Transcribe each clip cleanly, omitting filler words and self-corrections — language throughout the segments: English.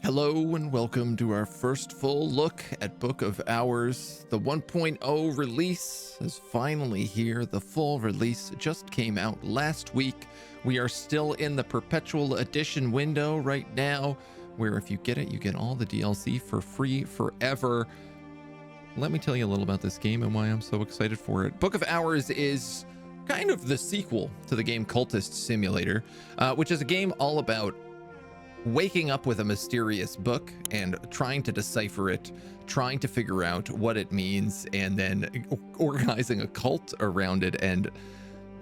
Hello and welcome to our first full look at Book of Hours. The 1.0 release is finally here. The full release just came out last week. We are still in the Perpetual Edition window right now, where if you get it, you get all the DLC for free forever. Let me tell you a little about this game and why I'm so excited for it. Book of Hours is kind of the sequel to the game Cultist Simulator, which is a game all about waking up with a mysterious book and trying to decipher it, trying to figure out what it means, and then organizing a cult around it and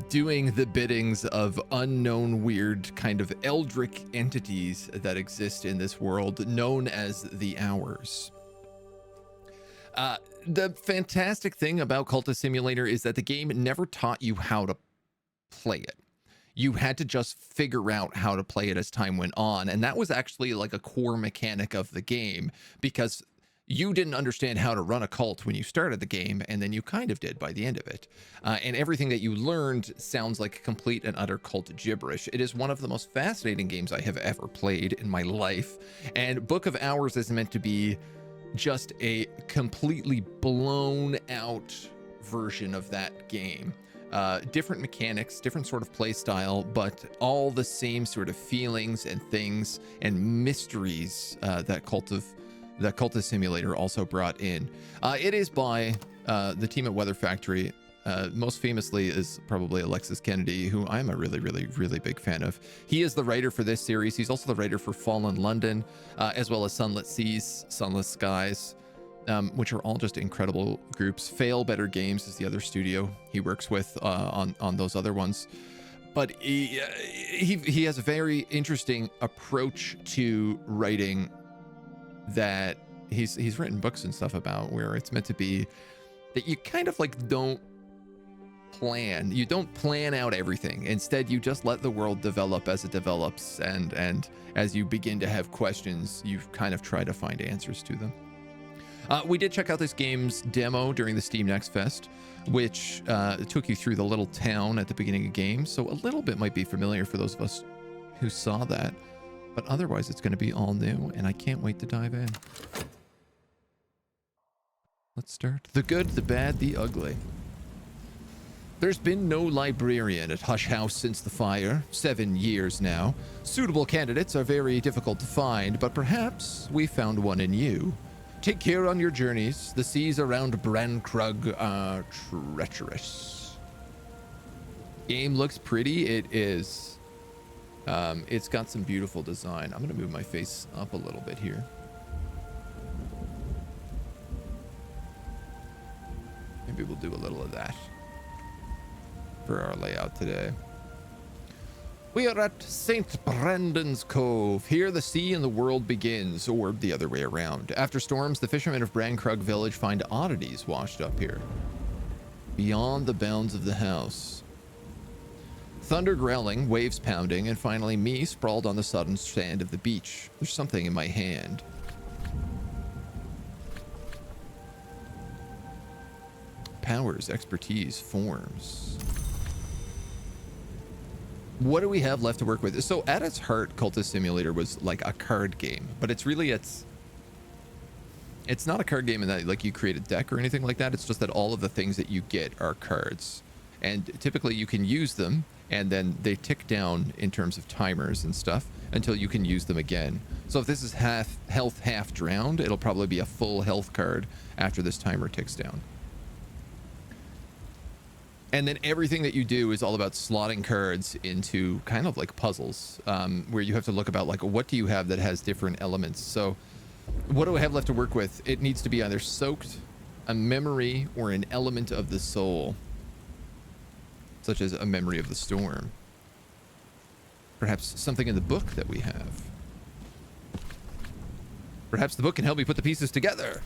doing the biddings of unknown weird kind of eldritch entities that exist in this world known as the Hours. The fantastic thing about Cultist Simulator is that the game never taught you how to play it. You had to just figure out how to play it as time went on. And that was actually like a core mechanic of the game, because you didn't understand how to run a cult when you started the game, and then you kind of did by the end of it. And everything that you learned sounds like complete and utter cult gibberish. It is one of the most fascinating games I have ever played in my life. And Book of Hours is meant to be just a completely blown out version of that game. Different mechanics, different sort of play style, but all the same sort of feelings and things and mysteries that Cultist Simulator also brought in. It is by the team at Weather Factory. Most famously is probably Alexis Kennedy, who I'm a really big fan of. He is the writer for this series. He's also the writer for Fallen London, as well as Sunlit Seas, Sunless Skies, which are all just incredible groups. Fail Better Games is the other studio he works with on those other ones. But he has a very interesting approach to writing that he's written books and stuff about, where it's meant to be that you kind of like don't plan out everything. Instead, you just let the world develop as it develops, and as you begin to have questions, you kind of try to find answers to them. We did check out this game's demo during the Steam Next Fest, which took you through the little town at the beginning of the game, so a little bit might be familiar for those of us who saw that, but otherwise it's going to be all new, and I can't wait to dive in. Let's start. The good, the bad, the ugly. There's been no librarian at Hush House since the fire, 7 years now. Suitable candidates are very difficult to find, but perhaps we found one in you. Take care on your journeys. The seas around Brankrug are treacherous. Game looks pretty. It is. It's got some beautiful design. I'm going to move my face up a little bit here. Maybe we'll do a little of that for our layout today. We are at St. Brendan's Cove. Here the sea and the world begins, or the other way around. After storms, the fishermen of Brankrug village find oddities washed up here, beyond the bounds of the house. Thunder growling, waves pounding, and finally me sprawled on the sodden sand of the beach. There's something in my hand. Powers, expertise, forms. What do we have left to work with? So at its heart, Cultist Simulator was like a card game, but it's not a card game in that like you create a deck or anything like that. It's just that all of the things that you get are cards, and typically you can use them, and then they tick down in terms of timers and stuff until you can use them again. So if this is half health, half drowned, it'll probably be a full health card after this timer ticks down. And then everything that you do is all about slotting cards into kind of like puzzles, where you have to look about like, what do you have that has different elements? So what do I have left to work with? It needs to be either soaked, a memory, or an element of the soul, such as a memory of the storm. Perhaps something in the book that we have. Perhaps the book can help me put the pieces together.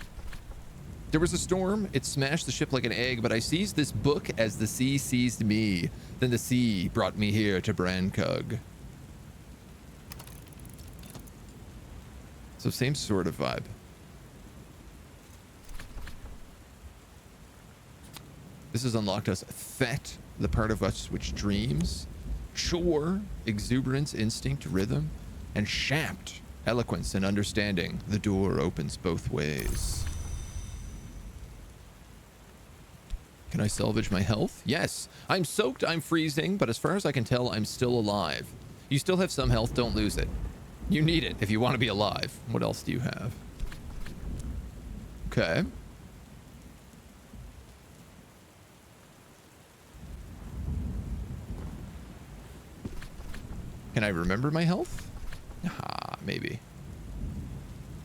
There was a storm, it smashed the ship like an egg, but I seized this book as the sea seized me. Then the sea brought me here to Brankrug. So same sort of vibe. This has unlocked us Fet, the part of us which dreams, Chore, exuberance, instinct, rhythm, and Shapt, Eloquence and understanding. The door opens both ways. Can I salvage my health? Yes. I'm soaked, I'm freezing, but as far as I can tell, I'm still alive. You still have some health, don't lose it. You need it if you want to be alive. What else do you have? Okay. Can I remember my health? Ah, maybe.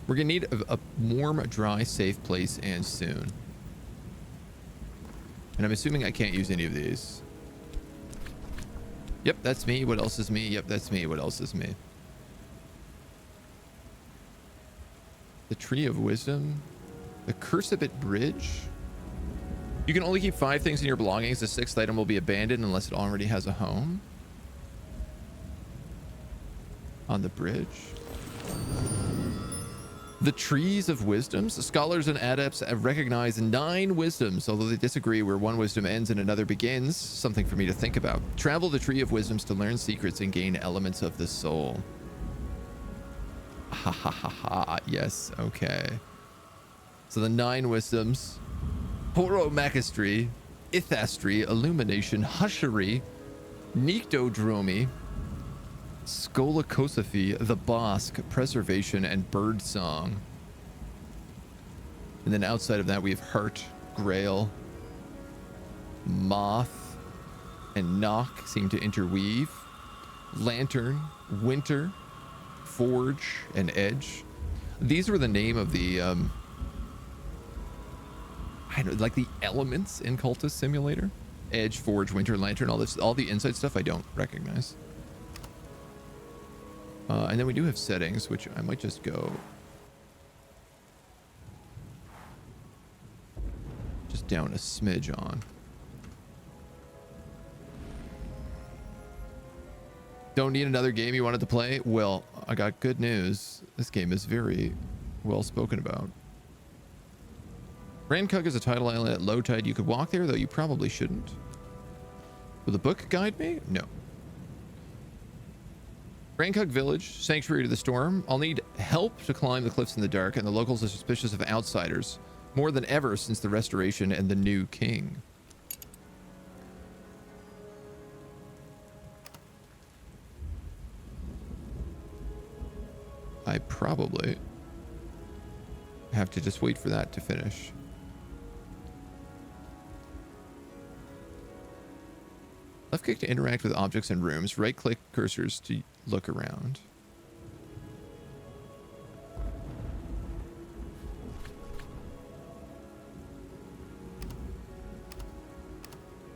We're gonna need a warm, dry, safe place, and soon. And I'm assuming I can't use any of these. Yep, that's me. What else is me? Yep, that's me. What else is me? The Tree of Wisdom. The Cursebit Bridge. You can only keep 5 things in your belongings. The 6th item will be abandoned unless it already has a home. On the bridge. The Trees of Wisdoms. The scholars and adepts have recognized 9 wisdoms, although they disagree where one wisdom ends and another begins. Something for me to think about. Travel the Tree of Wisdoms to learn secrets and gain elements of the soul. Ha ha ha ha. Yes, okay. So the 9 wisdoms. Horomachistry, Ithastry, Illumination, Hushery, Nyctodromy, Skolakosophy, the Bosque, Preservation, and Birdsong. And then outside of that we have Heart, Grail, Moth, and Knock seem to interweave. Lantern, Winter, Forge, and Edge. These were the name of the I don't like the elements in Cultist Simulator. Edge, Forge, Winter, Lantern, all this, all the inside stuff I don't recognize. And then we do have settings, which I might just go just down a smidge on. Don't need another game you wanted to play? Well, I got good news. This game is very well spoken about. Rancug is a tidal island at low tide. You could walk there, though you probably shouldn't. Will the book guide me? No. Rancug Village, Sanctuary to the Storm. I'll need help to climb the cliffs in the dark, and the locals are suspicious of outsiders. More than ever since the Restoration and the new king. I probably have to just wait for that to finish. Left click to interact with objects and rooms. Right click cursors to look around.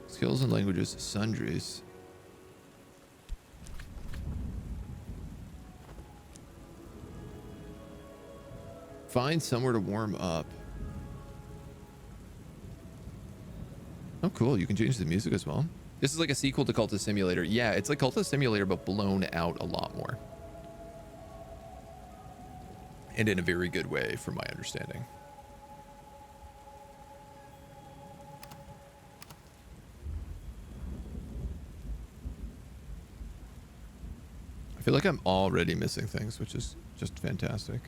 Skills and languages, sundries. Find somewhere to warm up. Oh, cool. You can change the music as well. This is like a sequel to Cultist Simulator. Yeah, it's like Cultist Simulator, but blown out a lot more. And in a very good way, from my understanding. I feel like I'm already missing things, which is just fantastic.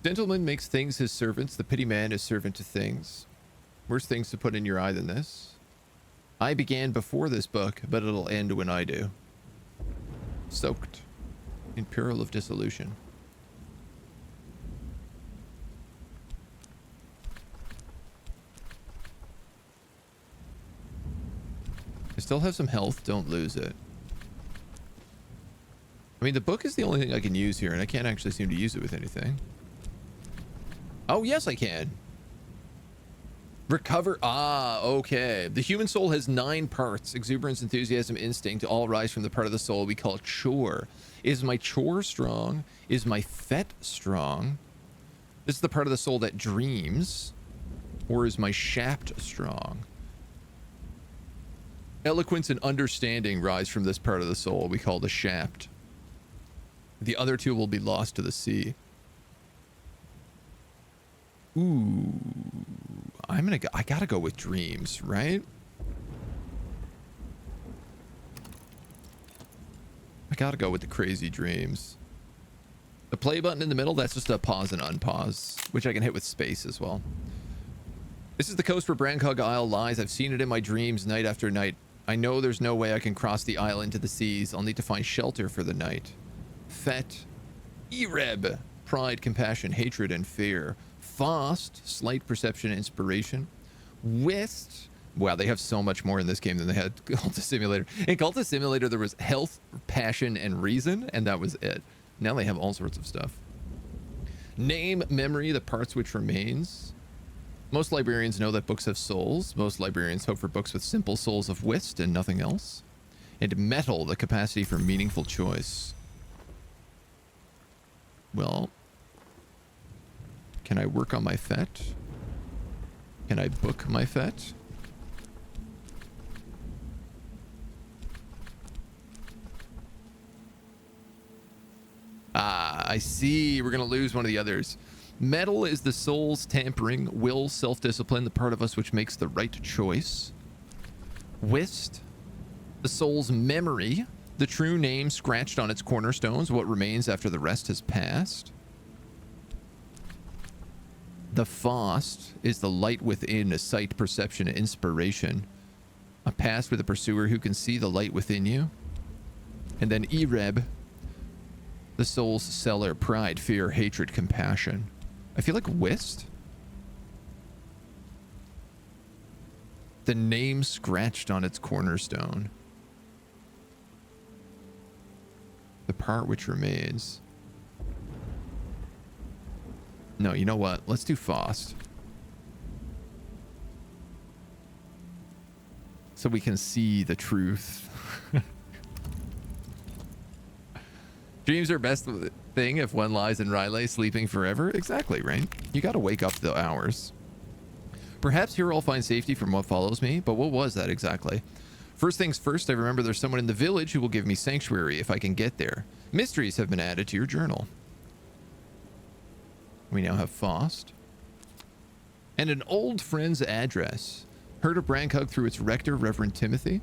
Gentleman makes things his servants. The pity man is servant to things. Worse things to put in your eye than this. I began before this book, but it'll end when I do. Soaked in peril of dissolution. I still have some health. Don't lose it. I mean, the book is the only thing I can use here, and I can't actually seem to use it with anything. Oh, yes, I can. Recover. Ah, okay. The human soul has 9 parts. Exuberance, enthusiasm, instinct all rise from the part of the soul we call chore. Is my chore strong? Is my fet strong? This is the part of the soul that dreams. Or is my shaft strong? Eloquence and understanding rise from this part of the soul we call the shaft. The other 2 will be lost to the sea. Ooh, I gotta go with dreams, right? I gotta go with the crazy dreams. The play button in the middle, that's just a pause and unpause, which I can hit with space as well. This is the coast where Brancog Isle lies. I've seen it in my dreams night after night. I know there's no way I can cross the isle into the seas. I'll need to find shelter for the night. Fet. Ereb. Pride, compassion, hatred, and fear. Fast. Slight perception, inspiration. Wist. Wow, they have so much more in this game than they had Cultist Simulator. In Cultist Simulator, there was health, passion, and reason, and that was it. Now they have all sorts of stuff. Name, memory, the parts which remains. Most librarians know that books have souls. Most librarians hope for books with simple souls of whist and nothing else. And metal, the capacity for meaningful choice. Well, can I work on my fet? Can I book my fet? Ah, I see. We're going to lose one of the others. Metal is the soul's tampering, will, self-discipline, the part of us which makes the right choice. Whist, the soul's memory, the true name scratched on its cornerstones, what remains after the rest has passed. The Fast is the light within, a sight, perception, inspiration. A past with a pursuer who can see the light within you. And then Ereb, the soul's cellar, pride, fear, hatred, compassion. I feel like Whist. The name scratched on its cornerstone. The part which remains. No, you know what? Let's do Fast. So we can see the truth. Dreams are best thing if one lies in Riley sleeping forever. Exactly, right? You gotta wake up the hours. Perhaps here I'll find safety from what follows me, but what was that exactly? First things first, I remember there's someone in the village who will give me sanctuary if I can get there. Mysteries have been added to your journal. We now have Faust. And an old friend's address. Heard of Brancog through its rector, Reverend Timothy.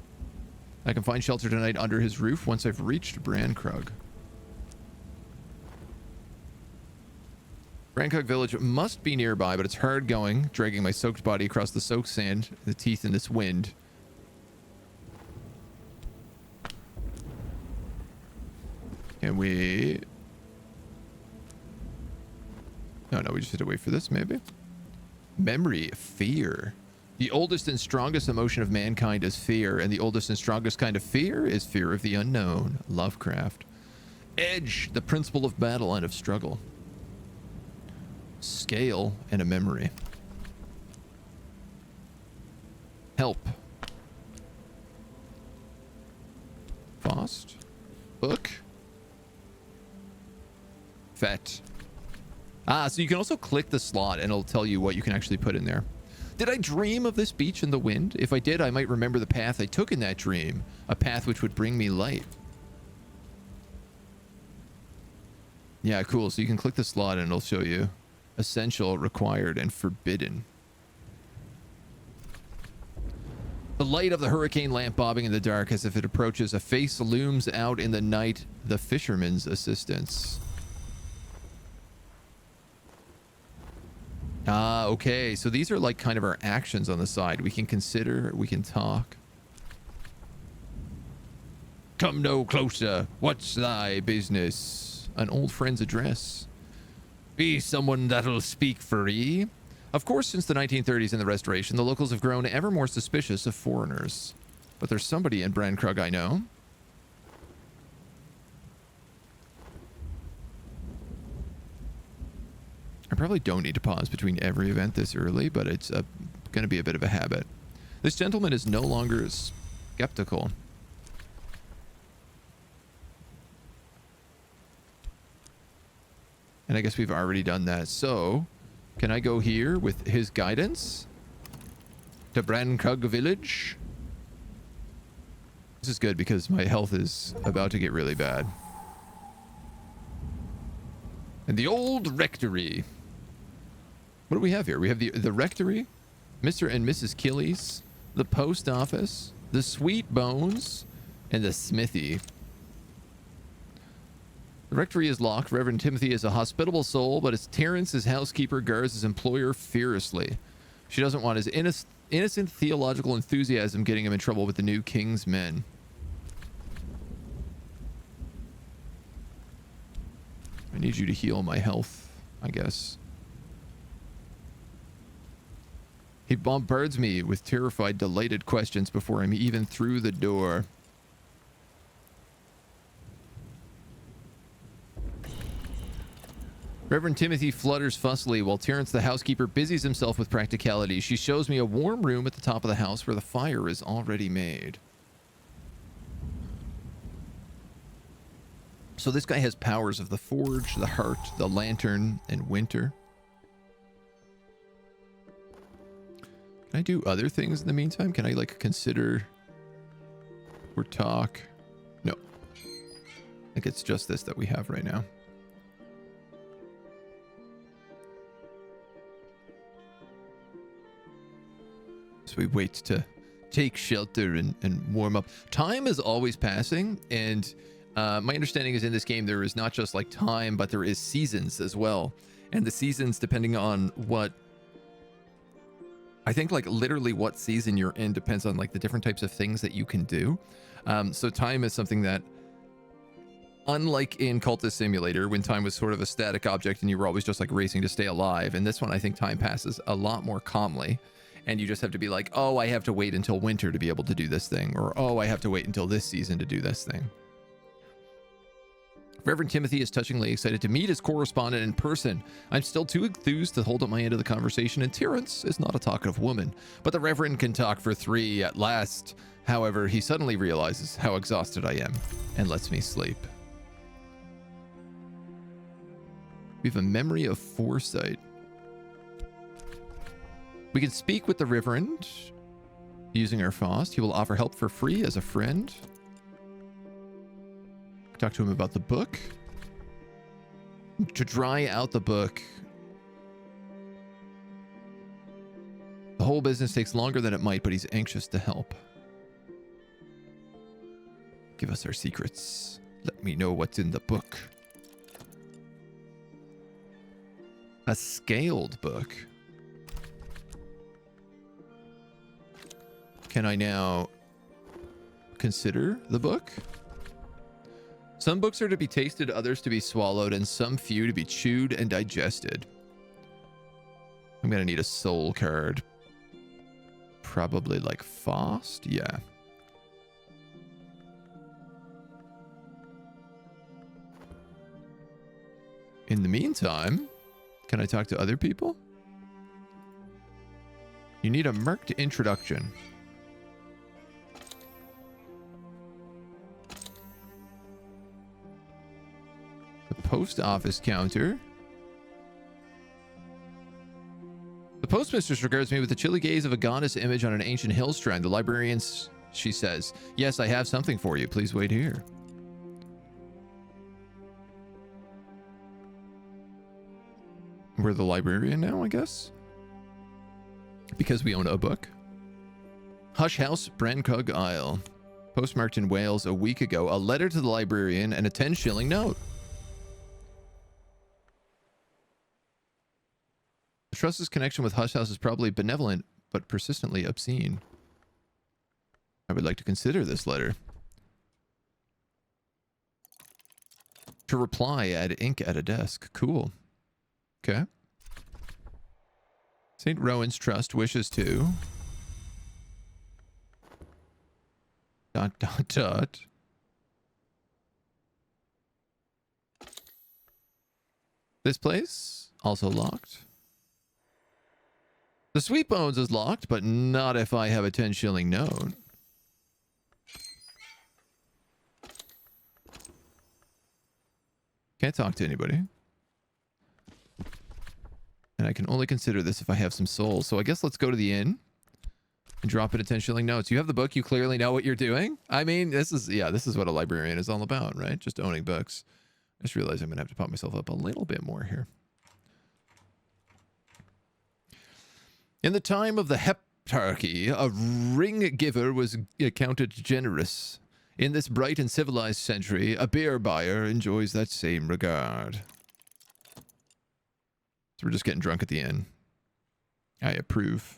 I can find shelter tonight under his roof once I've reached Brancog. Brancog village must be nearby, but it's hard going, dragging my soaked body across the soaked sand, the teeth in this wind. Can we... No, we just have to wait for this, maybe. Memory, fear. The oldest and strongest emotion of mankind is fear, and the oldest and strongest kind of fear is fear of the unknown. Lovecraft. Edge, the principle of battle and of struggle. Scale and a memory. Help. Fast. Book. Fet. Ah, so you can also click the slot and it'll tell you what you can actually put in there. Did I dream of this beach in the wind? If I did, I might remember the path I took in that dream. A path which would bring me light. Yeah, cool. So you can click the slot and it'll show you essential, required, and forbidden. The light of the hurricane lamp bobbing in the dark as if it approaches. A face looms out in the night. The fisherman's assistance. Ah, okay. So these are like kind of our actions on the side. We can consider, we can talk. Come no closer. What's thy business? An old friend's address. Be someone that'll speak free. Of course, since the 1930s and the Restoration, the locals have grown ever more suspicious of foreigners. But there's somebody in Brancog I know. I probably don't need to pause between every event this early, but it's going to be a bit of a habit. This gentleman is no longer skeptical. And I guess we've already done that. So, can I go here with his guidance? To Brancog village? This is good because my health is about to get really bad. And the old rectory. What do we have here? We have the rectory, Mr. and Mrs. Killies, the post office, the Sweet Bones, and the smithy. The rectory is locked. Reverend Timothy is a hospitable soul, but as Terence, his housekeeper, guards his employer fiercely. She doesn't want his innocent theological enthusiasm getting him in trouble with the new king's men. I need you to heal my health, I guess. He bombards me with terrified, delighted questions before I'm even through the door. Reverend Timothy flutters fussily while Terence the housekeeper busies himself with practicality. She shows me a warm room at the top of the house where the fire is already made. So this guy has powers of the forge, the heart, the lantern, and winter. Can I do other things in the meantime? Can I, like, consider or talk? No. I think it's just this that we have right now. So we wait to take shelter and warm up. Time is always passing, and my understanding is in this game there is not just like time, but there is seasons as well. And the seasons, depending on what, I think like literally what season you're in depends on like the different types of things that you can do. So time is something that, unlike in Cultist Simulator, when time was sort of a static object and you were always just like racing to stay alive, in this one I think time passes a lot more calmly. And you just have to be like, oh, I have to wait until winter to be able to do this thing. Or, oh, I have to wait until this season to do this thing. Reverend Timothy is touchingly excited to meet his correspondent in person. I'm still too enthused to hold up my end of the conversation, and Terence is not a talkative woman. But the Reverend can talk for 3 at last. However, he suddenly realizes how exhausted I am and lets me sleep. We have a memory of foresight. We can speak with the Reverend using our Faust. He will offer help for free as a friend. Talk to him about the book. To dry out the book. The whole business takes longer than it might, but he's anxious to help. Give us our secrets. Let me know what's in the book. A scaled book. Can I now consider the book? Some books are to be tasted, others to be swallowed, and some few to be chewed and digested. I'm gonna need a soul card. Probably like Faust? Yeah. In the meantime, can I talk to other people? You need a marked introduction. The post office counter. The postmistress regards me with the chilly gaze of a goddess image on an ancient hill strand. The librarian, she says, yes, I have something for you. Please wait here. We're the librarian now, I guess? Because we own a book. Hush House, Brancog Isle. Postmarked in Wales a week ago. A letter to the librarian and a 10-shilling note. The trust's connection with Hush House is probably benevolent, but persistently obscene. I would like to consider this letter. To reply, add ink at a desk. Cool. Okay. St. Rowan's Trust wishes to... ... This place, also locked. The Sweet Bones is locked, but not if I have a 10-shilling note. Can't talk to anybody. And I can only consider this if I have some souls. So I guess let's go to the inn and drop in a 10-shilling notes. You have the book. You clearly know what you're doing. I mean, this is what a librarian is all about, right? Just owning books. I just realized I'm going to have to pump myself up a little bit more here. In the time of the Heptarchy, a ring giver was accounted generous. In this bright and civilized century, a beer buyer enjoys that same regard. So we're just getting drunk at the end. I approve.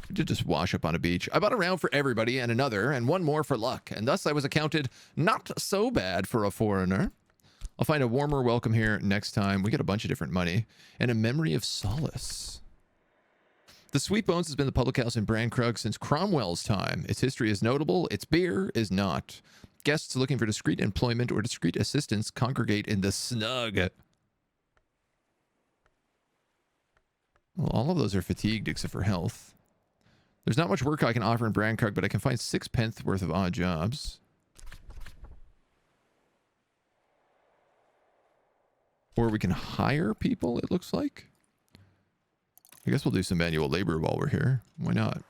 We did just wash up on a beach. I bought a round for everybody and another and one more for luck, and thus I was accounted not so bad for a foreigner. I'll find a warmer welcome here next time. We get a bunch of different money and a memory of solace. The Sweet Bones has been the public house in Brankrug since Cromwell's time. Its history is notable. Its beer is not. Guests looking for discreet employment or discreet assistance congregate in the snug. Well, all of those are fatigued except for health. There's not much work I can offer in Brankrug, but I can find 6 pence worth of odd jobs. Or we can hire people, it looks like. I guess we'll do some manual labor while we're here. Why not?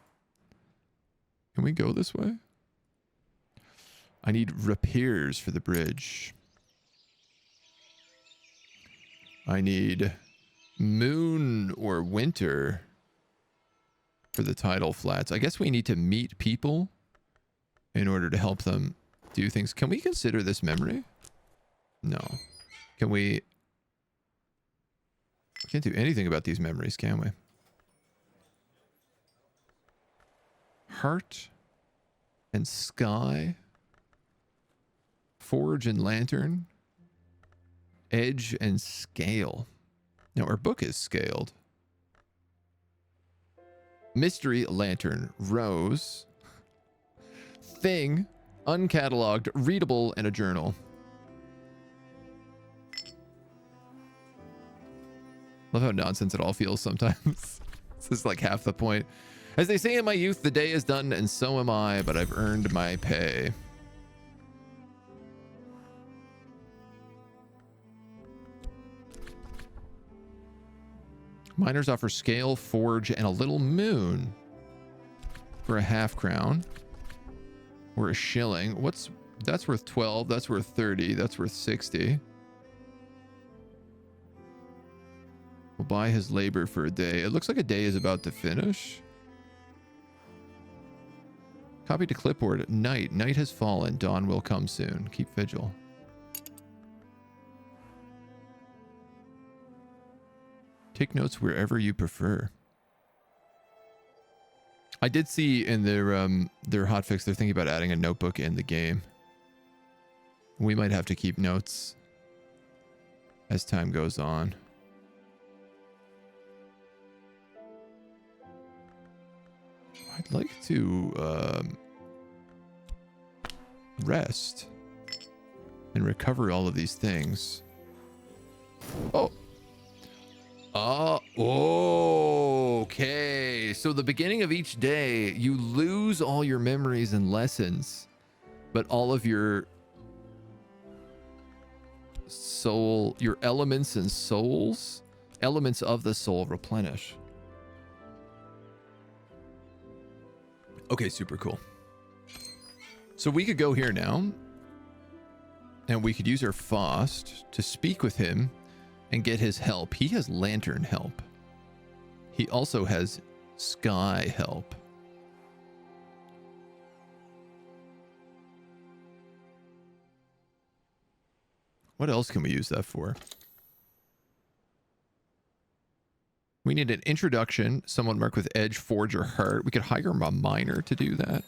Can we go this way? I need repairs for the bridge. I need moon or winter for the tidal flats. I guess we need to meet people in order to help them do things. Can we consider this memory? No. Can we... We can't do anything about these memories, can we? Heart and sky. Forge and lantern. Edge and scale. Now our book is scaled. Mystery lantern. Rose. Thing. Uncatalogued. Readable and a journal. Love how nonsense it all feels sometimes. This is like half the point. As they say in my youth, the day is done and so am I, but I've earned my pay. Miners offer scale, forge, and a little moon for a half crown or a shilling. That's worth 12, that's worth 30, that's worth 60. We'll buy his labor for a day. It looks like a day is about to finish. Copy to clipboard. Night. Night has fallen. Dawn will come soon. Keep vigil. Take notes wherever you prefer. I did see in their hotfix, they're thinking about adding a notebook in the game. We might have to keep notes as time goes on. I'd like to rest and recover all of these things. Oh. Okay. So the beginning of each day, you lose all your memories and lessons, but all of your soul, your elements and souls, elements of the soul replenish. Okay, super cool. So we could go here now, and we could use our Faust to speak with him and get his help. He has lantern help. He also has sky help. What else can we use that for? We need an introduction, someone marked with edge, forge, or heart. We could hire a miner to do that.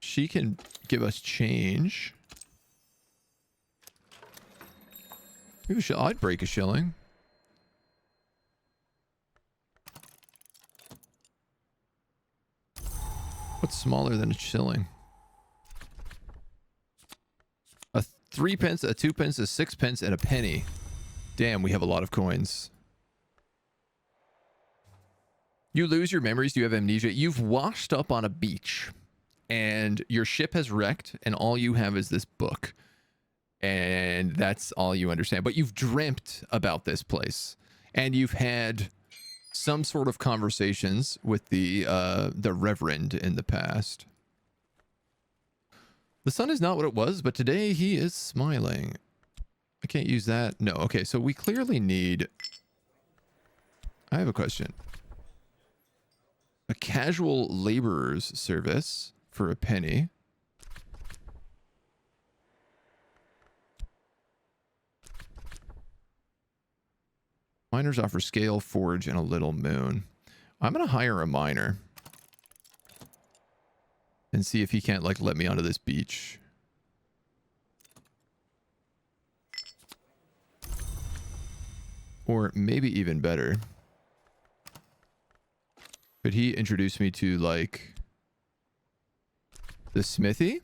She can give us change. Maybe I'd break a shilling. What's smaller than a shilling? A 3 pence, a 2 pence, a 6 pence, and a penny. Damn, we have a lot of coins. You lose your memories. Do you have amnesia? You've washed up on a beach and your ship has wrecked and all you have is this book. And that's all you understand. But you've dreamt about this place and you've had some sort of conversations with the Reverend in the past. The sun is not what it was, but today he is smiling. I can't use that. No. Okay, so we clearly need... I have a question. A casual laborer's service for a penny. Miners offer scale, forge, and a little moon. I'm going to hire a miner. And see if he can't, like, let me onto this beach. Or maybe even better. Could he introduce me to, like, the smithy?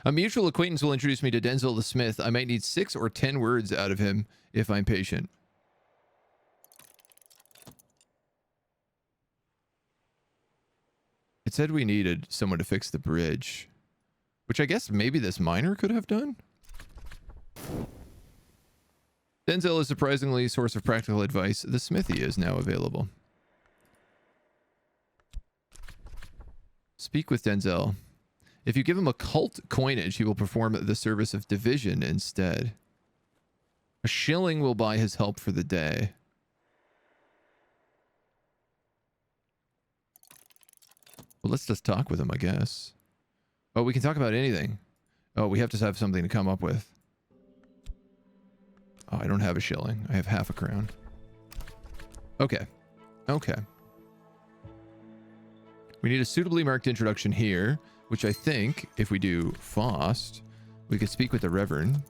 A mutual acquaintance will introduce me to Denzel the Smith. I might need 6 or 10 words out of him if I'm patient. It said we needed someone to fix the bridge, which I guess maybe this miner could have done. Denzel is surprisingly a source of practical advice. The smithy is now available. Speak with Denzel. If you give him occult coinage, he will perform the service of division instead. A shilling will buy his help for the day. Well, let's just talk with him, I guess. Oh, we can talk about anything. Oh, we have to have something to come up with. Oh, I don't have a shilling. I have half a crown. Okay. Okay. We need a suitably marked introduction here, which I think, if we do Faust, we could speak with the Reverend.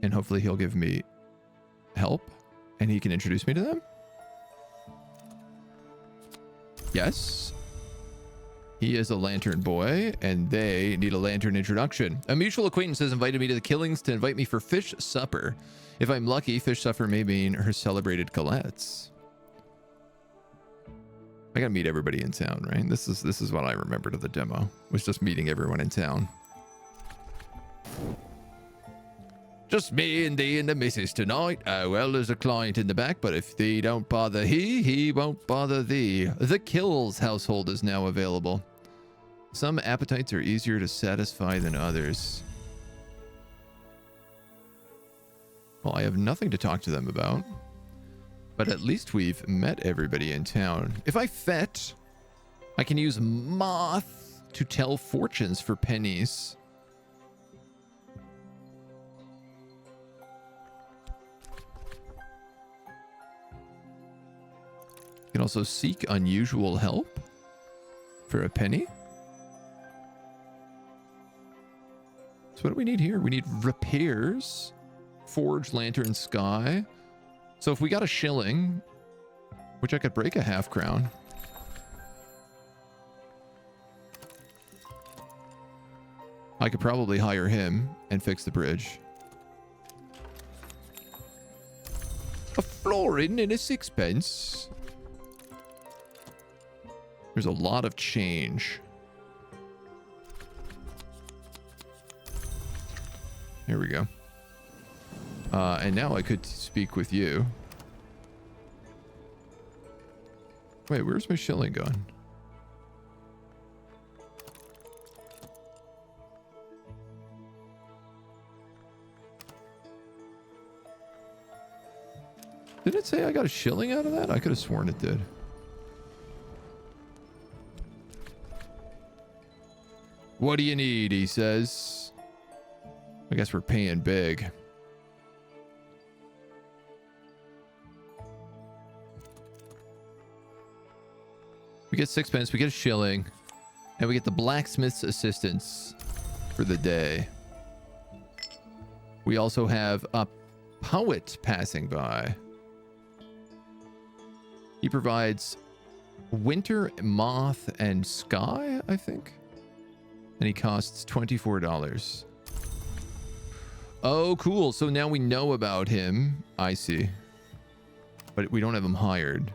And hopefully he'll give me help, and he can introduce me to them. Yes. He is a lantern boy, and they need a lantern introduction. A mutual acquaintance has invited me to the Killings to invite me for fish supper. If I'm lucky, fish supper may mean her celebrated galettes. I gotta meet everybody in town, right? This is what I remembered of the demo. Was just meeting everyone in town. Just me and thee and the missus tonight. Oh, well, there's a client in the back, but if thee don't bother he won't bother thee. The Kills household is now available. Some appetites are easier to satisfy than others. Well, I have nothing to talk to them about. But at least we've met everybody in town. If I fet, I can use moth to tell fortunes for pennies. You can also seek unusual help for a penny. So what do we need here? We need repairs, forge, lantern, sky. So if we got a shilling, which I could break a half crown. I could probably hire him and fix the bridge. A florin and a sixpence. There's a lot of change. Here we go. And now I could speak with you. Wait, where's my shilling gone? Did it say I got a shilling out of that? I could have sworn it did. What do you need? He says. I guess we're paying big. We get sixpence, we get a shilling, and we get the blacksmith's assistance for the day. We also have a poet passing by. He provides winter, moth, and sky, I think. And he costs $24. Oh, cool. So now we know about him. I see. But we don't have him hired.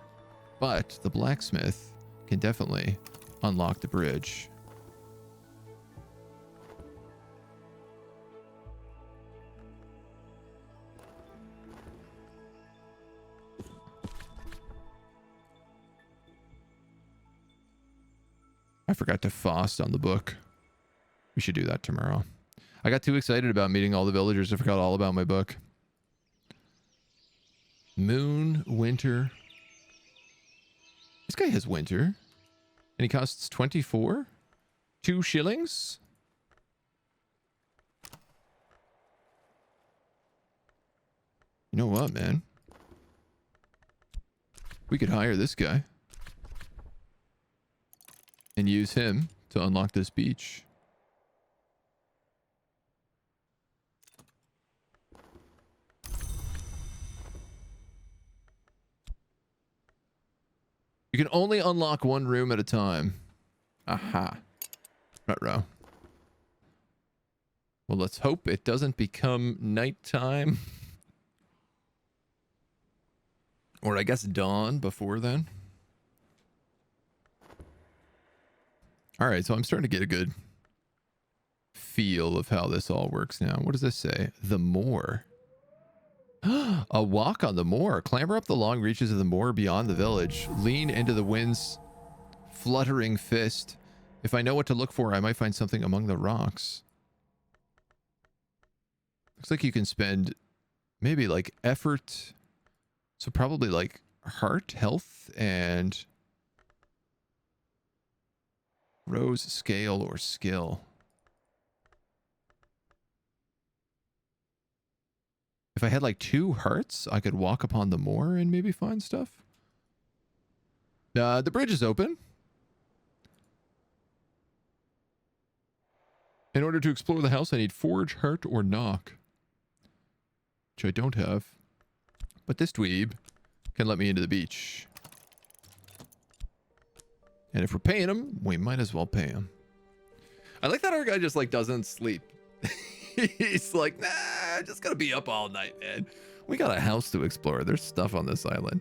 But the blacksmith can definitely unlock the bridge. I forgot to Faust on the book. We should do that tomorrow. I got too excited about meeting all the villagers. I forgot all about my book. Moon, winter. This guy has winter. And he costs 24? 2 shillings? You know what, man? We could hire this guy. And use him to unlock this beach. You can only unlock one room at a time. Aha. Ruh-roh. Well, let's hope it doesn't become nighttime. Or I guess dawn before then. All right, so I'm starting to get a good feel of how this all works now. What does this say? The moor. A walk on the moor. Clamber up the long reaches of the moor beyond the village. Lean into the wind's fluttering fist. If I know what to look for, I might find something among the rocks. Looks like you can spend maybe like effort. So probably like heart, health, and rose, scale, or skill. If I had like 2 hearts, I could walk upon the moor and maybe find stuff. The bridge is open. In order to explore the house, I need forge, heart, or knock. Which I don't have. But this dweeb can let me into the beach. And if we're paying him, we might as well pay him. I like that our guy just like doesn't sleep. He's like, nah, I'm just gonna be up all night, man. We got a house to explore. There's stuff on this island.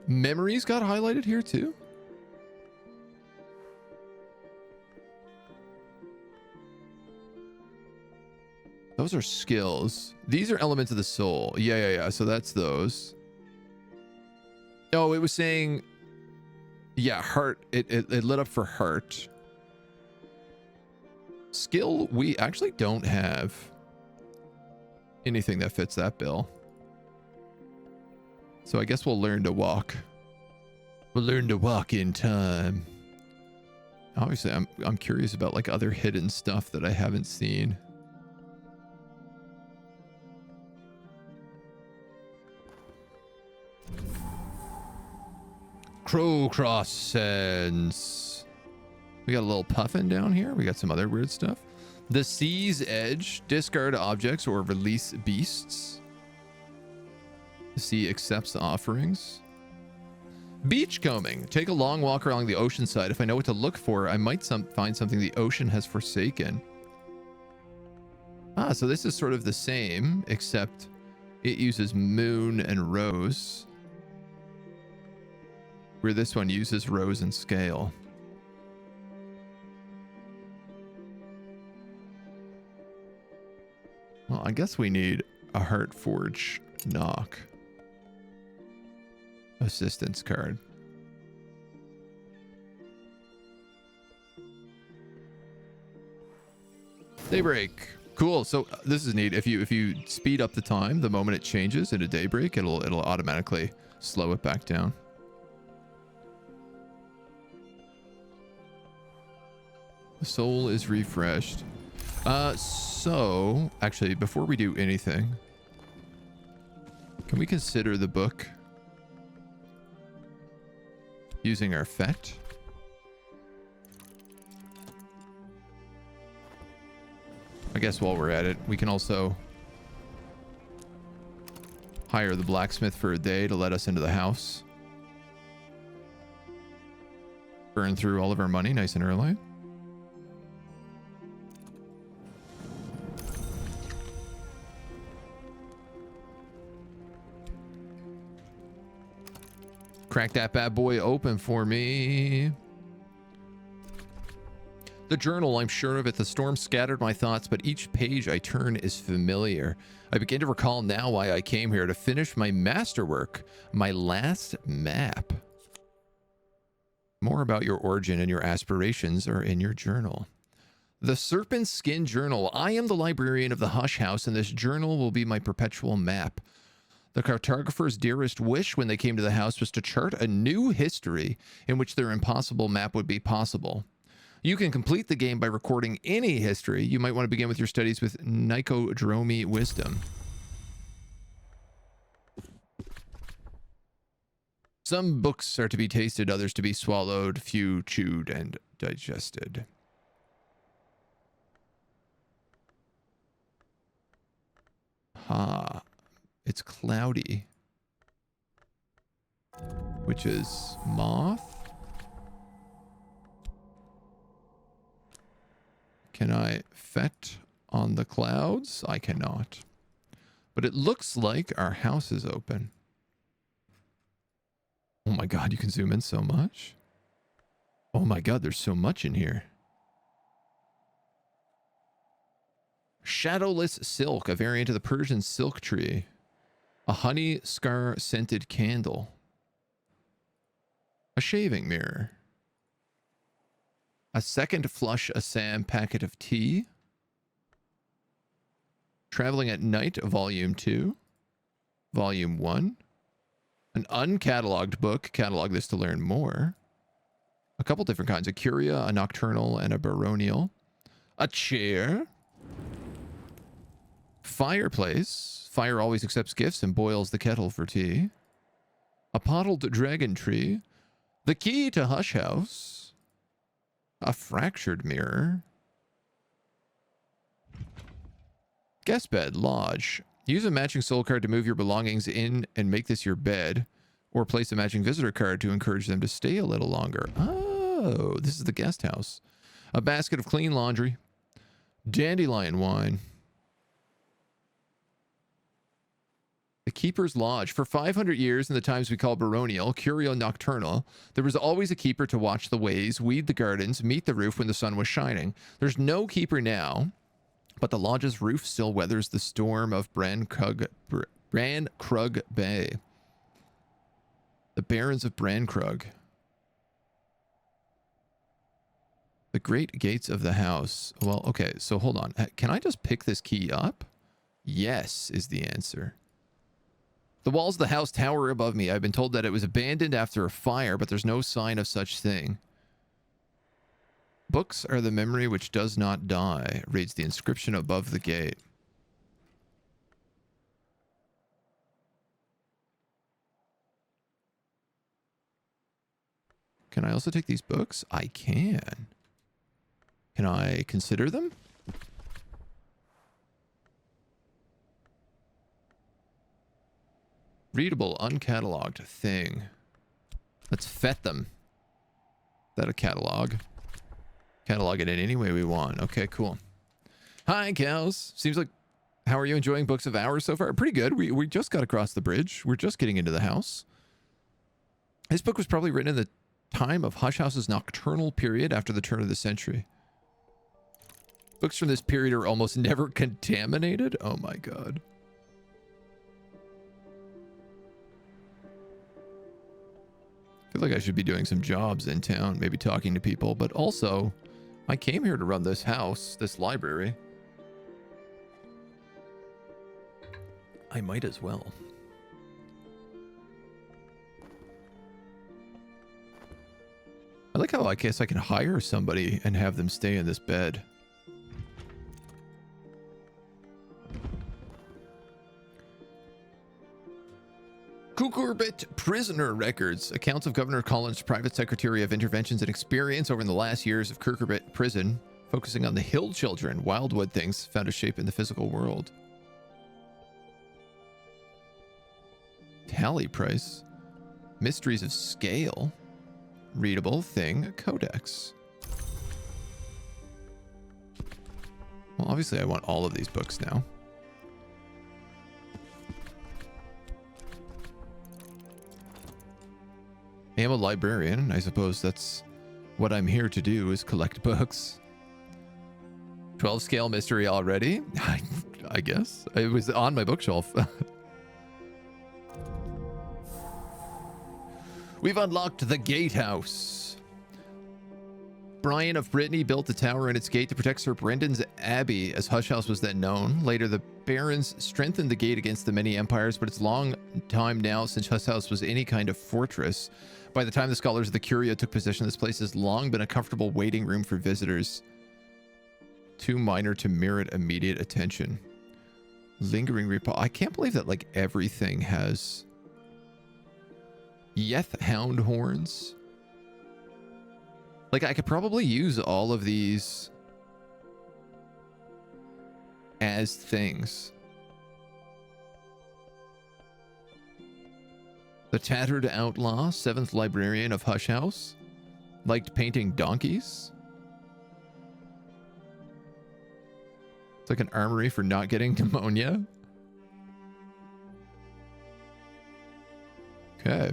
Memories got highlighted here too. Those are skills. These are elements of the soul. Yeah. So that's those. Oh, it was saying, yeah, heart. It lit up for heart. Skill, we actually don't have anything that fits that bill. So I guess we'll learn to walk. We'll learn to walk in time. Obviously, I'm curious about like other hidden stuff that I haven't seen. Crow Cross Sands. We got a little puffin down here. We got some other weird stuff. The Sea's Edge. Discard objects or release beasts. The sea accepts offerings. Beachcombing. Take a long walk along the ocean side. If I know what to look for, I might find something the ocean has forsaken. Ah, so this is sort of the same, except it uses moon and rose. Where this one uses rose and scale. Well, I guess we need a Heart Forge knock. Assistance card. Daybreak. Cool. So this is neat. If you speed up the time, the moment it changes into daybreak, it'll automatically slow it back down. The soul is refreshed. So actually, before we do anything, can we consider the book using our fet? I guess while we're at it, we can also hire the blacksmith for a day to let us into the house. Burn through all of our money nice and early. Crack that bad boy open for me. The journal, I'm sure of it. The storm scattered my thoughts, but each page I turn is familiar. I begin to recall now why I came here, to finish my masterwork, my last map. More about your origin and your aspirations are in your journal. The Serpent Skin Journal. I am the librarian of the Hush House, and this journal will be my perpetual map. The cartographer's dearest wish when they came to the house was to chart a new history in which their impossible map would be possible. You can complete the game by recording any history. You might want to begin with your studies with Nicodromy Wisdom. Some books are to be tasted, others to be swallowed, few chewed and digested. Ha. It's cloudy. Which is moth. Can I fet on the clouds? I cannot. But it looks like our house is open. Oh my god, you can zoom in so much. Oh my god, there's so much in here. Shadowless silk, a variant of the Persian silk tree. A honey scar scented candle. A shaving mirror. A second flush Assam packet of tea. Traveling at Night, Volume 2. Volume 1. An uncatalogued book. Catalog this to learn more. A couple different kinds. A curia, a nocturnal, and a baronial. A chair. Fireplace. Fire always accepts gifts and boils the kettle for tea. A pottled dragon tree. The key to Hush House. A fractured mirror. Guest bed, lodge. Use a matching soul card to move your belongings in and make this your bed. Or place a matching visitor card to encourage them to stay a little longer. Oh, this is the guest house. A basket of clean laundry. Dandelion wine. The Keeper's Lodge. For 500 years in the times we call baronial, curio nocturnal, there was always a keeper to watch the ways, weed the gardens, meet the roof when the sun was shining. There's no keeper now, but the lodge's roof still weathers the storm of Brankrug Bay. The Barons of Brankrug. The great gates of the house. Well, okay, so hold on. Can I just pick this key up? Yes, is the answer. The walls of the house tower above me. I've been told that it was abandoned after a fire, but there's no sign of such thing. Books are the memory which does not die, reads the inscription above the gate. Can I also take these books? I can. Can I consider them? Readable, uncatalogued thing. Let's fet them. Is that a catalog? Catalog it in any way we want. Okay, cool. Hi, cows. Seems like... How are you enjoying Books of Hours so far? Pretty good. We just got across the bridge. We're just getting into the house. This book was probably written in the time of Hush House's nocturnal period after the turn of the century. Books from this period are almost never contaminated. Oh my god. I feel like I should be doing some jobs in town, maybe talking to people, but also I came here to run this house, this library. I might as well. I like how I guess I can hire somebody and have them stay in this bed. Kukurbit prisoner records. Accounts of Governor Collins' private secretary of interventions and experience over the last years of Kukurbit prison, focusing on the hill children. Wildwood things found a shape in the physical world. Tally price. Mysteries of scale. Readable thing. Codex. Well, obviously I want all of these books now. I am a librarian. I suppose that's what I'm here to do, is collect books. 12 scale mystery already? I guess. It was on my bookshelf. We've unlocked the gatehouse. Brian of Brittany built the tower and its gate to protect Sir Brendan's Abbey, as Hush House was then known. Later, the barons strengthened the gate against the many empires, but it's long time now since Hush House was any kind of fortress. By the time the scholars of the Curia took possession, this place has long been a comfortable waiting room for visitors. Too minor to merit immediate attention. Lingering repose. I can't believe that, like, everything has Yeth hound horns. Like, I could probably use all of these as things. The Tattered Outlaw, 7th Librarian of Hush House, liked painting donkeys. It's like an armory for not getting pneumonia. Okay.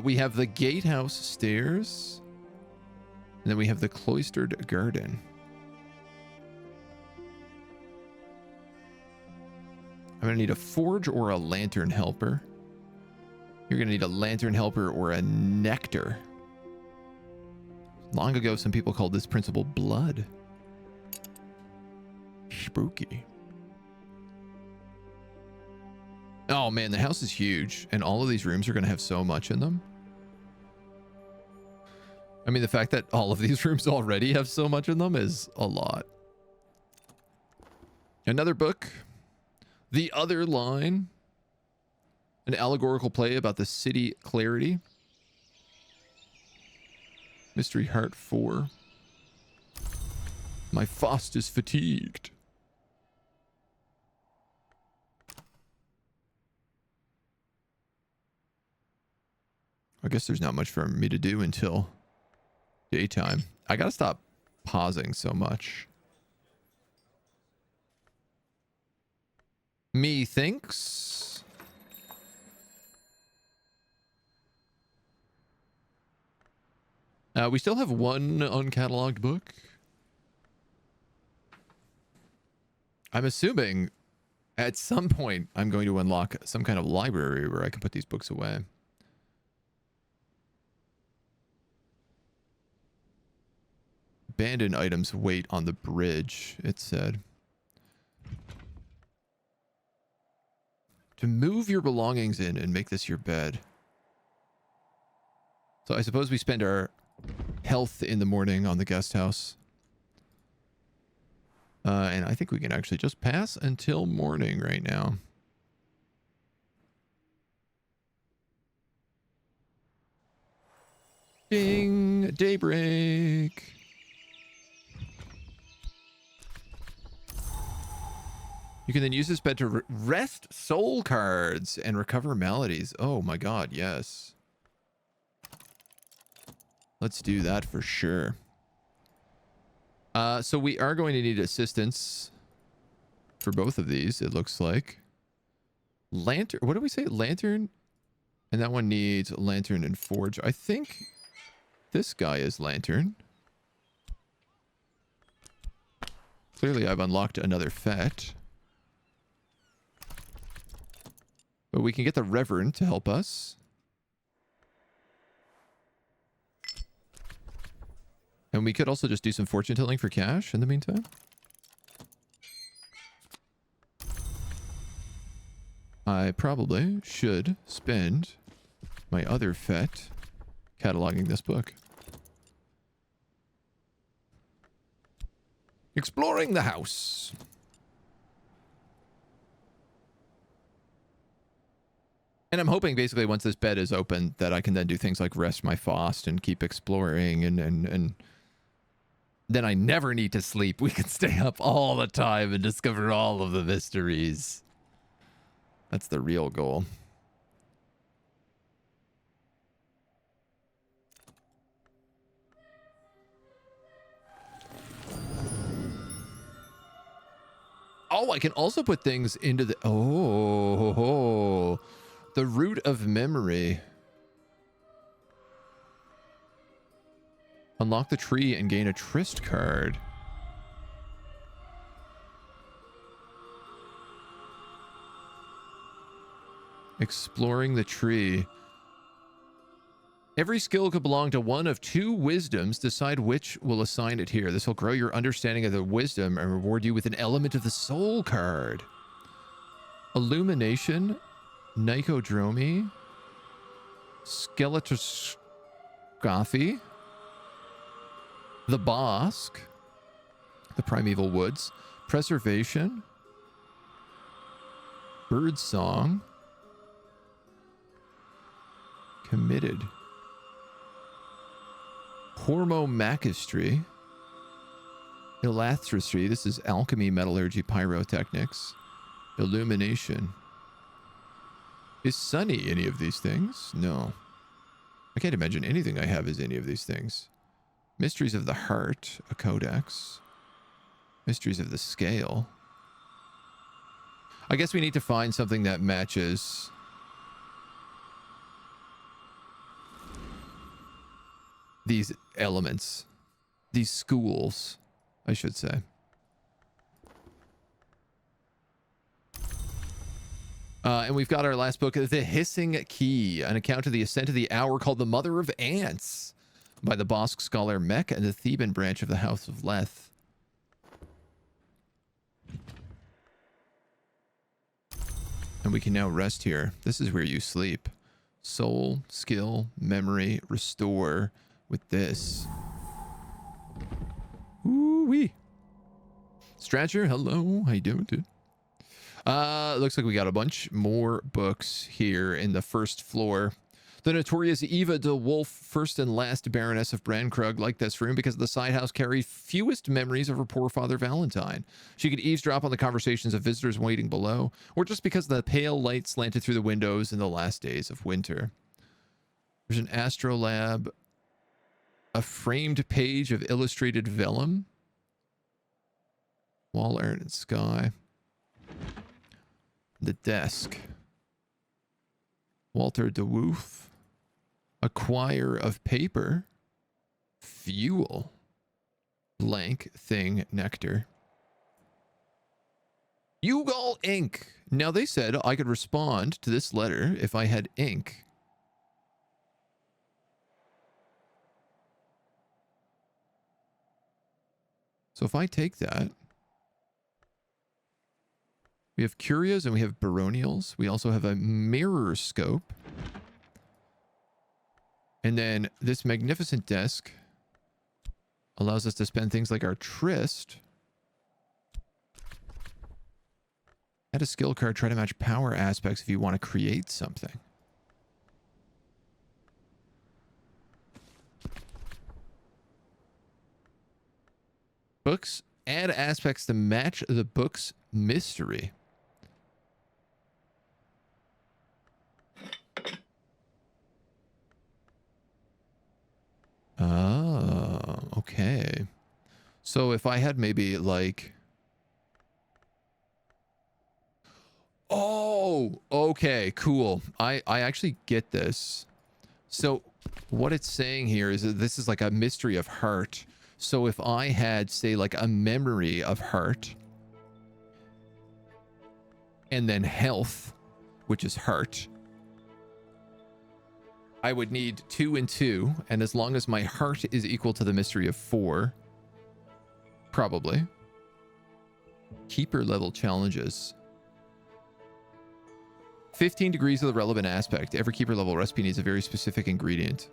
We have the gatehouse stairs. And then we have the cloistered garden. I'm going to need a forge or a lantern helper. You're going to need a lantern helper or a nectar. Long ago, some people called this principle blood. Spooky. Oh man, the house is huge, and all of these rooms are going to have so much in them. I mean, the fact that all of these rooms already have so much in them is a lot. Another book, The Other Line, an allegorical play about the city clarity. Mystery Heart 4. My Faust is fatigued. I guess there's not much for me to do until daytime. I gotta stop pausing so much. Methinks. We still have one uncatalogued book. I'm assuming at some point I'm going to unlock some kind of library where I can put these books away. Abandoned items wait on the bridge, it said. To move your belongings in and make this your bed. So I suppose we spend our health in the morning on the guest house. And I think we can actually just pass until morning right now. Ding! Daybreak! You can then use this bed to rest soul cards and recover maladies. Oh my god, yes. Let's do that for sure. So we are going to need assistance for both of these, it looks like. Lantern, what did we say? Lantern? And that one needs lantern and forge. I think this guy is lantern. Clearly I've unlocked another fet. But we can get the Reverend to help us. And we could also just do some fortune telling for cash in the meantime. I probably should spend my other fet cataloging this book. Exploring the house. And I'm hoping basically once this bed is open that I can then do things like rest my Faust and keep exploring and then I never need to sleep. We can stay up all the time and discover all of the mysteries. That's the real goal. Oh, I can also put things into the... Oh, the root of memory. Unlock the tree and gain a tryst card. Exploring the tree. Every skill could belong to one of two wisdoms. Decide which will assign it here. This will grow your understanding of the wisdom and reward you with an element of the soul card. Illumination, Nicodromy, Skeletoscopy, the Bosk, the Primeval Woods, Preservation, Birdsong, Committed, Hormomachistry, Elathropy, this is Alchemy, Metallurgy, Pyrotechnics, Illumination. Is Sunny any of these things? No. I can't imagine anything I have is any of these things. Mysteries of the Heart, a Codex. Mysteries of the Scale. I guess we need to find something that matches these elements. These schools, I should say. And we've got our last book, The Hissing Key, an account of the ascent of the hour called The Mother of Ants by the Bosk scholar Mech and the Theban branch of the House of Leth. And we can now rest here. This is where you sleep. Soul, skill, memory, restore with this. Ooh-wee. Stratcher, hello. How you doing, dude? Looks like we got a bunch more books here in the first floor. The notorious Eva de Wolf, first and last Baroness of Brankrug, liked this room because the side house carried fewest memories of her poor father Valentine. She could eavesdrop on the conversations of visitors waiting below, or just because the pale light slanted through the windows in the last days of winter. There's an astrolabe, a framed page of illustrated vellum, wall art and sky, the desk, Walter de Woof, a quire of paper, fuel, blank thing nectar, Ugal ink. Now they said I could respond to this letter if I had ink. So if I take that, we have curios and we have baronials. We also have a mirror scope. And then this magnificent desk allows us to spend things like our tryst. Add a skill card, try to match power aspects if you want to create something. Books, add aspects to match the book's mystery. Oh, okay. So if I had maybe like... Oh, okay, cool. I actually get this. So what it's saying here is that this is like a mystery of heart. So if I had, say, like a memory of heart, and then health, which is heart, I would need 2 and 2, and as long as my heart is equal to the mystery of 4, probably. Keeper level challenges. 15 degrees of the relevant aspect. Every keeper level recipe needs a very specific ingredient.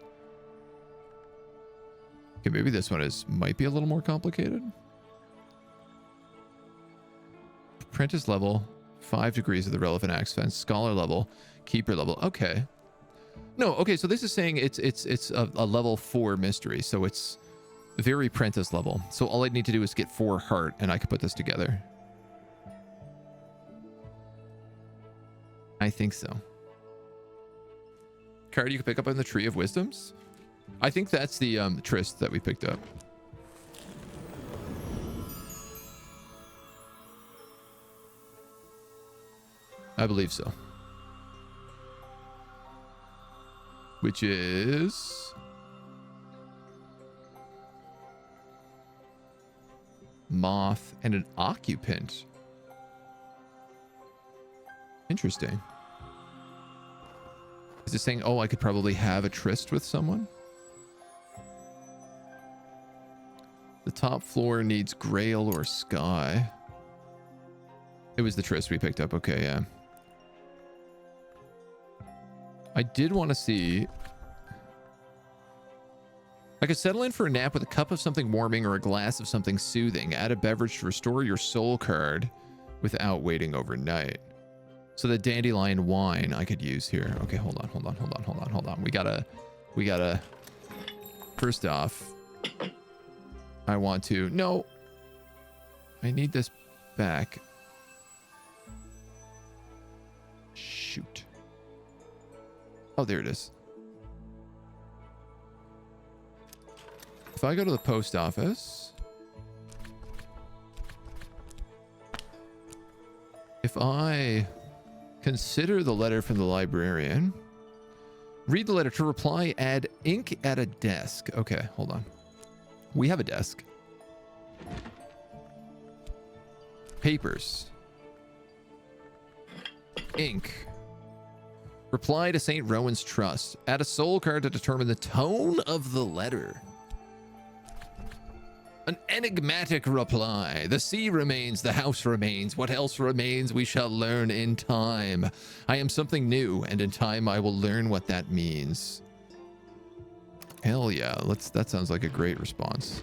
Okay, maybe this one might be a little more complicated. Apprentice level, 5 degrees of the relevant accent. Scholar level, keeper level. Okay. No, okay, so this is saying it's a level 4 mystery, so it's very apprentice level. So all I need to do is get 4 heart, and I can put this together. I think so. Card you can pick up on the Tree of Wisdoms? I think that's the tryst that we picked up. I believe so. Which is... Moth and an occupant. Interesting. Is it saying, oh, I could probably have a tryst with someone? The top floor needs grail or sky. It was the tryst we picked up. Okay, yeah. I did want to see... I could settle in for a nap with a cup of something warming or a glass of something soothing. Add a beverage to restore your soul card without waiting overnight. So the dandelion wine I could use here. Okay, hold on. We gotta... First off, I want to... No! I need this back. Shoot. Oh, there it is. If I go to the post office, if I consider the letter from the librarian, read the letter to reply, add ink at a desk. Okay, hold on. We have a desk. Papers. Ink. Reply to St. Rowan's Trust. Add a soul card to determine the tone of the letter. An enigmatic reply. The sea remains, the house remains. What else remains, we shall learn in time. I am something new, and in time I will learn what that means. Hell yeah, that sounds like a great response.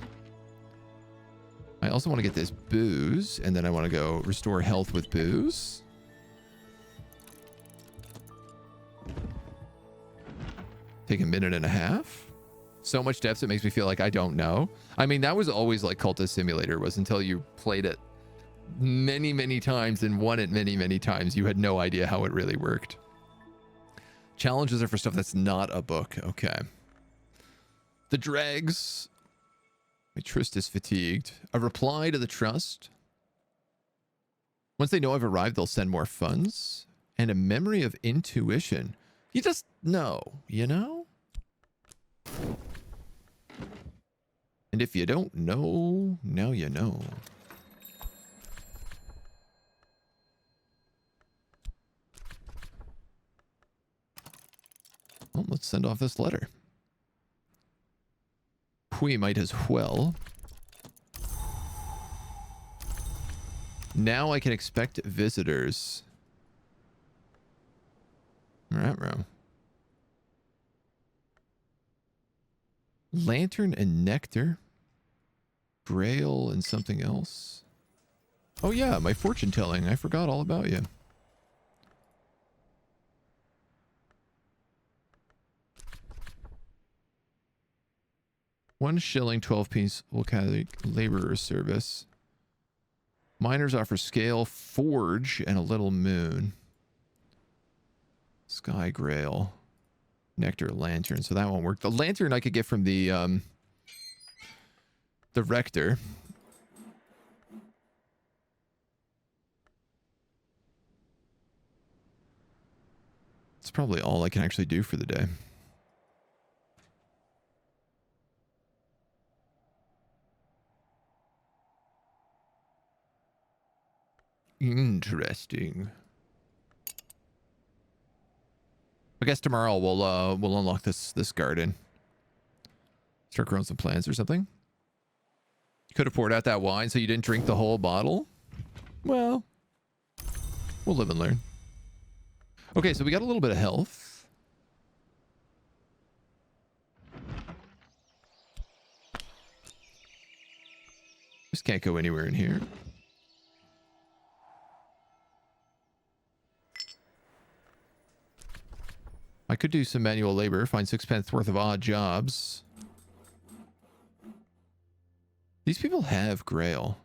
I also want to get this booze, and then I want to go restore health with booze. Take a minute and a half. So much depth, it makes me feel like I don't know. I mean, that was always like Cultist Simulator, was until you played it many, many times and won it many, many times. You had no idea how it really worked. Challenges are for stuff that's not a book. Okay. The dregs. My tryst is fatigued. A reply to the trust. Once they know I've arrived, they'll send more funds. And a memory of intuition. You just know, you know? And if you don't know, now you know. Well, let's send off this letter. We might as well. Now I can expect visitors. Alright, bro. Lantern and nectar. Grail and something else. Oh yeah, my fortune telling. I forgot all about you. $1, 12p will carry laborer service. Miners offer scale, forge, and a little moon. Sky grail. Nectar, lantern. So that won't work. The lantern I could get from the rector. It's probably all I can actually do for the day. Interesting. I guess tomorrow we'll unlock this garden. Start growing some plants or something. You could have poured out that wine so you didn't drink the whole bottle. Well, we'll live and learn. Okay, so we got a little bit of health. Just can't go anywhere in here. I could do some manual labor, find 6 pence worth of odd jobs. These people have grail.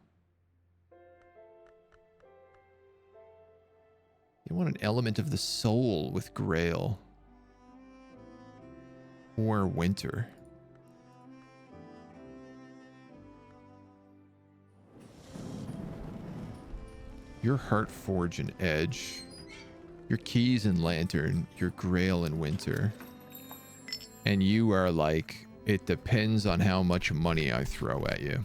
They want an element of the soul with grail. Or winter. Your heart forge and edge. Your keys and lantern, your grail and winter. And you are like, it depends on how much money I throw at you.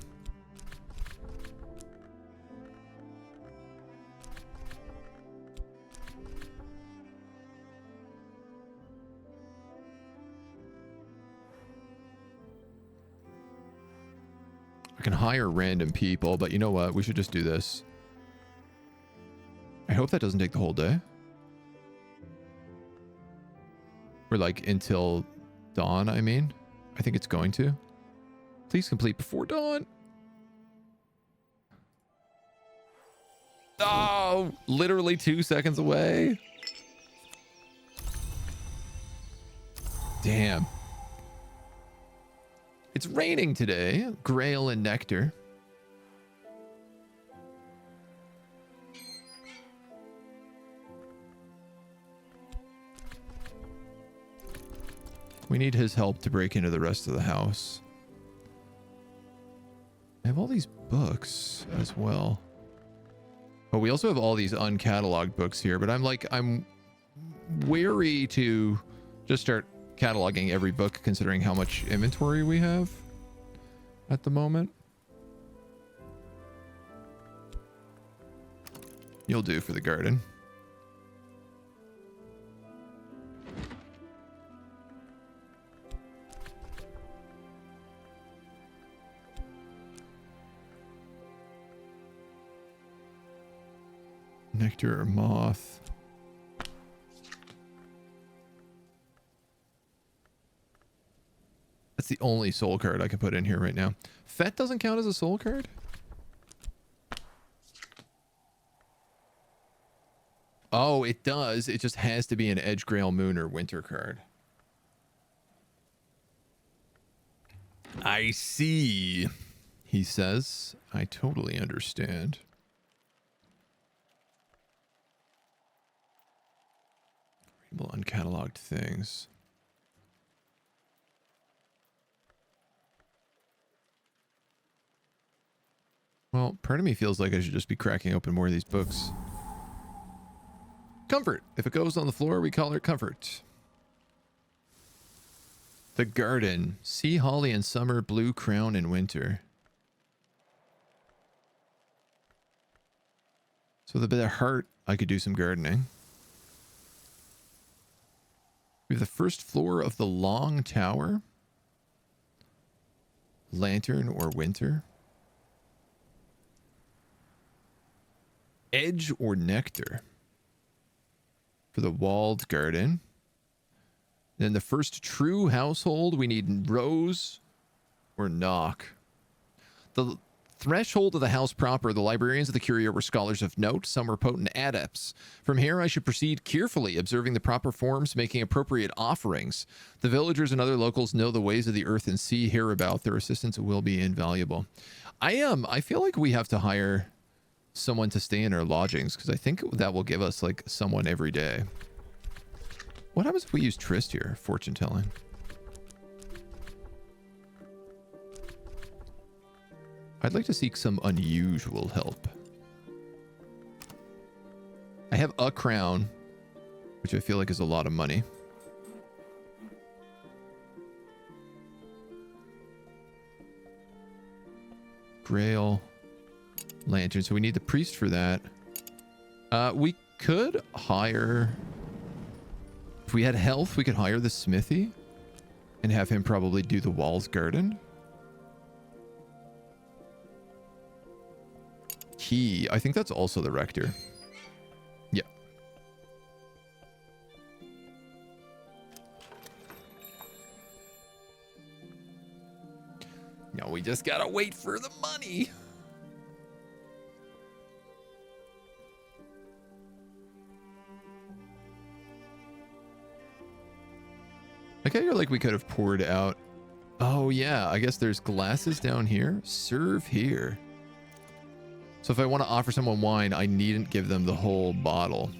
can hire random people, but you know what? We should just do this. I hope that doesn't take the whole day. Or like until dawn, I mean. I think it's going to. Please complete before dawn. Oh, literally 2 seconds away. Damn. It's raining today. Grail and nectar. We need his help to break into the rest of the house. I have all these books as well. But we also have all these uncatalogued books here, but I'm wary to just start cataloging every book considering how much inventory we have at the moment. You'll do for the garden. Nectar or moth. That's the only soul card I can put in here right now. Fet doesn't count as a soul card? Oh, it does. It just has to be an Edge Grail Moon or Winter card. I see, he says. I totally understand. Uncatalogued things. Well, part of me feels like I should just be cracking open more of these books. Comfort. If it goes on the floor, we call it comfort. The garden. Sea holly in summer, blue crown in winter. So with a bit of heart, I could do some gardening. We have the first floor of the long tower. Lantern or winter. Edge or nectar. For the walled garden. Then the first true household, we need rose or knock. The threshold of the house proper, the librarians of the curia were scholars of note. Some were potent adepts. From here I should proceed carefully, observing the proper forms, making appropriate offerings. The villagers and other locals know the ways of the earth and sea hereabout. Their assistance will be invaluable. I feel like we have to hire someone to stay in our lodgings, because I think that will give us like someone every day. What happens if we use Trist here? Fortune telling. I'd like to seek some unusual help. I have a crown, which I feel like is a lot of money. Grail. Lantern. So we need the priest for that. We could hire... If we had health, we could hire the smithy and have him probably do the walls garden. Key. I think that's also the rector. Yeah. Now we just gotta wait for the money. I feel like we could have poured out. Oh yeah, I guess there's glasses down here. Serve here. So if I want to offer someone wine, I needn't give them the whole bottle.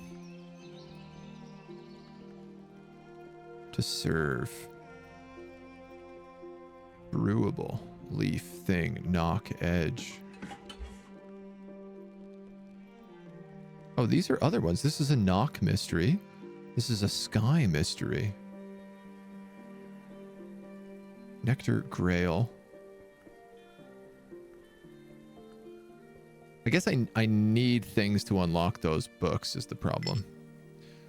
To serve. Brewable. Leaf. Thing. Knock. Edge. Oh, these are other ones. This is a knock mystery. This is a sky mystery. Nectar Grail. I guess I need things to unlock those books is the problem.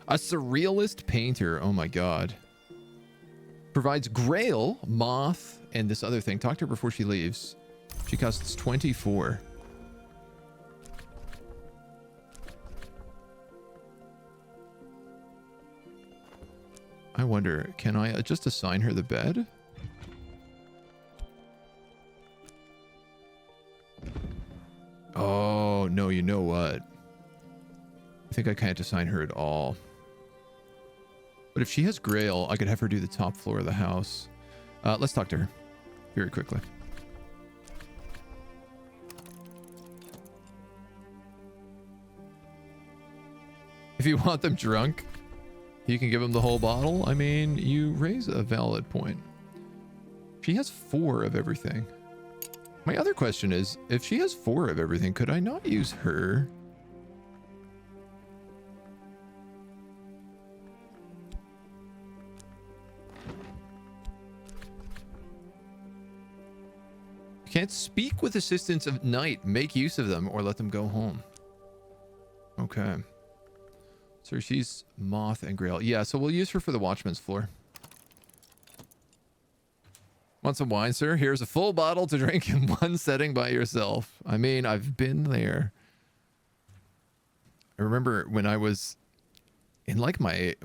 A surrealist painter. Oh my god. Provides Grail, moth, and this other thing. Talk to her before she leaves. She costs 24. I wonder, can I just assign her the bed? Oh, no, you know what? I think I can't assign her at all. But if she has Grail, I could have her do the top floor of the house. Let's talk to her very quickly. If you want them drunk, you can give them the whole bottle. I mean, you raise a valid point. She has 4 of everything. My other question is, if she has 4 of everything, could I not use her? Can't speak with assistants of night. Make use of them or let them go home. Okay. So she's Moth and Grail. Yeah, so we'll use her for the Watchman's floor. Want some wine, sir? Here's a full bottle to drink in one setting by yourself. I mean, I've been there. I remember when I was in like my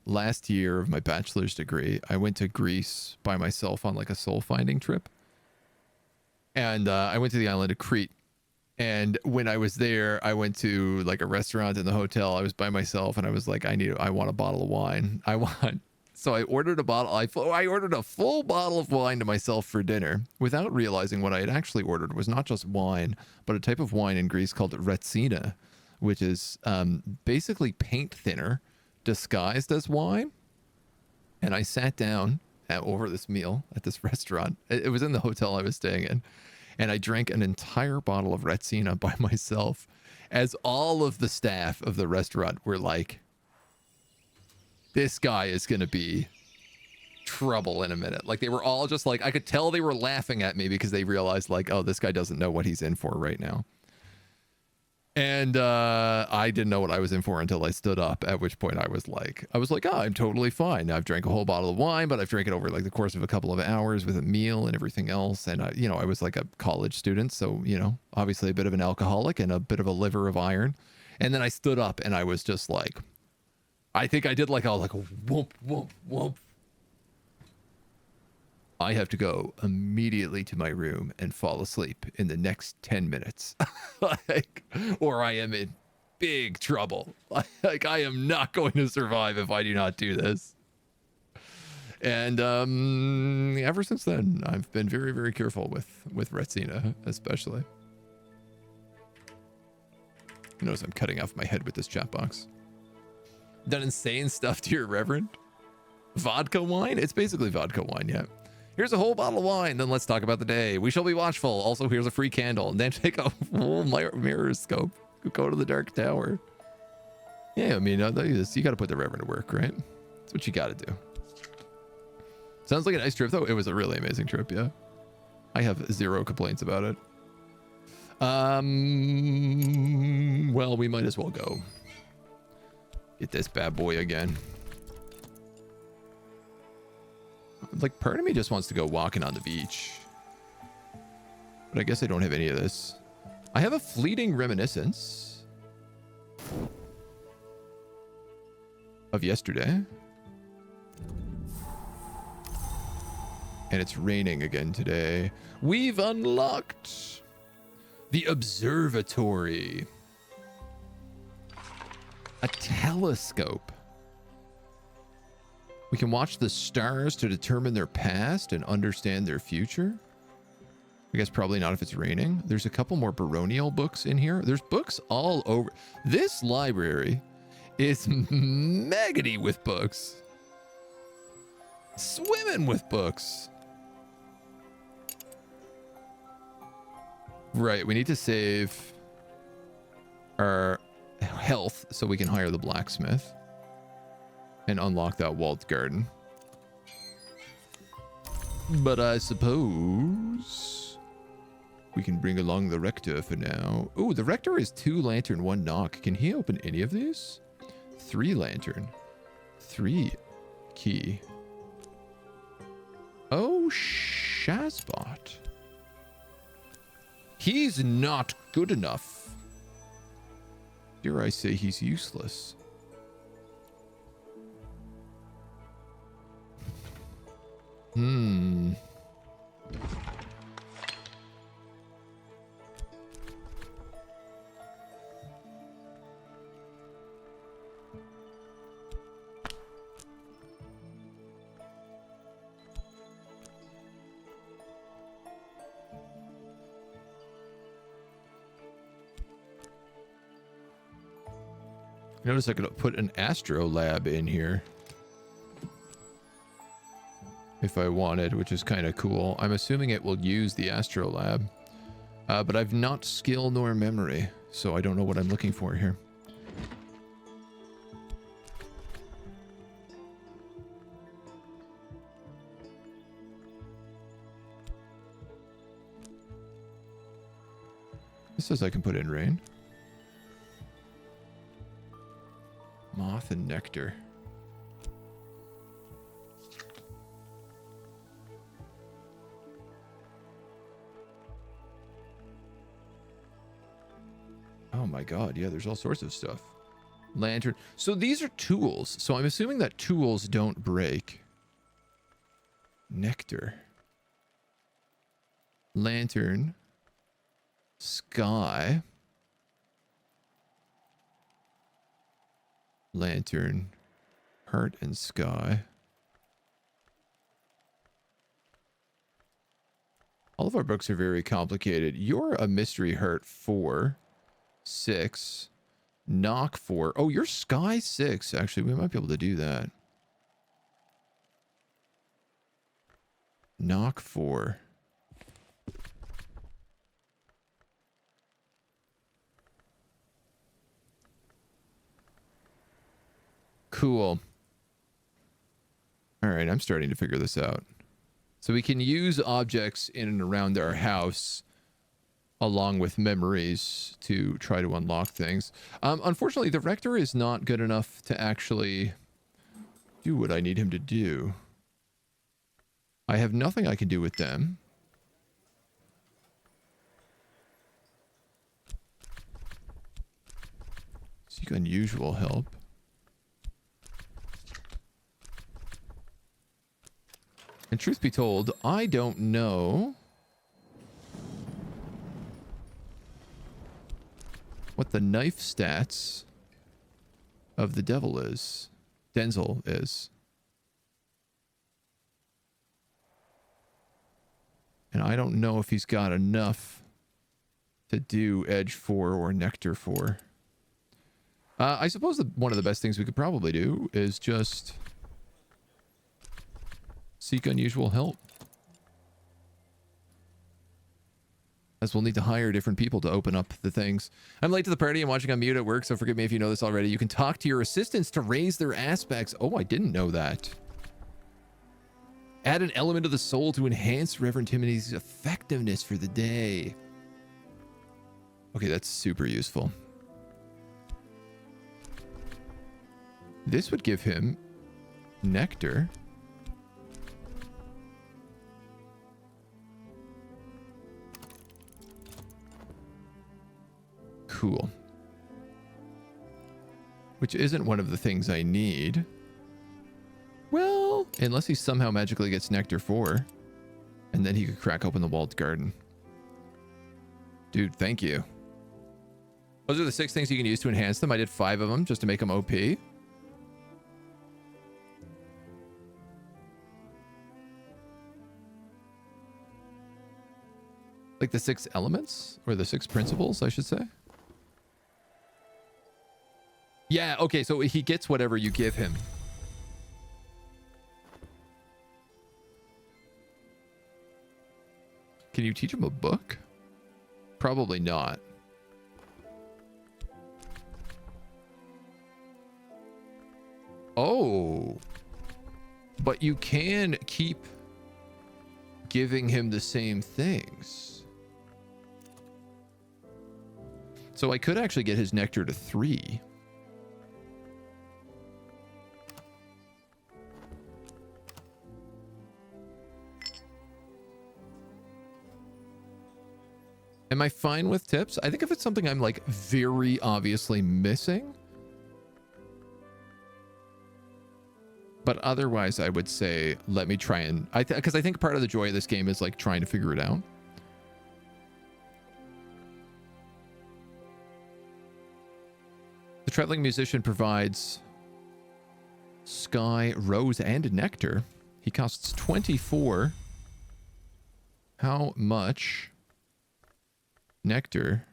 last year of my bachelor's degree, I went to Greece by myself on like a soul finding trip. And I went to the island of Crete. And when I was there, I went to like a restaurant in the hotel. I was by myself and I was like, I want a bottle of wine. So I ordered a bottle. I ordered a full bottle of wine to myself for dinner without realizing what I had actually ordered was not just wine, but a type of wine in Greece called retsina, which is basically paint thinner disguised as wine. And I sat down over this meal at this restaurant. It was in the hotel I was staying in. And I drank an entire bottle of retsina by myself as all of the staff of the restaurant were like, this guy is going to be trouble in a minute. Like they were all just like, I could tell they were laughing at me because they realized like, oh, this guy doesn't know what he's in for right now. And I didn't know what I was in for until I stood up, at which point I was like, oh, I'm totally fine. Now I've drank a whole bottle of wine, but I've drank it over like the course of a couple of hours with a meal and everything else. And I was like a college student. So, obviously a bit of an alcoholic and a bit of a liver of iron. And then I stood up and I was just like, I think I did like a whoop, whoop, whoop. I have to go immediately to my room and fall asleep in the next 10 minutes. Or I am in big trouble. Like I am not going to survive if I do not do this. And ever since then, I've been very, very careful with retsina, especially. Notice I'm cutting off my head with this chat box. Done insane stuff to your reverend? Vodka wine? It's basically vodka wine, yeah. Here's a whole bottle of wine, then let's talk about the day. We shall be watchful. Also, here's a free candle. And then take a full mirror scope. Go to the Dark Tower. Yeah, I mean, you got to put the Reverend to work, right? That's what you got to do. Sounds like a nice trip, though. It was a really amazing trip, yeah. I have 0 complaints about it. Well, we might as well go. Get this bad boy again. Like, part of me just wants to go walking on the beach. But I guess I don't have any of this. I have a fleeting reminiscence of yesterday. And it's raining again today. We've unlocked the observatory. A telescope. We can watch the stars to determine their past and understand their future. I guess probably not if it's raining. There's a couple more baronial books in here. There's books all over. This library is maggoty with books. Swimming with books. Right, we need to save our health so we can hire the blacksmith. And unlock that walled garden. But I suppose we can bring along the rector for now. Oh, the rector is 2 lantern, 1 knock. Can he open any of these? 3 lantern, 3 key. Oh, Shazbot. He's not good enough. Dare I say he's useless. Notice I could put an astro lab in here if I wanted, which is kind of cool. I'm assuming it will use the astro lab, but I've not skill nor memory, so I don't know what I'm looking for here. This says I can put in rain. Moth and nectar. Oh my god, yeah, there's all sorts of stuff. Lantern. So these are tools. So I'm assuming that tools don't break. Nectar. Lantern. Sky. Lantern, heart, and sky. All of our books are very complicated. You're a mystery heart 4, 6, knock 4. Oh, you're sky 6. Actually, we might be able to do that. Knock 4. Cool. All right, I'm starting to figure this out. So we can use objects in and around our house along with memories to try to unlock things. Unfortunately, the Rector is not good enough to actually do what I need him to do. I have nothing I can do with them. Seek unusual help. And truth be told, I don't know what the knife stats of the devil is. Denzel is. And I don't know if he's got enough to do edge 4 or nectar 4. I suppose one of the best things we could probably do is just seek unusual help. As we'll need to hire different people to open up the things. I'm late to the party. I'm watching on mute at work, so forgive me if you know this already. You can talk to your assistants to raise their aspects. Oh, I didn't know that. Add an element of the soul to enhance Reverend Timothy's effectiveness for the day. Okay, that's super useful. This would give him nectar. Cool. Which isn't one of the things I need. Well, unless he somehow magically gets nectar 4. And then he could crack open the walled garden. Dude, thank you. Those are the 6 things you can use to enhance them. I did 5 of them just to make them OP. Like the 6 elements? Or the 6 principles, I should say. Yeah, okay, so he gets whatever you give him. Can you teach him a book? Probably not. Oh. But you can keep giving him the same things. So I could actually get his nectar to 3. Am I fine with tips? I think if it's something I'm like very obviously missing. But otherwise, I would say, let me try and... because I think part of the joy of this game is like trying to figure it out. The traveling musician provides sky, rose, and nectar. He costs 24. How much nectar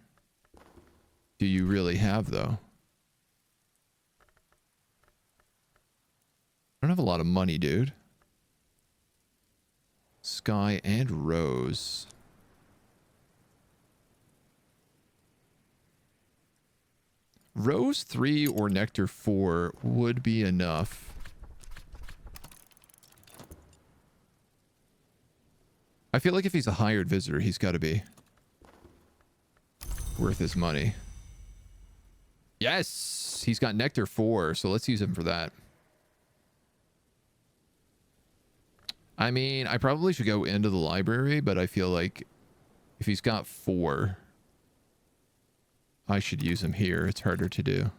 do you really have, though? I don't have a lot of money, dude. Sky and rose. Rose 3 or nectar 4 would be enough. I feel like if he's a hired visitor, he's got to be worth his money. Yes! He's got nectar 4, so let's use him for that. I mean, I probably should go into the library, but I feel like if he's got 4, I should use him here. It's harder to do.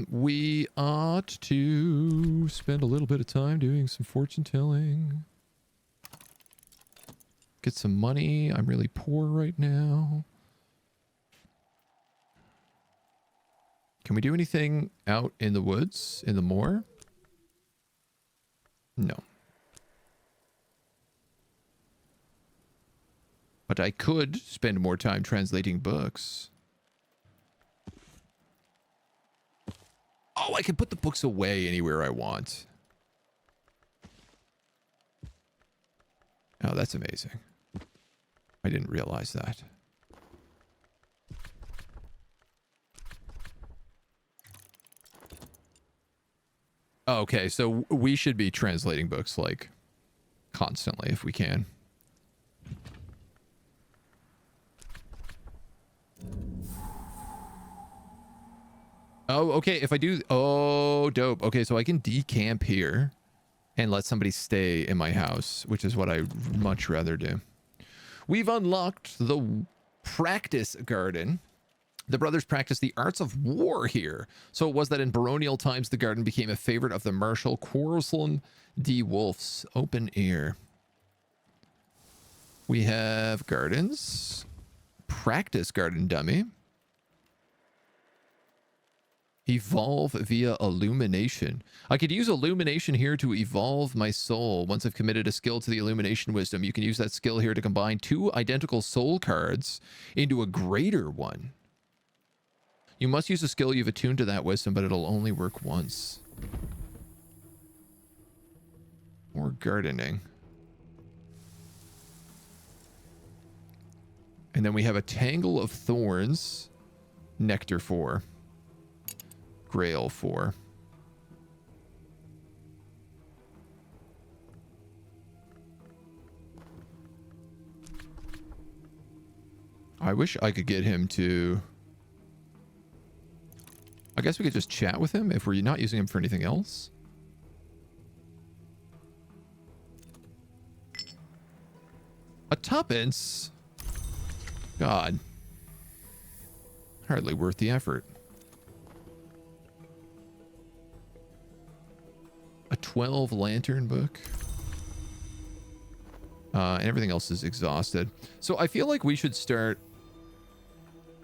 We ought to spend a little bit of time doing some fortune telling. Get some money. I'm really poor right now. Can we do anything out in the woods, in the moor? No. But I could spend more time translating books. Oh, I can put the books away anywhere I want. Oh, that's amazing. I didn't realize that. Okay, so we should be translating books, like, constantly if we can. Oh, okay, if I do... Oh, dope. Okay, so I can decamp here and let somebody stay in my house, which is what I much rather do. We've unlocked the practice garden. The brothers practiced the arts of war here. So it was that in baronial times, the garden became a favorite of the Marshal Quarslan de Wolf's open air. We have gardens. Practice garden dummy. Evolve via illumination. I could use illumination here to evolve my soul. Once I've committed a skill to the illumination wisdom, you can use that skill here to combine 2 identical soul cards into a greater one. You must use a skill you've attuned to that wisdom, but it'll only work once. Or gardening. And then we have a tangle of thorns. Nectar 4. Grail 4. I wish I could get him to... I guess we could just chat with him if we're not using him for anything else. A tuppence? God. Hardly worth the effort. A 12 lantern book. And everything else is exhausted. So I feel like we should start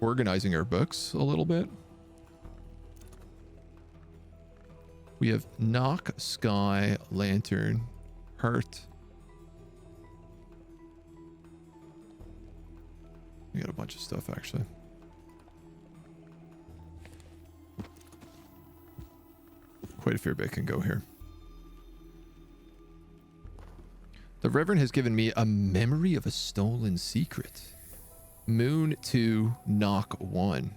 organizing our books a little bit. We have knock, sky, lantern, heart. We got a bunch of stuff, actually. Quite a fair bit can go here. The Reverend has given me a memory of a stolen secret. Moon 2, knock 1.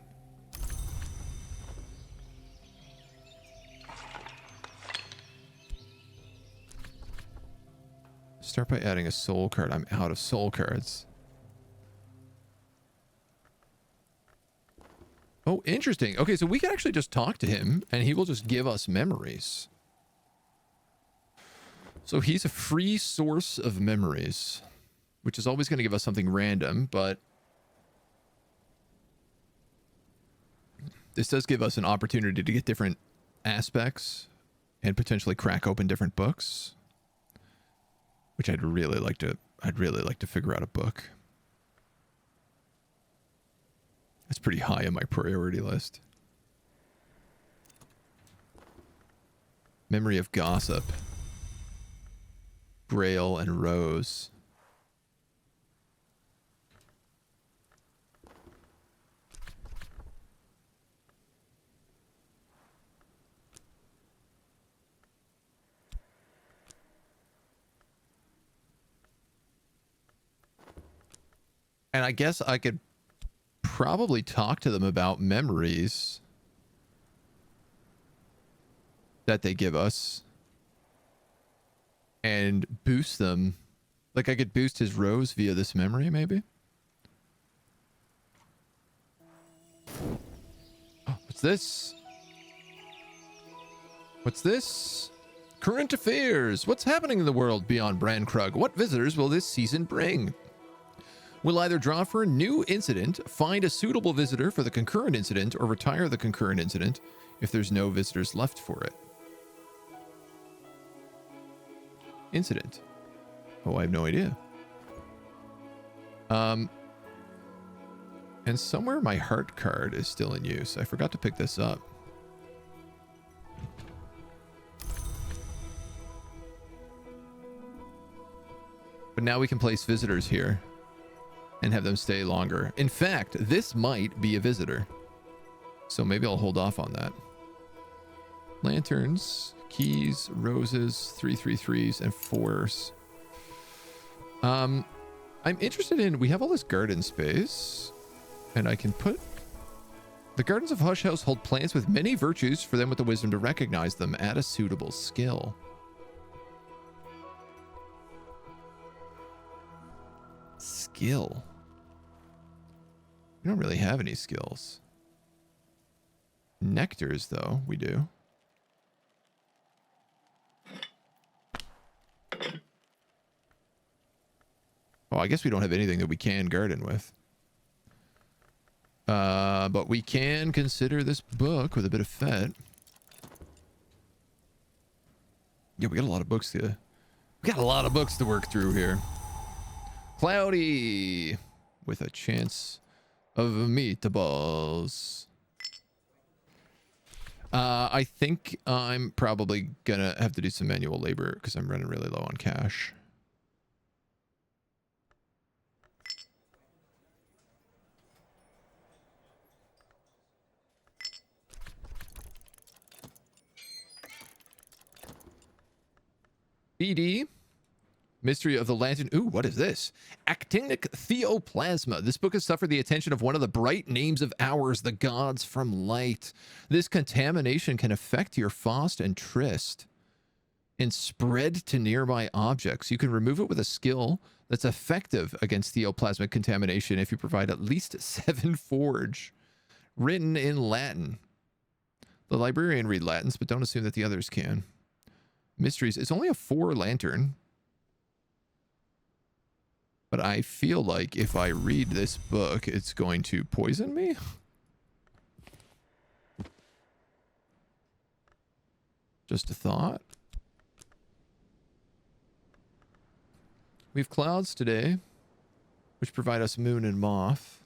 Start by adding a soul card. I'm out of soul cards. Oh, interesting. Okay, so we can actually just talk to him, and he will just give us memories. So he's a free source of memories. which is always going to give us something random, but this does give us an opportunity to get different aspects and potentially crack open different books, which I'd really like to figure out a book. That's pretty high on my priority list. Memory of Gossip. Grail and Rose. And I guess I could probably talk to them about memories that they give us and boost them. Like I could boost his Rose via this memory, maybe? Oh, what's this? What's this? Current affairs. What's happening in the world beyond Brandkrug? What visitors will this season bring? We'll either draw for a new incident, find a suitable visitor for the concurrent incident, or retire the concurrent incident if there's no visitors left for it. Incident. Oh, I have no idea. And somewhere my heart card is still in use. I forgot to pick this up. But now we can place visitors here and have them stay longer. In fact, this might be a visitor. So maybe I'll hold off on that. Lanterns, keys, roses, 3/3/3s, and 4s. I'm interested in, we have all this garden space, and I can put... The gardens of Hush House hold plants with many virtues for them with the wisdom to recognize them. Add a suitable skill. Skill. We don't really have any skills. Nectars, though, we do. Oh, I guess we don't have anything that we can garden with. But we can consider this book with a bit of fet. Yeah, we got a lot of books to... We got a lot of books to work through here. Cloudy! With a chance of meatballs. I think I'm probably gonna have to do some manual labor because I'm running really low on cash. BD. Mystery of the Lantern. Ooh, what is this? Actinic Theoplasma. This book has suffered the attention of one of the bright names of ours, the gods from light. This contamination can affect your Faust and Trist and spread to nearby objects. You can remove it with a skill that's effective against theoplasmic contamination if you provide at least 7 forge. Written in Latin. The librarian read Latins, but don't assume that the others can. Mysteries. It's only a 4 lantern. But I feel like if I read this book, it's going to poison me. Just a thought. We have clouds today, which provide us moon and moth.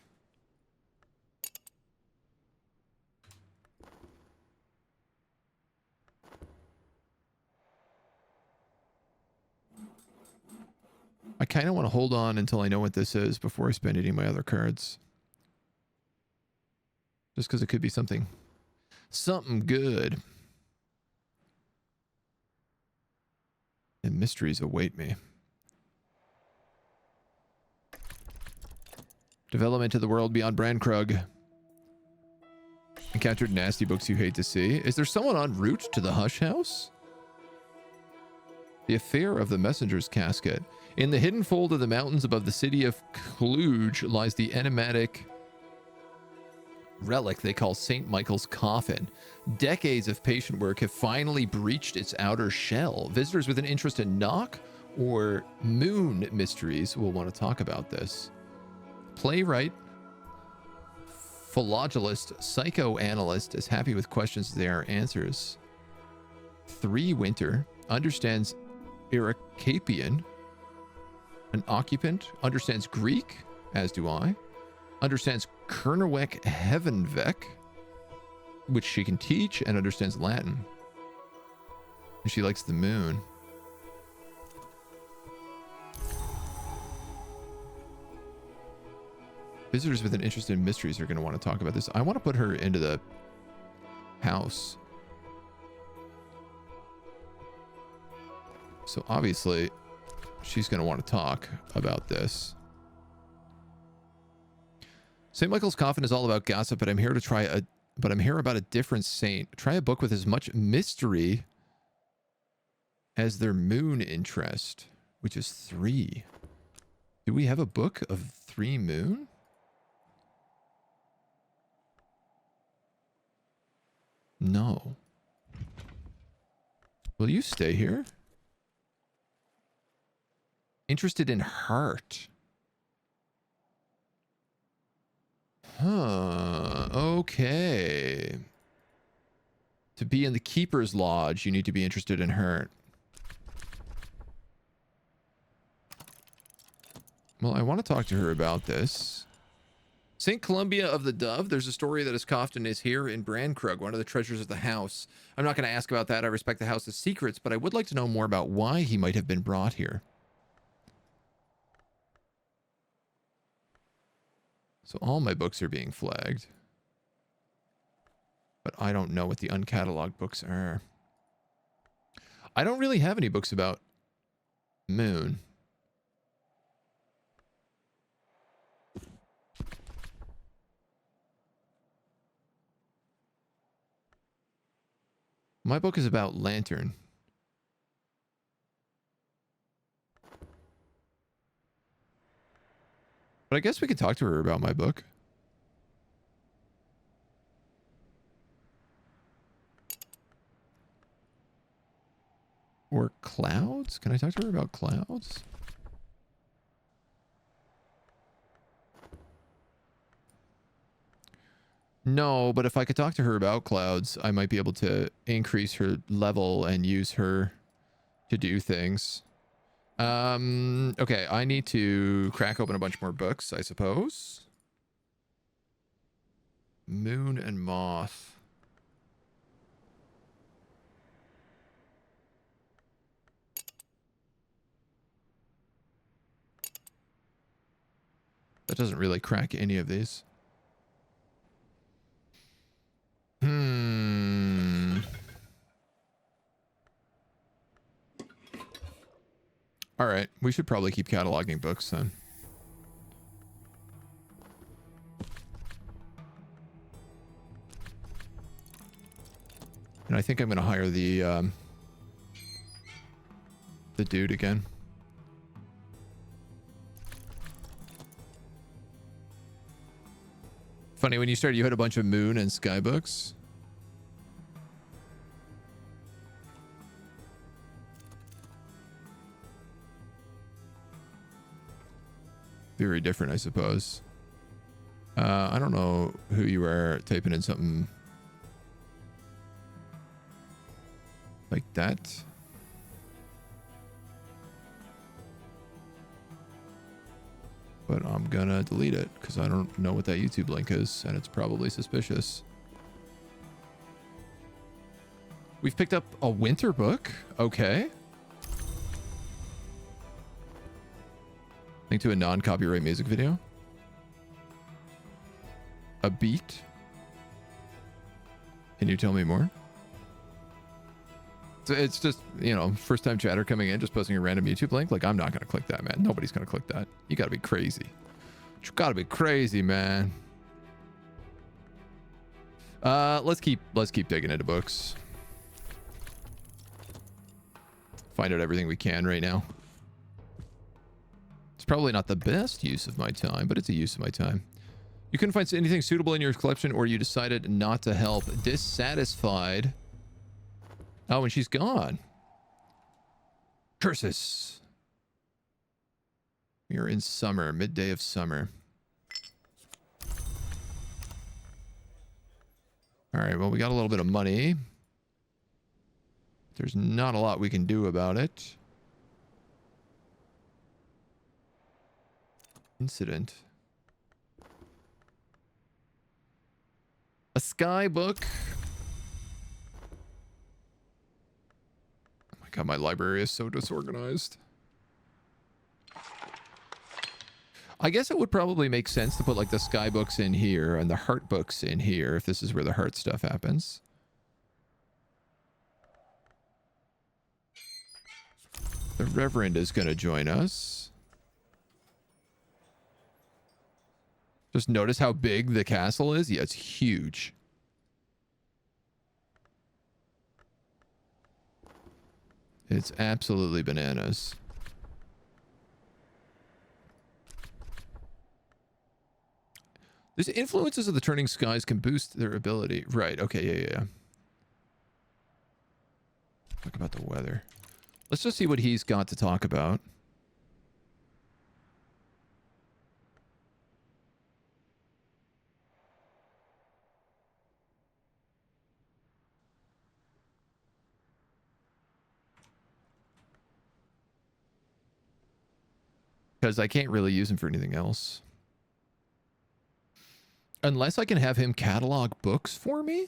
I kind of want to hold on until I know what this is before I spend any of my other cards. Just because it could be something good. And mysteries await me. Development to the world beyond Brandkrug. Encountered nasty books you hate to see. Is there someone en route to the Hush House? The affair of the messenger's casket. In the hidden fold of the mountains above the city of Cluj lies the enigmatic relic they call St. Michael's coffin. Decades of patient work have finally breached its outer shell. Visitors with an interest in knock or moon mysteries will want to talk about this. Playwright, philologist, psychoanalyst is happy with questions they are answers. 3 Winter understands Iracapian. An occupant understands Greek, as do I. Understands Kernewek Heavenvek, which she can teach, and understands Latin. And she likes the moon. Visitors with an interest in mysteries are going to want to talk about this. I want to put her into the house. So obviously, she's going to want to talk about this. St. Michael's Coffin is all about gossip, but I'm here about a different saint. Try a book with as much mystery as their moon interest, which is 3. Do we have a book of 3 moon? No. Will you stay here? Interested in heart. Huh. Okay. To be in the Keeper's Lodge, you need to be interested in heart. Well, I want to talk to her about this. St. Columbia of the Dove. There's a story that his coffin is here in Brandkrug, one of the treasures of the house. I'm not going to ask about that. I respect the house's secrets, but I would like to know more about why he might have been brought here. So all my books are being flagged. But I don't know what the uncatalogued books are. I don't really have any books about moon. My book is about Lantern. But I guess we could talk to her about my book. Or clouds? Can I talk to her about clouds? No, but if I could talk to her about clouds, I might be able to increase her level and use her to do things. Okay, I need to crack open a bunch more books, I suppose. Moon and Moth. That doesn't really crack any of these. All right, we should probably keep cataloging books then. And I think I'm going to hire the dude again. Funny, when you started, you had a bunch of moon and sky books. Very different, I suppose. I don't know who you are typing in something like that. But I'm gonna delete it because I don't know what that YouTube link is, and it's probably suspicious. We've picked up a winter book. Okay. Link to a non-copyright music video. A beat. Can you tell me more? So it's just, you know, first time chatter coming in, just posting a random YouTube link. Like, I'm not going to click that, man. Nobody's going to click that. You got to be crazy. You got to be crazy, man. Let's keep digging into books. Find out everything we can right now. It's probably not the best use of my time, but it's a use of my time. You couldn't find anything suitable in your collection, or you decided not to help. Dissatisfied. Oh, and she's gone. Curses. We are in summer, midday of summer. All right, well, we got a little bit of money. There's not a lot we can do about it. Incident. A sky book. Oh my god, my library is so disorganized. I guess it would probably make sense to put like the sky books in here and the heart books in here if this is where the heart stuff happens. The Reverend is going to join us. Just notice how big the castle is. Yeah, it's huge. It's absolutely bananas. These influences of the turning skies can boost their ability. Right, okay, yeah. Talk about the weather. Let's just see what he's got to talk about. Because I can't really use him for anything else. Unless I can have him catalog books for me.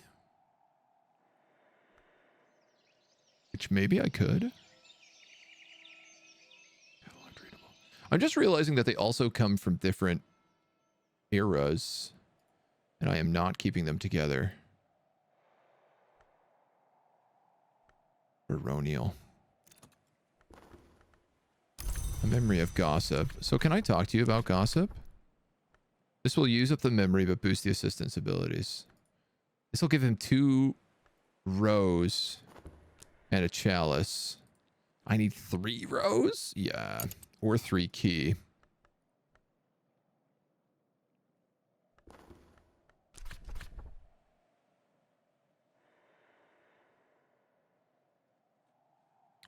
Which maybe I could. I'm just realizing that they also come from different eras. And I am not keeping them together. Baronial. A memory of gossip. So can I talk to you about gossip? This will use up the memory but boost the assistant's abilities. This will give him 2 rows and a chalice. I need 3 rows? Yeah. Or 3 key.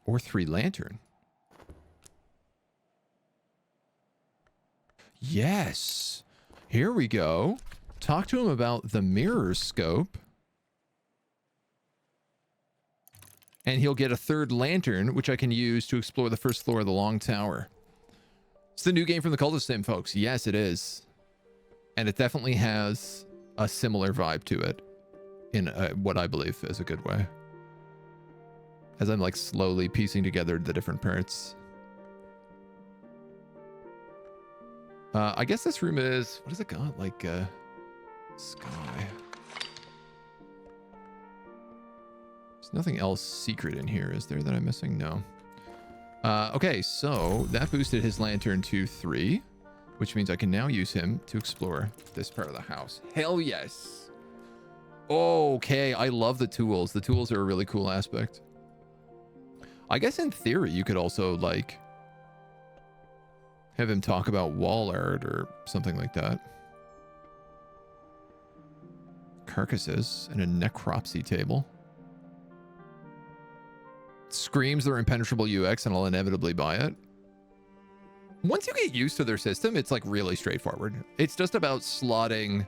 Or 3 lantern. Yes. Here we go. Talk to him about the mirror scope. And he'll get a 3rd lantern, which I can use to explore the first floor of the Long Tower. It's the new game from the Cultist Sim, folks. Yes, it is. And it definitely has a similar vibe to it. In what I believe is a good way. As I'm like slowly piecing together the different parts. I guess this room is... What has it got? Like, sky. There's nothing else secret in here, is there, that I'm missing? No. Okay, so that boosted his lantern to 3, which means I can now use him to explore this part of the house. Hell yes. Okay, I love the tools. The tools are a really cool aspect. I guess in theory, you could also, like... have him talk about wall art or something like that. Carcasses and a necropsy table. Screams their impenetrable UX and I'll inevitably buy it. Once you get used to their system, it's like really straightforward. It's just about slotting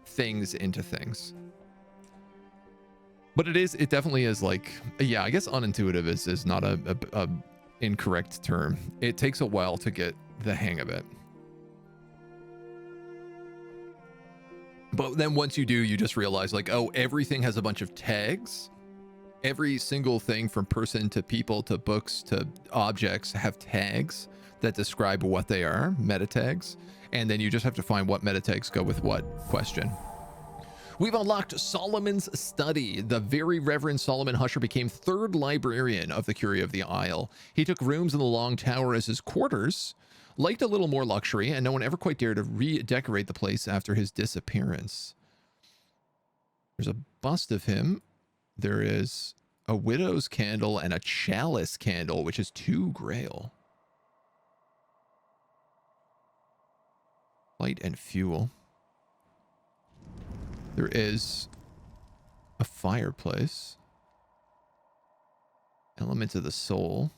things into things. But it definitely is like, yeah, I guess unintuitive is not a incorrect term. It takes a while to get the hang of it. But then once you do, you just realize like, oh, everything has a bunch of tags. Every single thing from person to people to books to objects have tags that describe what they are, meta tags. And then you just have to find what meta tags go with what question. We've unlocked Solomon's Study. The Very Reverend Solomon Husher became 3rd Librarian of the Curie of the Isle. He took rooms in the Long Tower as his quarters, liked a little more luxury, and no one ever quite dared to redecorate the place after his disappearance. There's a bust of him. There is a widow's candle and a chalice candle, which is 2 grail. Light and fuel. There is a fireplace. Elements of the soul.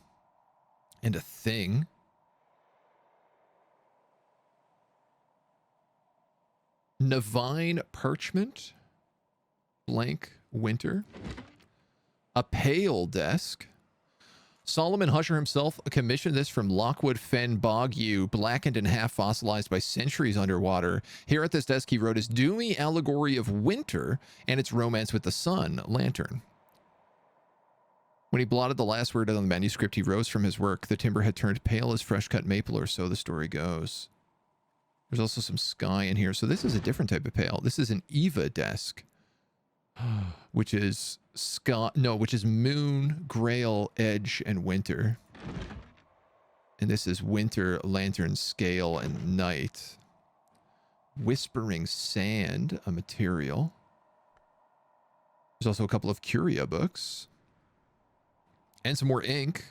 And a thing. Navine Parchment. Blank Winter. A Pale Desk. Solomon Husher himself commissioned this from Lockwood Fen Bog Yew, blackened and half fossilized by centuries underwater. Here at this desk, he wrote his doomy allegory of winter and its romance with the sun, Lantern. When he blotted the last word on the manuscript, he rose from his work. The timber had turned pale as fresh-cut maple, or so the story goes. There's also some sky in here. So this is a different type of pale. This is an Eva desk, which is sky, no, which is moon, grail, edge, and winter. And this is winter, lantern, scale, and night. Whispering sand, a material. There's also a couple of curia books. And some more ink.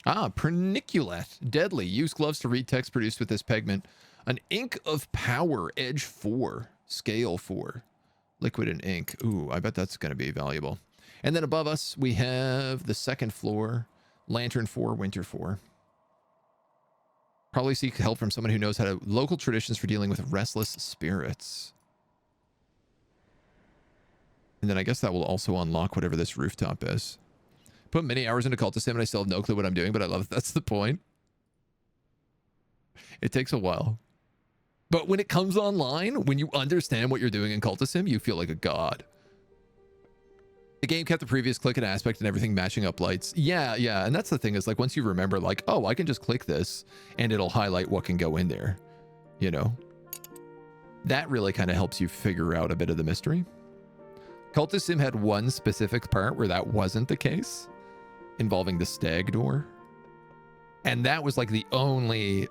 Ah, Perniculate. Deadly. Use gloves to read text produced with this pigment. An ink of power. Edge 4. Scale 4. Liquid and ink. Ooh, I bet that's going to be valuable. And then above us, we have the second floor. Lantern 4, Winter 4. Probably seek help from someone who knows how to... Local traditions for dealing with restless spirits. And then I guess that will also unlock whatever this rooftop is. Put many hours into Cultist Sim and I still have no clue what I'm doing, but I love it. That's the point. It takes a while. But when it comes online, when you understand what you're doing in Cultist Sim, you feel like a god. The game kept the previous click and aspect and everything matching up lights. Yeah. And that's the thing is, like, once you remember, like, oh, I can just click this and it'll highlight what can go in there. You know? That really kind of helps you figure out a bit of the mystery. Cultist Sim had one specific part where that wasn't the case, involving the stag door. And that was like the only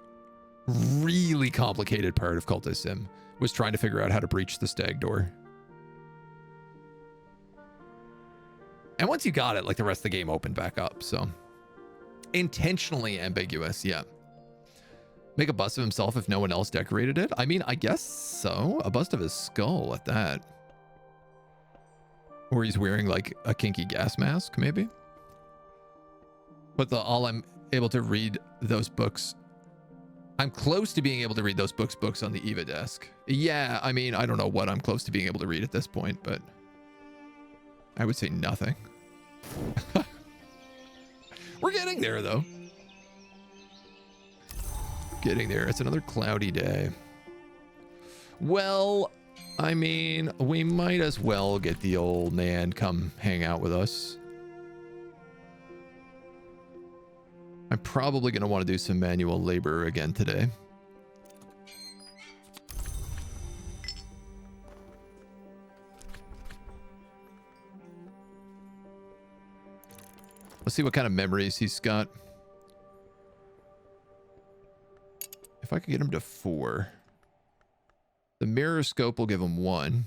really complicated part of Cultist Sim, was trying to figure out how to breach the stag door. And once you got it, like, the rest of the game opened back up, so. Intentionally ambiguous, yeah. Make a bust of himself if no one else decorated it? I mean, I guess so. A bust of his skull at that. Or he's wearing, like, a kinky gas mask, maybe? But all I'm able to read those books. I'm close to being able to read those books on the Eva desk. Yeah, I mean, I don't know what I'm close to being able to read at this point, but I would say nothing. We're getting there, though. Getting there. It's another cloudy day. Well, I mean, we might as well get the old man come hang out with us. I'm probably going to want to do some manual labor again today. Let's see what kind of memories he's got. If I could get him to 4. The mirror scope will give him 1.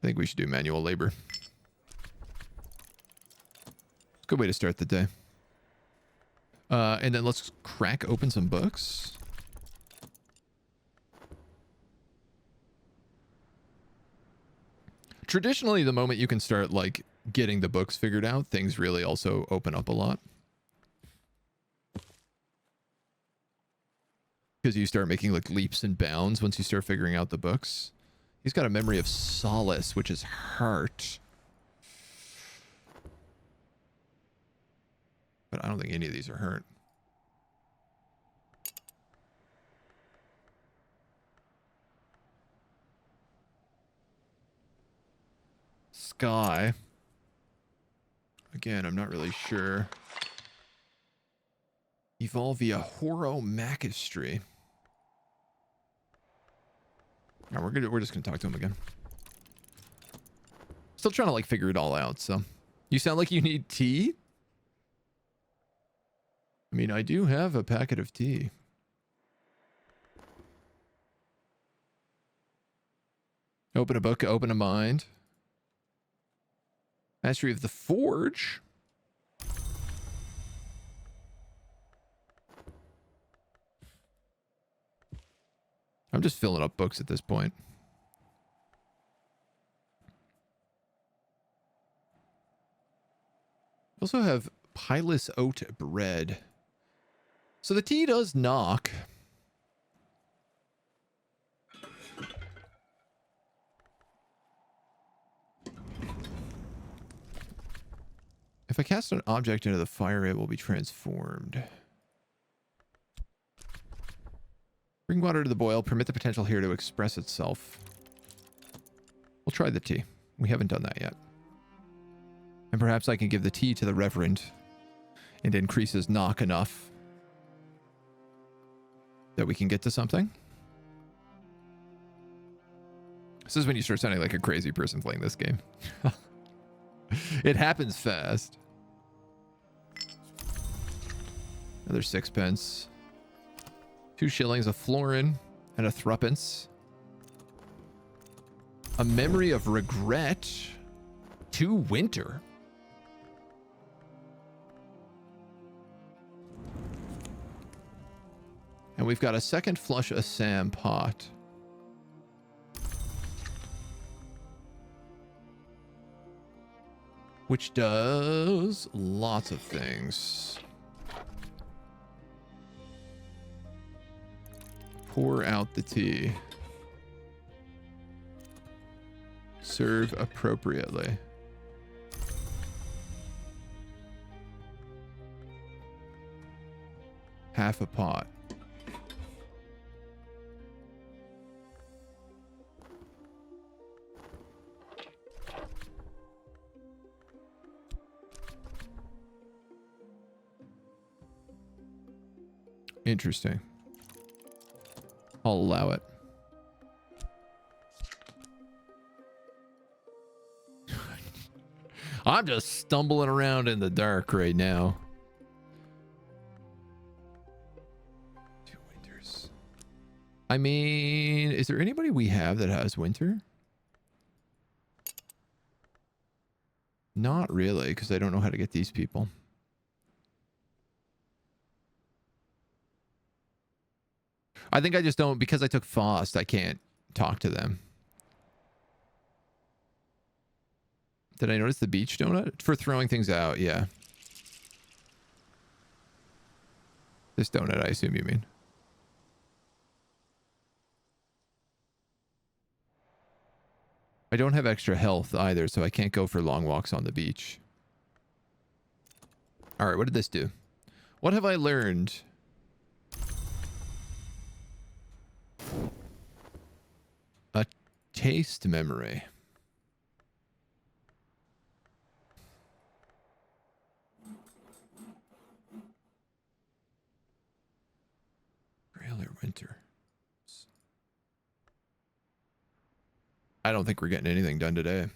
I think we should do manual labor. It's a good way to start the day. And then let's crack open some books. Traditionally, the moment you can start, like, getting the books figured out, things really also open up a lot. Because you start making, like, leaps and bounds once you start figuring out the books. He's got a memory of solace, which is heart. But I don't think any of these are hurt. Sky. Again, I'm not really sure. Evolve via Horomachistry. No, we're just gonna talk to him again. Still trying to, like, figure it all out, so. You sound like you need tea? I mean, I do have a packet of tea. Open a book, open a mind. Mastery of the Forge. I'm just filling up books at this point. Also have pilus oat bread. So the tea does knock. If I cast an object into the fire, it will be transformed. Bring water to the boil. Permit the potential here to express itself. We'll try the tea. We haven't done that yet. And perhaps I can give the tea to the Reverend and increase his knock enough that we can get to something. This is when you start sounding like a crazy person playing this game. It happens fast. Another 6 pence. 2 shillings, a florin, and a threepence. A memory of regret. 2 winter. And we've got a second flush Assam pot. Which does lots of things. Pour out the tea. Serve appropriately. Half a pot. Interesting. I'll allow it. I'm just stumbling around in the dark right now. 2 winters. I mean, is there anybody we have that has winter? Not really, because I don't know how to get these people. I think I just don't, because I took Faust, I can't talk to them. Did I notice the beach donut? For throwing things out, yeah. This donut, I assume you mean. I don't have extra health either, so I can't go for long walks on the beach. Alright, what did this do? What have I learned? A taste memory. Trailer winter. I don't think we're getting anything done today.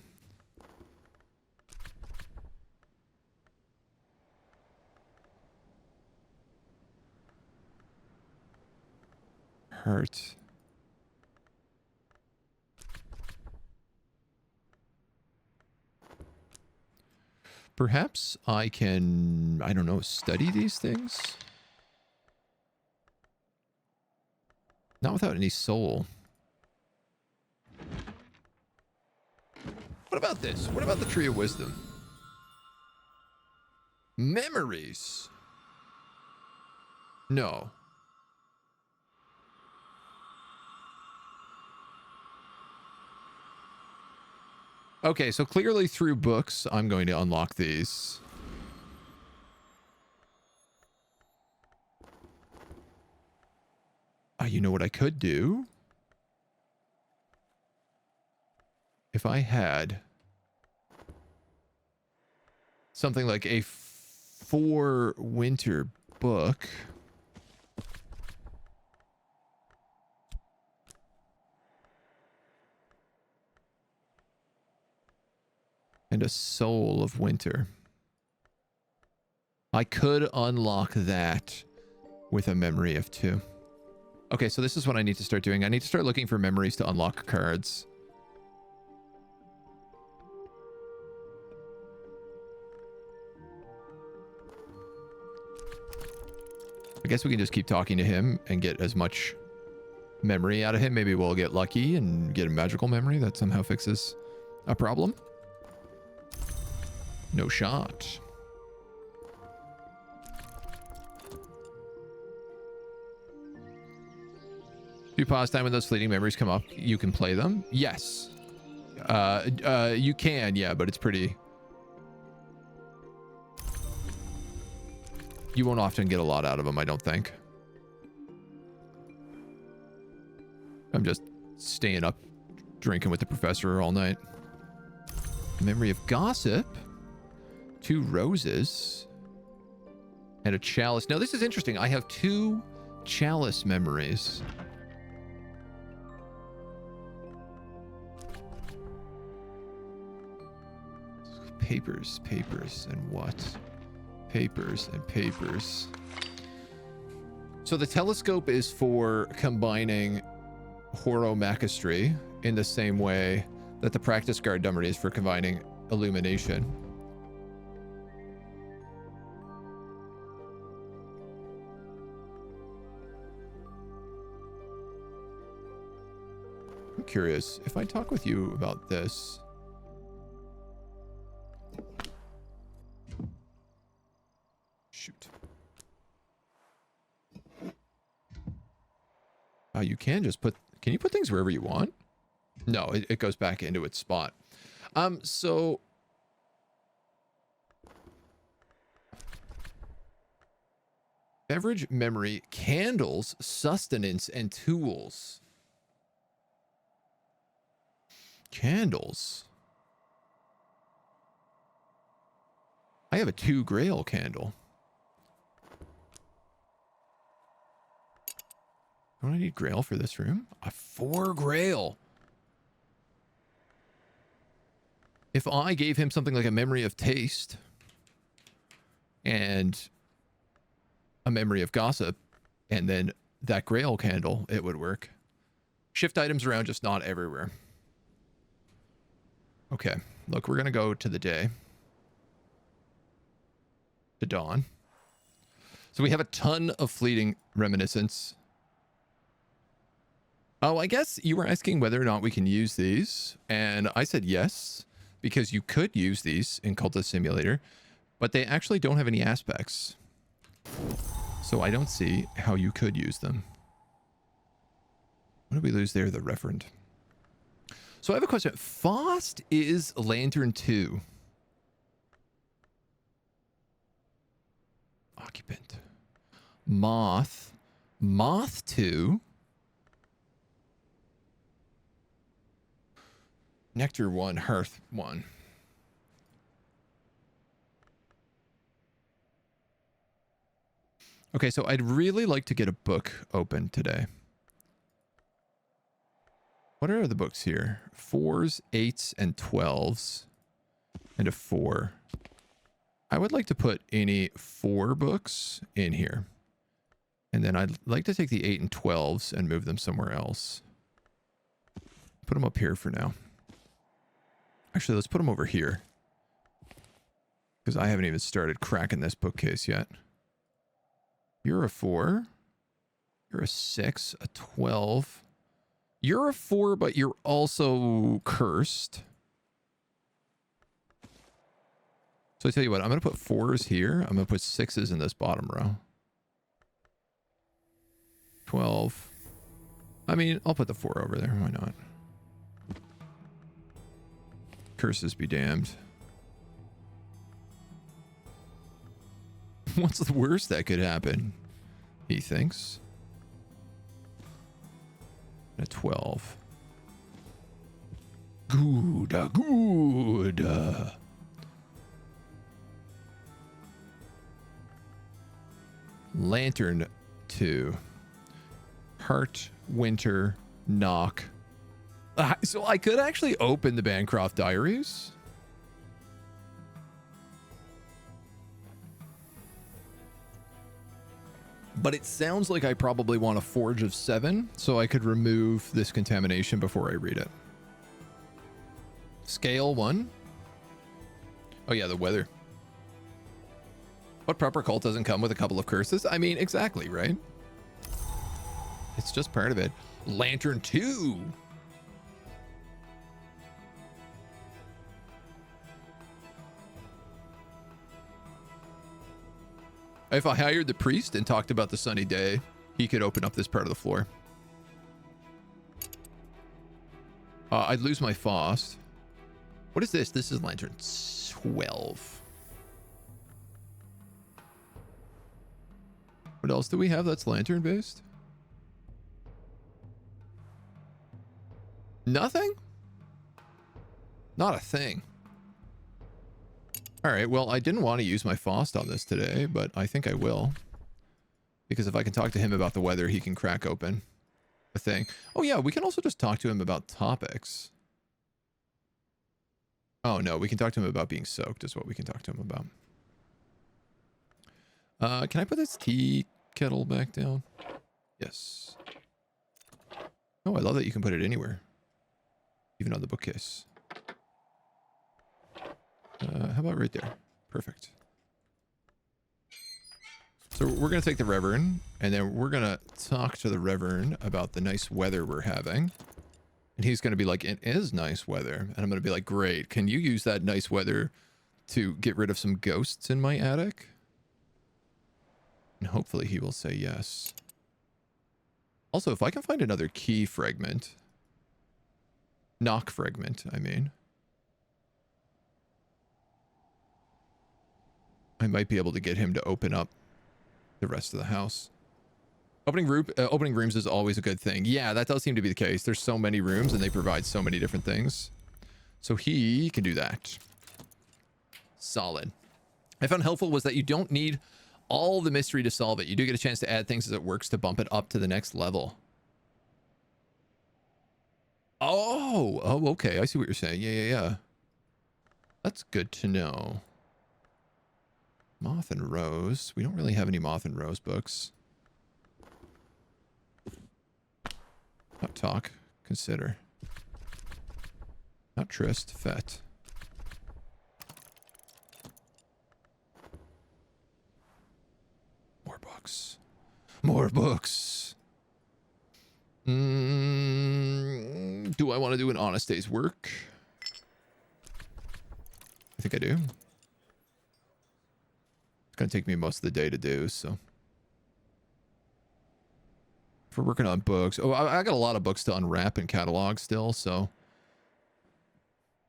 Hurt. Perhaps I can, I don't know, study these things? Not without any soul. What about this? What about the Tree of Wisdom? Memories. No. Okay, so clearly through books, I'm going to unlock these. You know what I could do? If I had something like a 4 winter book. And a soul of winter. I could unlock that with a memory of 2. Okay, so this is what I need to start doing. I need to start looking for memories to unlock cards. I guess we can just keep talking to him and get as much memory out of him. Maybe we'll get lucky and get a magical memory that somehow fixes a problem. No shot. If you pause time when those fleeting memories come up, you can play them. Yes. You can, yeah, but it's pretty... You won't often get a lot out of them, I don't think. I'm just staying up, drinking with the professor all night. Memory of gossip. 2 roses. And a chalice. Now, this is interesting. I have 2 chalice memories. Papers, and what? Papers and papers. So the telescope is for combining horomachistry in the same way that the practice guard dummer is for combining illumination. I'm curious, if I talk with you about this... Shoot. Oh, you can just put... Can you put things wherever you want? No, it goes back into its spot. So... Beverage, memory, candles, sustenance, and tools. Candles. I have a 2 Grail candle. Don't I need Grail for this room? A 4 Grail. If I gave him something like a memory of taste and a memory of gossip and then that Grail candle, it would work. Shift items around, just not everywhere. Okay, look, we're going to go to the day. To dawn. So we have a ton of fleeting reminiscence. Oh, I guess you were asking whether or not we can use these. And I said yes, because you could use these in Cultist Simulator, but they actually don't have any aspects. So I don't see how you could use them. What did we lose there? The referent. So I have a question. Faust is Lantern 2. Occupant. Moth. Moth 2. Nectar 1. Hearth 1. Okay, so I'd really like to get a book open today. What are the books here? 4s, 8s, and 12s. And a 4. I would like to put any 4 books in here. And then I'd like to take the 8 and 12s and move them somewhere else. Put them up here for now. Actually, let's put them over here. Because I haven't even started cracking this bookcase yet. You're a 4. You're a 6, a 12. You're a 4, but you're also cursed. So I tell you what, I'm going to put 4s here. I'm going to put 6s in this bottom row. 12. I mean, I'll put the 4 over there. Why not? Curses be damned. What's the worst that could happen? He thinks. A 12. Good, good. Lantern 2. Heart, winter, knock. So I could actually open the Bancroft Diaries. But it sounds like I probably want a Forge of 7, so I could remove this contamination before I read it. Scale 1. Oh yeah, the weather. What proper cult doesn't come with a couple of curses? I mean, exactly, right? It's just part of it. Lantern 2. If I hired the priest and talked about the sunny day, he could open up this part of the floor. I'd lose my Faust. What is this? This is lantern 12. What else do we have that's lantern based? Nothing? Not a thing. All right, well, I didn't want to use my Faust on this today, but I think I will. Because if I can talk to him about the weather, he can crack open a thing. Oh yeah, we can also just talk to him about topics. Oh no, we can talk to him about being soaked is what we can talk to him about. Can I put this tea kettle back down? Yes. Oh, I love that you can put it anywhere. Even on the bookcase. How about right there? Perfect. So we're going to take the Reverend, and then we're going to talk to the Reverend about the nice weather we're having. And he's going to be like, it is nice weather. And I'm going to be like, great. Can you use that nice weather to get rid of some ghosts in my attic? And hopefully he will say yes. Also, if I can find another key fragment. Knock fragment, I mean. I might be able to get him to open up the rest of the house. Opening rooms is always a good thing. Yeah, that does seem to be the case. There's so many rooms and they provide so many different things. So he can do that. Solid. I found helpful was that you don't need all the mystery to solve it. You do get a chance to add things as it works to bump it up to the next level. Oh, okay. I see what you're saying. Yeah. That's good to know. Moth and Rose. We don't really have any Moth and Rose books. Not talk. Consider. Not tryst. Fet. More books. More books. Do I want to do an honest day's work? I think I do. It's going to take me most of the day to do, so. If we're working on books. Oh, I got a lot of books to unwrap and catalog still, so.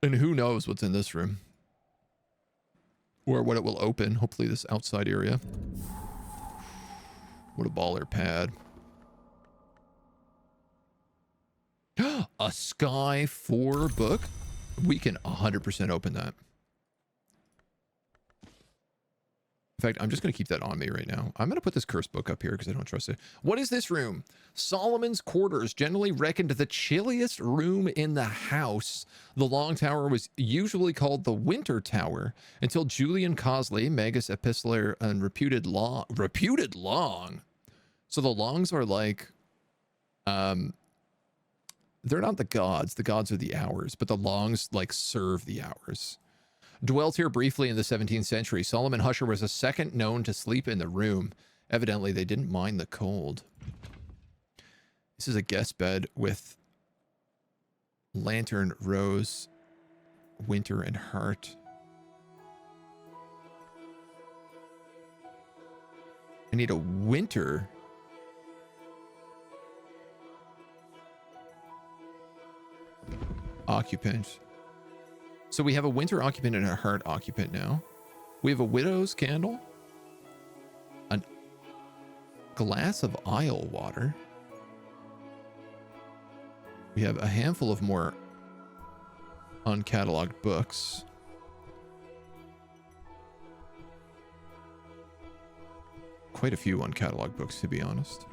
And who knows what's in this room. Or what it will open. Hopefully this outside area. What a baller pad. A Sky 4 book? We can 100% open that. In fact, I'm just going to keep that on me right now. I'm going to put this cursed book up here because I don't trust it. What is this room? Solomon's quarters, generally reckoned the chilliest room in the house. The Long Tower was usually called the Winter Tower until Julian Cosley, Magus Epistler, and reputed long. So the longs are like, they're not the gods. The gods are the hours, but the longs like serve the hours. Dwelt here briefly in the 17th century. Solomon Husher was a second known to sleep in the room. Evidently, they didn't mind the cold. This is a guest bed with lantern, rose, winter, and heart. I need a winter. Occupant. So we have a winter occupant and a heart occupant now. We have a widow's candle. A glass of isle water. We have a handful of more uncatalogued books. Quite a few uncatalogued books, to be honest.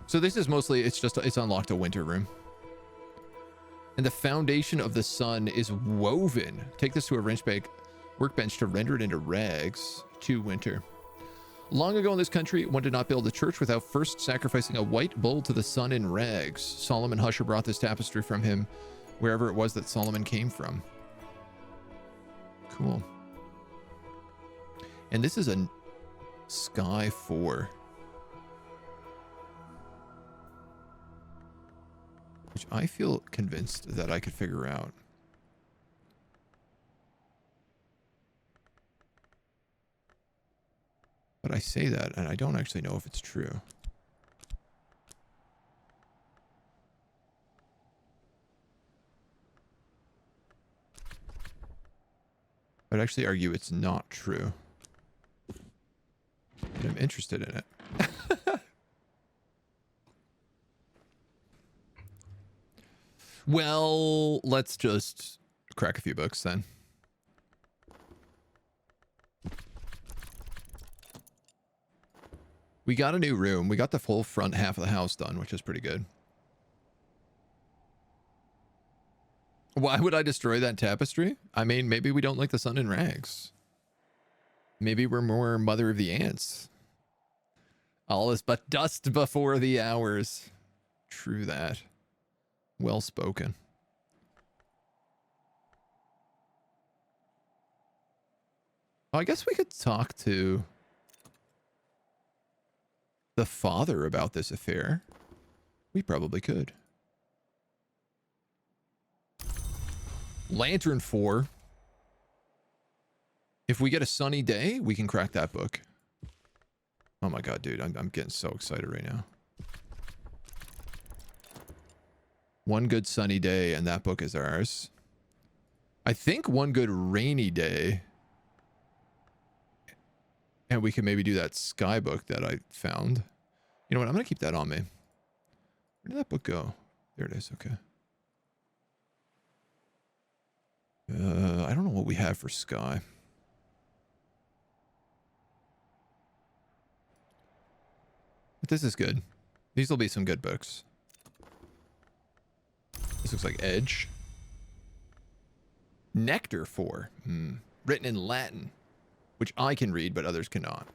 So this is mostly, it's unlocked a winter room. And the foundation of the sun is woven. Take this to a workbench to render it into rags. To winter. Long ago in this country, one did not build a church without first sacrificing a white bull to the sun in rags. Solomon Husher brought this tapestry from him, wherever it was that Solomon came from. Cool. And this is a Sky 4. Which I feel convinced that I could figure out. But I say that, and I don't actually know if it's true. I'd actually argue it's not true. But I'm interested in it. Well, let's just crack a few books then. We got a new room. We got the full front half of the house done, which is pretty good. Why would I destroy that tapestry? I mean, maybe we don't like the sun in rags. Maybe we're more mother of the ants. All is but dust before the hours. True that. Well spoken. Oh, I guess we could talk to the father about this affair. We probably could. Lantern 4. If we get a sunny day, we can crack that book. Oh my god, dude. I'm getting so excited right now. One good sunny day, and that book is ours. I think one good rainy day, and we can maybe do that sky book that I found. You know what? I'm going to keep that on me. Where did that book go? There it is. Okay. I don't know what we have for sky. But this is good. These will be some good books. This looks like Edge. Nectar 4. Written in Latin, which I can read, but others cannot.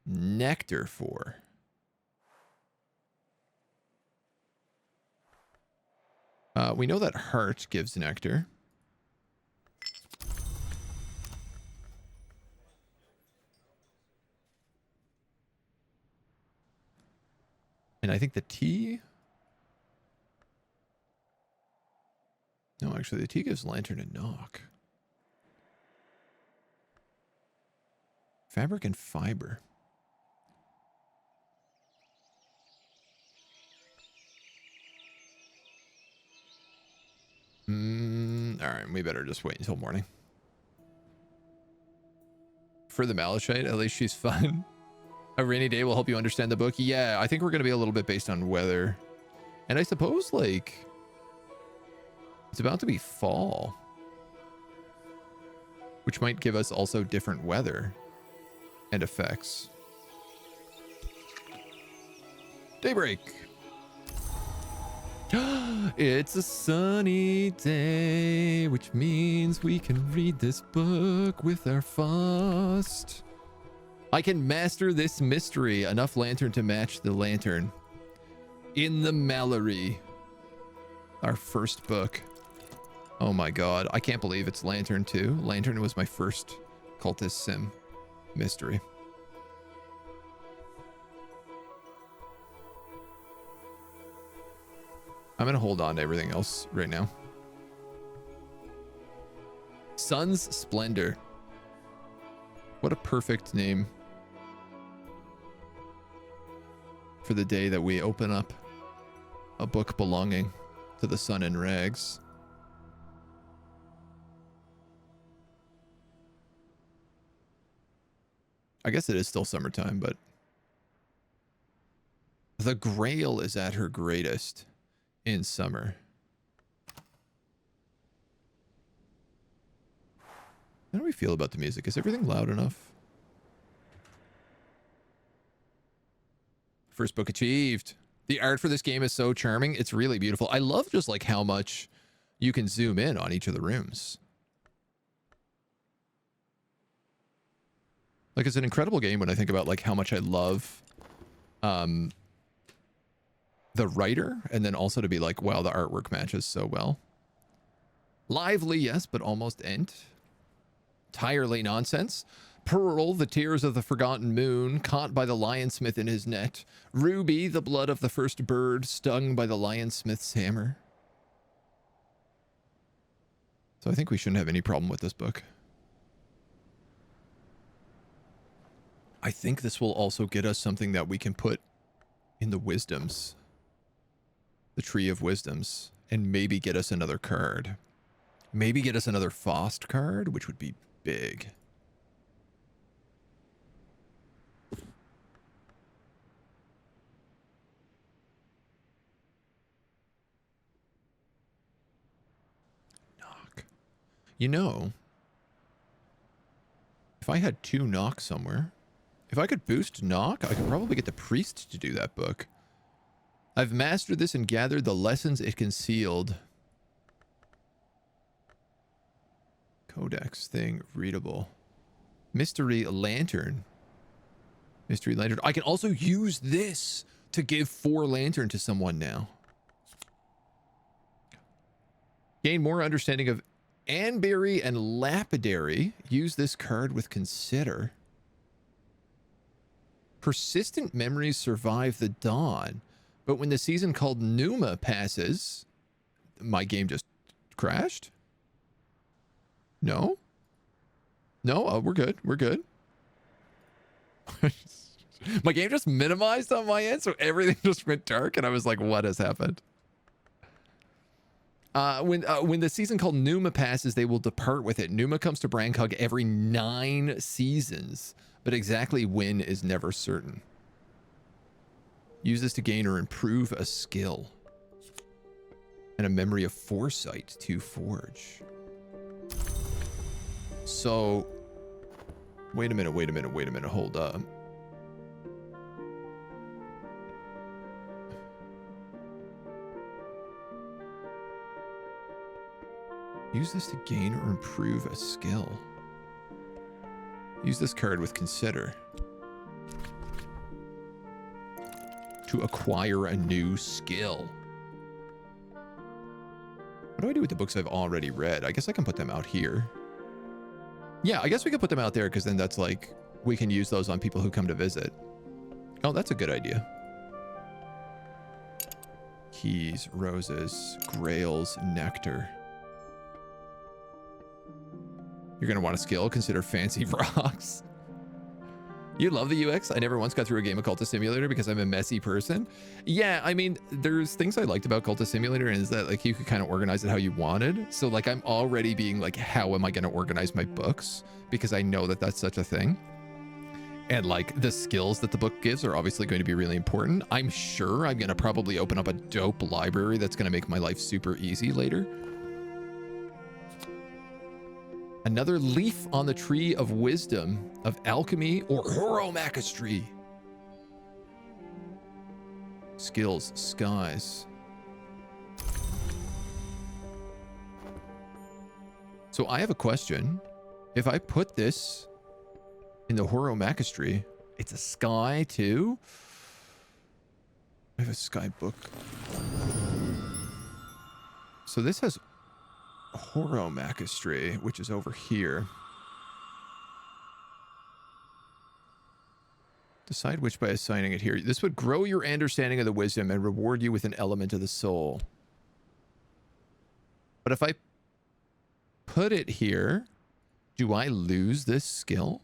Nectar 4. We know that heart gives nectar. And I think the tea... No, actually, the tea gives lantern and knock. Fabric and fiber. Alright, we better just wait until morning. For the Malachite, at least she's fun. A rainy day will help you understand the book. Yeah, I think we're going to be a little bit based on weather. And I suppose, like, it's about to be fall, which might give us also different weather and effects. Daybreak. It's a sunny day, which means we can read this book with our fast. I can master this mystery. Enough lantern to match the lantern. In the Mallory. Our first book. Oh my god. I can't believe it's Lantern 2. Lantern was my first cultist sim mystery. I'm going to hold on to everything else right now. Sun's Splendor. What a perfect name for the day that we open up a book belonging to the sun in rags. I guess it is still summertime, but the Grail is at her greatest in summer. How do we feel about the music? Is everything loud enough? First book achieved. The art for this game is so charming. It's really beautiful. I love just like how much you can zoom in on each of the rooms. Like, it's an incredible game when I think about like how much I love the writer, and then also to be like, wow, the artwork matches so well. Lively, yes, but almost ent. Tirely nonsense. Pearl, the tears of the forgotten moon, caught by the lionsmith in his net. Ruby, the blood of the first bird, stung by the lionsmith's hammer. So I think we shouldn't have any problem with this book. I think this will also get us something that we can put in the wisdoms. The Tree of Wisdoms and maybe get us another card. Maybe get us another Faust card, which would be big. Knock. You know, if I had 2 knock somewhere, if I could boost knock, I could probably get the priest to do that book. I've mastered this and gathered the lessons it concealed. Codex thing, readable. Mystery lantern. Mystery lantern. I can also use this to give 4 lantern to someone now. Gain more understanding of Anberry and Lapidary. Use this card with consider. Persistent memories survive the dawn, but when the season called Numa passes, my game just crashed? No? No? We're good. We're good. My game just minimized on my end, so everything just went dark, and I was like, what has happened? When the season called Numa passes, they will depart with it. Numa comes to Brankhug every 9 seasons, but exactly when is never certain. Use this to gain or improve a skill. And a memory of foresight to forge. So, wait a minute, hold up. Use this to gain or improve a skill. Use this card with consider. To acquire a new skill. What do I do with the books I've already read? I guess I can put them out here. Yeah, I guess we could put them out there because then that's like, we can use those on people who come to visit. Oh, that's a good idea. Keys, roses, grails, nectar. You're going to want a skill. Consider fancy rocks. You love the UX? I never once got through a game of Cultist Simulator because I'm a messy person. Yeah, I mean, there's things I liked about Cultist Simulator, and is that like you could kind of organize it how you wanted. So like I'm already being like, how am I going to organize my books? Because I know that that's such a thing. And like the skills that the book gives are obviously going to be really important. I'm sure I'm going to probably open up a dope library that's going to make my life super easy later. Another leaf on the tree of wisdom, of alchemy, or horomachistry. Skills, skies. So I have a question. If I put this in the horomachistry, it's a sky too? I have a sky book. So this has horomachistry, which is over here. Decide which by assigning it here. This would grow your understanding of the wisdom and reward you with an element of the soul. But if I put it here, do I lose this skill?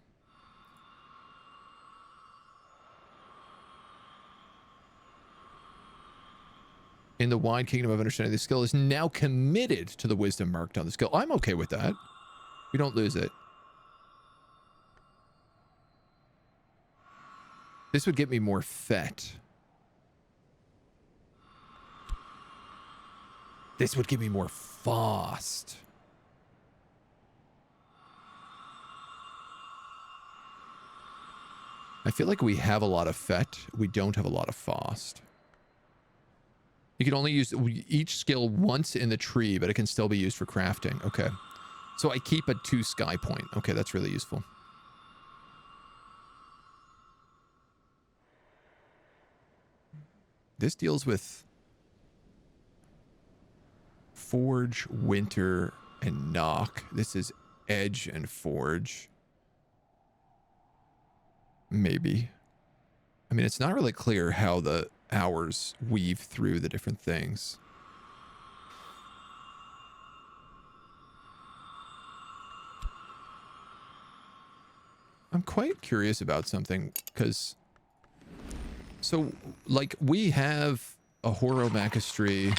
In the wide kingdom of understanding, the skill is now committed to the wisdom marked on the skill. I'm okay with that. We don't lose it. This would get me more fet. This would give me more fast. I feel like we have a lot of fet. We don't have a lot of fast. You can only use each skill once in the tree, but it can still be used for crafting. Okay. So I keep a 2 sky point. Okay, that's really useful. This deals with forge, winter, and knock. This is edge and forge. Maybe. I mean, it's not really clear how the hours weave through the different things. I'm quite curious about something, because so like we have a horomachistry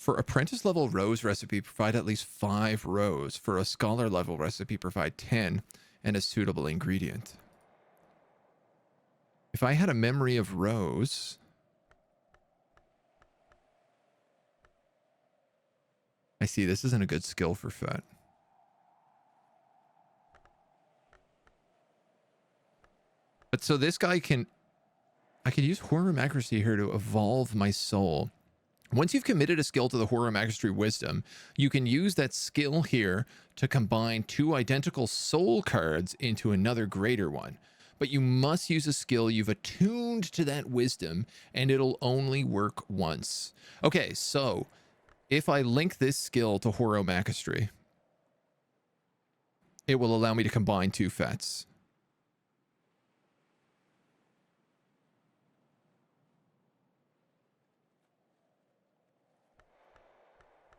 For apprentice level rose recipe, provide at least 5 rows. For a scholar level recipe, provide 10 and a suitable ingredient. If I had a memory of rose... I see, this isn't a good skill for Fet. But so this guy can... I can use Horror Accuracy here to evolve my soul. Once you've committed a skill to the Horror Mastery Wisdom, you can use that skill here to combine 2 identical soul cards into another greater one. But you must use a skill you've attuned to that wisdom, and it'll only work once. Okay, so if I link this skill to Horror Mastery, it will allow me to combine 2 Fets.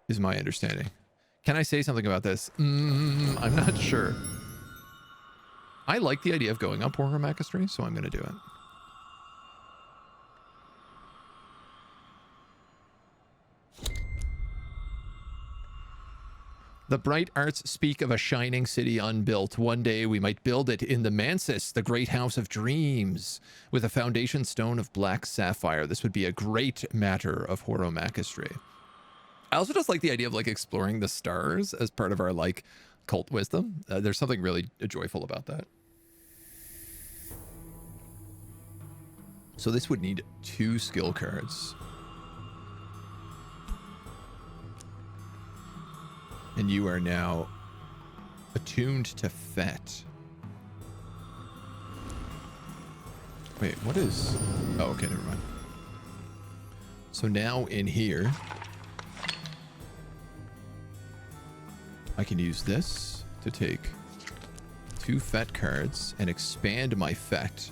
Is my understanding. Can I say something about this? I'm not sure. I like the idea of going up Horror Mastery, so I'm going to do it. The bright arts speak of a shining city unbuilt. One day we might build it in the Mansis, the great house of dreams, with a foundation stone of black sapphire. This would be a great matter of Horror Mastery. I also just like the idea of like exploring the stars as part of our like cult wisdom. There's something really joyful about that. So this would need 2 skill cards. And you are now attuned to Fet. Wait, what is... Oh, okay, never mind. So now in here... I can use this to take 2 Fet cards and expand my Fet.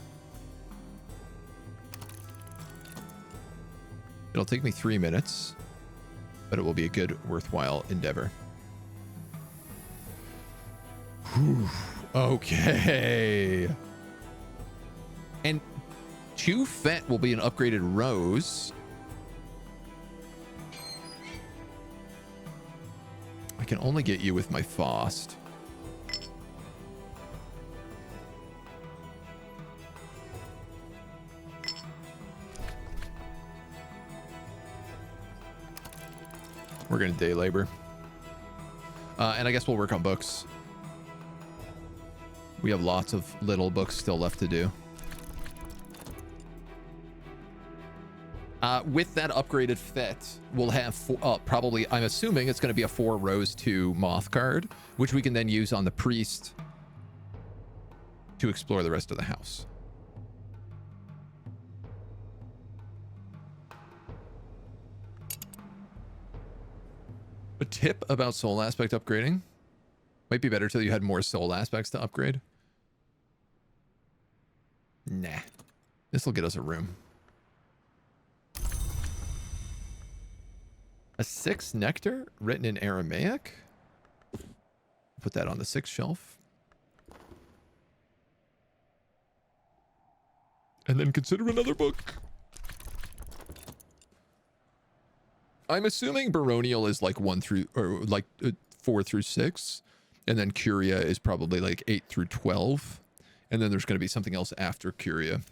It'll take me 3 minutes, but it will be a good, worthwhile endeavor. Whew. Okay. And 2 Fet will be an upgraded rose. I can only get you with my Faust. We're going to day labor. And I guess we'll work on books. We have lots of little books still left to do. With that upgraded Fet, we'll have probably, I'm assuming it's going to be a 4 Rose 2 Moth card, which we can then use on the priest to explore the rest of the house. A tip about soul aspect upgrading. Might be better till you had more soul aspects to upgrade. Nah. This will get us a room. A 6 nectar written in Aramaic. Put that on the 6th shelf. And then consider another book. I'm assuming baronial is like 1 through, or like 4 through 6. And then Curia is probably like 8 through 12. And then there's going to be something else after Curia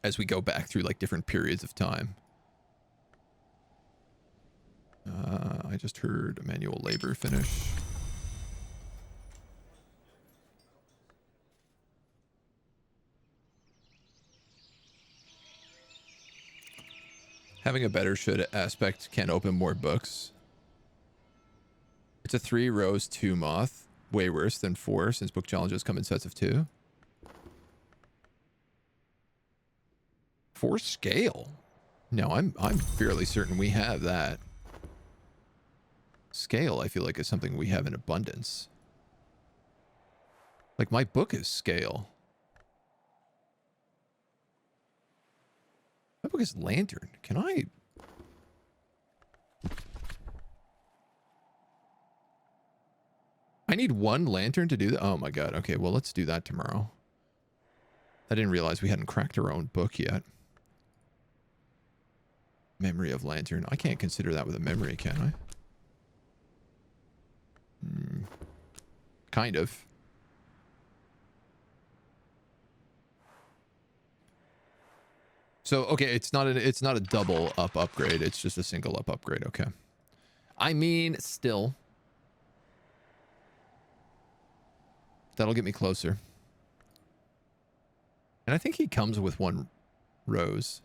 as we go back through like different periods of time. I just heard manual labor finish. Having a better should aspect can open more books. It's a 3 Rose 2 Moth. Way worse than 4 since book challenges come in sets of 2. 4 scale. No, I'm fairly certain we have that. Scale, I feel like, is something we have in abundance. Like, my book is scale. My book is lantern. Can I... I need 1 lantern to do that? Oh my god. Okay, well, let's do that tomorrow. I didn't realize we hadn't cracked our own book yet. Memory of lantern. I can't consider that with a memory, can I? Kind of. So okay, it's not a double up upgrade. It's just a single up upgrade. Okay. I mean, still, that'll get me closer. And I think he comes with one rose.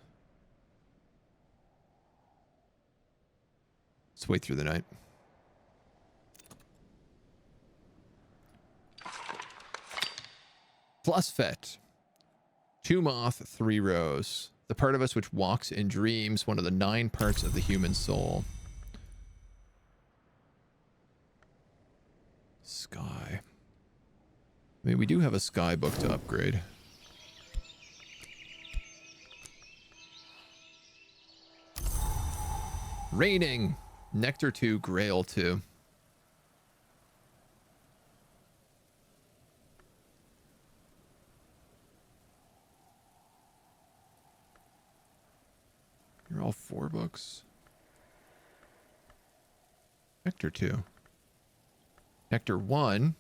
Let's wait through the night. Plus fet. 2 moth, 3 rose. The part of us which walks in dreams, one of the 9 parts of the human soul. Sky. I mean, we do have a sky book to upgrade. Raining. Nectar 2, Grail 2. You're all 4 books. Nectar 2. Nectar 1.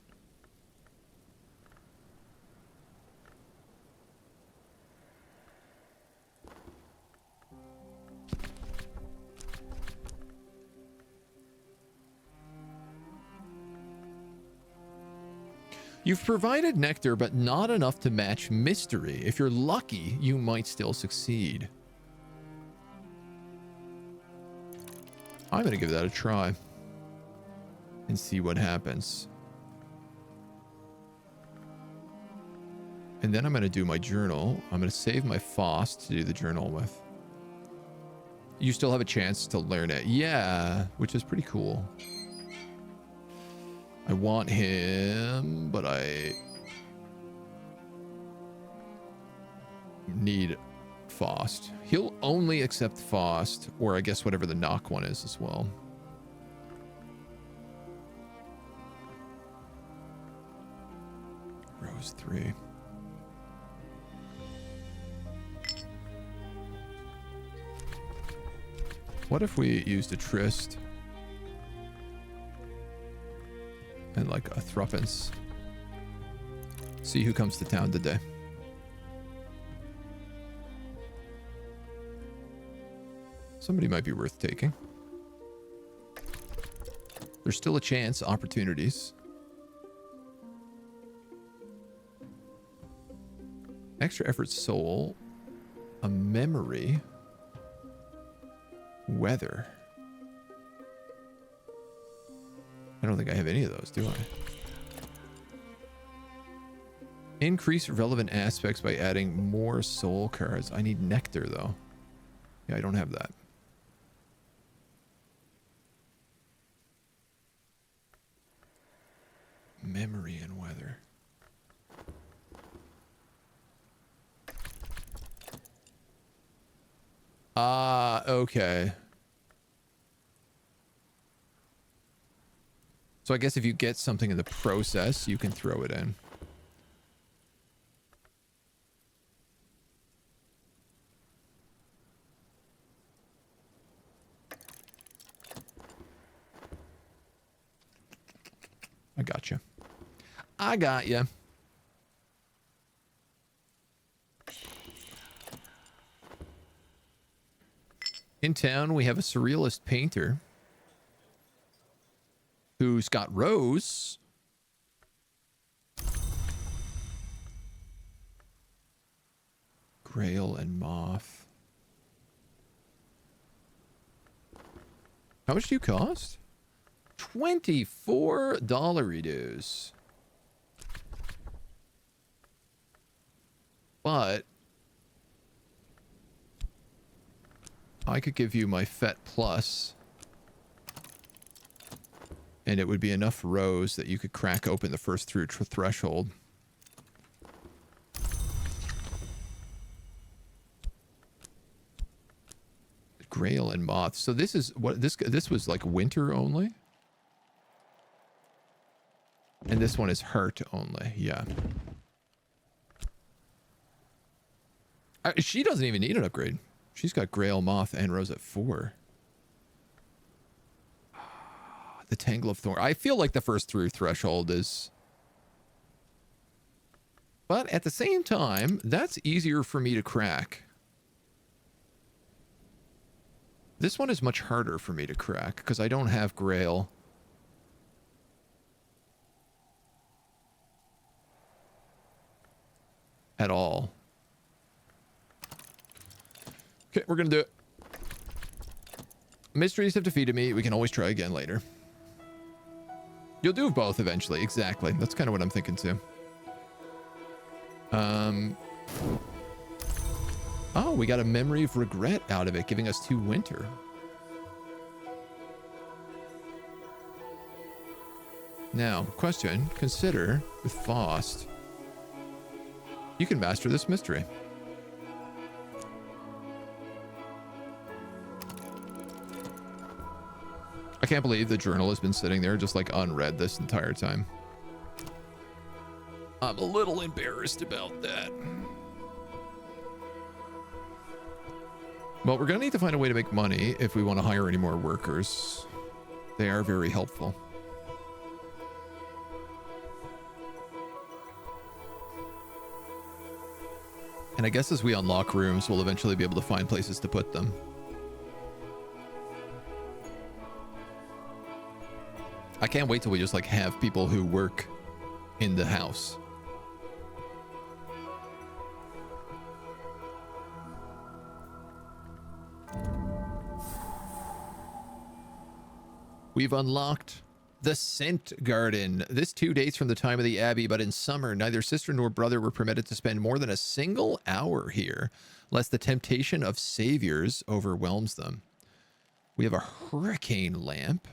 You've provided nectar, but not enough to match mystery. If you're lucky, you might still succeed. I'm going to give that a try and see what happens. And then I'm going to do my journal. I'm going to save my Faust to do the journal with. You still have a chance to learn it. Yeah, which is pretty cool. I want him, but I need Faust. He'll only accept Faust, or I guess whatever the knock one is as well. Rose 3. What if we used a tryst? And like a thruppence. See who comes to town today. Somebody might be worth taking. There's still a chance, opportunities. Extra effort soul. A memory. Weather. I don't think I have any of those, do I? Increase relevant aspects by adding more soul cards. I need nectar, though. Yeah, I don't have that. Memory and weather. Okay. So I guess if you get something in the process, you can throw it in. I got you. I got you. In town, we have a surrealist painter who's got Rose. Grail and Moth. How much do you cost? $24 reduce. But I could give you my FET Plus, and it would be enough Rose that you could crack open the first threshold. Grail and Moth. So this is what this was like winter only. And this one is heart only. Yeah. She doesn't even need an upgrade. She's got Grail Moth and Rose at 4. The Tangle of Thorn. I feel like the first through threshold is... But at the same time, that's easier for me to crack. This one is much harder for me to crack because I don't have Grail. At all. Okay, we're gonna do it. Mysteries have defeated me. We can always try again later. You'll do both eventually. Exactly. That's kind of what I'm thinking too. Oh, we got a memory of regret out of it, giving us 2 winter. Now, question. Consider with Faust. You can master this mystery. I can't believe the journal has been sitting there just like unread this entire time. I'm a little embarrassed about that. Well, we're going to need to find a way to make money if we want to hire any more workers. They are very helpful. And I guess as we unlock rooms, we'll eventually be able to find places to put them. I can't wait till we just like have people who work in the house. We've unlocked the Scent Garden. This too dates from the time of the Abbey, but in summer, neither sister nor brother were permitted to spend more than a single hour here, lest the temptation of saviors overwhelms them. We have a hurricane lamp,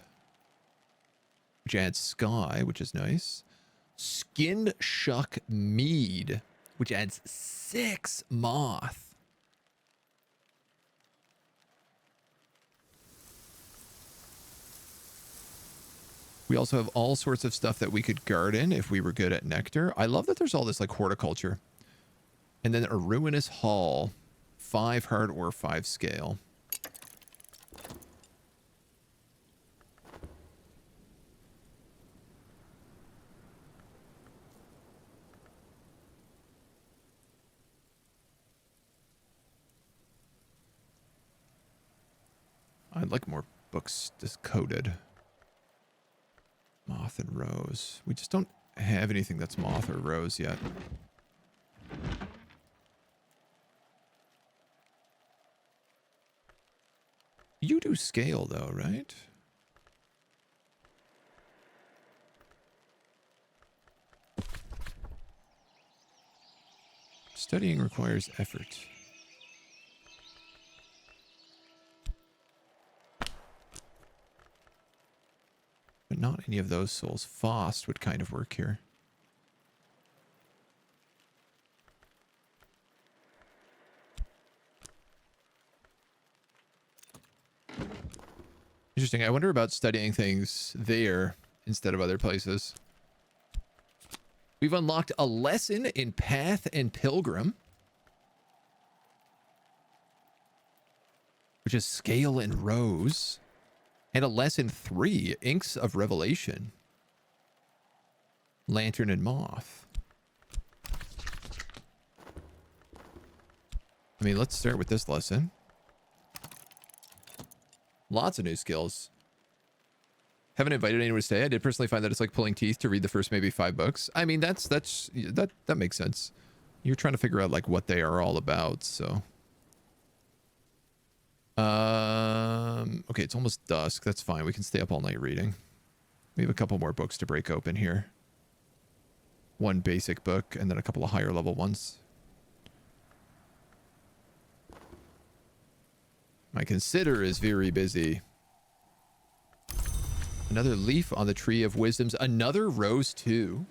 which adds sky, which is nice. Skin Shuck Mead, which adds 6 moth. We also have all sorts of stuff that we could garden if we were good at nectar. I love that there's all this like horticulture. And then a ruinous hall, 5 hard or 5 scale. I'd like more books discoded. Moth and Rose. We just don't have anything that's Moth or Rose yet. You do scale though, right? Studying requires effort. But not any of those souls. Faust would kind of work here. Interesting. I wonder about studying things there instead of other places. We've unlocked a lesson in Path and Pilgrim, which is Scale and Rose. And a lesson 3, Inks of Revelation. Lantern and Moth. I mean, let's start with this lesson. Lots of new skills. Haven't invited anyone to stay. I did personally find that it's like pulling teeth to read the first maybe 5 books. I mean, that makes sense. You're trying to figure out like what they are all about, so. Okay, it's almost dusk. That's fine. We can stay up all night reading. We have a couple more books to break open here. 1 basic book and then a couple of higher level ones. My consider is very busy. Another leaf on the tree of wisdoms. Another rose too.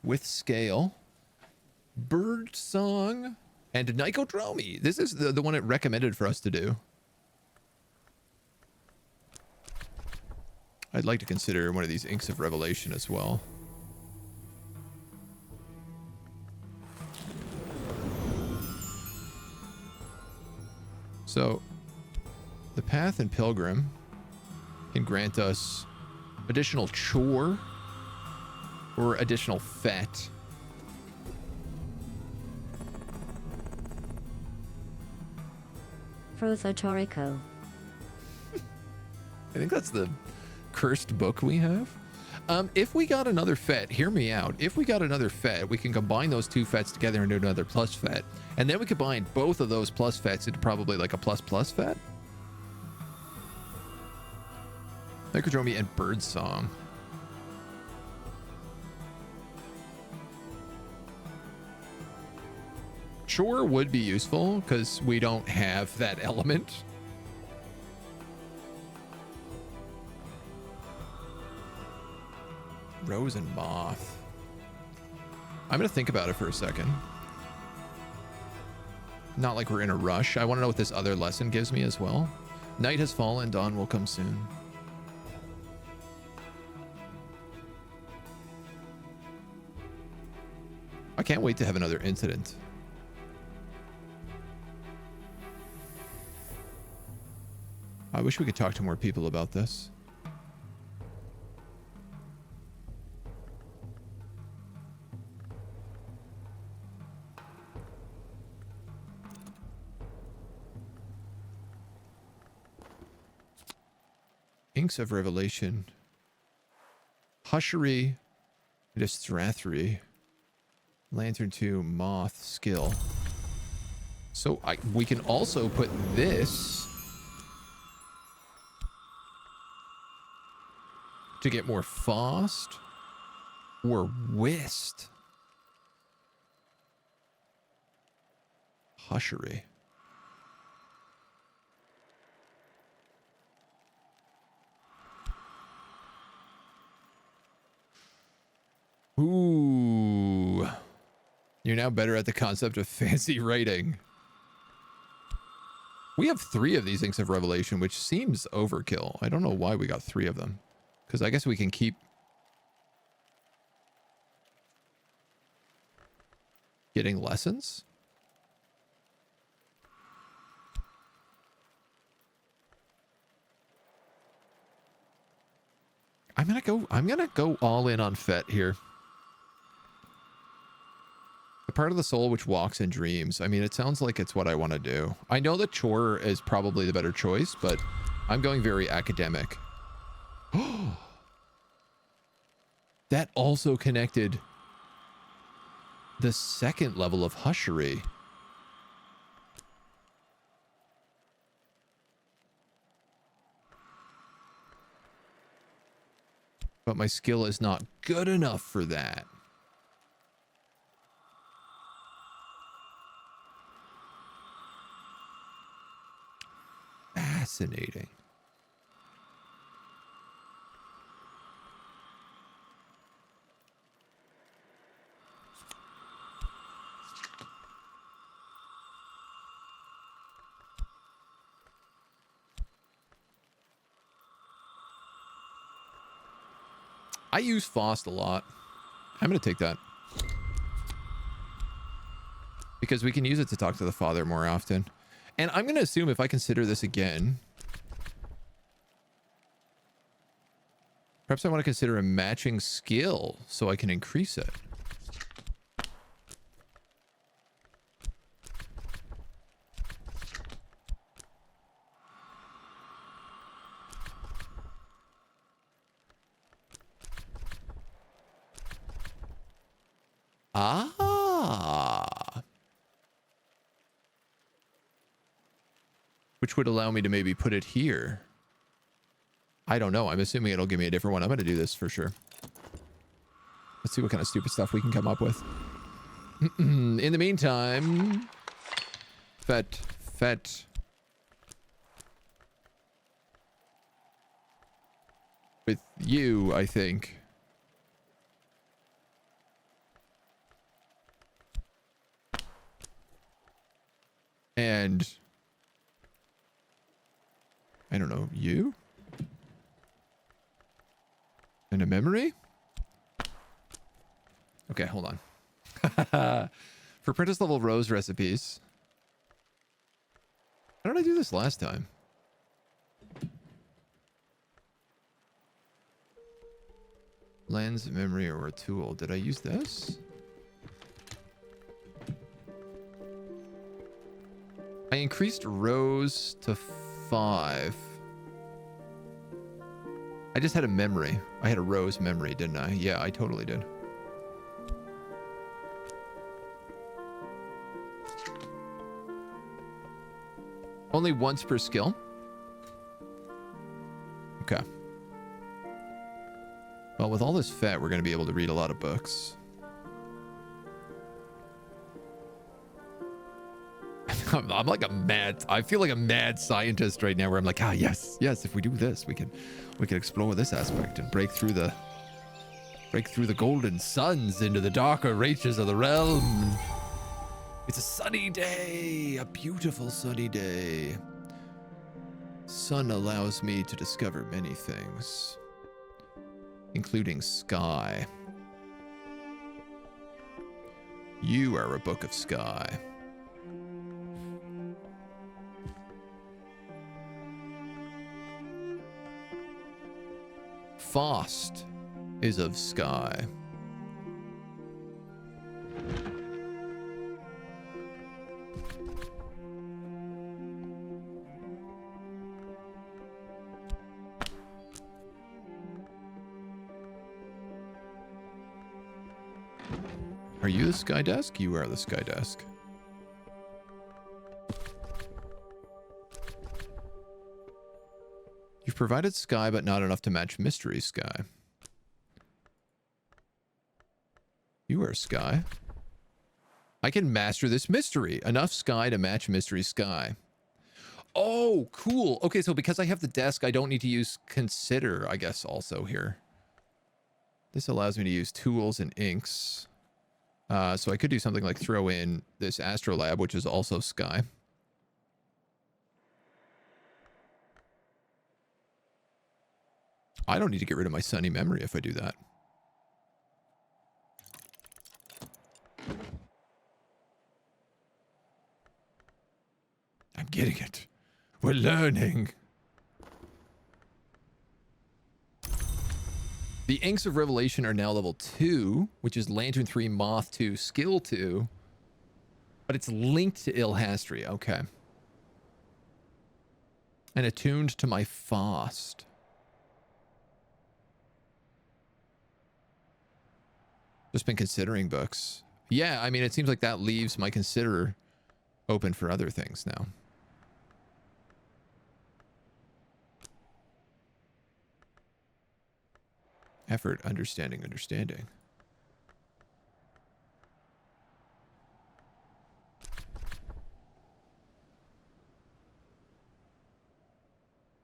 With scale. Bird song. And Nicodromy. This is the one it recommended for us to do. I'd like to consider one of these Inks of Revelation as well. So the path and pilgrim can grant us additional chore or additional fat. Prothotorico. I think that's the cursed book we have. If we got another fet, hear me out. If we got another fet, we can combine those two fets together into another plus fet. And then we combine both of those plus fets into probably like a plus plus fet. Microdromy and birdsong. Chore would be useful because we don't have that element. Rose and moth. I'm gonna think about it for a second. Not like we're in a rush. I want to know what this other lesson gives me as well. Night has fallen, dawn will come soon. I can't wait to have another incident. I wish we could talk to more people about this. Inks of Revelation. Hushery. Distrathery. Lantern 2. Moth. Skill. So we can also put this to get more fast or whist. Hushery. Ooh. You're now better at the concept of fancy writing. We have 3 of these Inks of Revelation, which seems overkill. I don't know why we got 3 of them. Because I guess we can keep getting lessons. I'm gonna go all in on Fet here. The part of the soul which walks in dreams. I mean, it sounds like it's what I want to do. I know that chore is probably the better choice, but I'm going very academic. That also connected the second level of hushery. But my skill is not good enough for that. Fascinating. I use Fost a lot. I'm going to take that. Because we can use it to talk to the father more often. And I'm going to assume if I consider this again, perhaps I want to consider a matching skill so I can increase it. Ah. Which would allow me to maybe put it here. I don't know. I'm assuming it'll give me a different one. I'm going to do this for sure. Let's see what kind of stupid stuff we can come up with. In the meantime, Fet. With you, I think. And I don't know, you? And a memory? Okay, hold on. For apprentice level rose recipes. I don't did I do this last time? Lens, memory, or a tool. Did I use this? I increased rows to 5. I just had a memory. I had a rose memory, didn't I? Yeah, I totally did. Only once per skill? Okay. Well, with all this fat, we're going to be able to read a lot of books. I'm like a mad... I feel like a mad scientist right now where I'm like, ah, yes, yes, if we do this, we can explore this aspect and break through the golden suns into the darker reaches of the realm. It's a sunny day, a beautiful sunny day. Sun allows me to discover many things, including sky. You are a book of sky. Faust is of sky. Are you the sky desk? You are the sky desk. You've provided sky, but not enough to match mystery sky. You are sky. I can master this mystery. Enough sky to match mystery sky. Oh, cool. Okay, so because I have the desk, I don't need to use consider, I guess, also here. This allows me to use tools and inks. So I could do something like throw in this astrolab, which is also sky. I don't need to get rid of my sunny memory if I do that. I'm getting it. We're learning. The Inks of Revelation are now level 2, which is Lantern 3, Moth 2, Skill 2. But it's linked to Ilhastry. Okay. And attuned to my Faust. Just been considering books. Yeah, I mean, it seems like that leaves my consider open for other things now. Effort, understanding.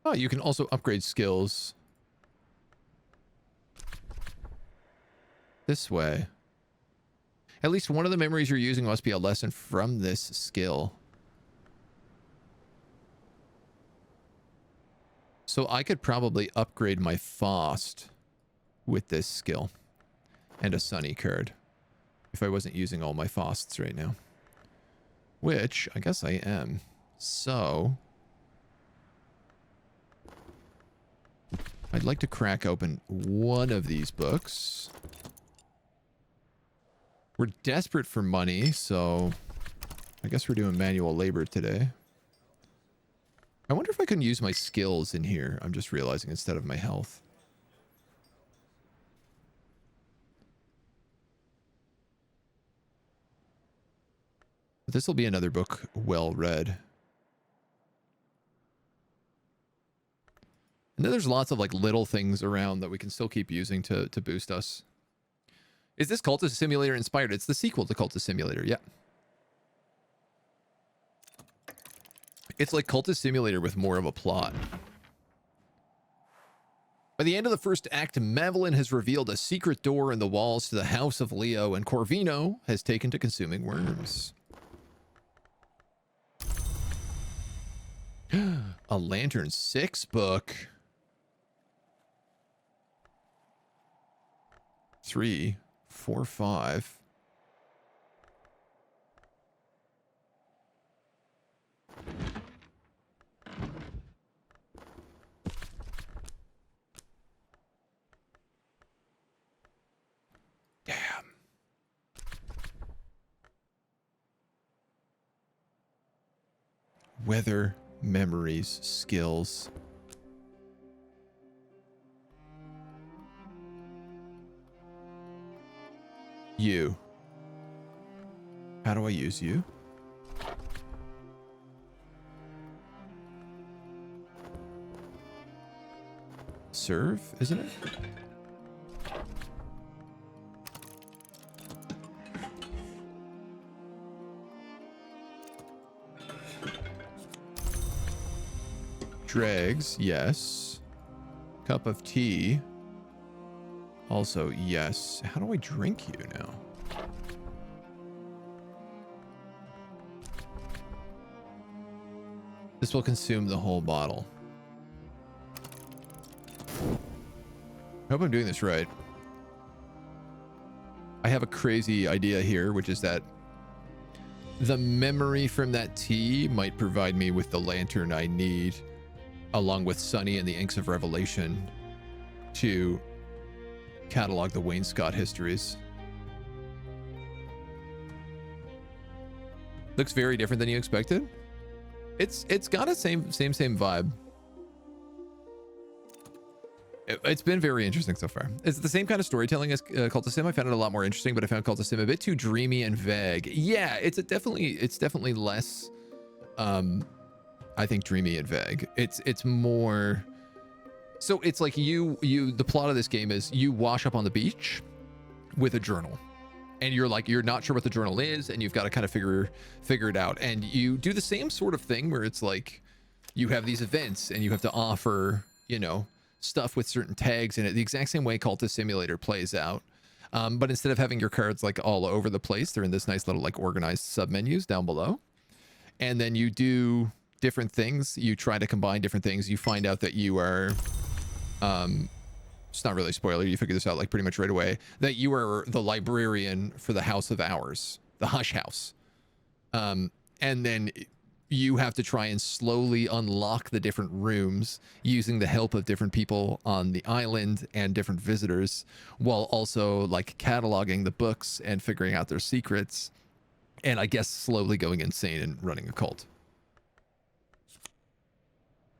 Oh, you can also upgrade skills this way. At least one of the memories you're using must be a lesson from this skill. So I could probably upgrade my Faust with this skill and a Sunny card if I wasn't using all my Fausts right now. Which, I guess I am. So I'd like to crack open one of these books. We're desperate for money, so I guess we're doing manual labor today. I wonder if I can use my skills in here. I'm just realizing instead of my health. But this will be another book well read. And then there's lots of like little things around that we can still keep using to boost us. Is this Cultist Simulator inspired? It's the sequel to Cultist Simulator, yeah. It's like Cultist Simulator with more of a plot. By the end of the first act, Mavelin has revealed a secret door in the walls to the House of Leo, and Corvino has taken to consuming worms. A Lantern 6 book. 3, 4, 5. Weather, memories, skills. You. How do I use you? Serve, isn't it? Dregs, yes. Cup of tea. Also, yes. How do I drink you now? This will consume the whole bottle. I hope I'm doing this right. I have a crazy idea here, which is that the memory from that tea might provide me with the lantern I need, along with Sunny and the Inks of Revelation, to catalog the Wainscot histories. Looks very different than you expected. It's got a same vibe. It's been very interesting so far. It's the same kind of storytelling as Cult of Sim. I found it a lot more interesting, but I found Cult of Sim a bit too dreamy and vague. Yeah, it's definitely less, I think, dreamy and vague. It's more. So it's like the plot of this game is you wash up on the beach with a journal, and you're not sure what the journal is, and you've got to kind of figure it out. And you do the same sort of thing where it's like you have these events and you have to offer, stuff with certain tags in it, the exact same way Cultist Simulator plays out. But instead of having your cards like all over the place, they're in this nice little like organized submenus down below. And then you do different things. You try to combine different things. You find out that you are, it's not really a spoiler. You figure this out like pretty much right away, that you are the librarian for the House of Hours, the Hush House. And then you have to try and slowly unlock the different rooms using the help of different people on the island and different visitors, while also like cataloging the books and figuring out their secrets, and I guess slowly going insane and running a cult.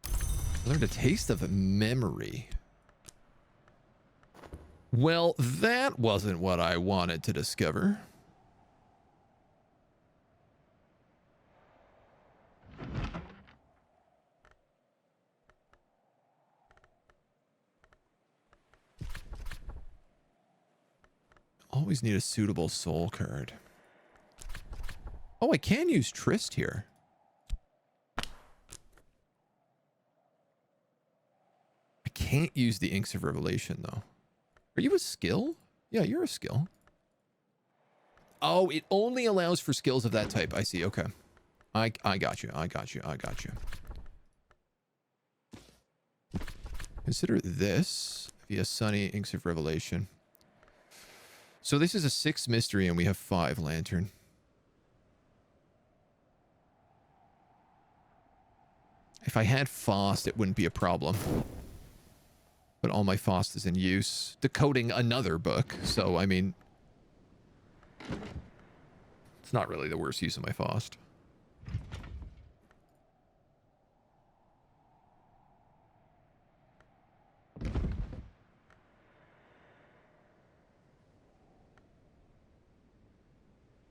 I learned a taste of memory. Well, that wasn't what I wanted to discover. Always need a suitable soul card. Oh, I can use Trist here. I can't use the Inks of Revelation, though. Are you a skill? Yeah, you're a skill. Oh, it only allows for skills of that type. I see. Okay. I got you. I got you. I got you. Consider this via Sunny Inks of Revelation. So this is a 6 mystery and we have 5 lantern. If I had Fost, it wouldn't be a problem. But all my Fost is in use. Decoding another book. So, I mean, it's not really the worst use of my Fost.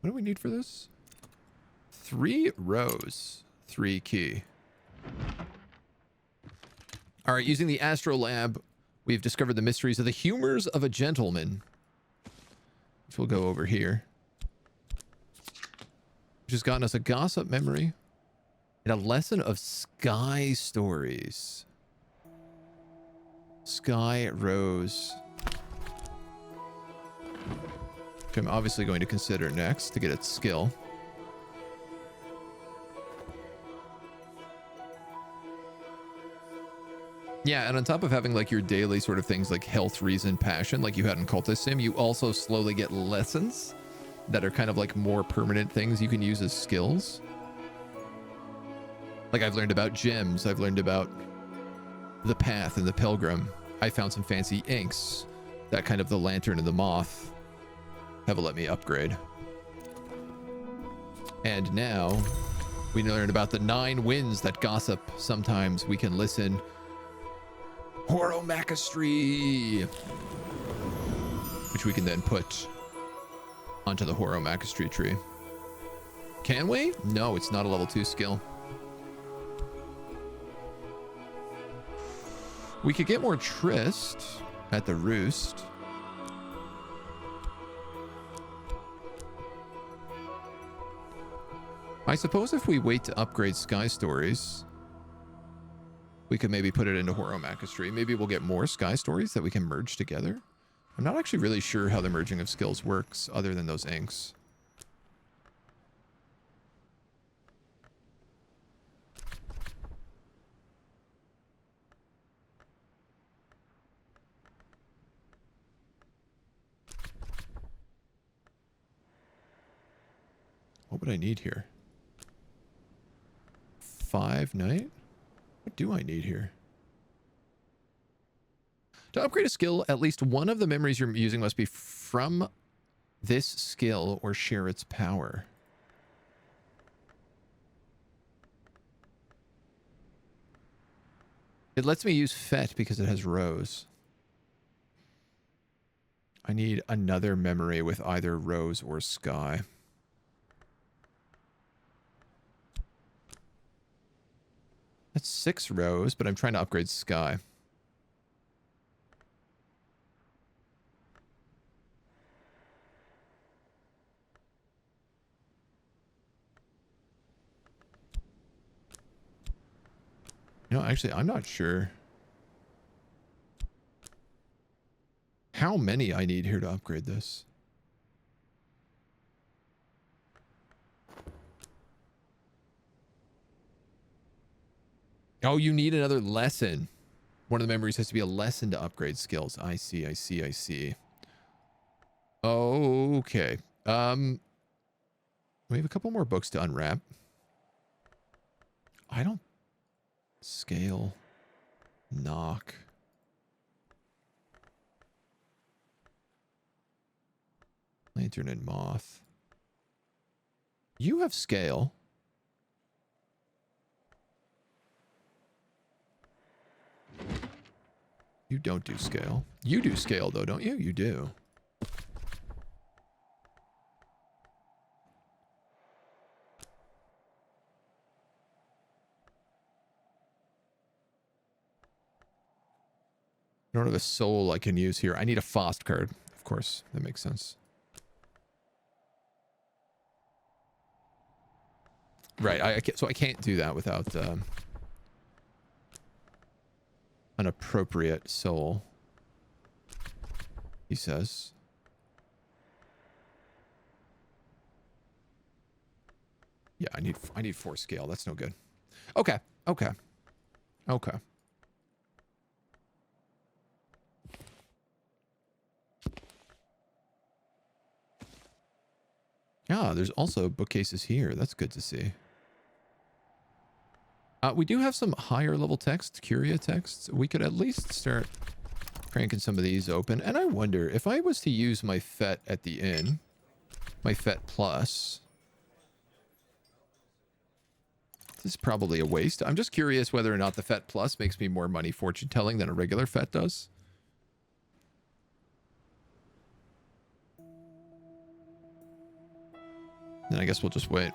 What do we need for this? 3 rows, 3 key. All right, using the Astro Lab, we've discovered the mysteries of the humors of a gentleman, which will go over here. Which has gotten us a gossip memory and a lesson of sky stories. Sky Rose. Which I'm obviously going to consider next to get its skill. Yeah, and on top of having like your daily sort of things like health, reason, passion, like you had in Cultist Sim, you also slowly get lessons that are kind of like more permanent things you can use as skills. Like I've learned about gems, I've learned about the path and the pilgrim. I found some fancy inks, that kind of the lantern and the moth have let me upgrade. And now We learned about the 9 winds that gossip. Sometimes we can listen. Horomachistry, which we can then put onto the Horomachistry tree. Can we? No, it's not a level 2 skill. We could get more Tryst at the Roost. I suppose if we wait to upgrade Sky Stories, we could maybe put it into Horomachistry. Maybe we'll get more Sky Stories that we can merge together. I'm not actually really sure how the merging of skills works other than those inks. What would I need here? 5 night? What do I need here? To upgrade a skill, at least one of the memories you're using must be from this skill or share its power. It lets me use Fet because it has Rose. I need another memory with either Rose or Sky. That's 6 Rose, but I'm trying to upgrade Sky. You know, actually, I'm not sure how many I need here to upgrade this. Oh, you need another lesson. One of the memories has to be a lesson to upgrade skills. I see, I see, I see. Okay. We have a couple more books to unwrap. I don't... Scale. Knock. Lantern and Moth. You have Scale. You don't do Scale. You do Scale, though, don't you? You do. I don't have a soul I can use here. I need a Fost card. Of course, that makes sense. Right, so I can't do that without an appropriate soul, he says. Yeah, I need 4 scale. That's no good. Okay. Yeah, there's also bookcases here. That's good to see. We do have some higher level text, Curia texts. We could at least start cranking some of these open. And I wonder, if I was to use my FET at the inn, my FET plus, this is probably a waste. I'm just curious whether or not the FET plus makes me more money fortune telling than a regular FET does. Then I guess we'll just wait.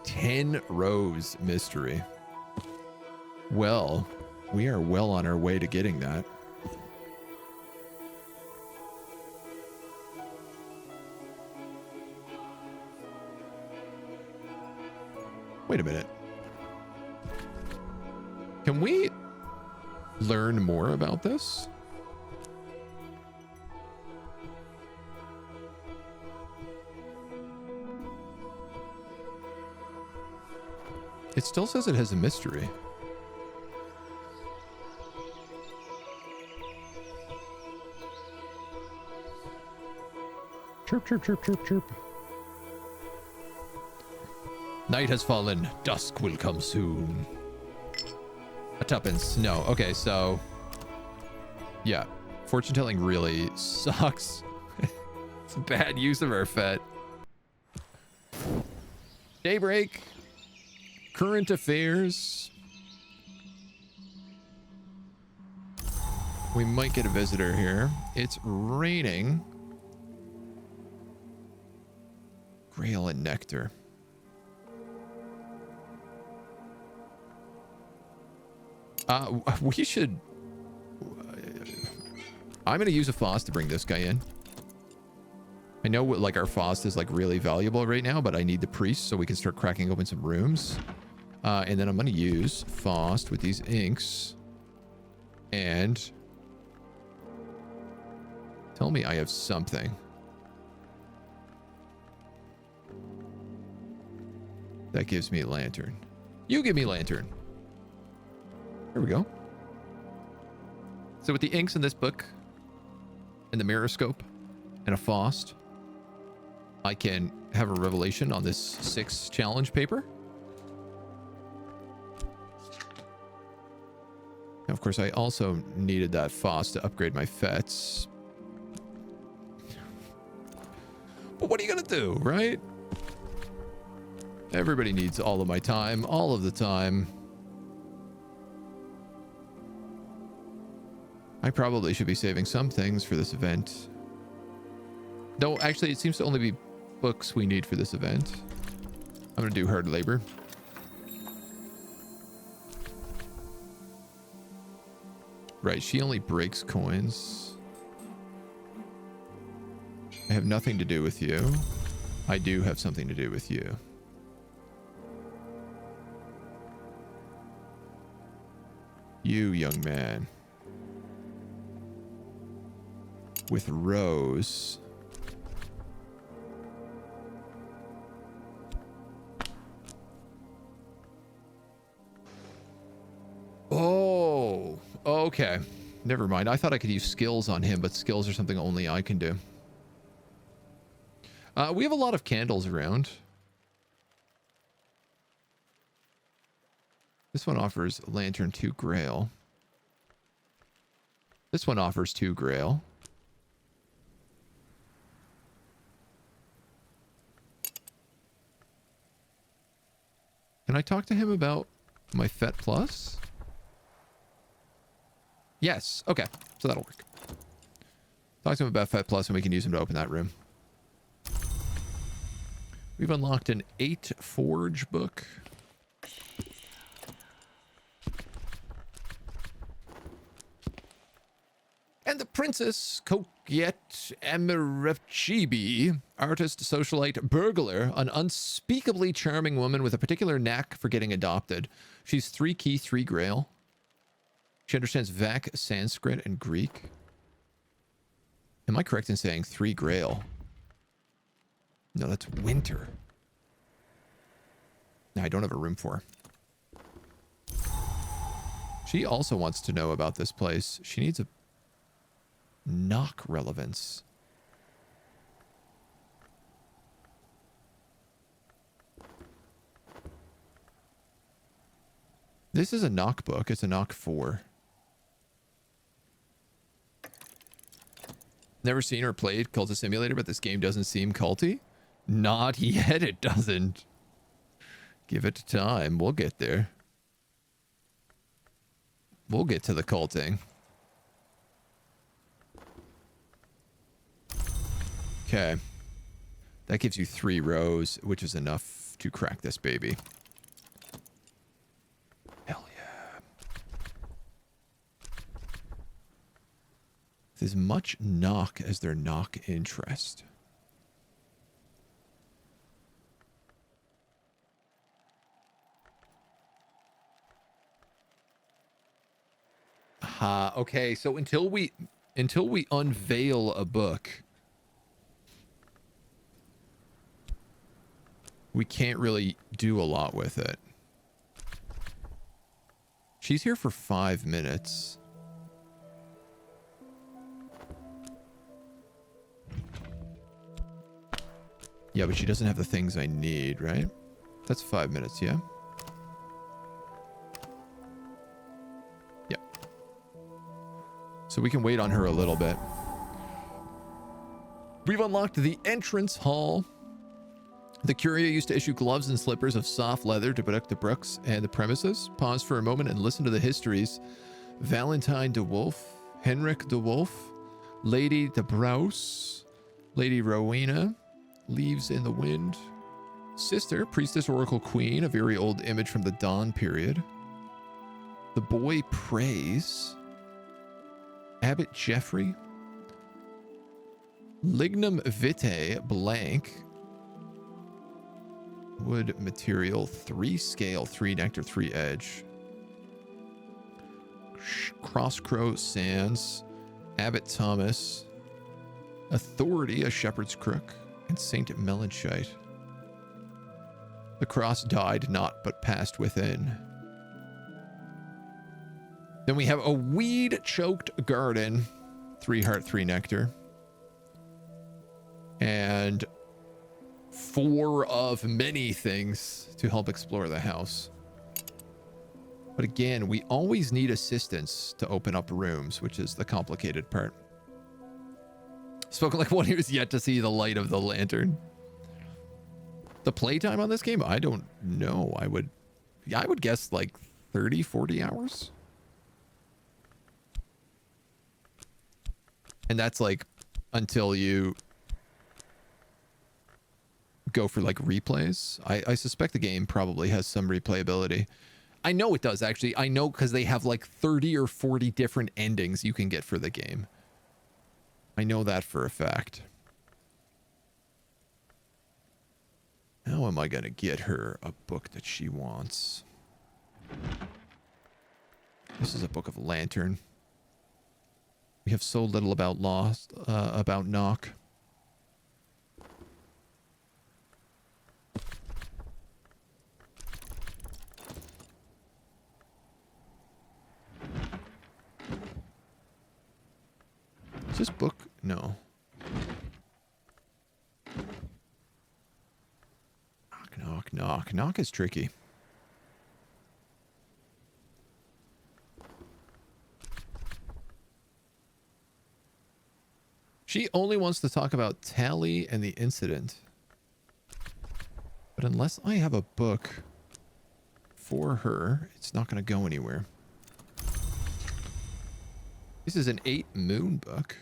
Ten Rose mystery. Well, we are well on our way to getting that. Wait a minute. Can we learn more about this? It still says it has a mystery. Chirp, chirp, chirp, chirp, chirp. Night has fallen. Dusk will come soon. A tuppence. No. Okay, so... yeah. Fortune telling really sucks. It's a bad use of our fet. Daybreak. Current affairs. We might get a visitor here. It's raining. Grail and nectar. We should... I'm going to use a FOSS to bring this guy in. I know what, like, our FOSS is, like, really valuable right now, but I need the priest so we can start cracking open some rooms. And then I'm going to use FOSS with these inks. And... tell me I have something. That gives me a lantern. You give me lantern. There we go. So with the inks in this book, and the mirroscope, and a FOSS, I can have a revelation on this 6 challenge paper. Now, of course, I also needed that FOSS to upgrade my fets. But what are you gonna do, right? Everybody needs all of my time, all of the time. I probably should be saving some things for this event. No, actually, it seems to only be books we need for this event. I'm gonna do hard labor. Right, she only breaks coins. I have nothing to do with you. I do have something to do with you. You, young man. With Rose. Oh, okay. Never mind. I thought I could use skills on him, but skills are something only I can do. We have a lot of candles around. This one offers lantern 2 grail. This one offers 2 grail. Can I talk to him about my Fet Plus? Yes. Okay. So that'll work. Talk to him about Fet Plus and we can use him to open that room. We've unlocked an 8 forge book. And the Princess Coquette Emirefchibi, artist, socialite, burglar, an unspeakably charming woman with a particular knack for getting adopted. She's 3 key, 3 grail. She understands Vac, Sanskrit, and Greek. Am I correct in saying 3 grail? No, that's winter. No, I don't have a room for her. She also wants to know about this place. She needs a knock relevance. This is a knock book. It's a knock 4. Never seen or played Cultist Simulator, but this game doesn't seem culty. Not yet, it doesn't. Give it time. We'll get there. We'll get to the culting. Okay. That gives you 3 rows, which is enough to crack this baby. Hell yeah. With as much knock as their knock interest. Okay, so until we unveil a book, we can't really do a lot with it. She's here for 5 minutes. Yeah, but she doesn't have the things I need, right? That's 5 minutes, yeah? Yep. So we can wait on her a little bit. We've unlocked the entrance hall. The courier used to issue gloves and slippers of soft leather to protect the brooks and the premises. Pause for a moment and listen to the histories. Valentine de Wolf, Henrik de Wolf, Lady de Brous, Lady Rowena, Leaves in the Wind, Sister, Priestess, Oracle, Queen, a very old image from the Dawn period. The Boy Prays, Abbot Jeffrey, Lignum Vitae Blank, wood material, 3 scale, 3 nectar, 3 edge. Crosscrow Sands, Abbot Thomas, Authority, a shepherd's crook, and Saint Melanchite. The cross died not, but passed within. Then we have a weed-choked garden, 3 heart, 3 nectar, and 4 of many things to help explore the house. But again, we always need assistance to open up rooms, which is the complicated part. Spoken like one who is yet to see the light of the lantern. The playtime on this game, I don't know. I would guess like 30, 40 hours. And that's like until you go for like replays. I suspect the game probably has some replayability. I know it does, actually. I know because they have like 30 or 40 different endings you can get for the game. I know that for a fact. How am I going to get her a book that she wants? This is a book of Lantern. We have so little about Lost, about Knock. Is this book? No. Knock, knock, knock. Knock is tricky. She only wants to talk about Tally and the incident. But unless I have a book for her, it's not going to go anywhere. This is an 8 moon book.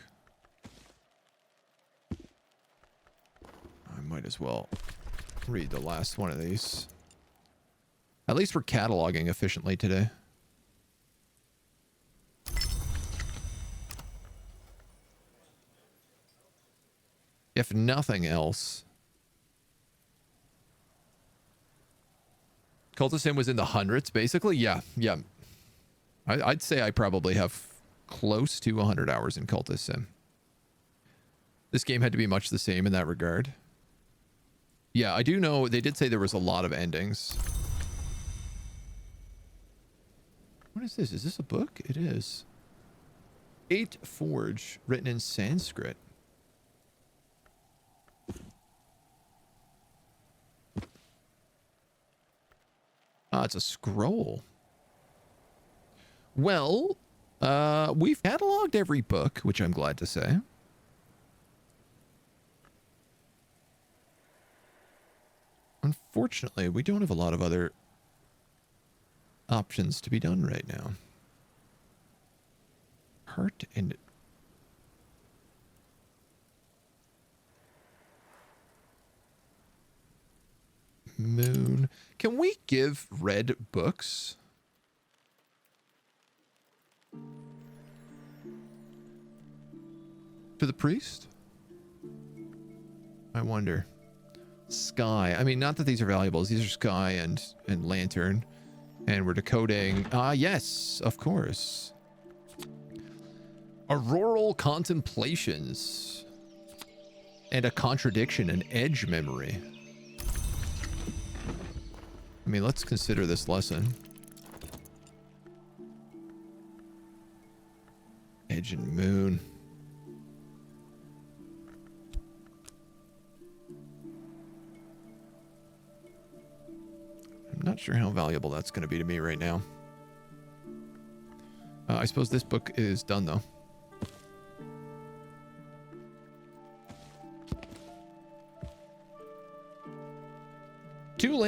I might as well read the last one of these. At least we're cataloging efficiently today. If nothing else. Cult of Sin was in the hundreds, basically. Yeah. I'd say I probably have close to 100 hours in Cult of Sin. This game had to be much the same in that regard. Yeah, I do know they did say there was a lot of endings. What is this? Is this a book? It is. 8 Forge, written in Sanskrit. Ah, it's a scroll. Well, we've cataloged every book, which I'm glad to say. Unfortunately, we don't have a lot of other options to be done right now. Heart and... Moon. Can we give red books? To the priest? I wonder. Sky. I mean, not that these are valuables. These are Sky and Lantern. And we're decoding. Yes, of course. Auroral Contemplations. And a Contradiction, an Edge Memory. I mean, let's consider this lesson. Edge and Moon. I'm not sure how valuable that's going to be to me right now. I suppose this book is done, though.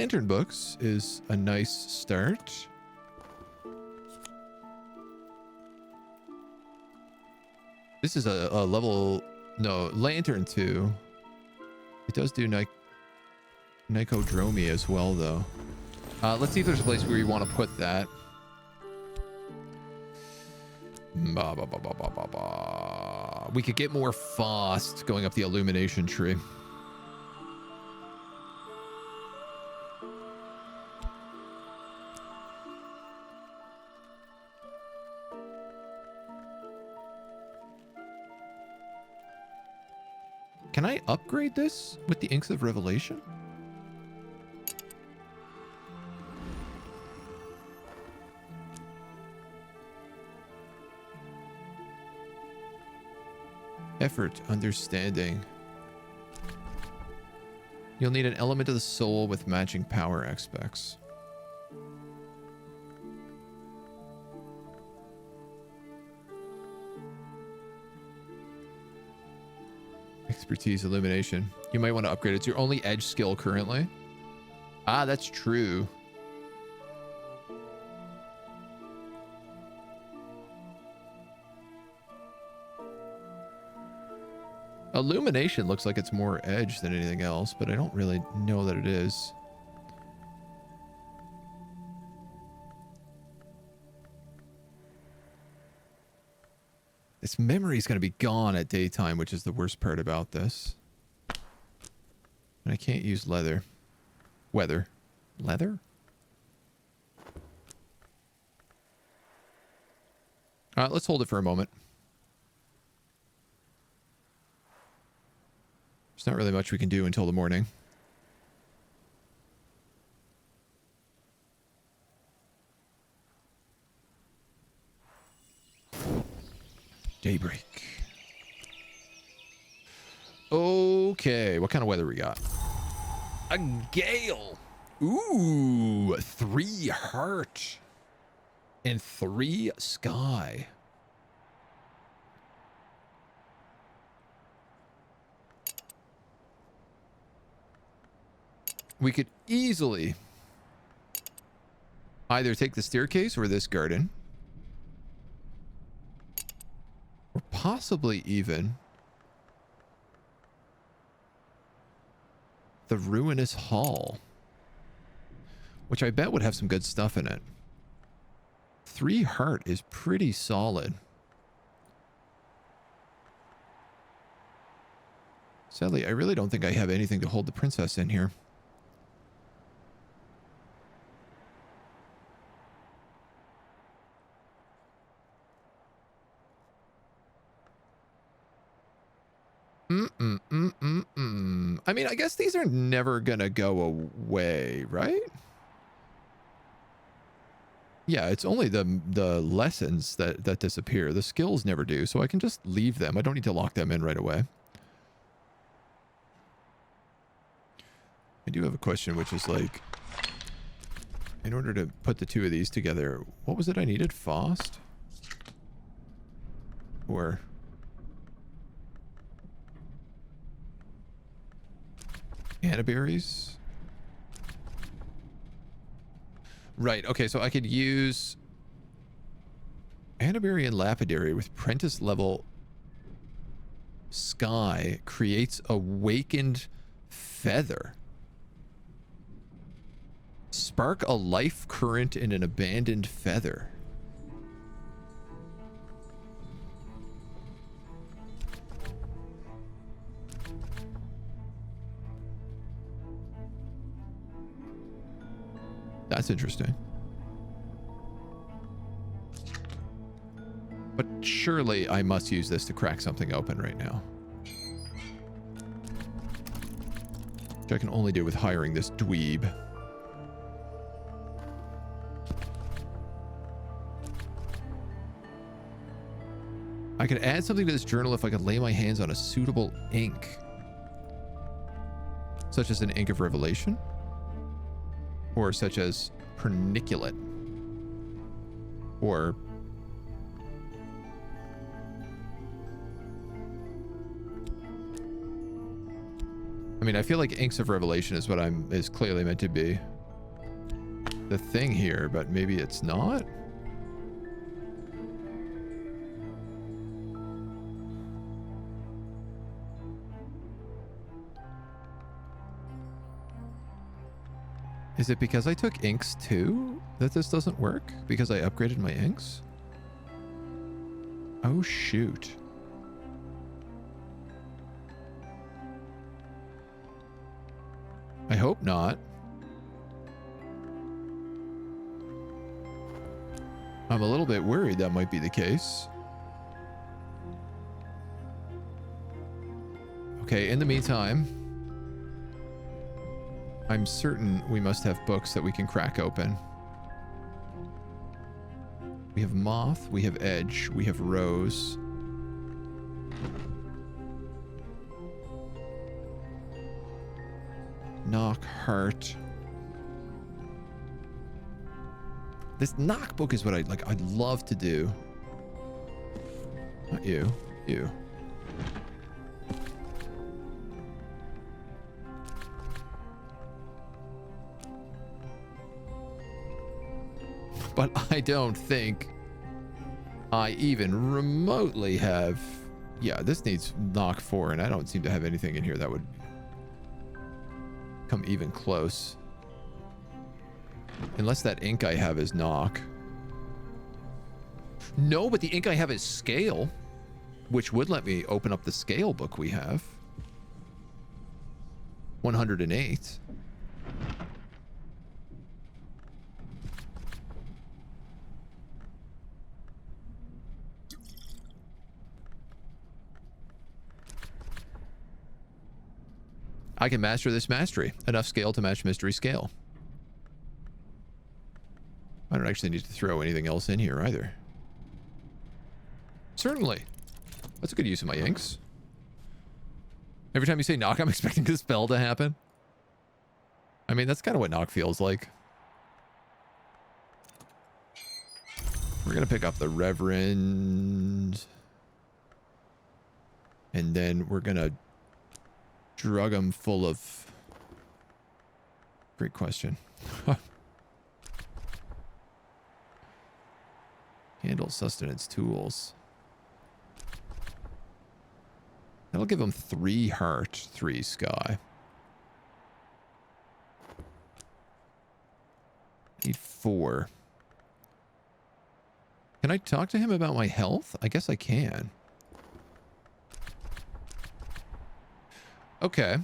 lantern books is a nice start. This is a level... No, lantern 2. It does do Nicodromy as well, though. Let's see if there's a place where you want to put that. We could get more fast going up the illumination tree. Can I upgrade this with the Inks of Revelation? Effort, understanding. You'll need an element of the soul with matching power aspects. Expertise, illumination. You might want to upgrade it. It's your only edge skill currently. Ah, that's true. Illumination looks like it's more edge than anything else, but I don't really know that it is. This memory is going to be gone at daytime, which is the worst part about this. And I can't use leather. Weather. Leather? Alright, let's hold it for a moment. There's not really much we can do until the morning. Daybreak. Okay, what kind of weather we got? A gale. Ooh, 3 heart and 3 sky. We could easily either take the staircase or this garden. Or possibly even the ruinous hall, which I bet would have some good stuff in it. 3 heart is pretty solid. Sadly, I really don't think I have anything to hold the princess in here. I mean, I guess these are never gonna go away, right? Yeah, it's only the lessons that disappear. The skills never do, so I can just leave them. I don't need to lock them in right away. I do have a question, which is like, in order to put the 2 of these together, what was it I needed? Faust? Or... Canterbury's? Right, okay, so I could use Canterbury and Lapidary with Prentice level Sky creates awakened feather. Spark a life current in an abandoned feather. That's interesting. But surely I must use this to crack something open right now. Which I can only do with hiring this dweeb. I could add something to this journal if I could lay my hands on a suitable ink. Such as an ink of revelation. Or such as perniculate. Or... I mean, I feel like Inks of Revelation is what is clearly meant to be. the thing here, but maybe it's not. Is it because I took inks too that this doesn't work? Because I upgraded my inks? Oh, shoot. I hope not. I'm a little bit worried that might be the case. Okay, in the meantime, I'm certain we must have books that we can crack open. We have Moth, we have Edge, we have Rose. Knock, Heart. This knock book is what I'd love to do. Not you. You. But I don't think I even remotely have... Yeah, this needs knock 4, and I don't seem to have anything in here that would come even close. Unless that ink I have is knock. No, but the ink I have is scale, which would let me open up the scale book we have. 108. I can master this mastery. Enough scale to match mystery scale. I don't actually need to throw anything else in here either. Certainly. That's a good use of my inks. Every time you say knock, I'm expecting a spell to happen. I mean, that's kind of what knock feels like. We're going to pick up the Reverend. And then we're going to drug them full of... Great question. Handle sustenance tools. That'll give them 3 heart, 3 sky. Need 4. Can I talk to him about my health? I guess I can. Okay.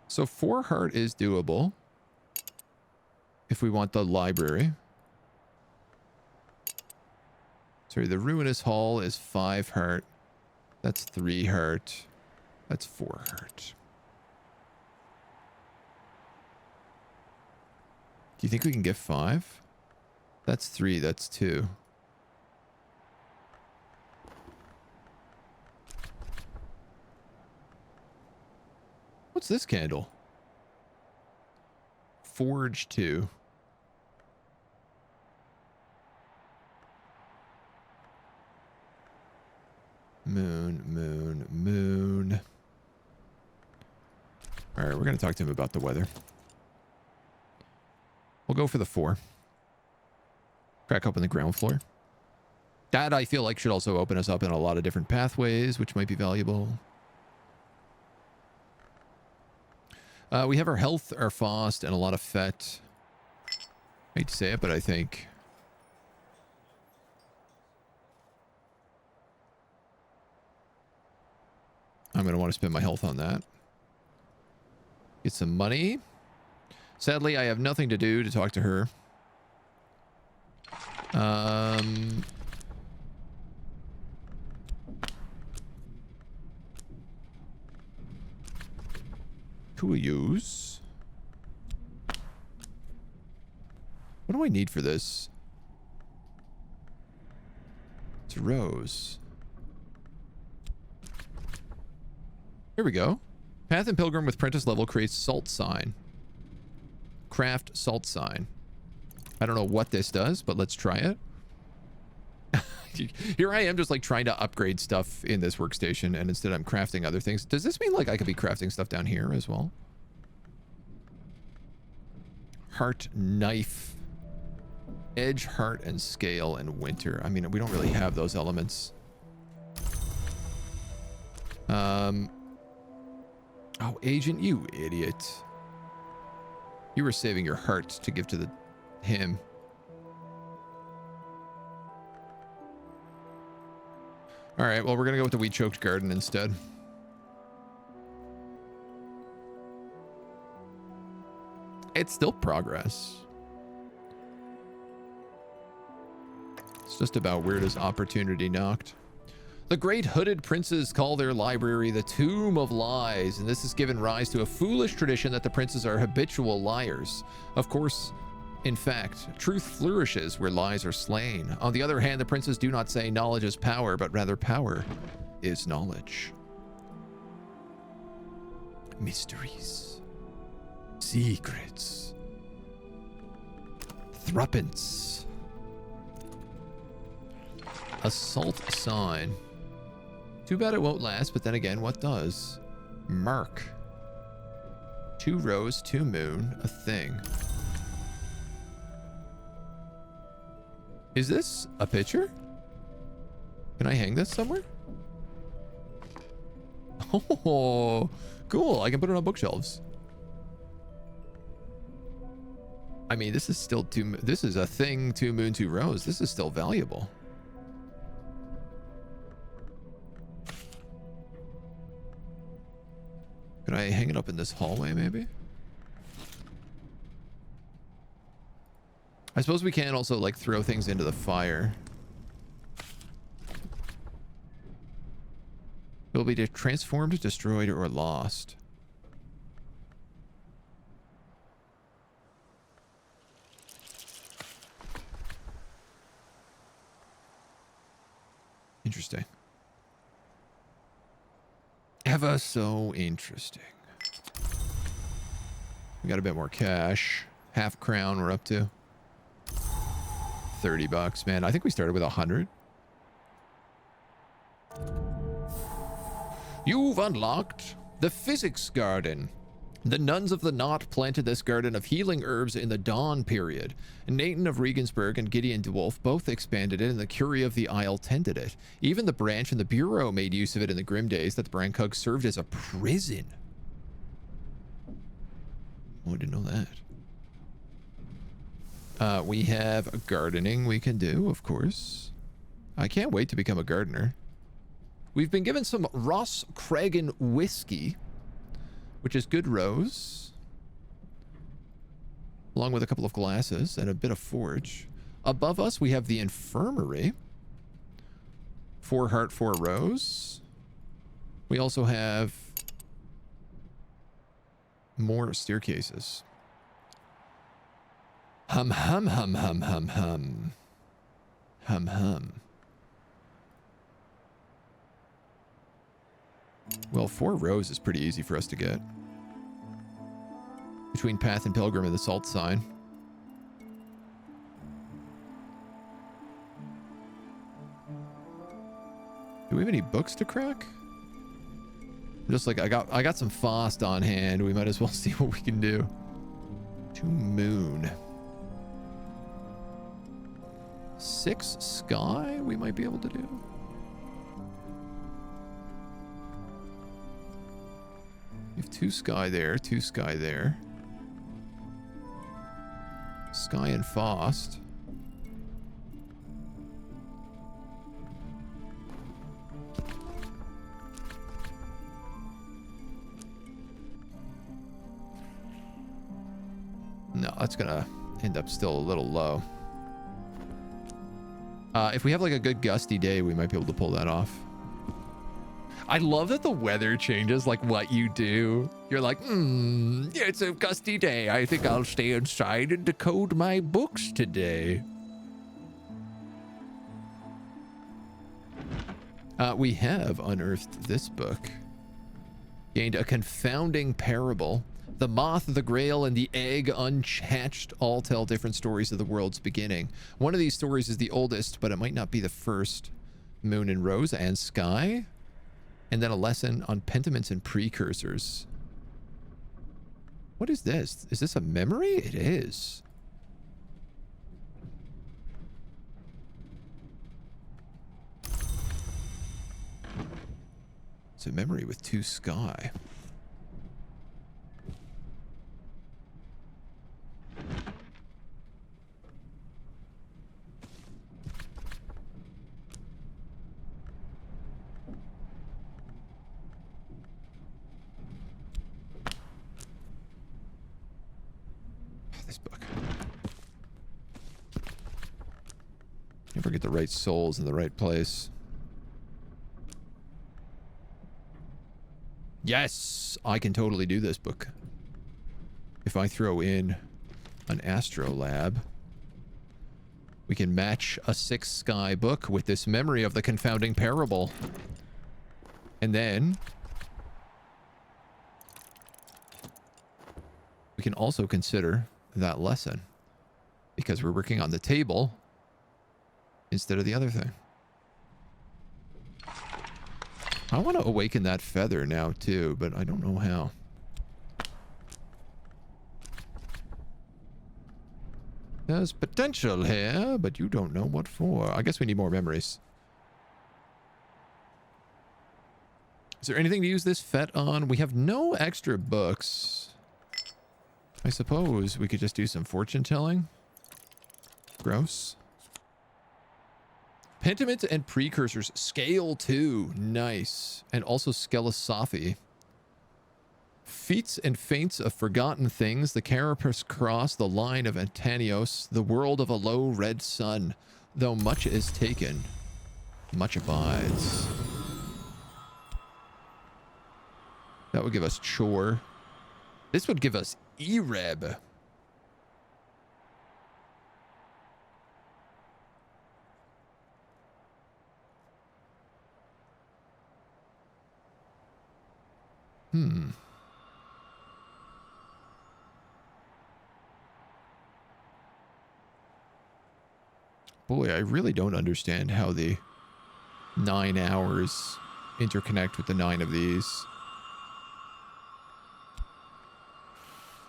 So 4 heart is doable. If we want the library. Sorry, the Ruinous Hall is 5 heart. That's 3 heart. That's 4 heart. Do you think we can get 5? That's 3, that's 2. What's this candle? Forge 2. Moon, moon, moon. All right, we're going to talk to him about the weather. We'll go for the 4. Crack open the ground floor. That, I feel like, should also open us up in a lot of different pathways, which might be valuable. We have our health, our fast, and a lot of fet. I hate to say it, but I think... I'm going to want to spend my health on that. Get some money. Sadly, I have nothing to do to talk to her. Could we use? What do I need for this? It's a rose. Here we go. Path and Pilgrim with Prentice level creates salt sign. Craft salt sign. I don't know what this does, but let's try it. Here I am just like trying to upgrade stuff in this workstation, and instead I'm crafting other things. Does this mean like I could be crafting stuff down here as well? Heart, knife. Edge, heart, and scale, and winter. I mean, we don't really have those elements. Oh, agent, you idiot. You were saving your heart to give to him. All right, well, we're going to go with the wheat choked garden instead. It's still progress. It's just about where does opportunity knocked. The great hooded princes call their library the Tomb of Lies, and this has given rise to a foolish tradition that the princes are habitual liars. Of course, in fact, truth flourishes where lies are slain. On the other hand, the princes do not say knowledge is power, but rather power is knowledge. Mysteries. Secrets. Threepence. Assault sign. Too bad it won't last, but then again, what does? Mark. 2 rose, 2 moon, a thing. Is this a picture? Can I hang this somewhere? Oh, cool. I can put it on bookshelves. I mean, this is still this is a thing, 2 moon, 2 rose. This is still valuable. Could I hang it up in this hallway, maybe? I suppose we can also, like, throw things into the fire. It will be transformed, destroyed, or lost. Interesting. Ever so interesting. We got a bit more cash. Half crown we're up to. $30, man. I think we started with 100. You've unlocked the Physics Garden. The nuns of the Knot planted this garden of healing herbs in the Dawn period. Nathan of Regensburg and Gideon de Wolf both expanded it, and the Curie of the Isle tended it. Even the branch and the Bureau made use of it in the grim days that the Brancog served as a prison. Oh, I didn't know that. We have gardening we can do, of course. I can't wait to become a gardener. We've been given some Ross Cragen whiskey, which is good rose, along with a couple of glasses and a bit of forge. Above us, we have the infirmary. 4 heart, 4 rose. We also have more staircases. Hum, hum, hum, hum, hum, hum. Hum, hum. Well, 4 rows is pretty easy for us to get. Between Path and Pilgrim and the Salt Sign. Do we have any books to crack? Just like I got some Faust on hand. We might as well see what we can do. 2 moon. 6 sky we might be able to do. We have 2 sky there, 2 sky there. Sky and Faust. No, that's gonna end up still a little low. If we have like a good gusty day, we might be able to pull that off. I love that the weather changes like what you do. You're like, it's a gusty day. I think I'll stay inside and decode my books today. We have unearthed this book. Gained a confounding parable. The moth, the grail, and the egg unhatched all tell different stories of the world's beginning. One of these stories is the oldest, but it might not be the first. Moon and Rose and Sky. And then a lesson on pentiments and precursors. What is this? Is this a memory? It is. It's a memory with 2 sky. This book. Never get the right souls in the right place. Yes, I can totally do this book. If I throw in an astrolab, we can match a 6 sky book with this memory of the confounding parable. And then we can also consider that lesson because we're working on the table instead of the other thing. I want to awaken that feather now too, but I don't know how. There's potential here, but you don't know what for. I guess we need more memories. Is there anything to use this fet on? We have no extra books. I suppose we could just do some fortune telling. Gross. Pentiment and precursors. Scale 2. Nice. And also Skelisophy. Feats and feints of forgotten things. The carapace cross. The line of Antanios. The world of a low red sun. Though much is taken, much abides. That would give us chore. This would give us Ereb. Boy, I really don't understand how the 9 hours interconnect with the 9 of these.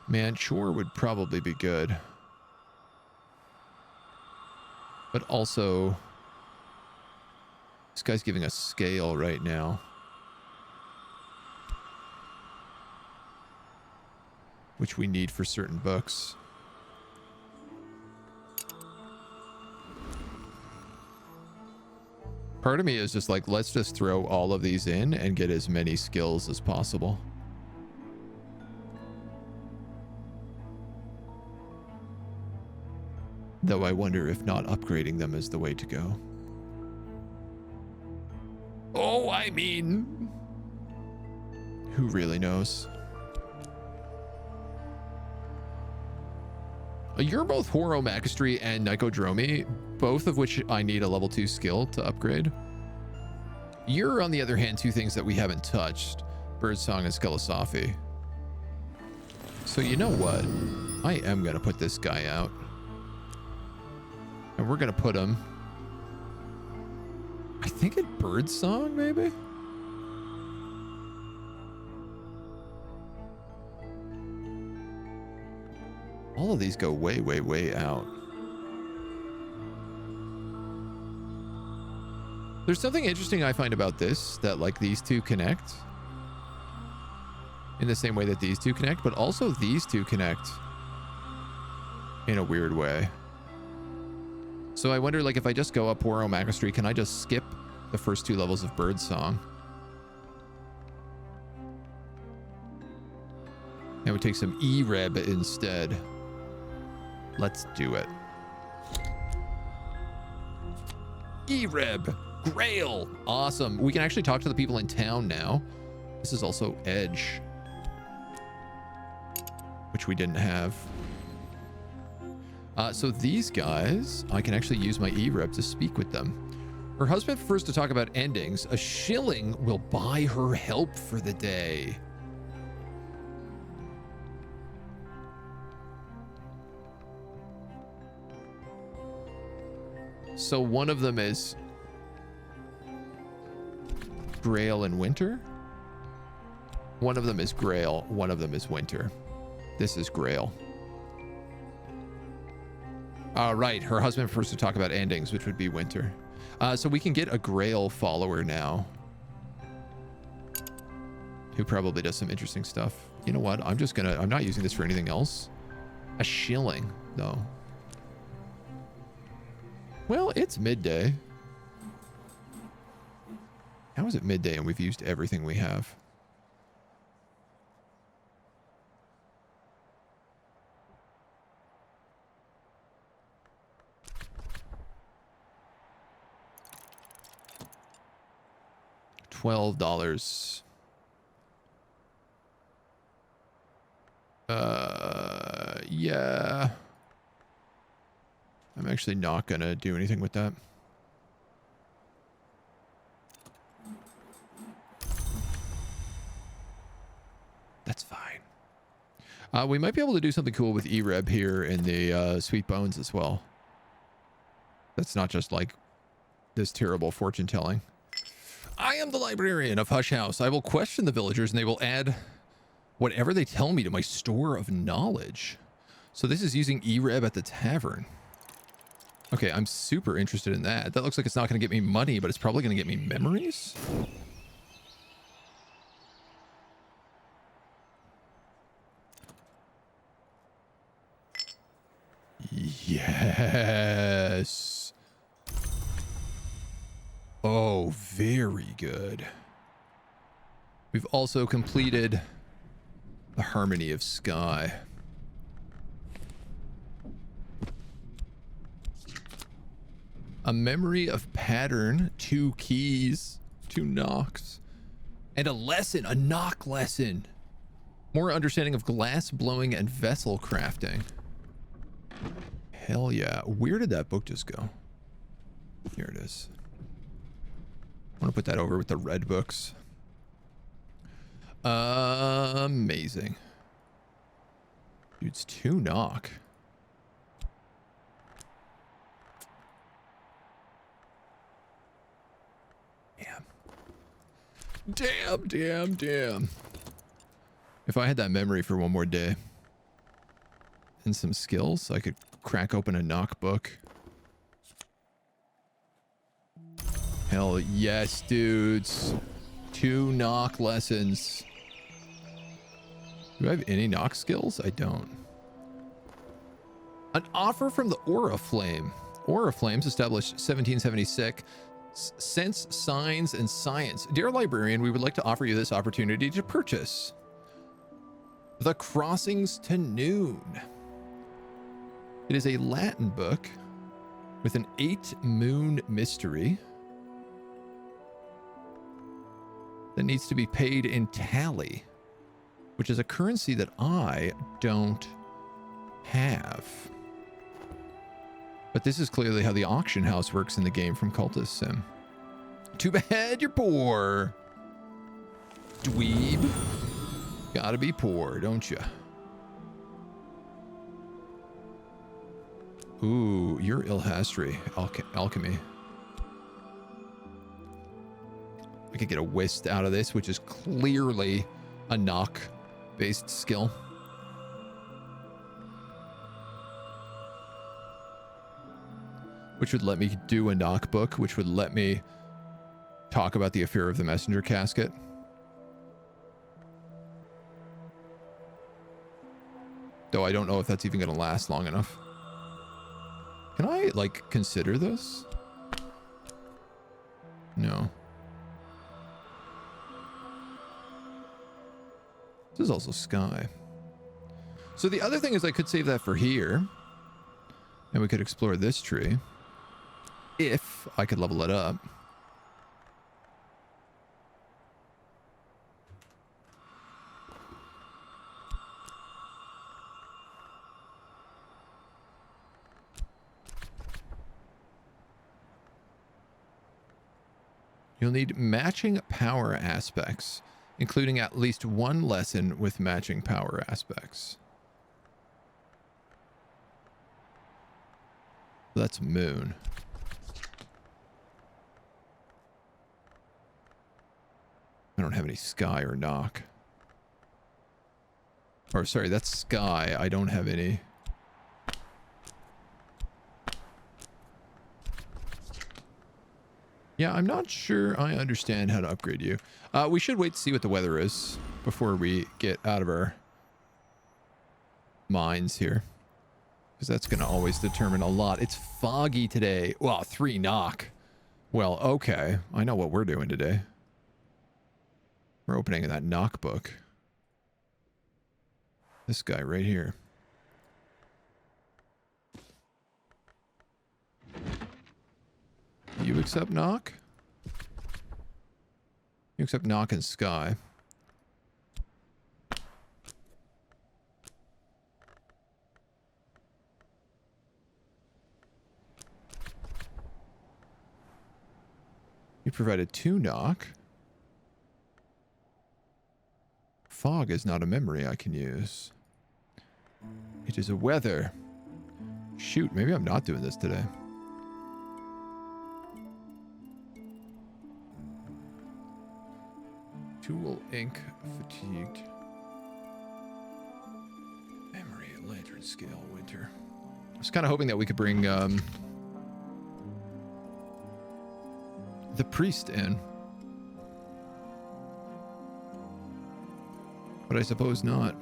Man, chore would probably be good. But also, this guy's giving us scale right now. Which we need for certain books. Part of me is just like, let's just throw all of these in and get as many skills as possible. Though I wonder if not upgrading them is the way to go. Oh, I mean, who really knows? You're both Horomachistry and Nicodromy, both of which I need a level 2 skill to upgrade. You're, on the other hand, 2 things that we haven't touched. Birdsong and Skelisophy. So you know what? I am going to put this guy out. And we're going to put him, I think, at Birdsong, maybe? All of these go way, way, way out. There's something interesting I find about this, that like these 2 connect in the same way that these 2 connect, but also these 2 connect in a weird way. So I wonder, like, if I just go up Horomachistry, can I just skip the first 2 levels of Birdsong? And we take some Ereb instead. Let's do it. Ereb. Grail. Awesome. We can actually talk to the people in town now. This is also Edge, which we didn't have. So these guys, I can actually use my Ereb to speak with them. Her husband prefers to talk about endings. A shilling will buy her help for the day. So one of them is Grail and Winter. One of them is Grail. One of them is Winter. This is Grail. Right. Her husband prefers to talk about endings, which would be winter. So we can get a Grail follower now. Who probably does some interesting stuff. You know what? I'm not using this for anything else. A shilling, though. Well, it's midday. How is it midday and we've used everything we have? $12. Yeah. I'm actually not gonna do anything with that. That's fine. We might be able to do something cool with E-Reb here in the Sweet Bones as well. That's not just like this terrible fortune telling. I am the librarian of Hush House. I will question the villagers and they will add whatever they tell me to my store of knowledge. So this is using E-Reb at the tavern. Okay, I'm super interested in that. That looks like it's not going to get me money, but it's probably going to get me memories. Yes. Oh, very good. We've also completed the Harmony of Sky. A memory of pattern, 2 keys, 2 knocks, and a lesson, a knock lesson. More understanding of glass blowing and vessel crafting. Hell yeah. Where did that book just go? Here it is. I want to put that over with the red books. Amazing. Dude's 2 knock. Damn. If I had that memory for one more day and some skills, I could crack open a knock book. Hell yes, dudes. 2 knock lessons. Do I have any knock skills? I don't. An offer from the Aura Flame. Aura Flames established 1776. Sense, Signs, and Science. Dear Librarian, we would like to offer you this opportunity to purchase The Crossings to Noon. It is a Latin book with an 8-moon mystery that needs to be paid in tally, which is a currency that I don't have. But this is clearly how the auction house works in the game from Cultist Sim. Too bad you're poor. Dweeb. Gotta be poor, don't you? Ooh, you're Ilhastri. Alchemy. I could get a whist out of this, which is clearly a knock-based skill. Which would let me do a knock book, which would let me talk about the affair of the messenger casket. Though I don't know if that's even going to last long enough. Can I, like, consider this? No. This is also sky. So the other thing is I could save that for here. And we could explore this tree. If I could level it up. You'll need matching power aspects, including at least 1 lesson with matching power aspects. That's moon. I don't have any sky or knock. Or sorry, that's sky. I don't have any. Yeah, I'm not sure I understand how to upgrade you. We should wait to see what the weather is before we get out of our minds here. Because that's going to always determine a lot. It's foggy today. Well, 3 knock. Well, okay. I know what we're doing today. We're opening that knock book. This guy right here. You accept knock? You accept knock and sky. You provided 2 knock. Fog is not a memory I can use. It is a weather. Shoot, maybe I'm not doing this today. Tool, ink, fatigued. Memory, lantern scale, winter. I was kind of hoping that we could bring the priest in. But I suppose not.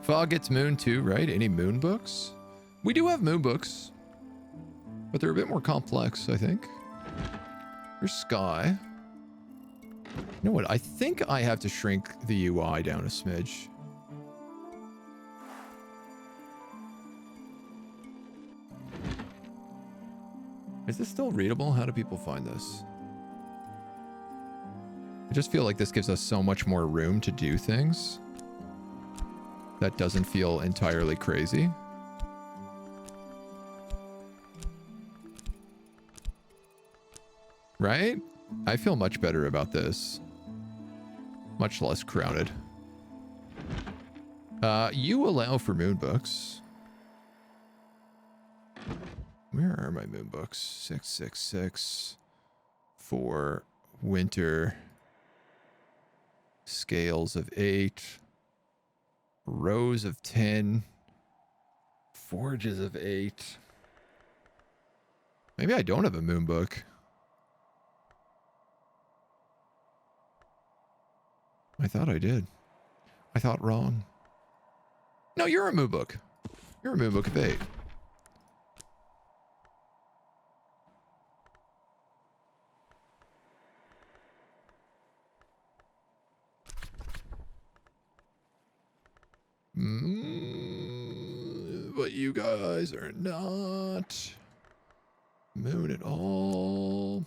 Fog gets moon too, right? Any moon books? We do have moon books. But they're a bit more complex, I think. There's sky. You know what? I think I have to shrink the UI down a smidge. Is this still readable? How do people find this? I just feel like this gives us so much more room to do things. That doesn't feel entirely crazy. Right? I feel much better about this. Much less crowded. You allow for moon books. Where are my moon books? 666 for winter. Scales of 8. Rows of 10. Forges of 8. Maybe I don't have a moon book. I thought I did. I thought wrong. No, you're a moon book. You're a moon book of 8. But you guys are not moon at all.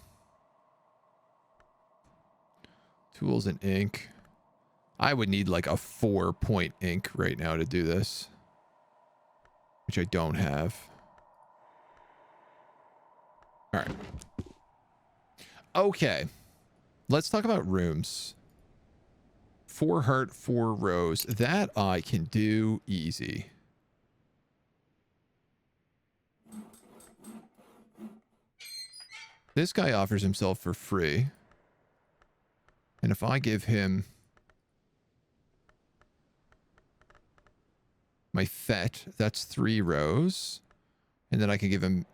Tools and ink. I would need like a 4-point ink right now to do this, which I don't have. All right. Okay. Let's talk about rooms. 4 heart, 4 rows. That I can do easy. This guy offers himself for free. And if I give him my fet, that's 3 rows. And then I can give him...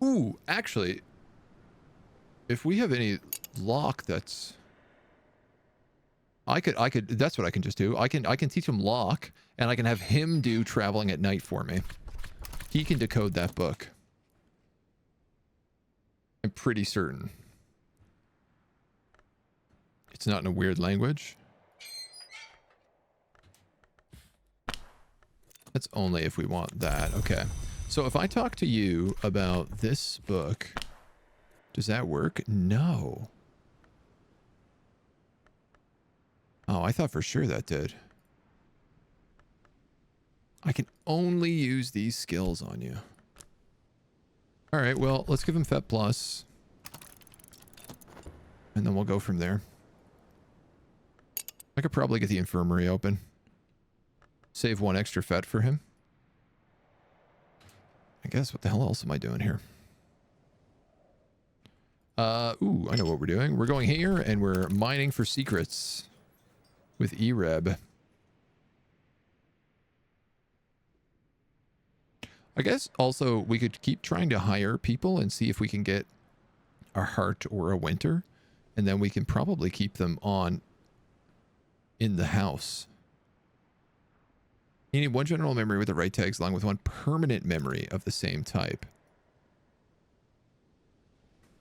Ooh, actually, if we have any lock that's... I could, that's what I can just do. I can teach him lock, and I can have him do traveling at night for me. He can decode that book. I'm pretty certain. It's not in a weird language. That's only if we want that. Okay. So if I talk to you about this book, does that work? No. Oh, I thought for sure that did. I can only use these skills on you. All right, well, let's give him Fet Plus. And then we'll go from there. I could probably get the infirmary open. Save 1 extra Fet for him. I guess, what the hell else am I doing here? Ooh, I know what we're doing. We're going here and we're mining for secrets with Ereb. I guess also we could keep trying to hire people and see if we can get a heart or a winter, and then we can probably keep them on in the house. You need one general memory with the right tags along with one permanent memory of the same type.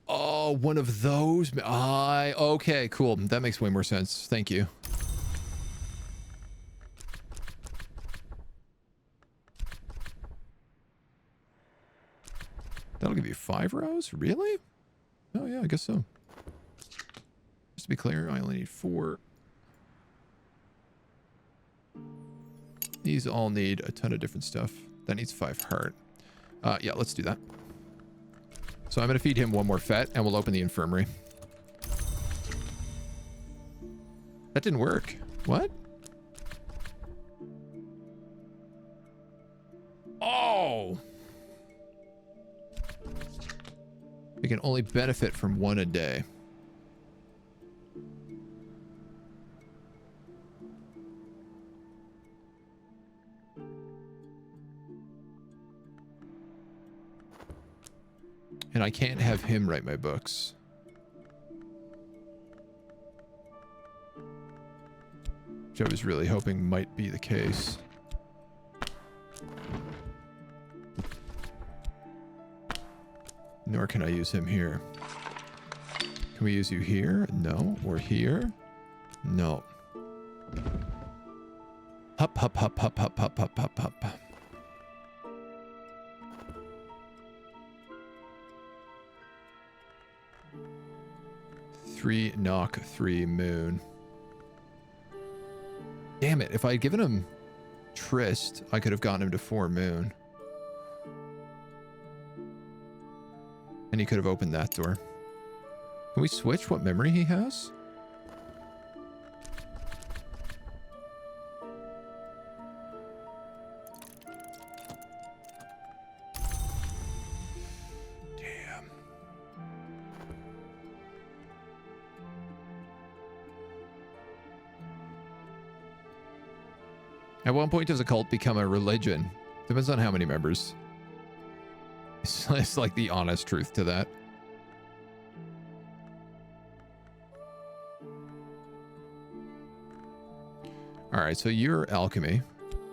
Oh, one of those. Okay, cool. That makes way more sense. Thank you. That'll give you 5 rows? Really? Oh, yeah, I guess so. Just to be clear, I only need 4. These all need a ton of different stuff. That needs 5 heart. Yeah, let's do that. So I'm going to feed him 1 more fet, and we'll open the infirmary. That didn't work. What? Oh! We can only benefit from 1 a day. And I can't have him write my books. Which I was really hoping might be the case. Nor can I use him here. Can we use you here? No. Or here? No. Hup, hup, hup, hup, hup, hup, hup, hup, hup. Three knock, 3 moon. Damn it. If I had given him Trist, I could have gotten him to 4 moon. And he could have opened that door. Can we switch what memory he has? Damn. At one point does a cult become a religion? Depends on how many members. It's like the honest truth to that. All right, so you're alchemy.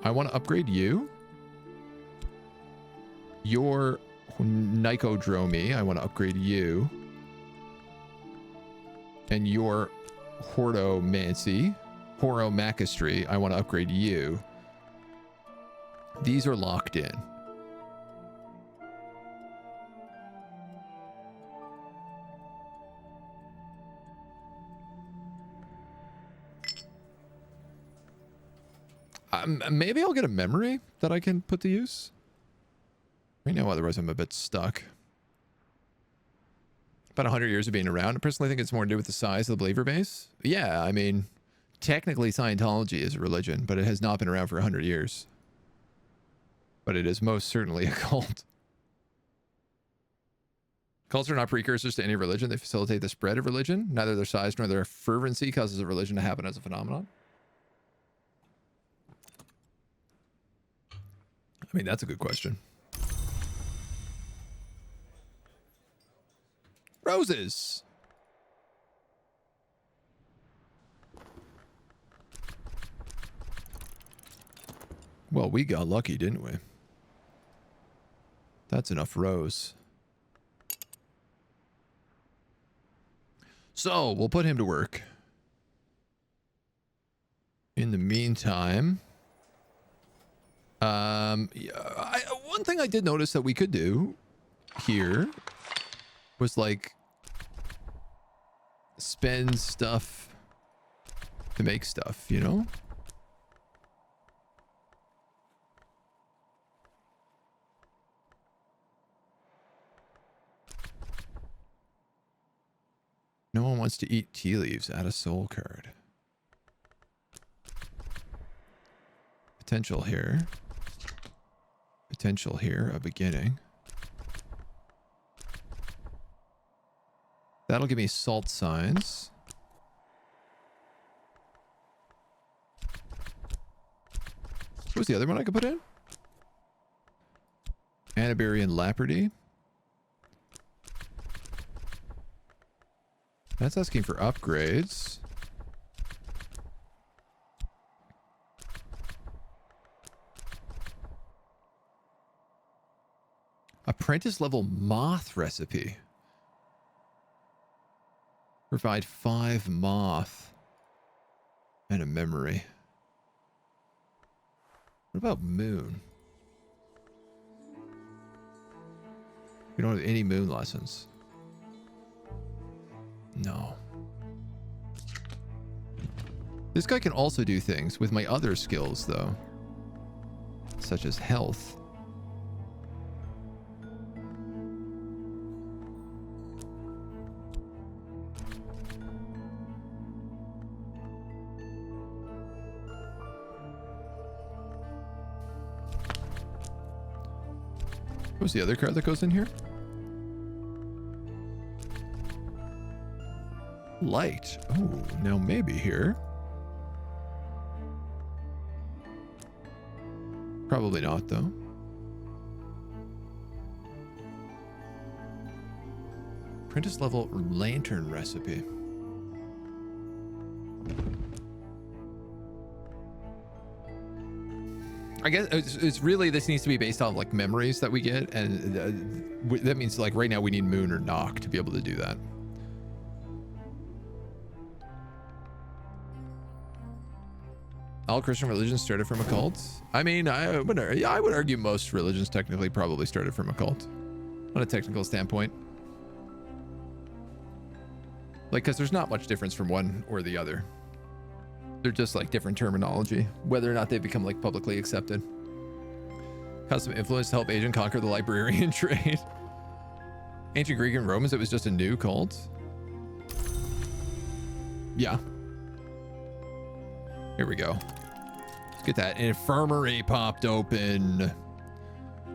I want to upgrade you. Your Nicodromy, I want to upgrade you. And your Hordomancy, Horomachistry, I want to upgrade you. These are locked in. Maybe I'll get a memory that I can put to use. Right now, otherwise I'm a bit stuck. About 100 years of being around. I personally think it's more to do with the size of the believer base. Yeah, I mean, technically Scientology is a religion, but it has not been around for 100 years. But it is most certainly a cult. Cults are not precursors to any religion. They facilitate the spread of religion. Neither their size nor their fervency causes a religion to happen as a phenomenon. I mean, that's a good question. Roses. Well, we got lucky, didn't we? That's enough rose. So, we'll put him to work. In the meantime... one thing I did notice that we could do here was like spend stuff to make stuff, you know? No one wants to eat tea leaves. Add a soul card. Potential here. Potential here, a beginning. That'll give me salt signs. What was the other one I could put in? Anabarian Lapardy. That's asking for upgrades. Apprentice level moth recipe. Provide 5 moth and a memory. What about moon? We don't have any moon lessons. No. This guy can also do things with my other skills, though. Such as health. What was the other card that goes in here? Light. Oh, now maybe here. Probably not, though. Apprentice level lantern recipe. I guess it's really, this needs to be based on like memories that we get, and that means like right now we need moon or knock to be able to do that. All Christian religions started from occults. I mean, I would argue most religions technically probably started from occult on a technical standpoint. Like, because there's not much difference from one or the other. They're just like different terminology, whether or not they become like publicly accepted. Custom influence to help Agent conquer the librarian trade. Ancient Greek and Romans, it was just a new cult. Yeah. Here we go. Let's get that infirmary popped open.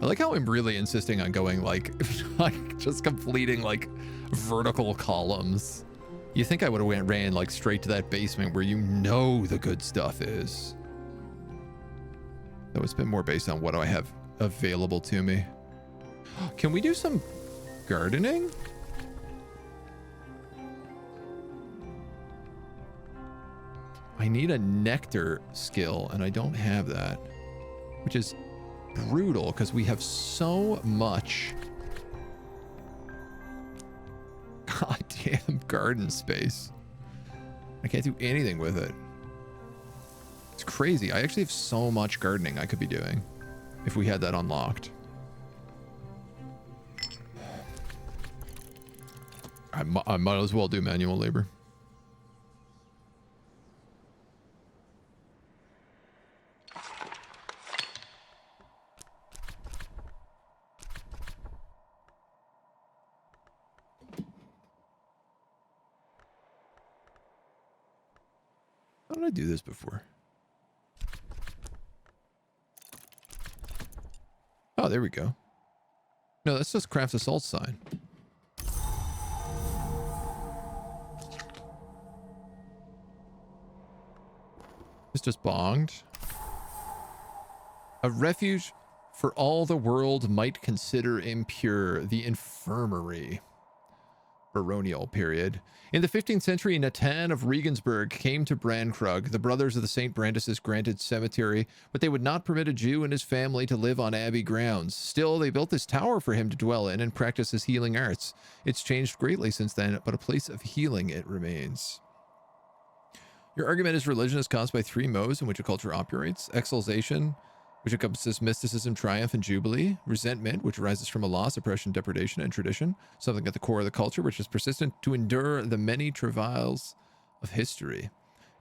I like how I'm really insisting on going like, like just completing like vertical columns. You think I would have ran like straight to that basement where you know the good stuff is. Though it's been more based on what do I have available to me. Can we do some gardening? I need a nectar skill and I don't have that, which is brutal because we have so much goddamn garden space. I can't do anything with it. It's crazy. I actually have so much gardening I could be doing if we had that unlocked. I might as well do manual labor. How did I do this before? Oh, there we go. No, let's just craft a salt sign. It's just bonged. A refuge for all the world might consider impure, the infirmary. Baronial period. In the 15th century, Natan of Regensburg came to Brandkrug, the brothers of the St. Brandis' granted cemetery, but they would not permit a Jew and his family to live on abbey grounds. Still, they built this tower for him to dwell in and practice his healing arts. It's changed greatly since then, but a place of healing it remains. Your argument is religion is caused by 3 modes in which a culture operates: exaltation, which encompasses mysticism, triumph, and jubilee; resentment, which arises from a loss, oppression, depredation, and tradition, something at the core of the culture which is persistent to endure the many travails of history.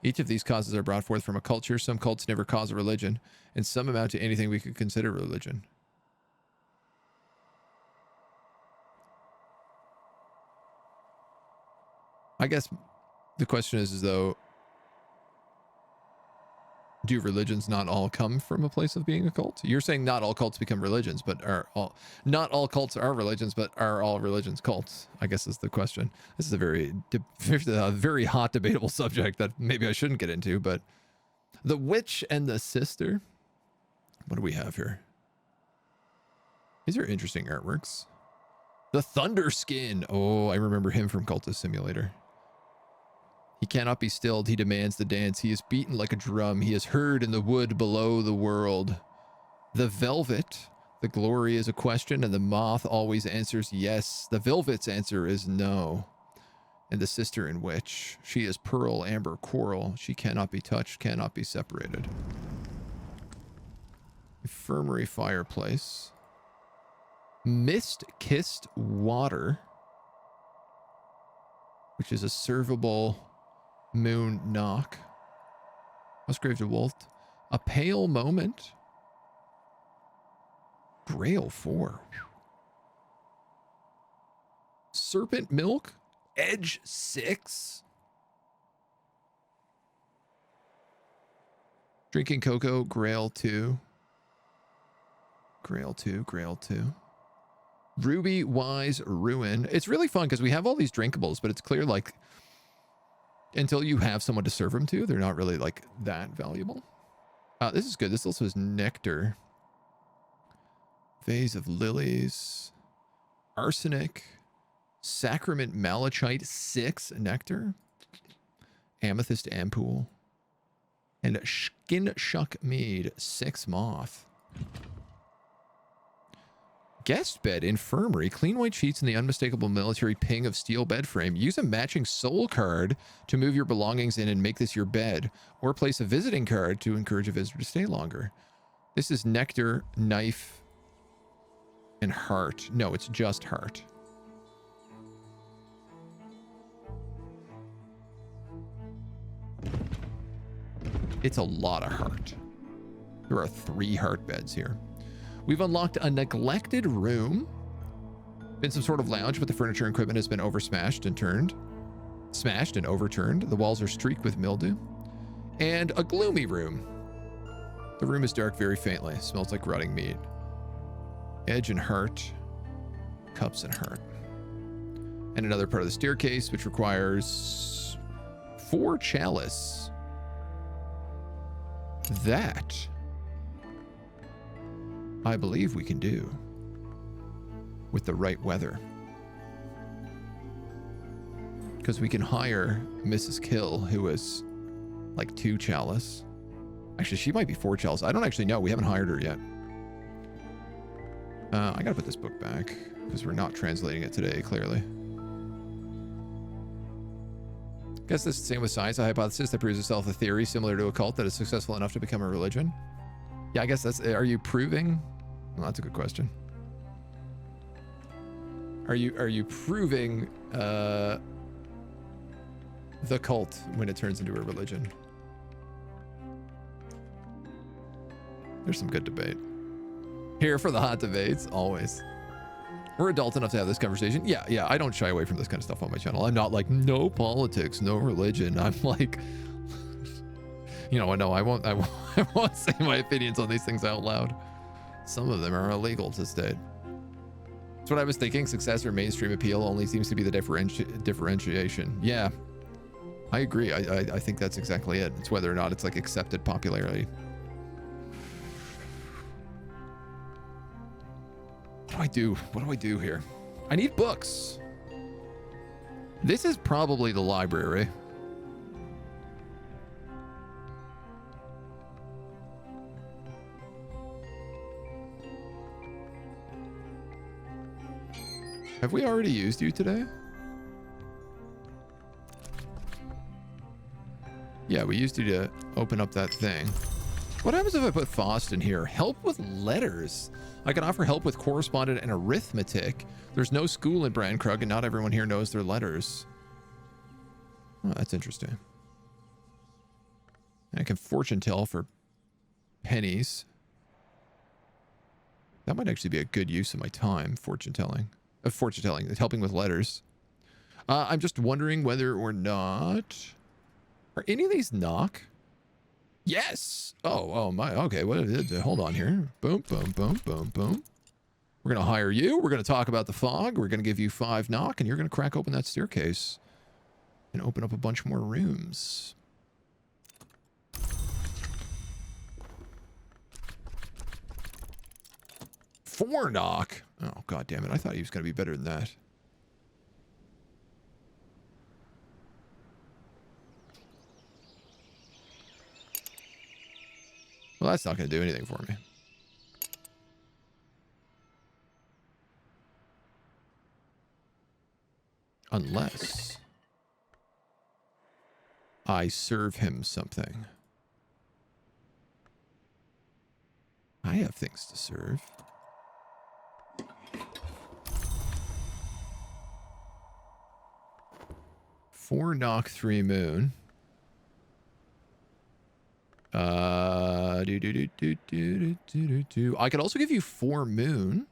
Each of these causes are brought forth from a culture. Some cults never cause a religion, and some amount to anything we could consider religion. I guess the question is though, Do religions not all come from a place of being a cult? You're saying not all cults become religions, but not all cults are religions, but are all religions cults? I guess is the question. This is a very hot debatable subject that maybe I shouldn't get into, but the witch and the sister. What do we have here? These are interesting artworks. The Thunder Skin. Oh, I remember him from Cultist Simulator. He cannot be stilled. He demands the dance. He is beaten like a drum. He is heard in the wood below the world. The Velvet. The glory is a question, and the moth always answers yes. The Velvet's answer is no. And the sister in witch. She is pearl, amber, coral. She cannot be touched, cannot be separated. Infirmary fireplace. Mist-kissed water. Which is a servable... moon knock. Musgrave DeWolf. A pale moment. Grail 4. Serpent milk. Edge 6. Drinking cocoa. Grail 2. Grail 2. Grail 2. Ruby Wise Ruin. It's really fun because we have all these drinkables, but it's clear like until you have someone to serve them to, they're not really like that valuable. This is good. This also is nectar. Vase of lilies. Arsenic. Sacrament malachite 6 nectar. Amethyst ampoule. And skin shuck mead 6 moth. Guest bed, infirmary, clean white sheets and the unmistakable military ping of steel bed frame. Use a matching soul card to move your belongings in and make this your bed, or place a visiting card to encourage a visitor to stay longer. This is nectar, knife, and heart. No, it's just heart. It's a lot of heart. There are 3 heart beds here. We've unlocked a neglected room. Been some sort of lounge, but the furniture and equipment has been smashed and overturned. The walls are streaked with mildew. And a gloomy room. The room is dark very faintly. Smells like rotting meat. Edge and heart. Cups and heart. And another part of the staircase, which requires 4 chalice. That I believe we can do with the right weather. Because we can hire Mrs. Kill, who is like 2 chalice. Actually, she might be 4 chalice. I don't actually know. We haven't hired her yet. I gotta put this book back because we're not translating it today, clearly. Guess this is the same with science, a hypothesis that proves itself a theory similar to a cult that is successful enough to become a religion. Yeah, I guess that's... Are you proving... Well, that's a good question. Are you proving the cult when it turns into a religion? There's some good debate. Here for the hot debates, always. We're adult enough to have this conversation. Yeah, I don't shy away from this kind of stuff on my channel. I'm not like, no politics, no religion. I'm like... You know, no, I won't say my opinions on these things out loud. Some of them are illegal to state. That's what I was thinking. Success or mainstream appeal only seems to be the differentiation. Yeah, I agree. I think that's exactly it. It's whether or not it's like accepted popularity. What do I do here? I need books. This is probably the library. Have we already used you today? Yeah, we used you to open up that thing. What happens if I put Faust in here? Help with letters. I can offer help with correspondence and arithmetic. There's no school in Brandkrug, and not everyone here knows their letters. Oh, that's interesting. I can fortune tell for pennies. That might actually be a good use of my time, fortune telling. Helping with letters. I'm just wondering whether or not... Are any of these knock? Yes. Oh my. Okay. Hold on here. Boom, boom, boom, boom, boom. We're going to hire you. We're going to talk about the fog. We're going to give you 5 knock, and you're going to crack open that staircase and open up a bunch more rooms. Four knock. Oh, God damn it. I thought he was going to be better than that. Well, that's not going to do anything for me. Unless I serve him something. I have things to serve. Four knock, 3 moon. I could also give you 4 moon.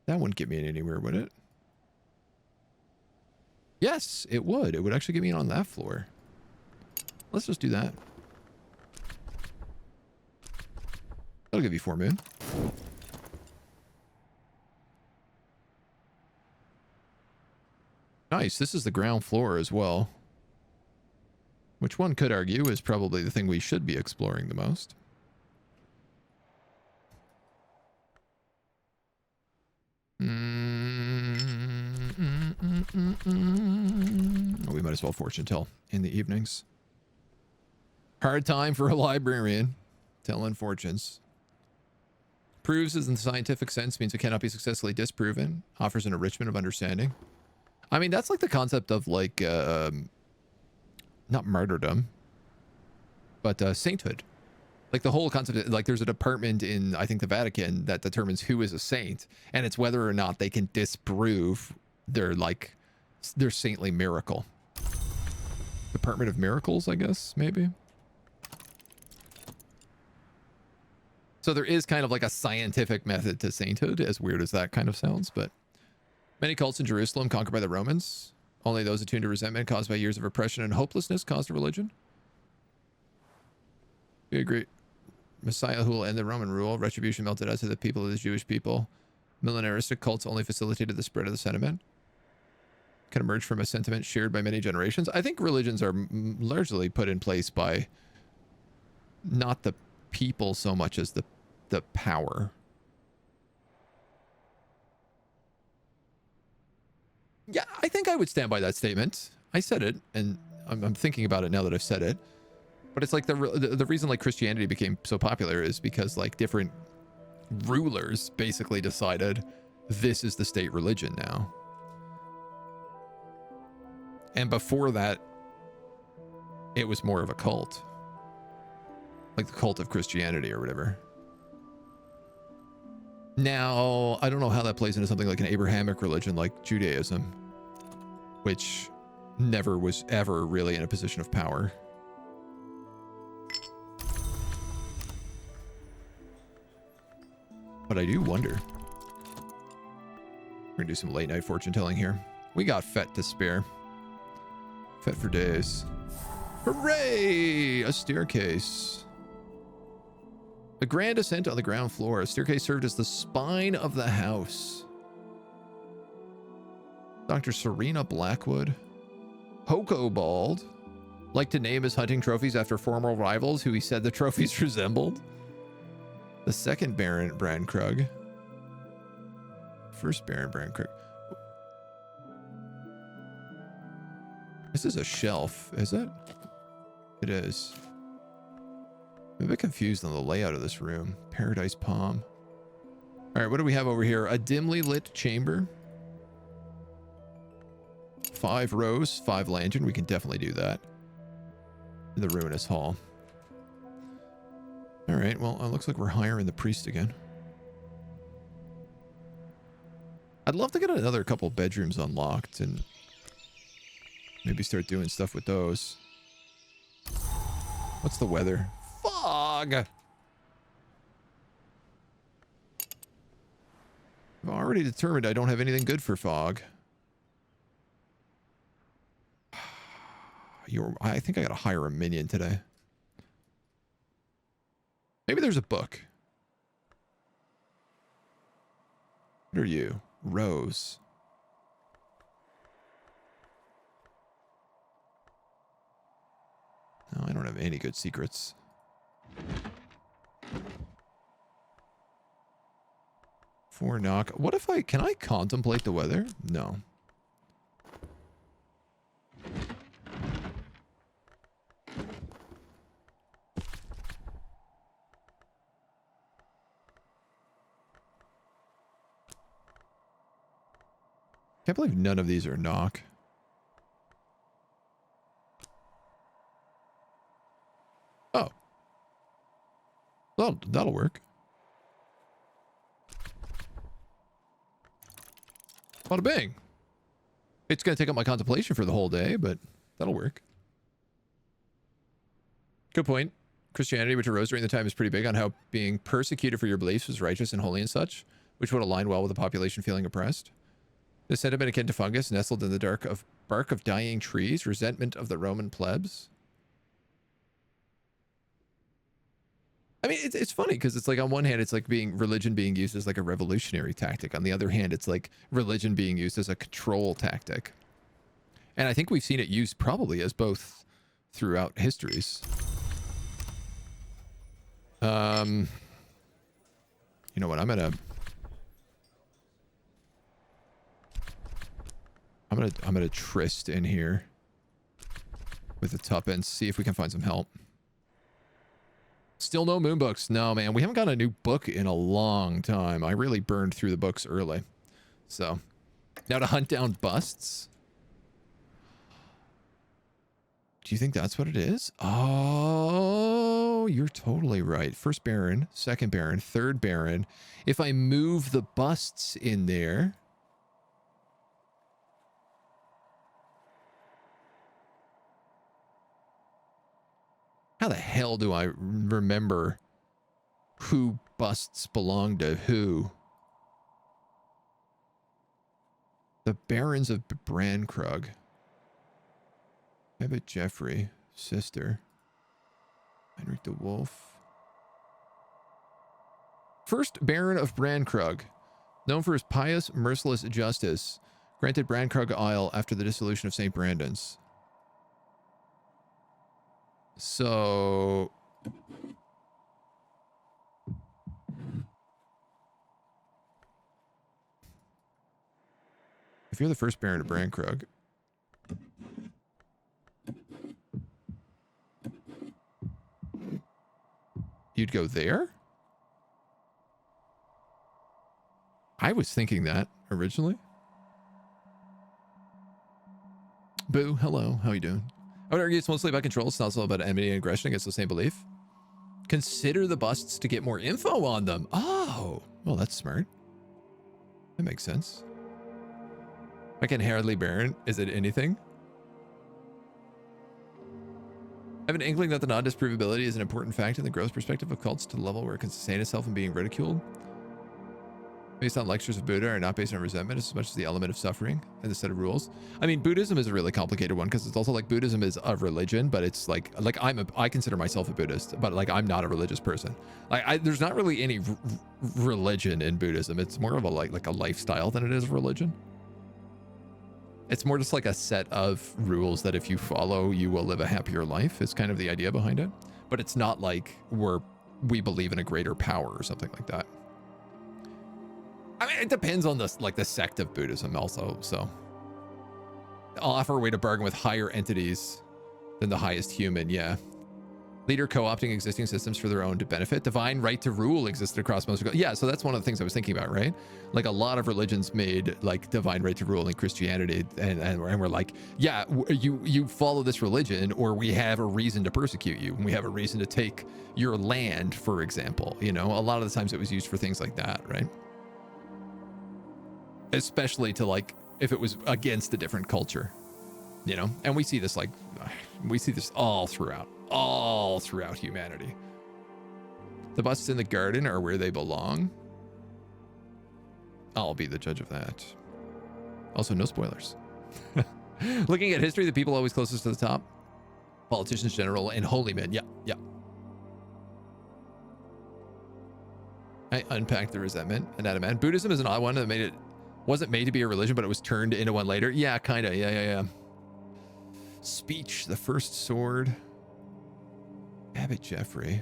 That wouldn't get me anywhere, would it? Yes, it would. It would actually get me on that floor. Let's just do that. That'll give you 4 moon. Nice. This is the ground floor as well. Which one could argue is probably the thing we should be exploring the most. We might as well fortune tell in the evenings. Hard time for a librarian telling fortunes. Proves in the scientific sense means it cannot be successfully disproven. Offers an enrichment of understanding. I mean, that's like the concept of like, not martyrdom, but sainthood. Like the whole concept, like there's a department in, I think, the Vatican that determines who is a saint, and it's whether or not they can disprove their saintly miracle. Department of Miracles, I guess, maybe. So there is kind of like a scientific method to sainthood, as weird as that kind of sounds, but many cults in Jerusalem conquered by the Romans. Only those attuned to resentment caused by years of oppression and hopelessness caused a religion. We agree. Messiah who will end the Roman rule. Retribution melted us to the people of the Jewish people. Millenaristic cults only facilitated the spread of the sentiment. Can emerge from a sentiment shared by many generations. I think religions are largely put in place by not the people so much as the power. Yeah, I think I would stand by that statement. I said it, and I'm thinking about it now that I've said it. But it's like the reason like Christianity became so popular is because like different rulers basically decided this is the state religion now. And before that, it was more of a cult. Like the cult of Christianity or whatever. Now, I don't know how that plays into something like an Abrahamic religion like Judaism, which never was ever really in a position of power. But I do wonder. We're gonna do some late night fortune telling here. We got Fett to spare. Fett for days. Hooray! A staircase. A grand ascent on the ground floor. A staircase served as the spine of the house. Dr. Serena Blackwood. Hoko Bald. Like to name his hunting trophies after former rivals who he said the trophies resembled. The second Baron Brandkrug. First Baron Brandkrug. This is a shelf, is it? It is. I'm a bit confused on the layout of this room. Paradise Palm. All right, what do we have over here? A dimly lit chamber. 5 rows, 5 lantern. We can definitely do that. In the ruinous hall. All right, well, it looks like we're hiring the priest again. I'd love to get another couple bedrooms unlocked and maybe start doing stuff with those. What's the weather? Fog! I've already determined I don't have anything good for fog. I think I gotta hire a minion today. Maybe there's a book. What are you? Rose. No, I don't have any good secrets. Four knock. What if can I contemplate the weather? No. Can't believe none of these are knock. Oh. That'll work. Bada bing. It's going to take up my contemplation for the whole day, but that'll work. Good point. Christianity, which arose during the time, is pretty big on how being persecuted for your beliefs was righteous and holy and such, which would align well with the population feeling oppressed. The sentiment akin to fungus nestled in the bark of dying trees, resentment of the Roman plebs. I mean, it's funny because it's like on one hand, it's like religion being used as like a revolutionary tactic. On the other hand, it's like religion being used as a control tactic. And I think we've seen it used probably as both throughout histories. You know what? I'm gonna tryst in here with the tuppence, see if we can find some help. Still no moon books. No, man, we haven't got a new book in a long time. I really burned through the books early. So now to hunt down busts. Do you think that's what it is? Oh, you're totally right. First Baron, second Baron, third Baron. If I move the busts in there. How the hell do I remember who busts belong to who? The Barons of Brankrug. Abbot Geoffrey, sister. Heinrich the Wolf. First Baron of Brankrug, known for his pious, merciless justice, granted Brankrug Isle after the dissolution of St. Brandon's. So if you're the first Baron of Brankrug, you'd go there? I was thinking that originally. Boo, hello, how you doing? I would argue it's mostly about control. It's not so about enmity and aggression against the same belief. Consider the busts to get more info on them. Oh, well, that's smart. That makes sense. I can hardly Baron. Is it anything? I have an inkling that the non-disprovability is an important fact in the growth perspective of cults to the level where it can sustain itself from being ridiculed. Based on lectures of Buddha are not based on resentment as much as the element of suffering and the set of rules. I mean, Buddhism is a really complicated one because it's also like Buddhism is a religion, but it's like I consider myself a Buddhist, but like I'm not a religious person. Like there's not really any religion in Buddhism. It's more of a like a lifestyle than it is a religion. It's more just like a set of rules that if you follow, you will live a happier life is kind of the idea behind it. But it's not like we believe in a greater power or something like that. I mean, it depends on the sect of Buddhism also, so. I'll offer a way to bargain with higher entities than the highest human, yeah. Leader co-opting existing systems for their own benefit. Divine right to rule existed across most of... Yeah, so that's one of the things I was thinking about, right? Like a lot of religions made like divine right to rule in Christianity, and we're like, yeah, you follow this religion or we have a reason to persecute you. We have a reason to take your land, for example. You know, a lot of the times it was used for things like that, right? Especially to like if it was against a different culture, you know. And we see this all throughout humanity. The busts in the garden are where they belong. I'll be the judge of that. Also, no spoilers. Looking at history, the people always closest to the top, politicians, general, and holy men. Yeah. I unpacked the resentment and adamant. Buddhism is an odd one that wasn't made to be a religion, but it was turned into one later. Yeah, kind of. Yeah. Speech, the first sword. Abbot Jeffrey.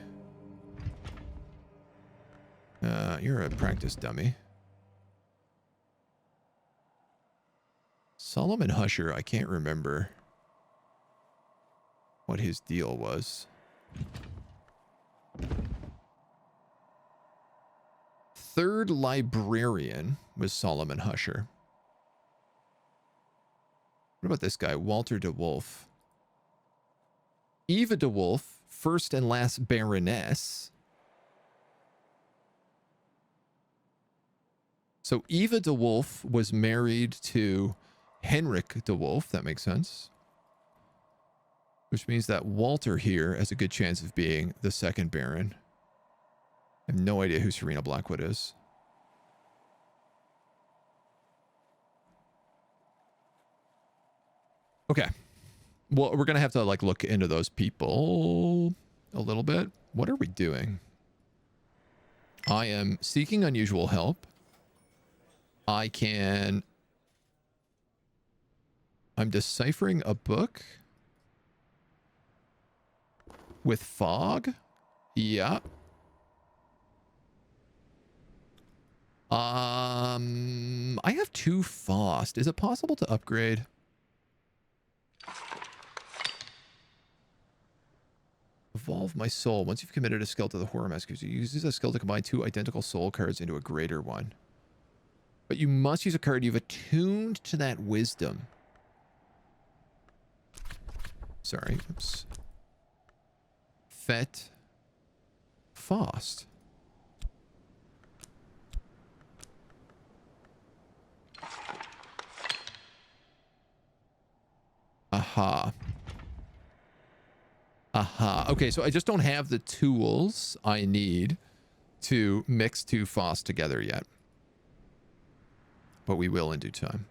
You're a practice dummy. Solomon Husher, I can't remember what his deal was. Third librarian was Solomon Husher. What about this guy, Walter de Wolf? Eva de Wolf, first and last baroness. So Eva de Wolf was married to Henrik de Wolf. That makes sense. Which means that Walter here has a good chance of being the second baron. I have no idea who Serena Blackwood is. Okay. Well, we're going to have to like look into those people a little bit. What are we doing? I am seeking unusual help. I'm deciphering a book with fog. Yeah. I have 2 Faust. Is it possible to upgrade? Evolve my soul. Once you've committed a skill to the Horror Masters, you use a skill to combine 2 identical soul cards into a greater one. But you must use a card you've attuned to that wisdom. Sorry. Oops. Fet. Faust. Aha. Aha. Okay, so I just don't have the tools I need to mix 2 Faust together yet. But we will in due time.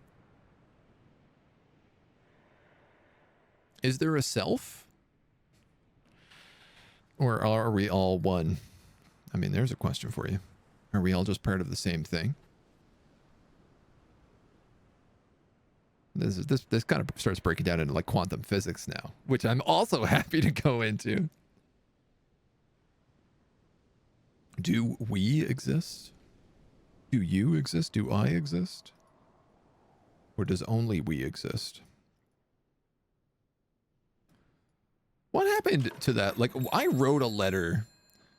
Is there a self? Or are we all one? I mean, there's a question for you. Are we all just part of the same thing? This kind of starts breaking down into like quantum physics now, which I'm also happy to go into. Do we exist? Do you exist? Do I exist? Or does only we exist? What happened to that? Like, I wrote a letter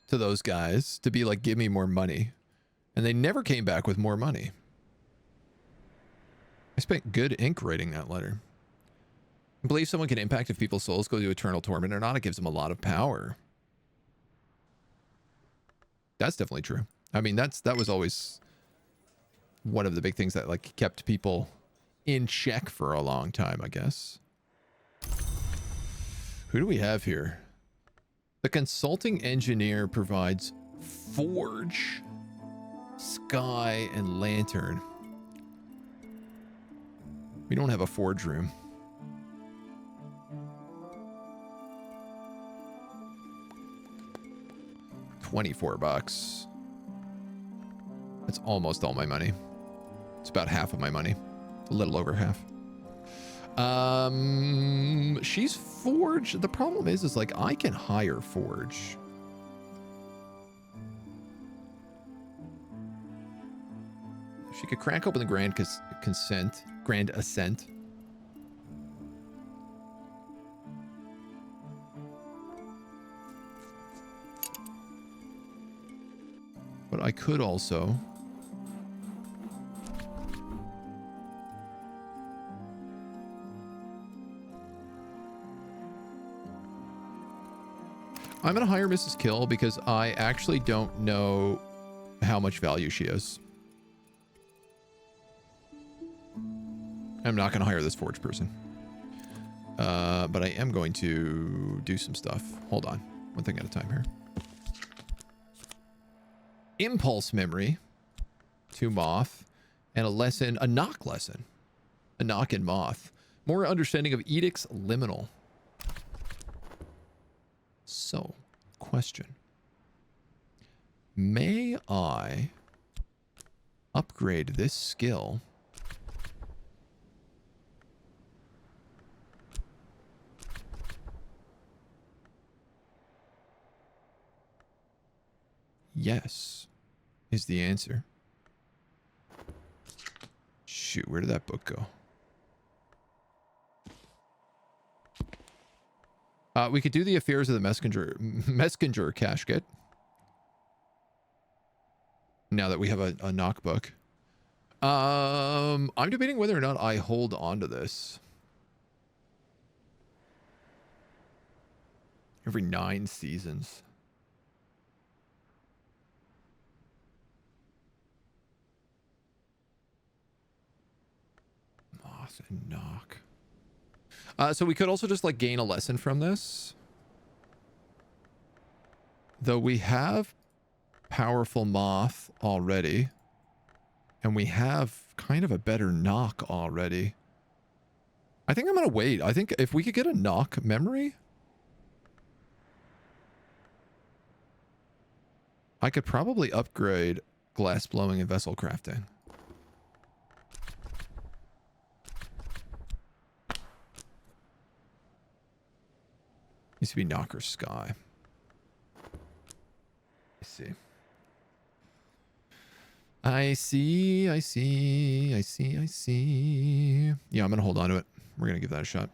to those guys to be like, give me more money. And they never came back with more money. I spent good ink writing that letter. I believe someone can impact if people's souls go to eternal torment or not. It gives them a lot of power. That's definitely true. I mean, that was always one of the big things that like kept people in check for a long time, I guess. Who do we have here? The consulting engineer provides forge, sky, and lantern. We don't have a forge room. $24. That's almost all my money. It's about half of my money. A little over half. She's forge. The problem is like I can hire forge. She could crack open the grand ascent. But I could also I'm going to hire Mrs. Kill because I actually don't know how much value she is. I'm not going to hire this forge person. But I am going to do some stuff. Hold on. One thing at a time here. Impulse memory. 2 moth. And a knock lesson. A knock and moth. More understanding of edicts liminal. So, question. May I upgrade this skill? Yes, is the answer. Shoot, where did that book go? We could do the affairs of the messenger casket. Now that we have a knock book. I'm debating whether or not I hold on to this. Every 9 seasons. Moth and knock. So we could also just like gain a lesson from this. Though we have powerful moth already. And we have kind of a better knock already. I think I'm going to wait. I think if we could get a knock memory, I could probably upgrade glass blowing and vessel crafting. Needs to be knocker sky. Let's see. I see. Yeah, I'm going to hold on to it. We're going to give that a shot.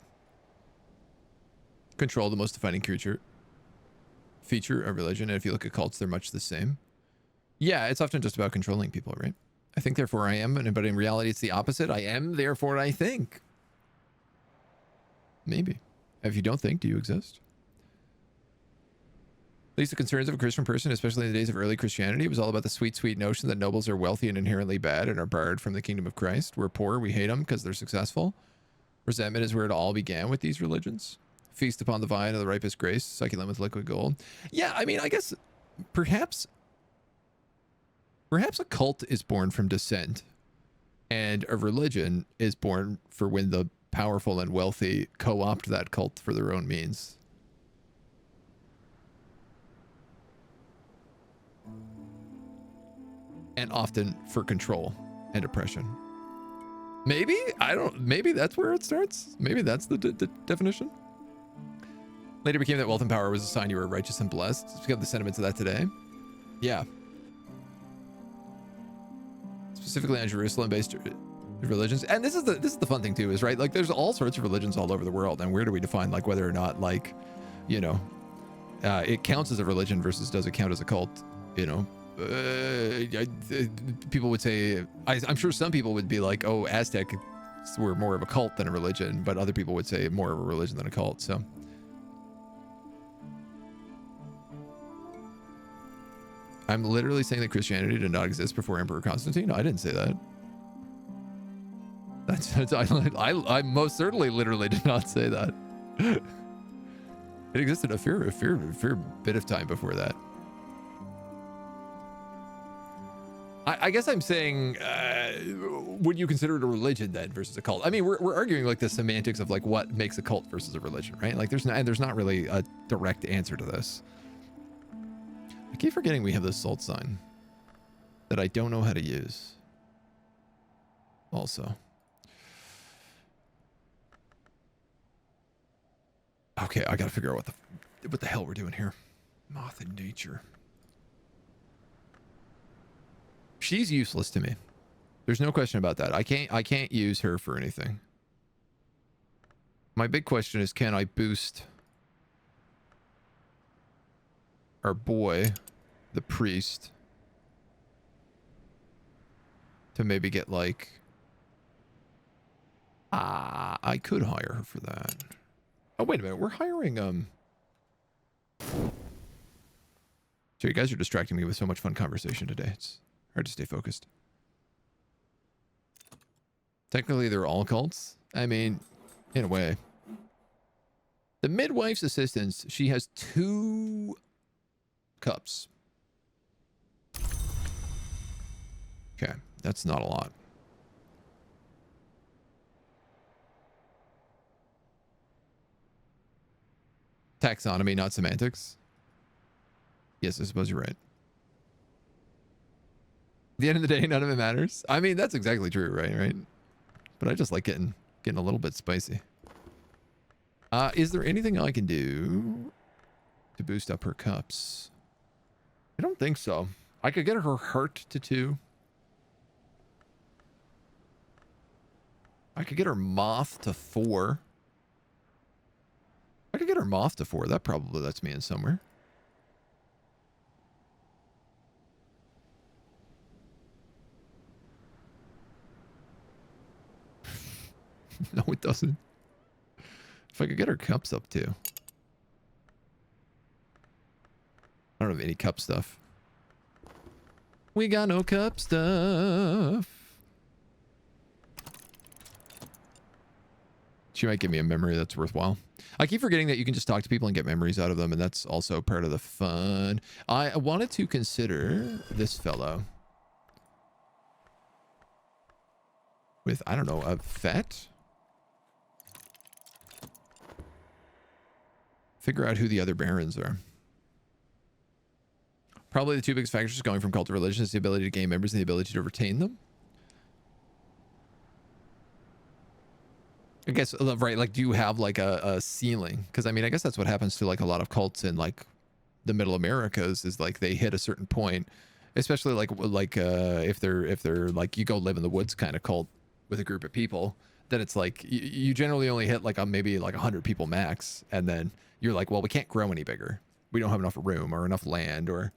Control, the most defining feature of religion. And if you look at cults, they're much the same. Yeah, it's often just about controlling people, right? I think, therefore I am. But in reality, it's the opposite. I am, therefore I think. Maybe. If you don't think, do you exist? At least the concerns of a Christian person, especially in the days of early Christianity, it was all about the sweet, sweet notion that nobles are wealthy and inherently bad and are barred from the kingdom of Christ. We're poor, we hate them because they're successful. Resentment is where it all began with these religions. Feast upon the vine of the ripest grace, succulent with liquid gold. Yeah, I mean, I guess perhaps a cult is born from dissent, and a religion is born for when the powerful and wealthy co-opt that cult for their own means. And often for control and oppression. Maybe? Maybe that's where it starts? Maybe that's the definition? Later became that wealth and power was a sign you were righteous and blessed. It's become the sentiments of that today. Yeah. Specifically on Jerusalem-based religions. And this is the fun thing too, is right? Like there's all sorts of religions all over the world. And where do we define like whether or not like, you know, it counts as a religion versus does it count as a cult, you know? People would say, I'm sure some people would be like, oh, Aztec were more of a cult than a religion, but other people would say more of a religion than a cult. So I'm literally saying that Christianity did not exist before Emperor Constantine. I didn't say that. I most certainly literally did not say that. It existed a fair bit of time before that. I guess I'm saying, would you consider it a religion then versus a cult? I mean, we're arguing like the semantics of like what makes a cult versus a religion, right? Like there's not really a direct answer to this. I keep forgetting we have this salt sign that I don't know how to use. Also. Okay, I gotta figure out what the hell we're doing here. Moth in nature. She's useless to me. There's no question about that. I can't use her for anything. My big question is, can I boost our boy, the priest, to maybe get like... I could hire her for that. Oh, wait a minute. We're hiring... So you guys are distracting me with so much fun conversation today. It's hard to stay focused. Technically, they're all cults. I mean, in a way. The midwife's assistants, she has 2 cups. Okay, that's not a lot. Taxonomy, not semantics. Yes, I suppose you're right. the end of the day, none of it matters. I mean, that's exactly true, right? But I just like getting a little bit spicy. Is there anything I can do to boost up her cups? I don't think so. I could get her heart to 2. I could get her moth to 4. I could get her moth to 4. That probably lets me in somewhere. No, it doesn't. If I could get her cups up too. I don't have any cup stuff. We got no cup stuff. She might give me a memory that's worthwhile. I keep forgetting that you can just talk to people and get memories out of them, and that's also part of the fun. I wanted to consider this fellow with, I don't know, a vet? Figure out who the other barons are. Probably the 2 biggest factors going from cult to religion is the ability to gain members and the ability to retain them. I guess, right, like, do you have, like, a ceiling? Because, I mean, I guess that's what happens to, like, a lot of cults in, like, the Middle Americas is, like, they hit a certain point, especially, like if they're, like, you go live in the woods kind of cult with a group of people, then it's, like, you generally only hit, like, maybe, like, 100 people max, and then you're like, well, we can't grow any bigger. We don't have enough room or enough land or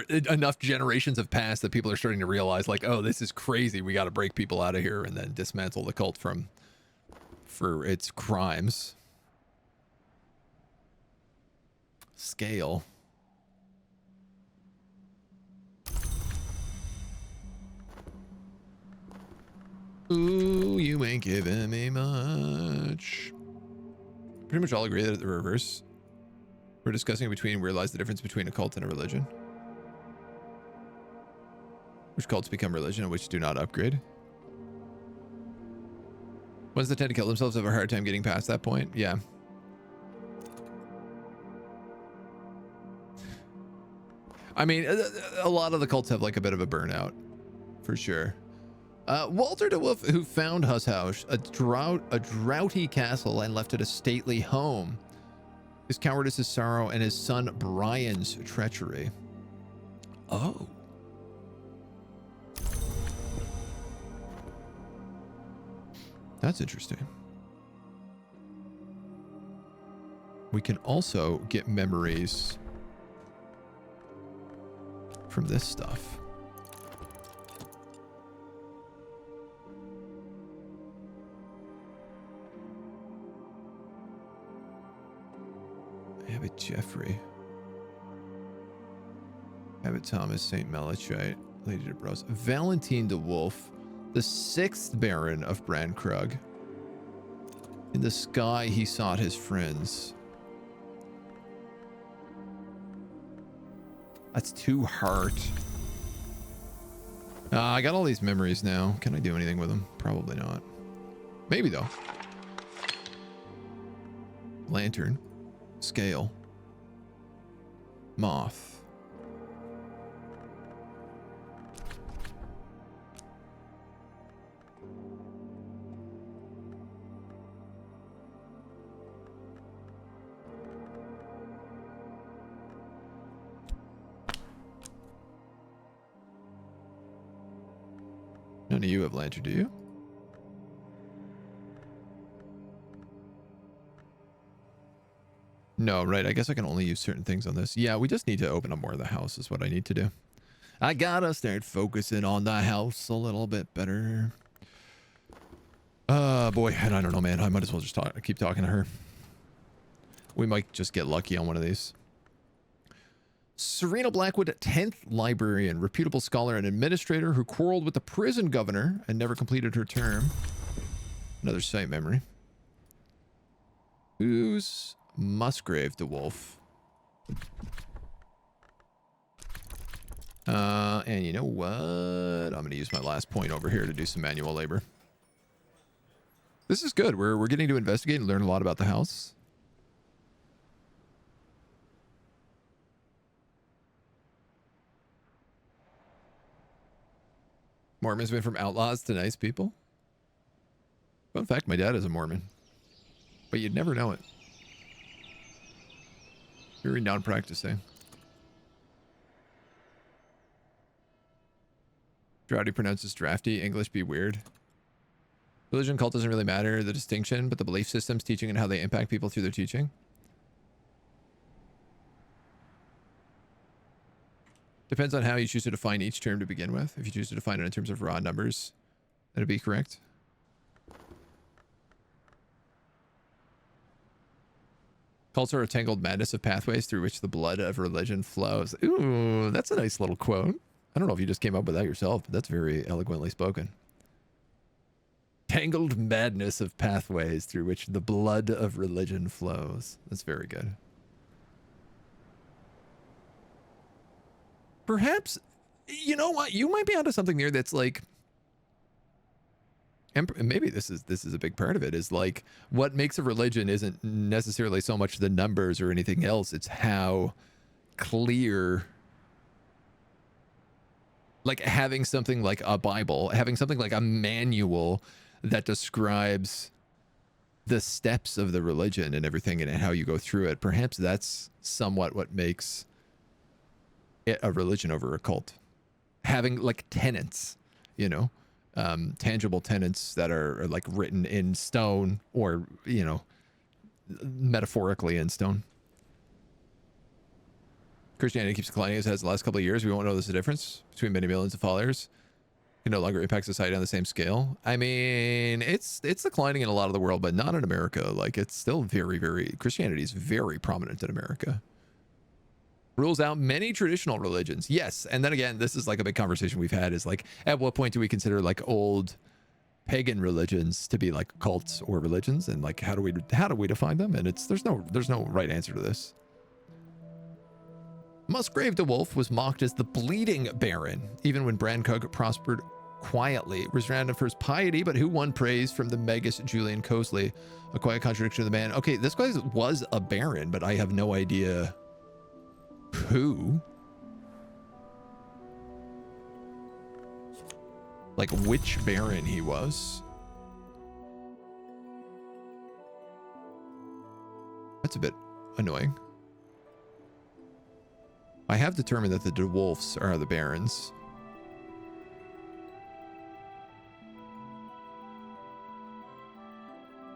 enough generations have passed that people are starting to realize, like, oh, this is crazy. We got to break people out of here and then dismantle the cult for its crimes. Scale. Ooh, you ain't giving me much. Pretty much all agree that the reverse. We're discussing between realize the difference between a cult and a religion. Which cults become religion and which do not upgrade. Ones that tend to kill themselves have a hard time getting past that point. Yeah. I mean, a lot of the cults have like a bit of a burnout, for sure. Walter de Wolf, who found Hushaus, a droughty castle, and left it a stately home. His cowardice, his sorrow, and his son Brian's treachery. Oh. That's interesting. We can also get memories from this stuff. Abbot Jeffrey. Abbot Thomas, St. Malachite, Lady de Bros. Valentine de Wolf, the 6th Baron of Brandkrug. In the sky he sought his friends. That's too hard. I got all these memories now. Can I do anything with them? Probably not. Maybe though. Lantern. Scale. Moth. None of you have lantern, do you? No, right. I guess I can only use certain things on this. Yeah, we just need to open up more of the house is what I need to do. I gotta start focusing on the house a little bit better. Boy, and I don't know, man. I might as well just keep talking to her. We might just get lucky on one of these. Serena Blackwood, 10th Librarian, reputable scholar and administrator who quarreled with the prison governor and never completed her term. Another site memory. Who's Musgrave de Wolf? And you know what? I'm going to use my last point over here to do some manual labor. This is good. We're getting to investigate and learn a lot about the house. Mormons went from outlaws to nice people. Fun fact, my dad is a Mormon. But you'd never know it. Very non-practicing. Drowdy pronounces drafty. English be weird. Religion, cult doesn't really matter, the distinction, but the belief systems, teaching, and how they impact people through their teaching. Depends on how you choose to define each term to begin with. If you choose to define it in terms of raw numbers, that'd be correct. Cults are a tangled madness of pathways through which the blood of religion flows. Ooh, that's a nice little quote. I don't know if you just came up with that yourself, but that's very eloquently spoken. Tangled madness of pathways through which the blood of religion flows. That's very good. Perhaps, you know what? You might be onto something there that's like, and maybe this is a big part of it, is like what makes a religion isn't necessarily so much the numbers or anything else. It's how clear, like having something like a Bible, having something like a manual that describes the steps of the religion and everything and how you go through it. Perhaps that's somewhat what makes it a religion over a cult. Having like tenets, you know, tangible tenets that are like written in stone or, you know, metaphorically in stone. Christianity keeps declining as it has the last couple of years. We won't know there's a difference between many millions of followers. Can no longer impact society on the same scale. I mean, it's declining in a lot of the world, but not in America. Like, it's still Christianity is very prominent in America. Rules out many traditional religions. Yes. And then again, this is like a big conversation we've had, is like, at what point do we consider like old pagan religions to be like cults or religions? And like, how do we define them? And there's no right answer to this. Musgrave the Wolf was mocked as the bleeding baron, even when Brancog prospered quietly. Was renowned for his piety, but who won praise from the Magus Julian Cosley? A quiet contradiction of the man. Okay, this guy was a baron, but I have no idea who. Like which baron he was. That's a bit annoying. I have determined that the dwarfs are the barons.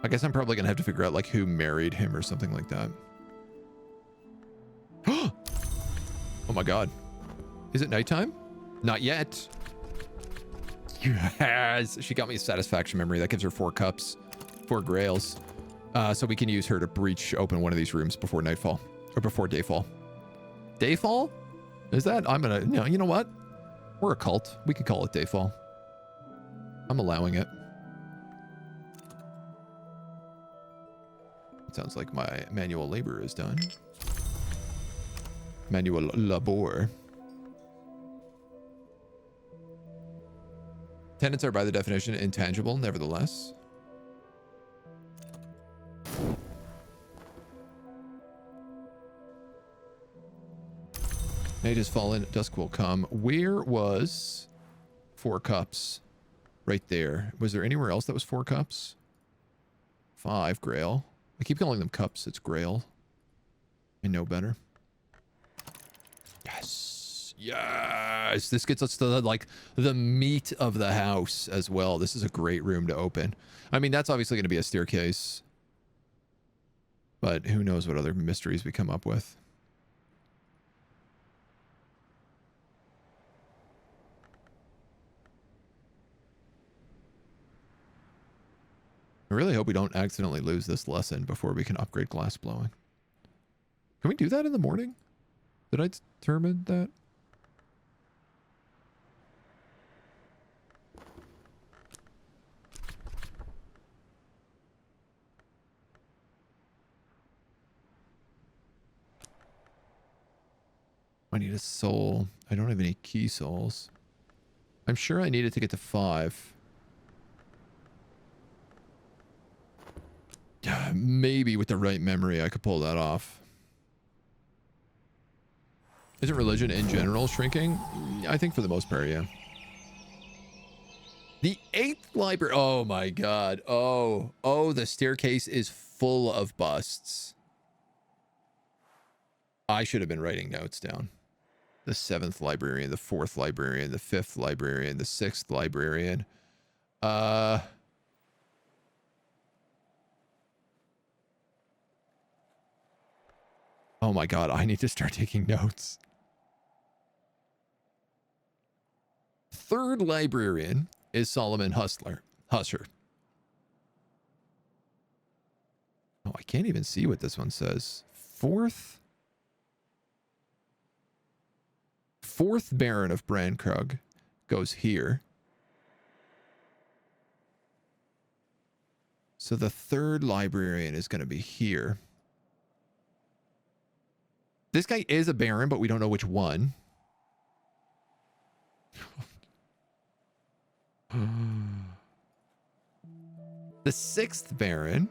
I guess I'm probably gonna have to figure out like who married him or something like that. Oh my god. Is it nighttime? Not yet. Yes. She got me a satisfaction memory. That gives her 4 cups, 4 grails. So we can use her to breach open one of these rooms before nightfall. Or before dayfall. Dayfall? Is that? I'm gonna, you know what? We're a cult. We could call it dayfall. I'm allowing it. It sounds like my manual labor is done. Manual labor. Tenants are by the definition intangible, nevertheless. Night has fallen, dusk will come. Where was 4 cups? Right there. Was there anywhere else that was 4 cups? 5 grail. I keep calling them cups. It's grail. I know better. Yes. Yes. This gets us to like the meat of the house as well. This is a great room to open. I mean, that's obviously going to be a staircase. But who knows what other mysteries we come up with. I really hope we don't accidentally lose this lesson before we can upgrade glass blowing. Can we do that in the morning? Did I determine that? I need a soul. I don't have any key souls. I'm sure I needed to get to 5. Maybe with the right memory, I could pull that off. Isn't religion in general shrinking? I think for the most part, yeah. The 8th library. Oh my god. Oh, the staircase is full of busts. I should have been writing notes down. The 7th librarian, the 4th librarian, the 5th librarian, the 6th librarian. Oh my god, I need to start taking notes. 3rd librarian is Solomon Husser. Oh, I can't even see what this one says. 4th Baron of Brankrug goes here. So the 3rd librarian is going to be here. This guy is a Baron, but we don't know which one. The 6th Baron,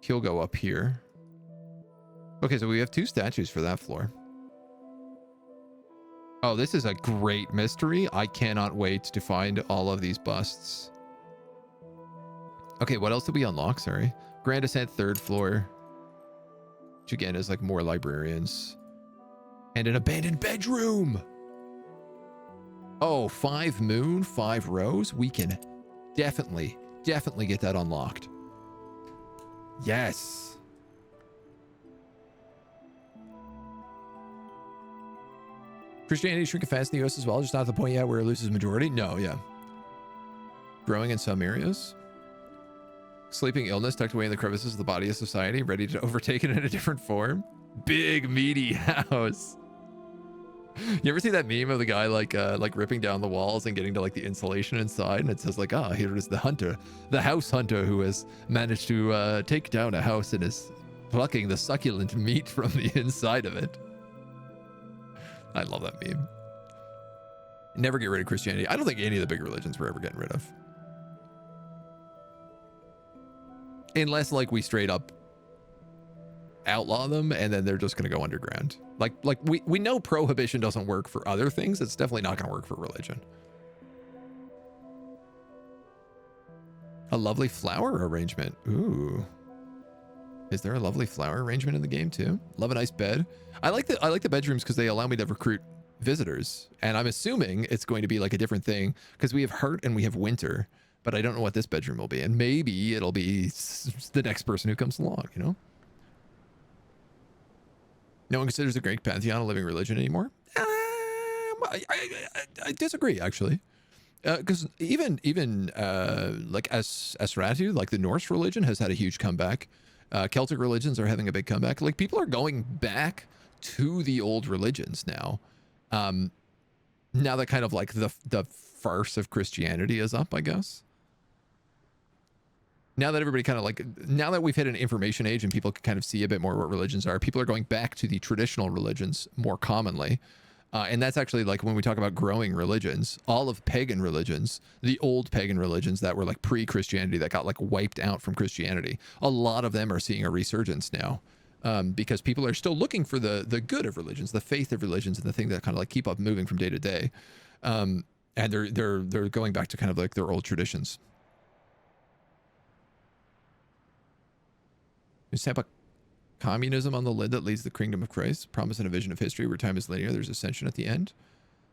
he'll go up here. Okay, so we have 2 statues for that floor. Oh, this is a great mystery. I cannot wait to find all of these busts. Okay, what else did we unlock? Sorry. Grand Ascent, 3rd floor. Which again is like more librarians. And an abandoned bedroom. Oh, 5 moon, 5 rose. We can definitely get that unlocked. Yes. Christianity shrinking fast in the US as well, just not to the point yet where it loses majority. No, yeah. Growing in some areas. Sleeping illness tucked away in the crevices of the body of society, ready to overtake it in a different form. Big meaty house. You ever see that meme of the guy like ripping down the walls and getting to like the insulation inside, and it says like, ah, here is the hunter, the house hunter who has managed to take down a house and is plucking the succulent meat from the inside of it. I love that meme. Never get rid of Christianity. I don't think any of the big religions we're ever getting rid of. Unless like we straight up outlaw them and then they're just going to go underground. Like we know prohibition doesn't work for other things. It's definitely not going to work for religion. A lovely flower arrangement. Ooh. Is there a lovely flower arrangement in the game too? Love a nice bed. I like the bedrooms because they allow me to recruit visitors. And I'm assuming it's going to be like a different thing because we have heart and we have winter, but I don't know what this bedroom will be. And maybe it'll be the next person who comes along, you know? No one considers the Greek pantheon a living religion anymore. I disagree, actually. Because even like Esratu, like the Norse religion, has had a huge comeback. Celtic religions are having a big comeback. Like people are going back to the old religions now. Now that kind of like the farce of Christianity is up, I guess. Now that everybody kind of like, now that we've hit an information age and people can kind of see a bit more what religions are, people are going back to the traditional religions more commonly. And that's actually like when we talk about growing religions, all of pagan religions, the old pagan religions that were like pre-Christianity that got like wiped out from Christianity, a lot of them are seeing a resurgence now because people are still looking for the good of religions, the faith of religions, and the thing that kind of like keep up moving from day to day. And they're going back to kind of like their old traditions. You stamp a communism on the lid that leads the kingdom of Christ, promise and a vision of history where time is linear, there's ascension at the end.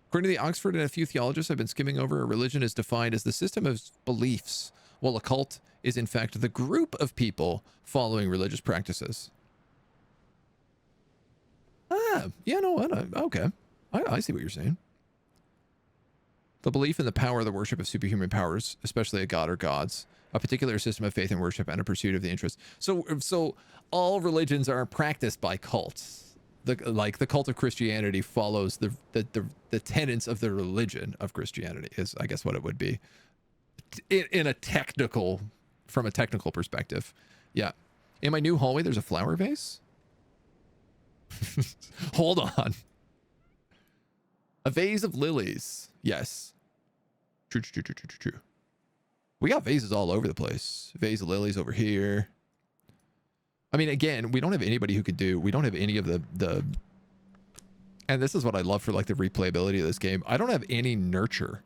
According to the Oxford and a few theologists I've been skimming over, a religion is defined as the system of beliefs, while a cult is in fact the group of people following religious practices. Ah, yeah, no, okay. I see what you're saying. The belief in the power of the worship of superhuman powers, especially a god or gods, a particular system of faith and worship, and a pursuit of the interest. So all religions are practiced by cults. Like the cult of Christianity follows the tenets of the religion of Christianity is, I guess, what it would be in a technical, from a technical perspective. Yeah. In my new hallway, there's a flower vase. Hold on. A vase of lilies. Yes. True. We got vases all over the place. Vase of lilies over here. I mean, again, we don't have anybody who could do, we don't have any of the, and this is what I love for like the replayability of this game. I don't have any nurture.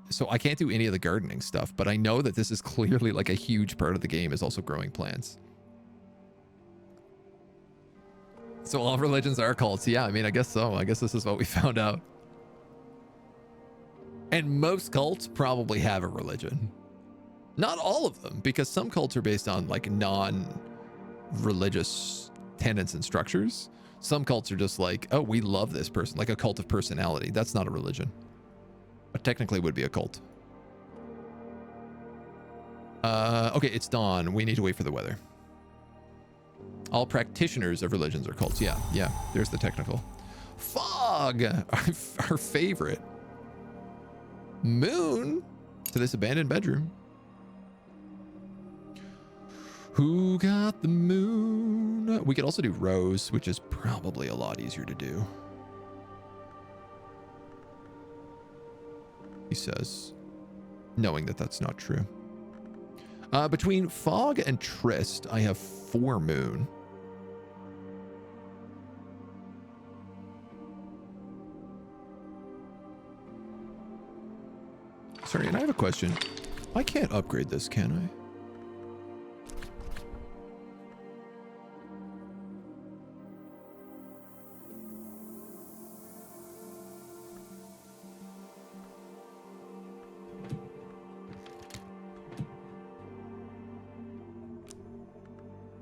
So I can't do any of the gardening stuff, but I know that this is clearly like a huge part of the game is also growing plants. So all religions are cults. Yeah, I mean, I guess so. I guess this is what we found out. And most cults probably have a religion. Not all of them, because some cults are based on like non-religious tenets and structures. Some cults are just like, oh, we love this person, like a cult of personality. That's not a religion, but technically would be a cult. Okay, it's dawn. We need to wait for the weather. All practitioners of religions are cults. Yeah, yeah, there's the technical. Fog, our favorite. Moon to this abandoned bedroom. Who got the moon? We could also do rose, which is probably a lot easier to do. He says, knowing that that's not true. Between fog and tryst, I have 4 moon. Sorry, and I have a question. I can't upgrade this, can I?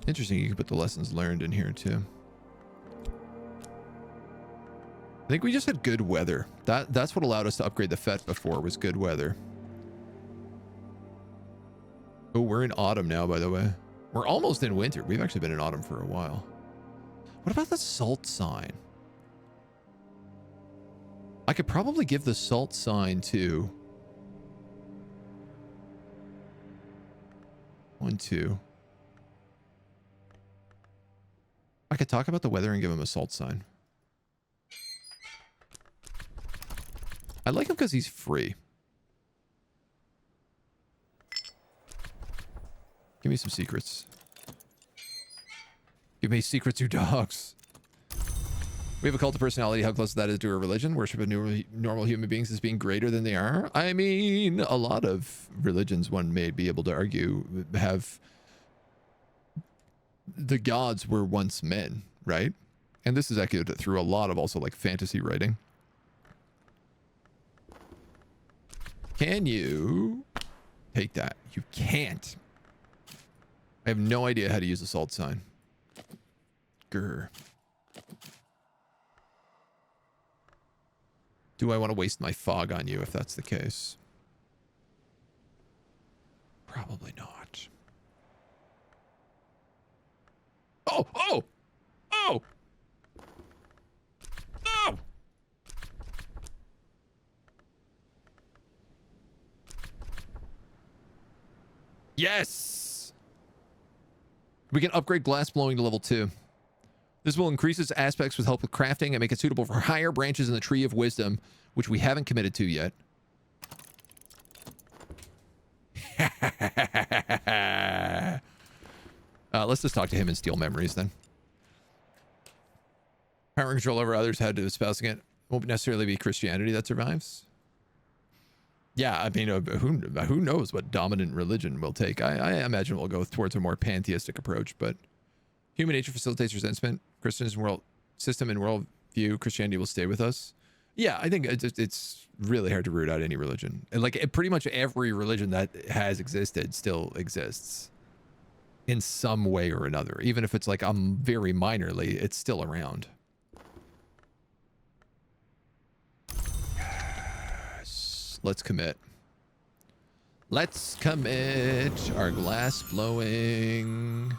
Interesting, you can put the lessons learned in here too. I think we just had good weather. That's what allowed us to upgrade the FET before, was good weather. Oh, we're in autumn now, by the way. We're almost in winter. We've actually been in autumn for a while. What about the salt sign? I could probably give the salt sign to 1, 2. I could talk about the weather and give him a salt sign. I like him because he's free. Give me some secrets. Give me secrets, you dogs. We have a cult of personality. How close that is to a religion? Worship of normal human beings as being greater than they are? I mean, a lot of religions, one may be able to argue, have... the gods were once men, right? And this is echoed through a lot of also like fantasy writing. Can you take that? You can't. I have no idea how to use a salt sign. Grr. Do I want to waste my fog on you if that's the case? Probably not. Oh, oh, oh, oh. Yes. We can upgrade glass blowing to level 2. This will increase its aspects with help with crafting and make it suitable for higher branches in the tree of wisdom, which we haven't committed to yet. Let's just talk to him and steal memories then. Power and control over others, how to espousing it. Won't necessarily be Christianity that survives. Yeah, I mean, who knows what dominant religion will take. I imagine we'll go towards a more pantheistic approach, but human nature facilitates resentment. Christian's world system and world view, Christianity will stay with us. Yeah, I think it's really hard to root out any religion. And like pretty much every religion that has existed still exists in some way or another. Even if it's like very minorly, it's still around. Yes. Let's commit. Let's commit our glass blowing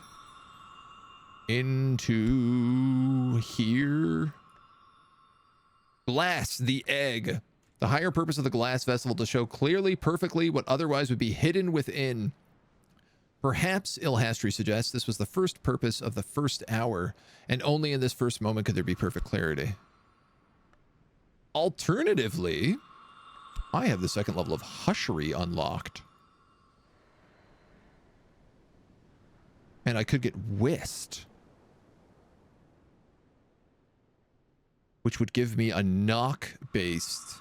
into here. Glass, the egg. The higher purpose of the glass vessel to show clearly, perfectly what otherwise would be hidden within. Perhaps, Ilhastri suggests, this was the first purpose of the first hour, and only in this first moment could there be perfect clarity. Alternatively, I have the second level of hushery unlocked. And I could get whist, which would give me a knock-based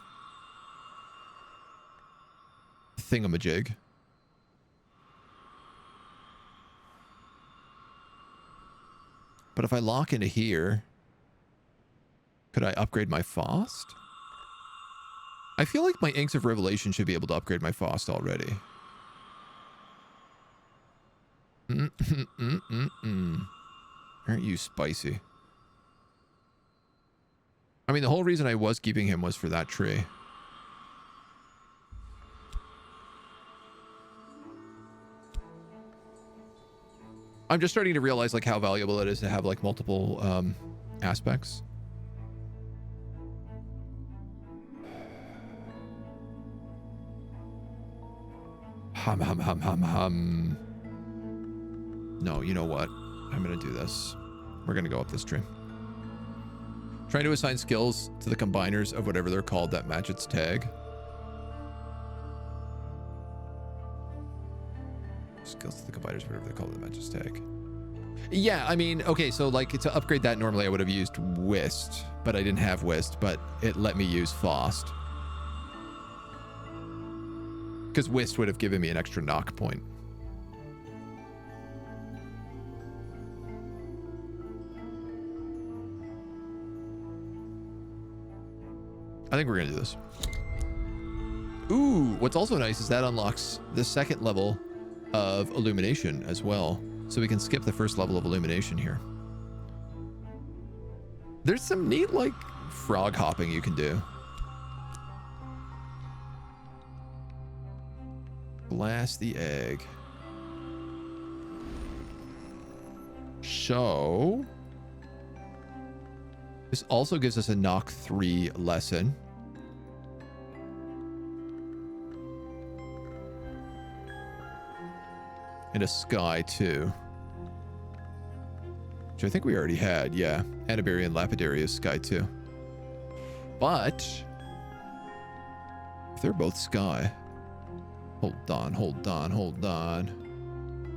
thingamajig. But if I lock into here, could I upgrade my Faust? I feel like my Inks of Revelation should be able to upgrade my Faust already. Aren't you spicy? I mean, the whole reason I was keeping him was for that tree. I'm just starting to realize like how valuable it is to have like multiple aspects. Hum. No, you know what? I'm gonna do this. We're gonna go up this tree. Trying to assign skills to the combiners of whatever they're called that match its tag. Skills to the combiners, whatever they're called that match its tag. Yeah, I mean, okay, so like to upgrade that normally I would have used Whist, but I didn't have Whist, but it let me use Faust. Because Whist would have given me an extra knock point. I think we're going to do this. Ooh, what's also nice is that unlocks the second level of illumination as well. So we can skip the first level of illumination here. There's some neat, like, frog hopping you can do. Blast the egg. So this also gives us a knock 3 lesson. And a sky too. Which I think we already had, yeah. Anabari and Lapidary is sky too. But if they're both sky. Hold on.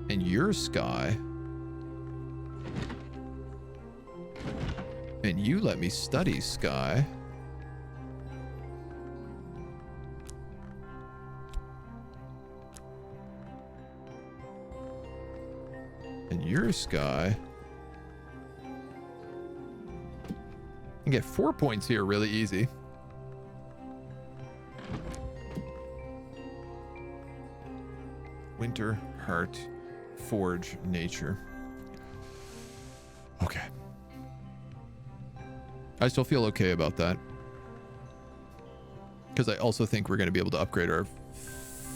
And you're sky. And you let me study sky. And you're sky. You can get 4 points here really easy. Winter, heart, forge, nature. Okay. I still feel okay about that. Because I also think we're going to be able to upgrade our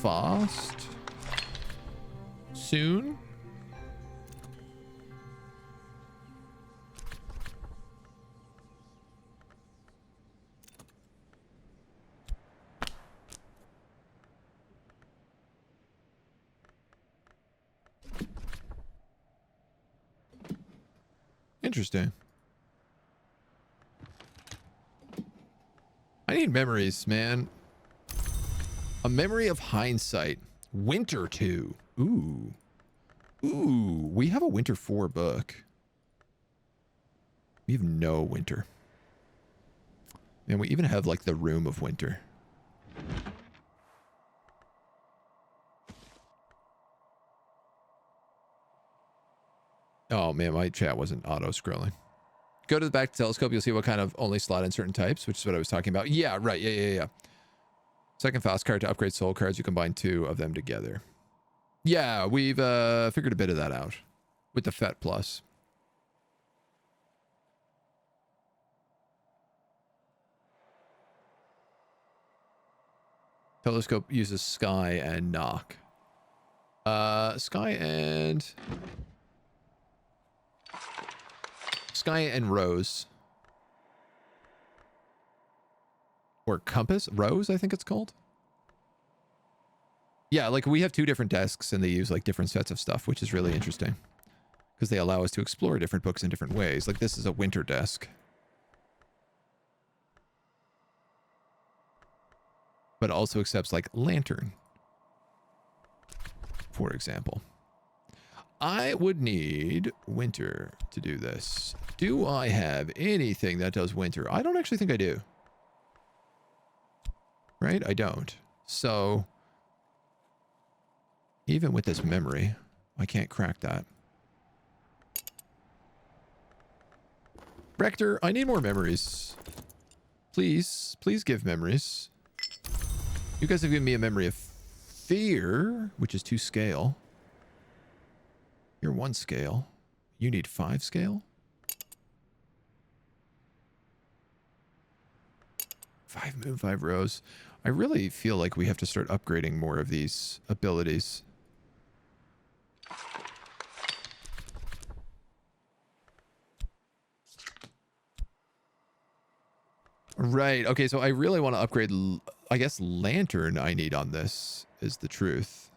Faust soon. Interesting. I need memories, man. A memory of hindsight. Winter 2. Ooh. Ooh. We have a Winter 4 book. We have no winter. And we even have like the Room of Winter. Oh man, my chat wasn't auto-scrolling. Go to the back telescope, you'll see what kind of only slot in certain types, which is what I was talking about. Yeah, right. Yeah. Second Faust card to upgrade soul cards, you combine 2 of them together. Yeah, we've figured a bit of that out with the FET Plus. Telescope uses sky and knock. Sky and rose. Or compass? Rose, I think it's called. Yeah, like we have 2 different desks and they use like different sets of stuff, which is really interesting. Because they allow us to explore different books in different ways. Like this is a winter desk. But also accepts like lantern. For example. I would need winter to do this. Do I have anything that does winter? I don't actually think I do. Right? I don't. So Even with this memory, I can't crack that. Rector, I need more memories. Please, please give memories. You guys have given me a memory of fear, which is 2 scale. You're 1 scale. You need 5 scale? 5 moon, 5 rose. I really feel like we have to start upgrading more of these abilities. Right. Okay, so I really want to upgrade, I guess, lantern I need on this is the truth.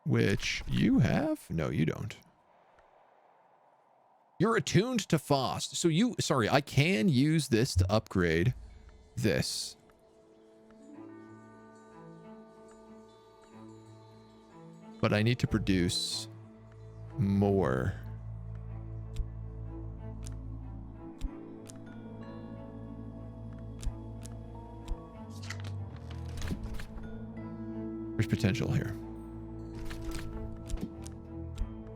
Which you have? No, you don't. You're attuned to Fost. So you, sorry, I can use this to upgrade this. But I need to produce more. There's potential here.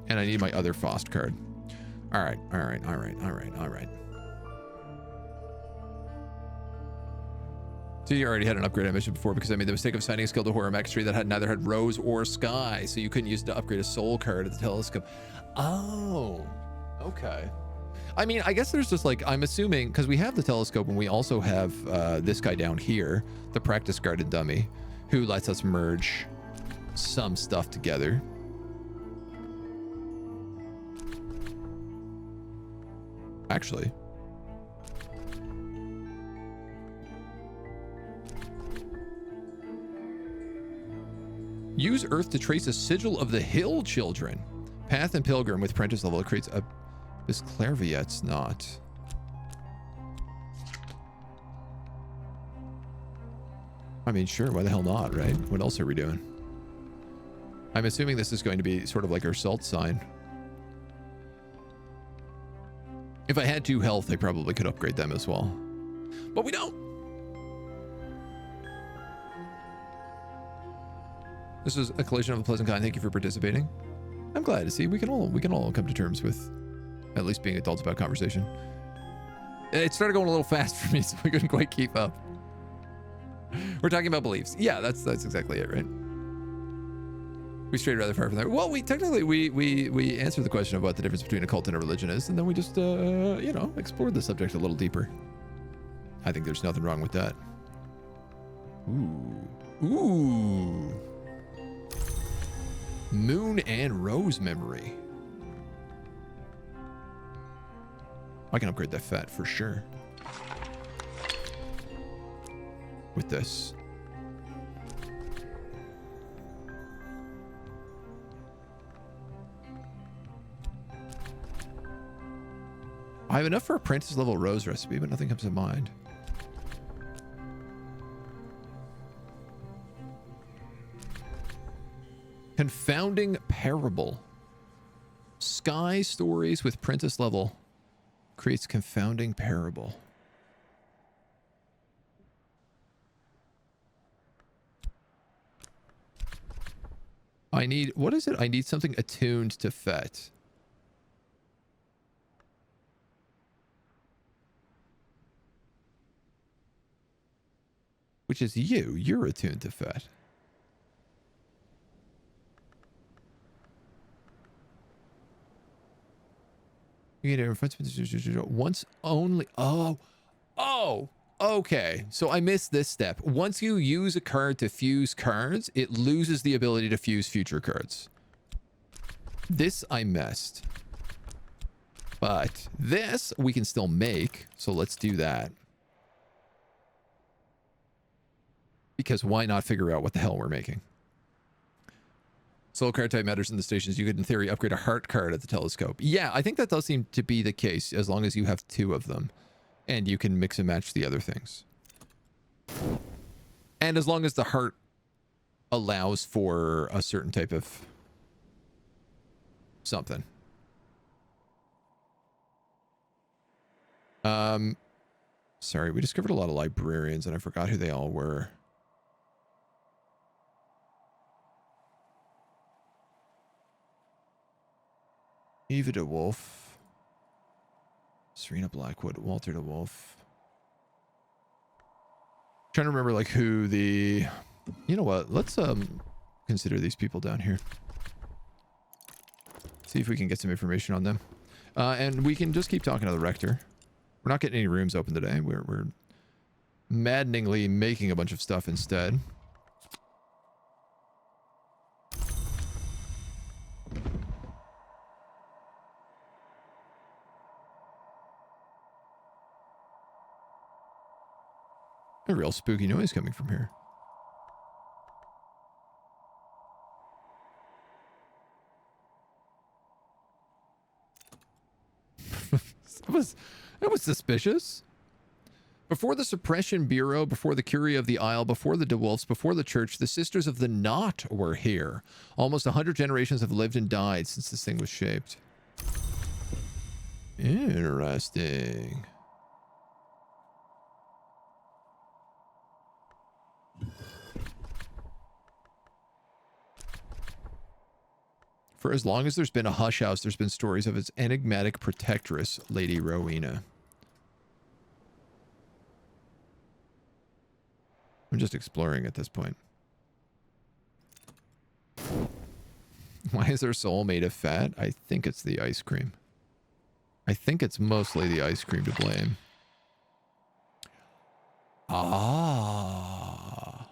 And I need my other Fost card. All right, all right, all right, all right, all right. So you already had an upgrade I mentioned before because I made the mistake of signing a skill to Horror Mastery that had neither had Rose or Sky, so you couldn't use it to upgrade a soul card at the telescope. Oh, okay. I mean, I guess there's just like, I'm assuming, because we have the telescope and we also have this guy down here, the practice guarded dummy, who lets us merge some stuff together. Actually. Use Earth to trace a sigil of the Hill Children. Path and Pilgrim with Prentice level creates a... This Clairviet's not. I mean, sure, why the hell not, right? What else are we doing? I'm assuming this is going to be sort of like our salt sign. If I had 2 health, I probably could upgrade them as well. But we don't. This was a collision of a pleasant kind. Thank you for participating. I'm glad to see we can all come to terms with at least being adults about conversation. It started going a little fast for me, so I couldn't quite keep up. We're talking about beliefs. Yeah, that's exactly it, right? We strayed rather far from there. Well, we answered the question of what the difference between a cult and a religion is, and then we just, you know, explored the subject a little deeper. I think there's nothing wrong with that. Ooh. Ooh. Moon and Rose memory. I can upgrade that fat for sure. With this. I have enough for apprentice level Rose recipe, but nothing comes to mind. Confounding Parable. Sky stories with princess level creates Confounding Parable. I need, what is it? I need something attuned to Fet. Which is you. You're attuned to Fet. You get a reference once only. Oh, okay. So I missed this step. Once you use a card to fuse cards, it loses the ability to fuse future cards. This I missed. But this we can still make. So let's do that. Because why not figure out what the hell we're making? Soul card type matters in the stations. You could, in theory, upgrade a heart card at the telescope. Yeah, I think that does seem to be the case, as long as you have 2 of them. And you can mix and match the other things. And as long as the heart allows for a certain type of something. Sorry, we discovered a lot of librarians and I forgot who they all were. Eva DeWolf. Serena Blackwood. Walter DeWolf. Trying to remember like who the... You know what? Let's consider these people down here. See if we can get some information on them. And we can just keep talking to the rector. We're not getting any rooms open today. We're maddeningly making a bunch of stuff instead. A real spooky noise coming from here. That was suspicious. Before the Suppression Bureau, before the Curia of the Isle, before the DeWolfs, before the Church, the Sisters of the Knot were here. Almost 100 generations have lived and died since this thing was shaped. Interesting. For as long as there's been a Hush House, there's been stories of its enigmatic protectress, Lady Rowena. I'm just exploring at this point. Why is their soul made of fat? I think it's the ice cream. I think it's mostly the ice cream to blame. Ah.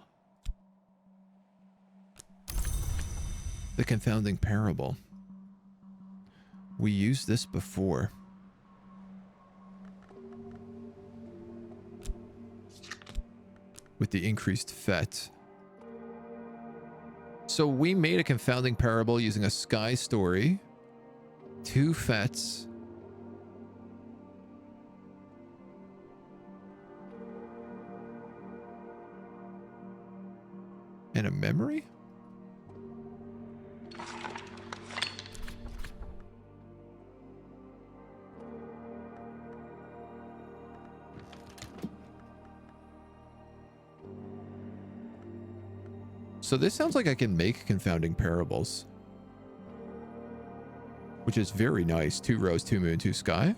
The confounding parable. We used this before. With the increased fet. So we made a confounding parable using a sky story, 2 fets, and a memory? So this sounds like I can make confounding parables. Which is very nice. 2 rose, 2 moon, 2 sky.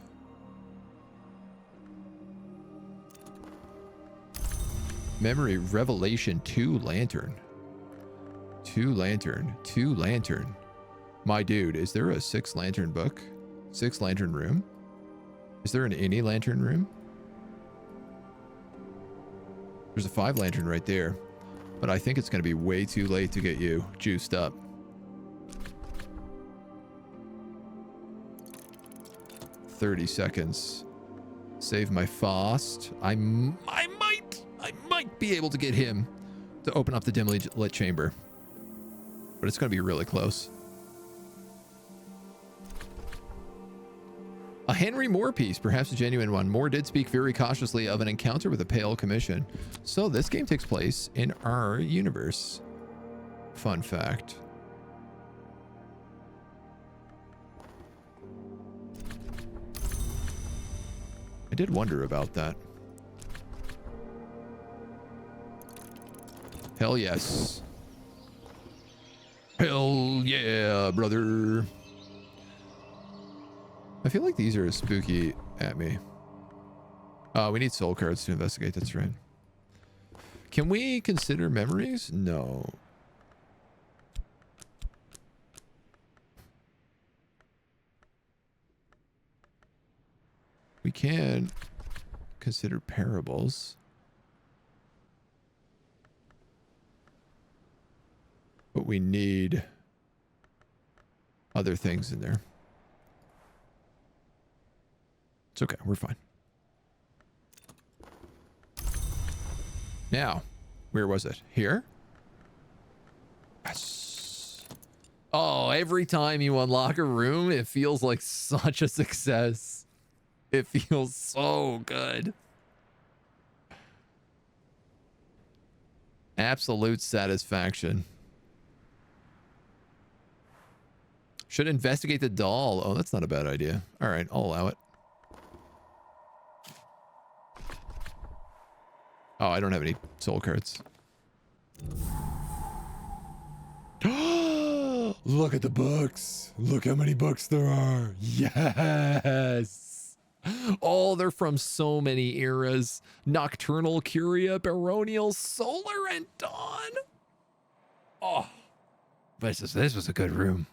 Memory, revelation, 2 lantern. 2 lantern, 2 lantern. My dude, is there a 6 lantern book? 6 lantern room? Is there an any lantern room? There's a 5 lantern right there. But I think it's going to be way too late to get you juiced up. "30 seconds. Save my fast. I might be able to get him to open up the dimly lit chamber. But it's going to be really close. A Henry Moore piece, perhaps a genuine one. Moore did speak very cautiously of an encounter with a pale commission. So this game takes place in our universe. Fun fact. I did wonder about that. Hell yes. Hell yeah, brother. I feel like these are spooky at me. We need soul cards to investigate. That's right. Can we consider memories? No. We can consider parables. But we need other things in there. It's okay. We're fine. Now, where was it? Here? Yes. Oh, every time you unlock a room, it feels like such a success. It feels so good. Absolute satisfaction. Should investigate the doll. Oh, that's not a bad idea. All right, I'll allow it. Oh, I don't have any soul cards. Look at the books. Look how many books there are. Yes. Oh, they're from so many eras. Nocturnal, Curia, Baronial, Solar, and Dawn. Oh, this was a good room.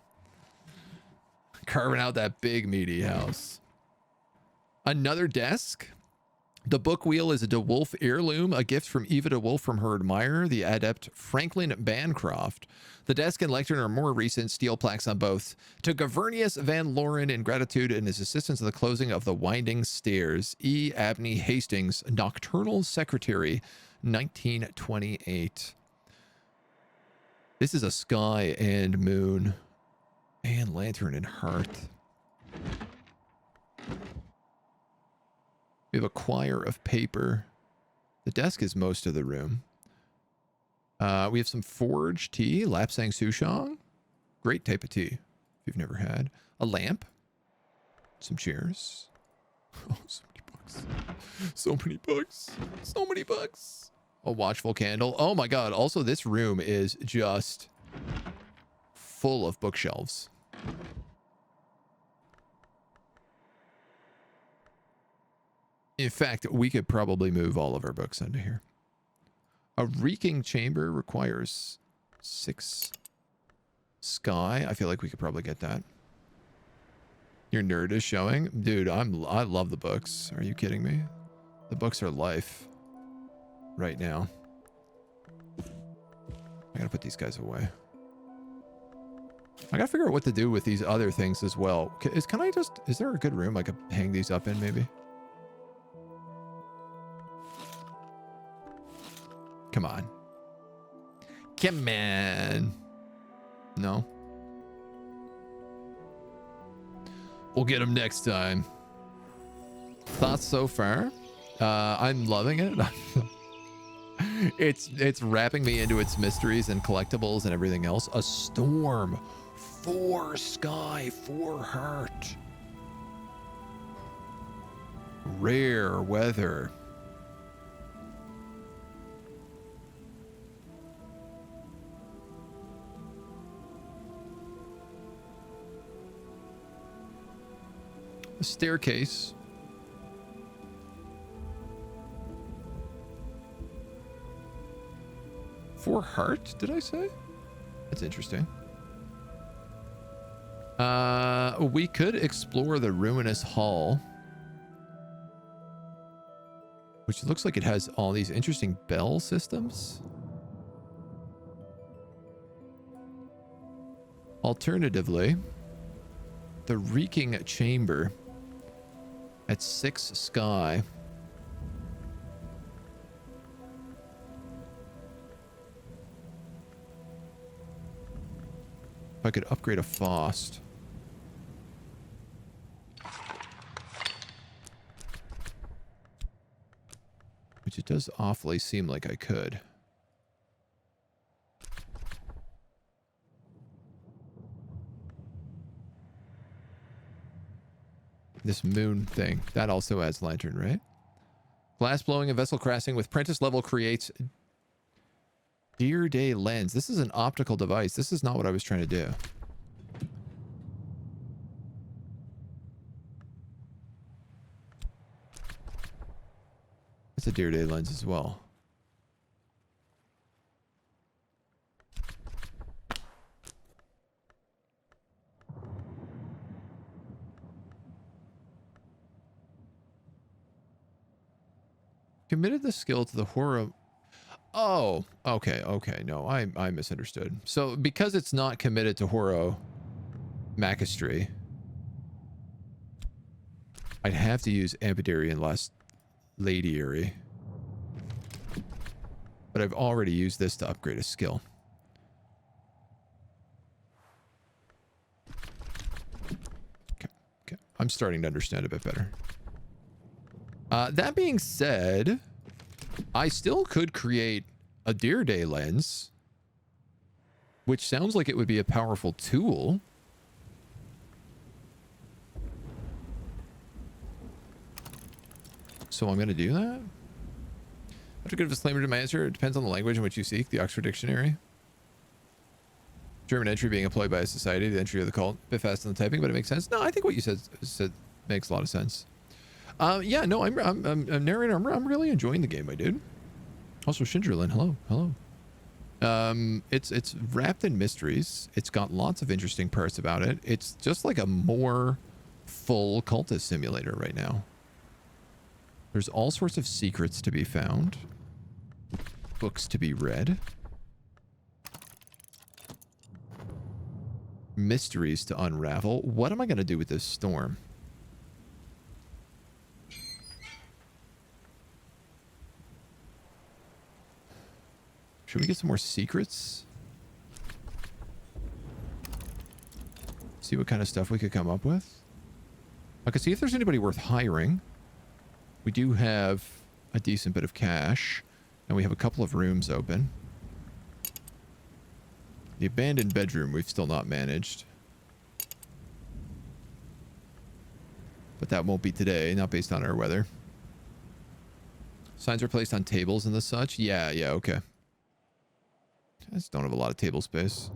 Carving out that big meaty house. Another desk. The book wheel is a DeWolf heirloom, a gift from Eva DeWolf from her admirer, the adept Franklin Bancroft. The desk and lectern are more recent, steel plaques on both. To Governius Van Loren in gratitude and his assistance in the closing of the winding stairs. E. Abney Hastings, Nocturnal Secretary, 1928. This is a sky and moon and lantern and hearth. We have a quire of paper. The desk is most of the room. We have some forge tea, Lapsang Souchong. Great type of tea, if you've never had. A lamp. Some chairs. Oh, so many books. So many books. So many books. A watchful candle. Oh my god. Also, this room is just full of bookshelves. In fact, we could probably move all of our books into here. A reeking chamber requires 6 sky. I feel like we could probably get that. Your nerd is showing. Dude, I love the books. Are you kidding me? The books are life right now. I gotta put these guys away. I gotta figure out what to do with these other things as well. Is there a good room I could hang these up in maybe? Come on. Come on. No. We'll get them next time. Thoughts so far? I'm loving it. It's wrapping me into its mysteries and collectibles and everything else. A storm. 4 sky, 4 heart. Rare weather. A staircase. For heart, did I say? That's interesting. We could explore the ruinous hall, which looks like it has all these interesting bell systems. Alternatively, the reeking chamber at 6 sky. If I could upgrade a Faust. Which it does awfully seem like I could. This moon thing, that also adds lantern, right? Glass blowing and vessel crafting with Prentice level creates Dear Day lens. This is an optical device. This is not what I was trying to do. It's a Dear Day lens as well. Committed the skill to the horror. Oh, okay. No, I misunderstood. So because it's not committed to Horo Macastry, I'd have to use Ampidarian Last Ladiary. But I've already used this to upgrade a skill. Okay. I'm starting to understand a bit better. That being said, I still could create a Dear Day lens, which sounds like it would be a powerful tool. So I'm going to do that. After good disclaimer to my answer, it depends on the language in which you seek. The Oxford Dictionary. German entry being employed by a society, the entry of the cult. A bit fast in the typing, but it makes sense. No, I think what you said makes a lot of sense. Yeah, no, I'm narrating. I'm really enjoying the game, my dude. Also, Shinderlin, hello. It's wrapped in mysteries. It's got lots of interesting parts about it. It's just like a more full cultist simulator right now. There's all sorts of secrets to be found, books to be read, mysteries to unravel. What am I going to do with this storm? Should we get some more secrets? See what kind of stuff we could come up with. I can see if there's anybody worth hiring. We do have a decent bit of cash, and we have a couple of rooms open. The abandoned bedroom we've still not managed. But that won't be today, not based on our weather. Signs are placed on tables and the such. Yeah, okay. I just don't have a lot of table space.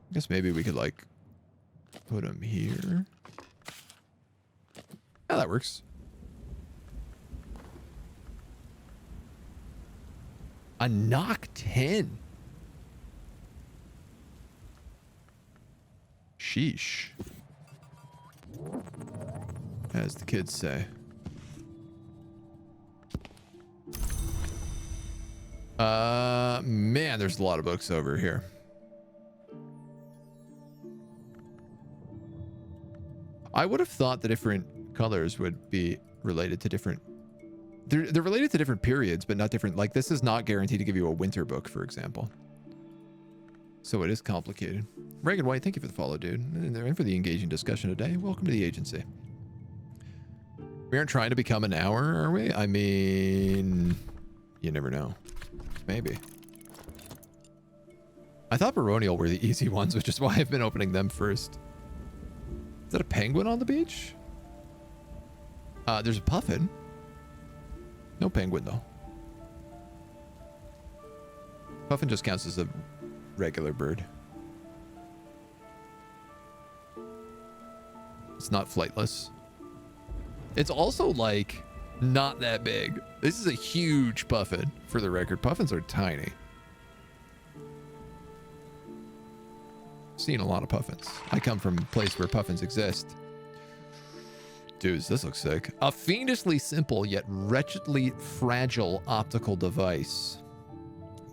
I guess maybe we could, like, put them here. Yeah, that works. A knock 10. Sheesh. As the kids say. Man, there's a lot of books over here. I would have thought the different colors would be related to different... They're related to different periods, but not different... Like, this is not guaranteed to give you a winter book, for example. So it is complicated. Reagan White, thank you for the follow, dude. And for the engaging discussion today. Welcome to the agency. We aren't trying to become an hour, are we? I mean... You never know. Maybe. I thought baronial were the easy ones, which is why I've been opening them first. Is that a penguin on the beach? There's a puffin. No penguin, though. Puffin just counts as a regular bird. It's not flightless. It's also, like, not that big. This is a huge puffin, for the record. Puffins are tiny. Seen a lot of puffins. I come from a place where puffins exist. Dudes, this looks sick. A fiendishly simple yet wretchedly fragile optical device.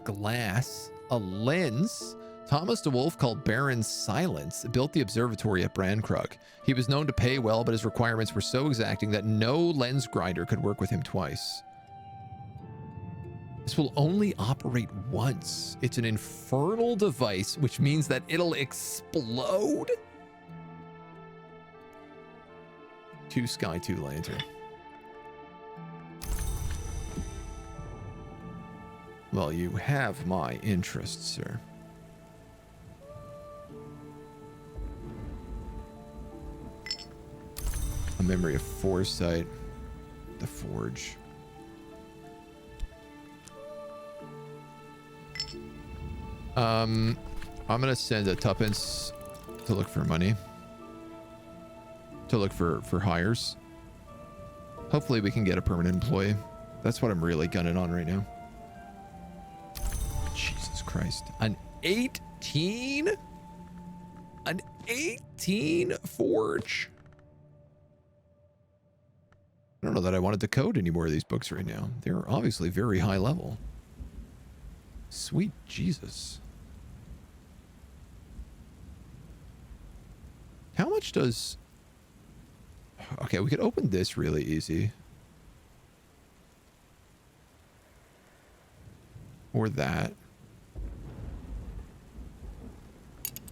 Glass. A lens. Thomas de Wolf, called Baron Silence, built the observatory at Brankrug. He was known to pay well, but his requirements were so exacting that no lens grinder could work with him twice. This will only operate once. It's an infernal device, which means that it'll explode. 2 sky, 2 lantern. Well, you have my interest, sir. A memory of foresight. The forge. I'm gonna send a tuppence to look for money. To look for hires. Hopefully we can get a permanent employee. That's what I'm really gunning on right now. Jesus Christ. An 18? An 18 forge? I don't know that I wanted to code any more of these books right now. They're obviously very high level. Sweet Jesus. How much does... Okay, we could open this really easy. Or that.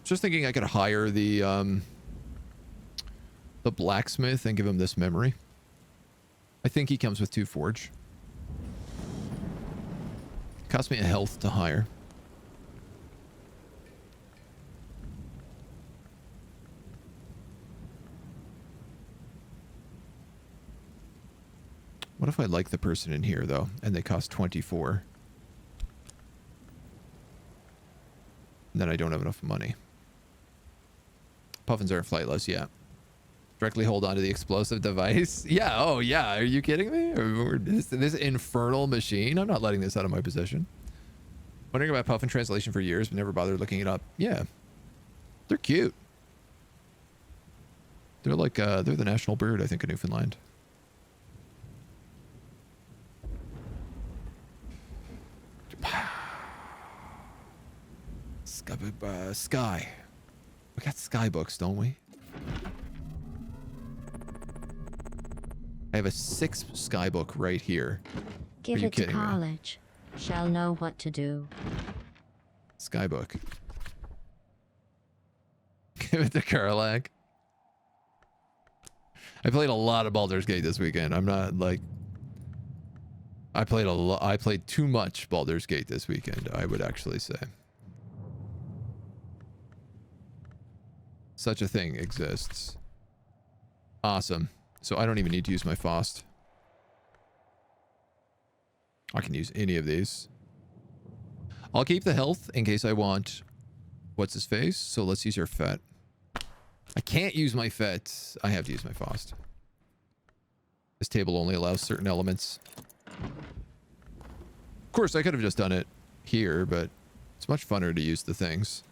Just thinking I could hire the blacksmith and give him this memory. I think he comes with 2 forge. Cost me a health to hire. What if I like the person in here, though, and they cost 24? And then I don't have enough money. Puffins aren't flightless, yeah. Directly hold on to the explosive device. Yeah, oh yeah, are you kidding me? Or this infernal machine? I'm not letting this out of my possession. Wondering about puffin translation for years, but never bothered looking it up. Yeah. They're cute. They're like, they're the national bird, I think, in Newfoundland. Sky. We got sky books, don't we? I have a 6 sky book right here. Give it to college. Shall know what to do. Sky book. Give it to Karlak. I played a lot of Baldur's Gate this weekend. I'm not like... I played too much Baldur's Gate this weekend, I would actually say. Such a thing exists. Awesome. So I don't even need to use my Faust. I can use any of these. I'll keep the health in case I want... What's his face? So let's use your Fet. I can't use my Fet. I have to use my Faust. This table only allows certain elements. Of course, I could have just done it here, but it's much funner to use the things.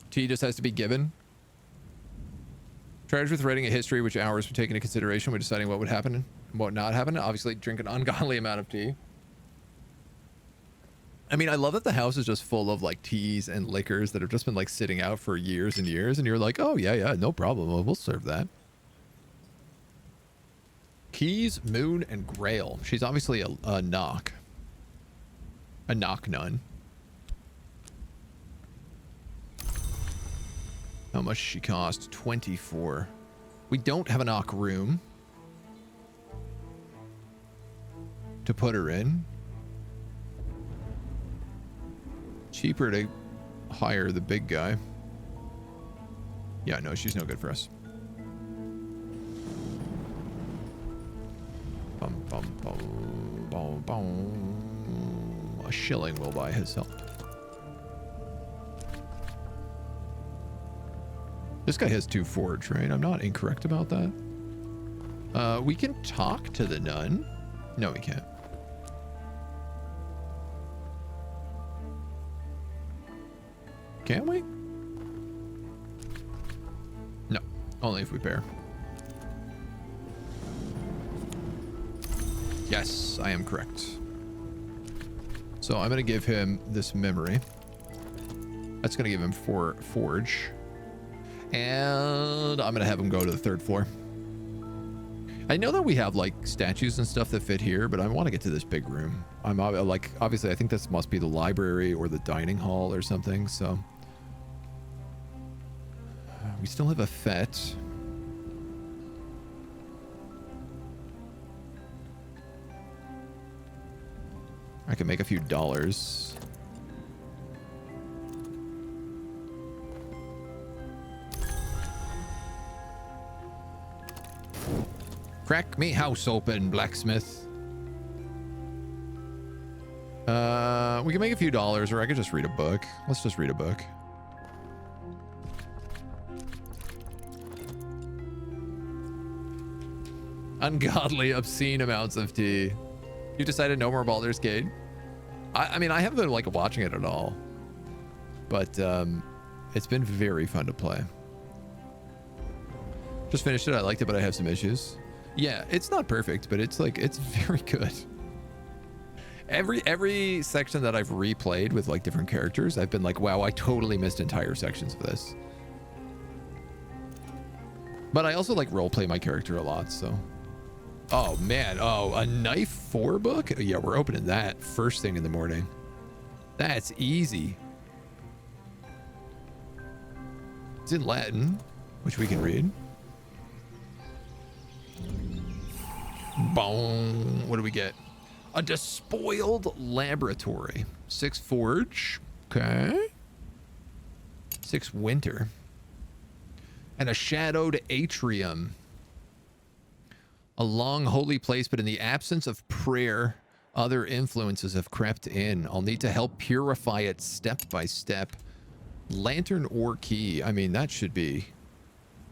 Tea just has to be given. Charged with writing a history, which hours would take into consideration when deciding what would happen and what not happen. Obviously, drink an ungodly amount of tea. I mean, I love that the house is just full of like teas and liquors that have just been like sitting out for years and years, and you're like, oh yeah, no problem. We'll serve that. Keys, Moon, and Grail. She's obviously a knock. A knock nun. How much she cost? 24. We don't have a knock room to put her in. Cheaper to hire the big guy. Yeah, no, she's no good for us. Bum, bum, bum, bum, bum. A shilling will buy his help. This guy has 2 forge, right? I'm not incorrect about that. We can talk to the nun. No, we can't. Can we? No, only if we pair. Yes, I am correct. So I'm going to give him this memory. That's going to give him 4 forge. And I'm going to have him go to the 3rd floor. I know that we have like statues and stuff that fit here, but I want to get to this big room. I'm like, obviously I think this must be the library or the dining hall or something. So we still have a fete. I can make a few dollars. Crack me house open, blacksmith. We can make a few dollars, or I could just read a book. Let's just read a book. Ungodly, obscene amounts of tea. You decided no more Baldur's Gate? I mean, I haven't been like watching it at all, but it's been very fun to play. Just finished it. I liked it, but I have some issues. Yeah, it's not perfect, but it's like, it's very good. Every section that I've replayed with like different characters, I've been like, wow, I totally missed entire sections of this. But I also like roleplay my character a lot, so. Oh man, oh, a knife 4 book? Yeah, we're opening that first thing in the morning. That's easy. It's in Latin, which we can read. Boom. What do we get? A despoiled laboratory. 6 forge. Okay. 6 winter. And a shadowed atrium. A long holy place, but in the absence of prayer, other influences have crept in. I'll need to help purify it step by step. Lantern or key. I mean, that should be...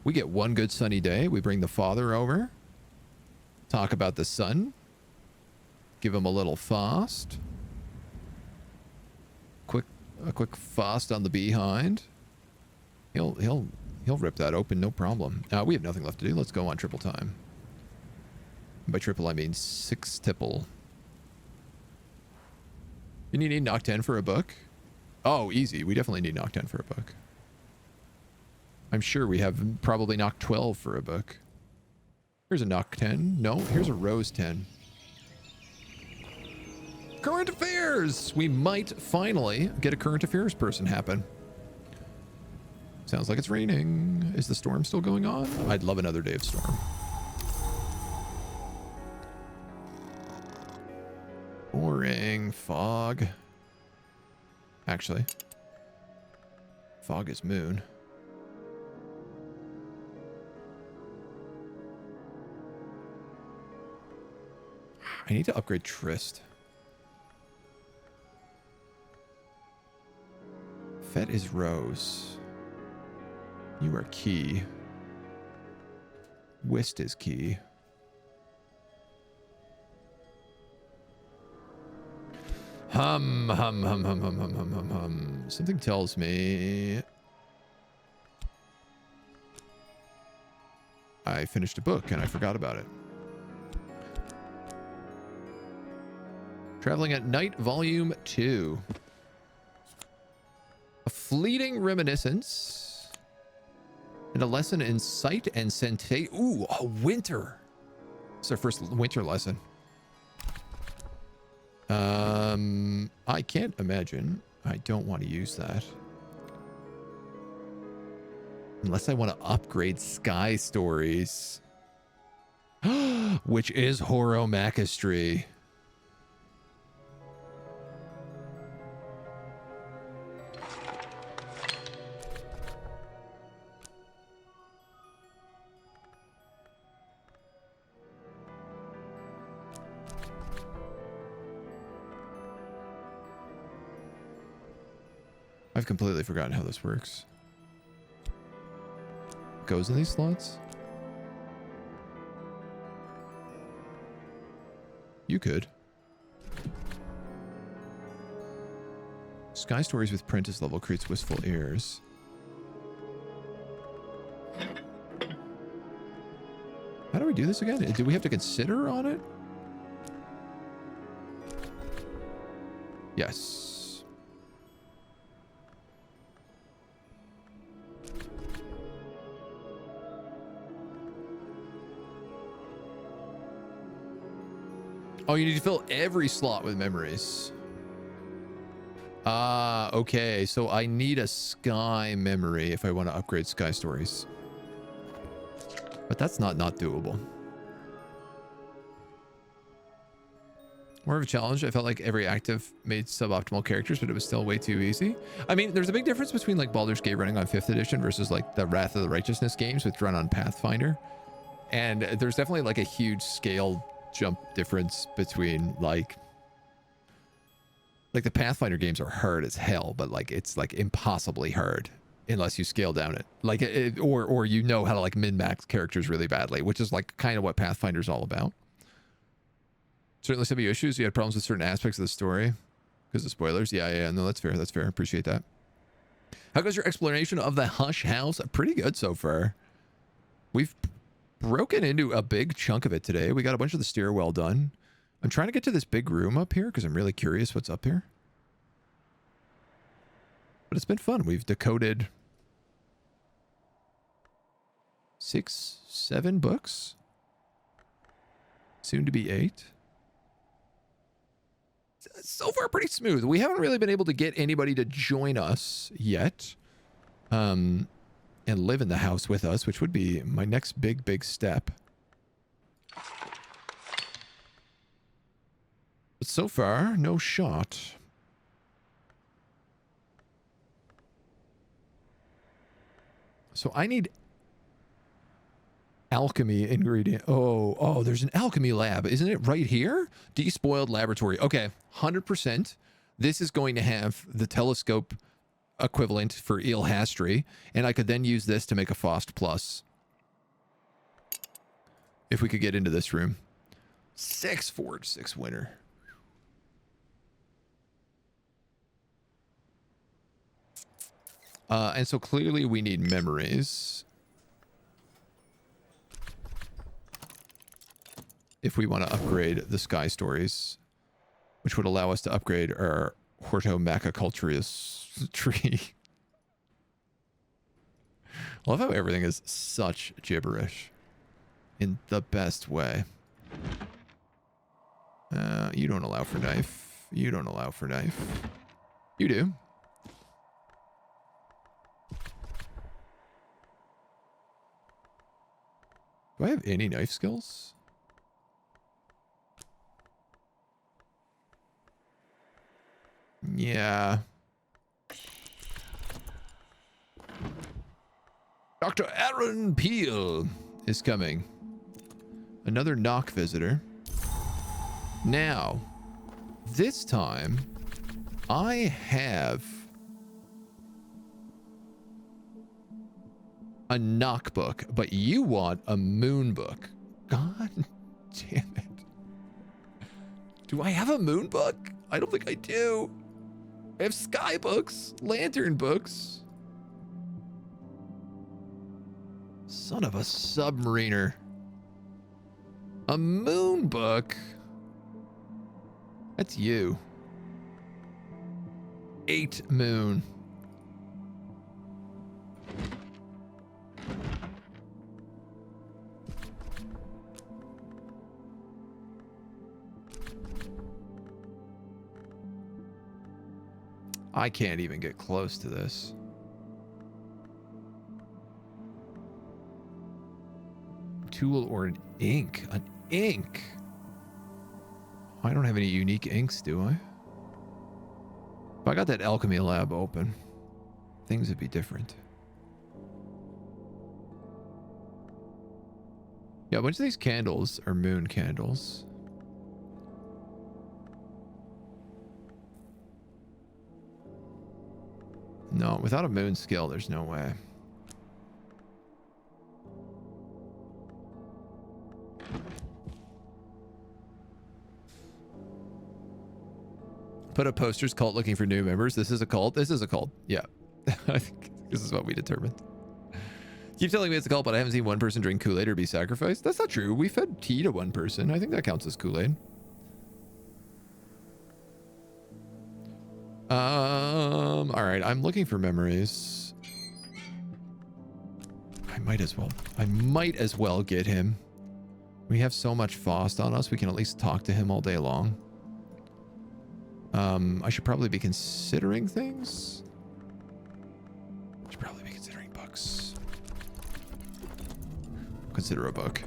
We get one good sunny day. We bring the father over. Talk about the sun. Give him a little fast. A quick fast on the behind. He'll rip that open, no problem. We have nothing left to do. Let's go on triple time. By triple, I mean 6 tipple. And you need knock 10 for a book? Oh, easy. We definitely need knock 10 for a book. I'm sure we have probably knock 12 for a book. Here's a knock 10. No, here's a rose 10. Current affairs! We might finally get a current affairs person happen. Sounds like it's raining. Is the storm still going on? I'd love another day of storm. Boring. Fog. Actually, fog is moon. I need to upgrade Trist. Fet is rose. You are key. Whist is key. Hum. Something tells me I finished a book and I forgot about it. Traveling at Night, Volume 2. A fleeting reminiscence and a lesson in sight and sensation. Ooh, a winter. It's our first winter lesson. I can't imagine. I don't want to use that. Unless I want to upgrade Sky Stories. Which is Horomachistry. I've completely forgotten how this works. Goes in these slots? You could. Sky Stories with Prentice level creates wistful ears. How do we do this again? Do we have to consider on it? Yes. Oh, you need to fill every slot with memories. Okay. So I need a Sky memory if I want to upgrade Sky Stories. But that's not doable. More of a challenge. I felt like every active made suboptimal characters, but it was still way too easy. I mean, there's a big difference between like Baldur's Gate running on 5th edition versus like the Wrath of the Righteousness games which run on Pathfinder. And there's definitely like a huge scale jump difference between like the Pathfinder games are hard as hell, but like it's like impossibly hard unless you scale down it, like or you know how to like min-max characters really badly, which is like kind of what Pathfinder's all about. Certainly some of your issues. You had problems with certain aspects of the story because of spoilers. Yeah, no, that's fair. Appreciate that. How goes your exploration of the Hush House? Pretty good so far. We've broken into a big chunk of it today. We got a bunch of the stairwell done. I'm trying to get to this big room up here because I'm really curious what's up here. But it's been fun. We've decoded 6, 7 books. Soon to be 8. So far pretty smooth. We haven't really been able to get anybody to join us yet. And live in the house with us, which would be my next big step. But so far, no shot. So I need alchemy ingredient. Oh, there's an alchemy lab. Isn't it right here? Despoiled laboratory. Okay, 100%. This is going to have the telescope equivalent for Ilhastri, and I could then use this to make a Faust Plus. If we could get into this room. 6 forge, 6 winter. And so clearly we need memories. If we want to upgrade the Sky Stories, which would allow us to upgrade our Hortomacaculturus tree. I love how everything is such gibberish in the best way. You don't allow for knife. You don't allow for knife. You do. Do I have any knife skills? Yeah. Dr. Aaron Peel is coming. Another knock visitor. Now, this time, I have a knock book, but you want a moon book. God damn it. Do I have a moon book? I don't think I do. I have sky books, lantern books. Son of a submariner. A moon book? That's you. 8 moon. I can't even get close to this. Tool or an ink? An ink? I don't have any unique inks, do I? If I got that alchemy lab open, things would be different. Yeah, a bunch of these candles are moon candles. No, without a moon skill, there's no way. Put up posters, cult looking for new members. This is a cult. This is a cult. Yeah. I think this is what we determined. Keep telling me it's a cult, but I haven't seen one person drink Kool-Aid or be sacrificed. That's not true. We fed tea to one person. I think that counts as Kool-Aid. All right. I'm looking for memories. I might as well get him. We have so much Faust on us. We can at least talk to him all day long. I should probably be considering things. I should probably be considering books. Consider a book.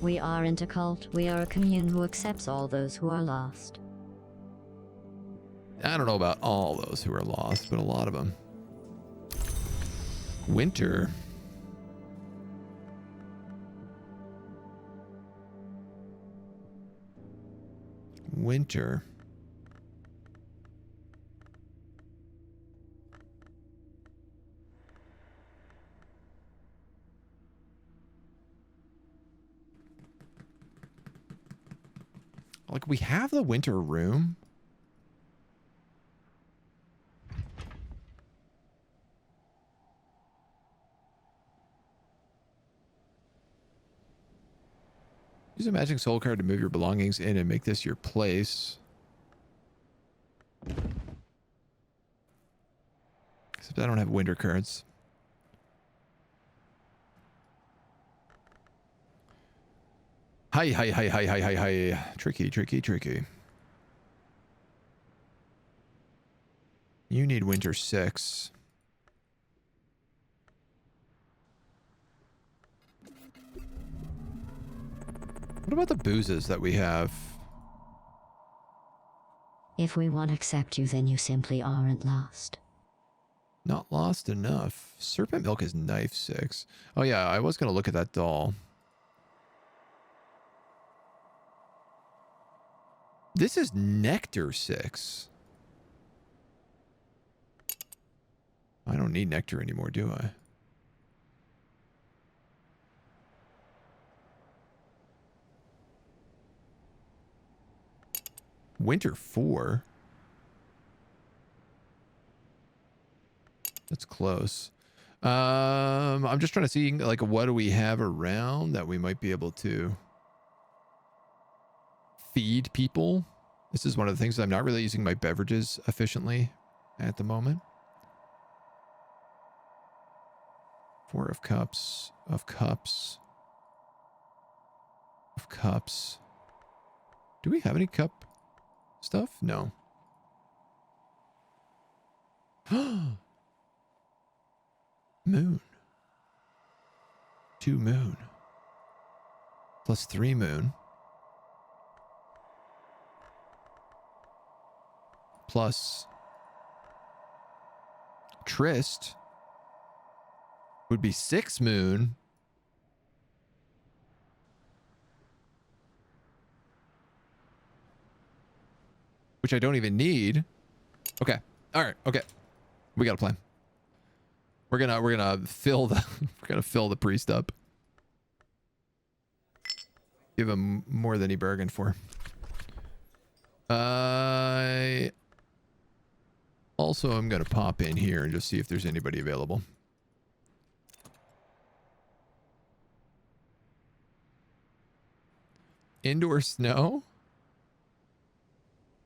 We aren't a cult. We are a commune who accepts all those who are lost. I don't know about all those who are lost, but a lot of them. Winter. Winter. Like, we have the winter room. Use a magic soul card to move your belongings in and make this your place. Except I don't have winter cards. Hi. Tricky. You need winter 6. What about the boozes that we have? If we won't accept you, then you simply aren't lost. Not lost enough. Serpent milk is knife 6. Oh yeah, I was going to look at that doll. This is nectar 6. I don't need nectar anymore, do I? Winter 4. That's close. I'm just trying to see, like, what do we have around that we might be able to feed people. This is one of the things. I'm not really using my beverages efficiently at the moment. 4 of cups, of cups, of cups. Do we have any cup stuff? No. Moon. 2 moon. Plus 3 moon. Plus Trist would be 6 moon. Which I don't even need. Okay. All right. Okay. We got a plan. We're gonna fill the fill the priest up. Give him more than he bargained for. I also am gonna pop in here and just see if there's anybody available. Indoor snow?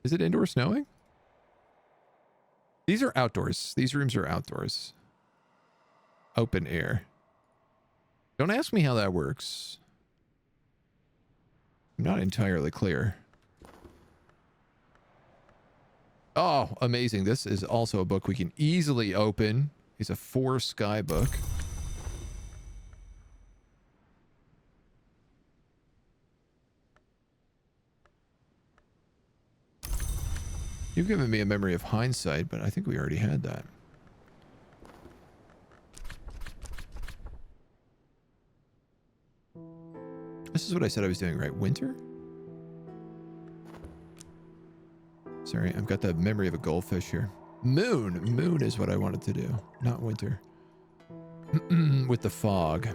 Is it indoor snowing? These are outdoors. These rooms are outdoors. Open air. Don't ask me how that works. I'm not entirely clear. Oh, amazing. This is also a book we can easily open. It's a 4 sky book. You've given me a memory of hindsight, but I think we already had that. This is what I said I was doing, right? Winter? Sorry, I've got the memory of a goldfish here. Moon. Moon is what I wanted to do, not winter. With the fog.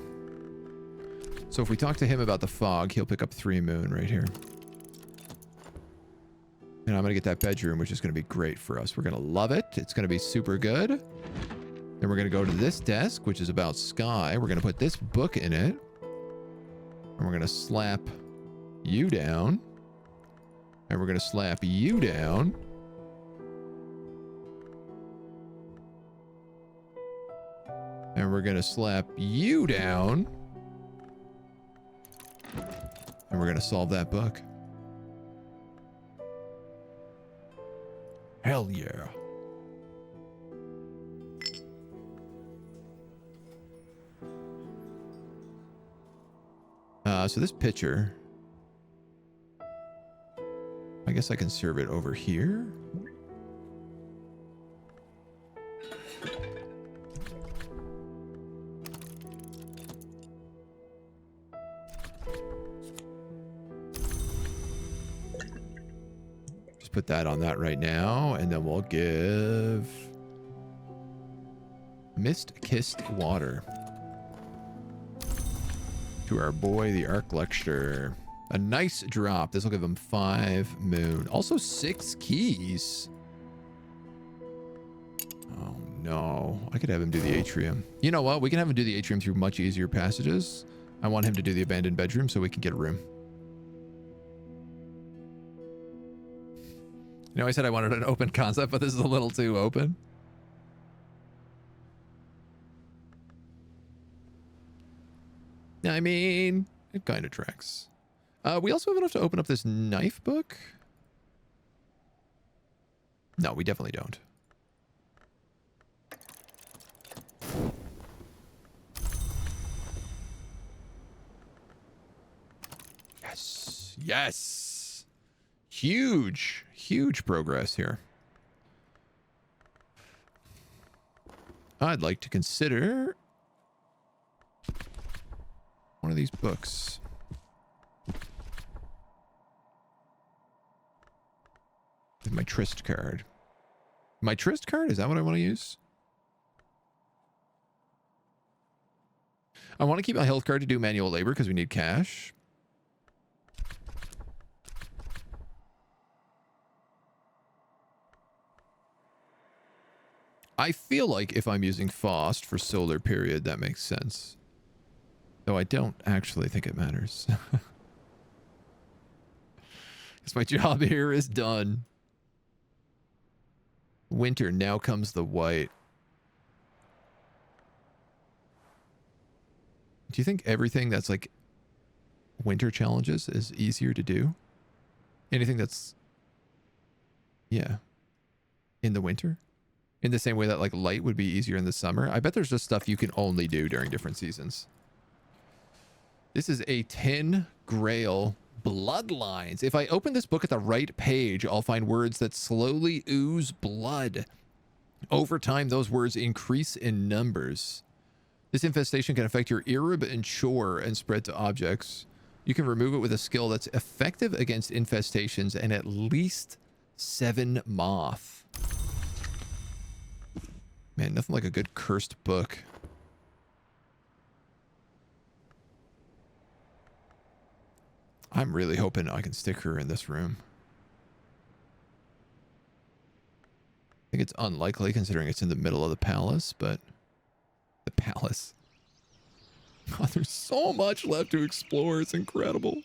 So if we talk to him about the fog, he'll pick up 3 moon right here. And I'm going to get that bedroom, which is going to be great for us. We're going to love it. It's going to be super good. Then we're going to go to this desk, which is about sky. We're going to put this book in it. And we're going to slap you down. And we're going to slap you down. And we're going to slap you down. And we're going to solve that book. Hell yeah. So this picture, I guess I can serve it over here. Just put that on that right now, and then we'll give mist-kissed water to our boy, the Arc Lecturer. A nice drop. This will give him 5 moon. Also 6 keys. Oh, no. I could have him do the atrium. You know what? We can have him do the atrium through much easier passages. I want him to do the abandoned bedroom so we can get a room. You know, I said I wanted an open concept, but this is a little too open. I mean, it kind of tracks. We also have enough to open up this knife book. No, we definitely don't. Yes. Yes. Huge, huge progress here. I'd like to consider one of these books. With my Trist card. My Trist card? Is that what I want to use? I want to keep my health card to do manual labor because we need cash. I feel like if I'm using Faust for solar period, that makes sense. Though I don't actually think it matters. Because my job here is done. Winter, now comes the white. Do you think everything that's like winter challenges is easier to do? Anything that's, yeah, in the winter? In the same way that like light would be easier in the summer? I bet there's just stuff you can only do during different seasons. This is a 10 Grail Bloodlines. If I open this book at the right page, I'll find words that slowly ooze blood. Over time, those words increase in numbers. This infestation can affect your Irib and Chore and spread to objects. You can remove it with a skill that's effective against infestations and at least 7 moth. Man, nothing like a good cursed book. I'm really hoping I can stick her in this room. I think it's unlikely considering it's in the middle of the palace, but... The palace. God, there's so much left to explore. It's incredible.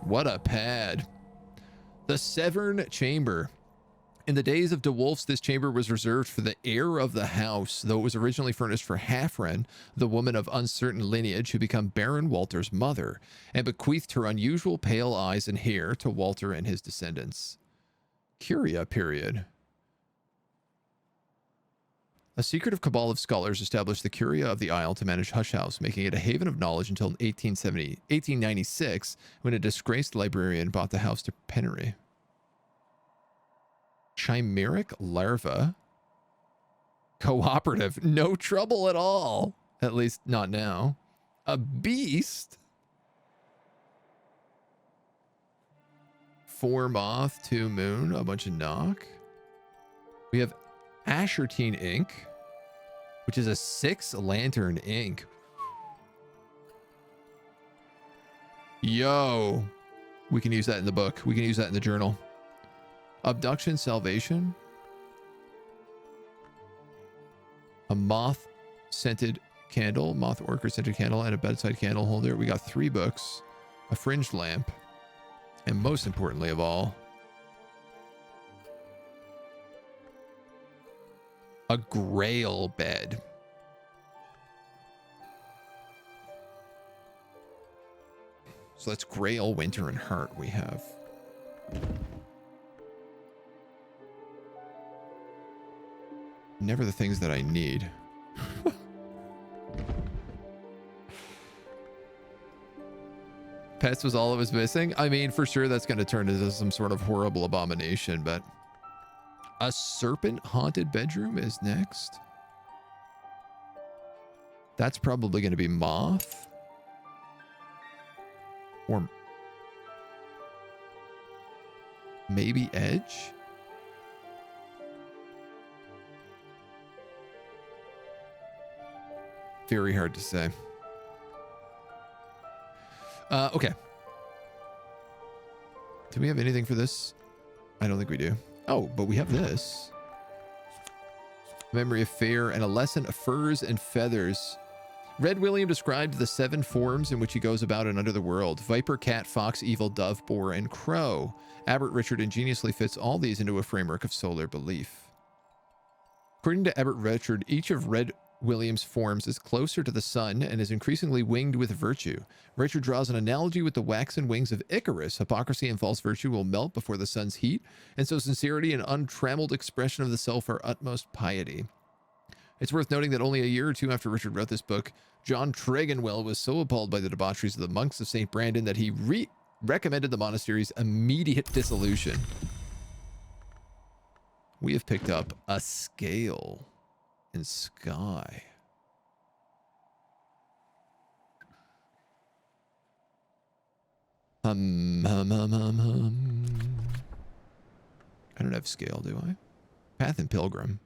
What a pad. The Severn Chamber. In the days of DeWolf's, this chamber was reserved for the heir of the house, though it was originally furnished for Hafren, the woman of uncertain lineage who became Baron Walter's mother, and bequeathed her unusual pale eyes and hair to Walter and his descendants. Curia period. A secretive cabal of scholars established the Curia of the Isle to manage Hush House, making it a haven of knowledge until 1896, when a disgraced librarian bought the house to penury. Chimeric larva. Cooperative. No trouble at all. At least not now. A beast. 4 moth, 2 moon, a bunch of knock. We have Ashertine ink, which is a 6 lantern ink. Yo. We can use that in the book. We can use that in the journal. Abduction Salvation. A moth scented candle, moth orchid scented candle, and a bedside candle holder. We got 3 books, a fringed lamp, and most importantly of all, a grail bed. So that's Grail, Winter, and Heart we have. Never the things that I need. Pets was all it was missing. I mean, for sure that's going to turn into some sort of horrible abomination, but a serpent haunted bedroom is next. That's probably going to be moth. Or maybe edge. Very hard to say. Okay. Do we have anything for this? I don't think we do. Oh, but we have this. Memory of Fair and a lesson of furs and feathers. Red William described the 7 forms in which he goes about and under the world. Viper, cat, fox, evil, dove, boar, and crow. Abbot Richard ingeniously fits all these into a framework of solar belief. According to Abbot Richard, each of Red William's forms is closer to the sun and is increasingly winged with virtue. Richard draws an analogy with the waxen wings of Icarus. Hypocrisy and false virtue will melt before the sun's heat, and so sincerity and untrammeled expression of the self are utmost piety. It's worth noting that only a year or 2 after Richard wrote this book, John Tregonwell was so appalled by the debaucheries of the monks of St. Brandon that he recommended the monastery's immediate dissolution. We have picked up a scale in sky. I don't have scale, do I? Path and Pilgrim.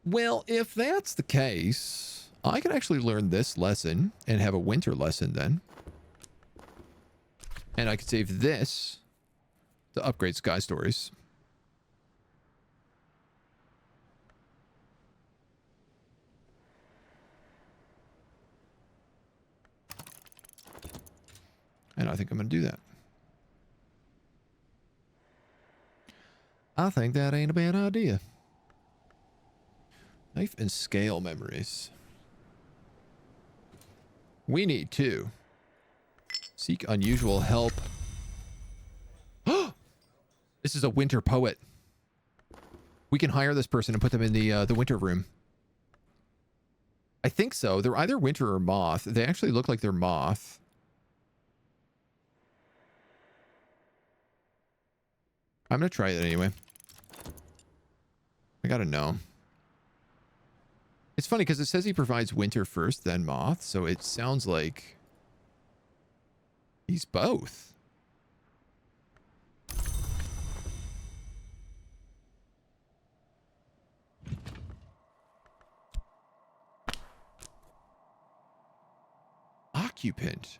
Well, if that's the case, I can actually learn this lesson and have a winter lesson then. And I could save this to upgrade Sky Stories. And I think I'm going to do that. I think that ain't a bad idea. Knife and scale memories. We need to seek unusual help. This is a winter poet. We can hire this person and put them in the winter room. I think so. They're either winter or moth. They actually look like they're moth. I'm going to try it anyway. I got to know. It's funny because it says he provides winter first, then moth. So it sounds like he's both. Occupant.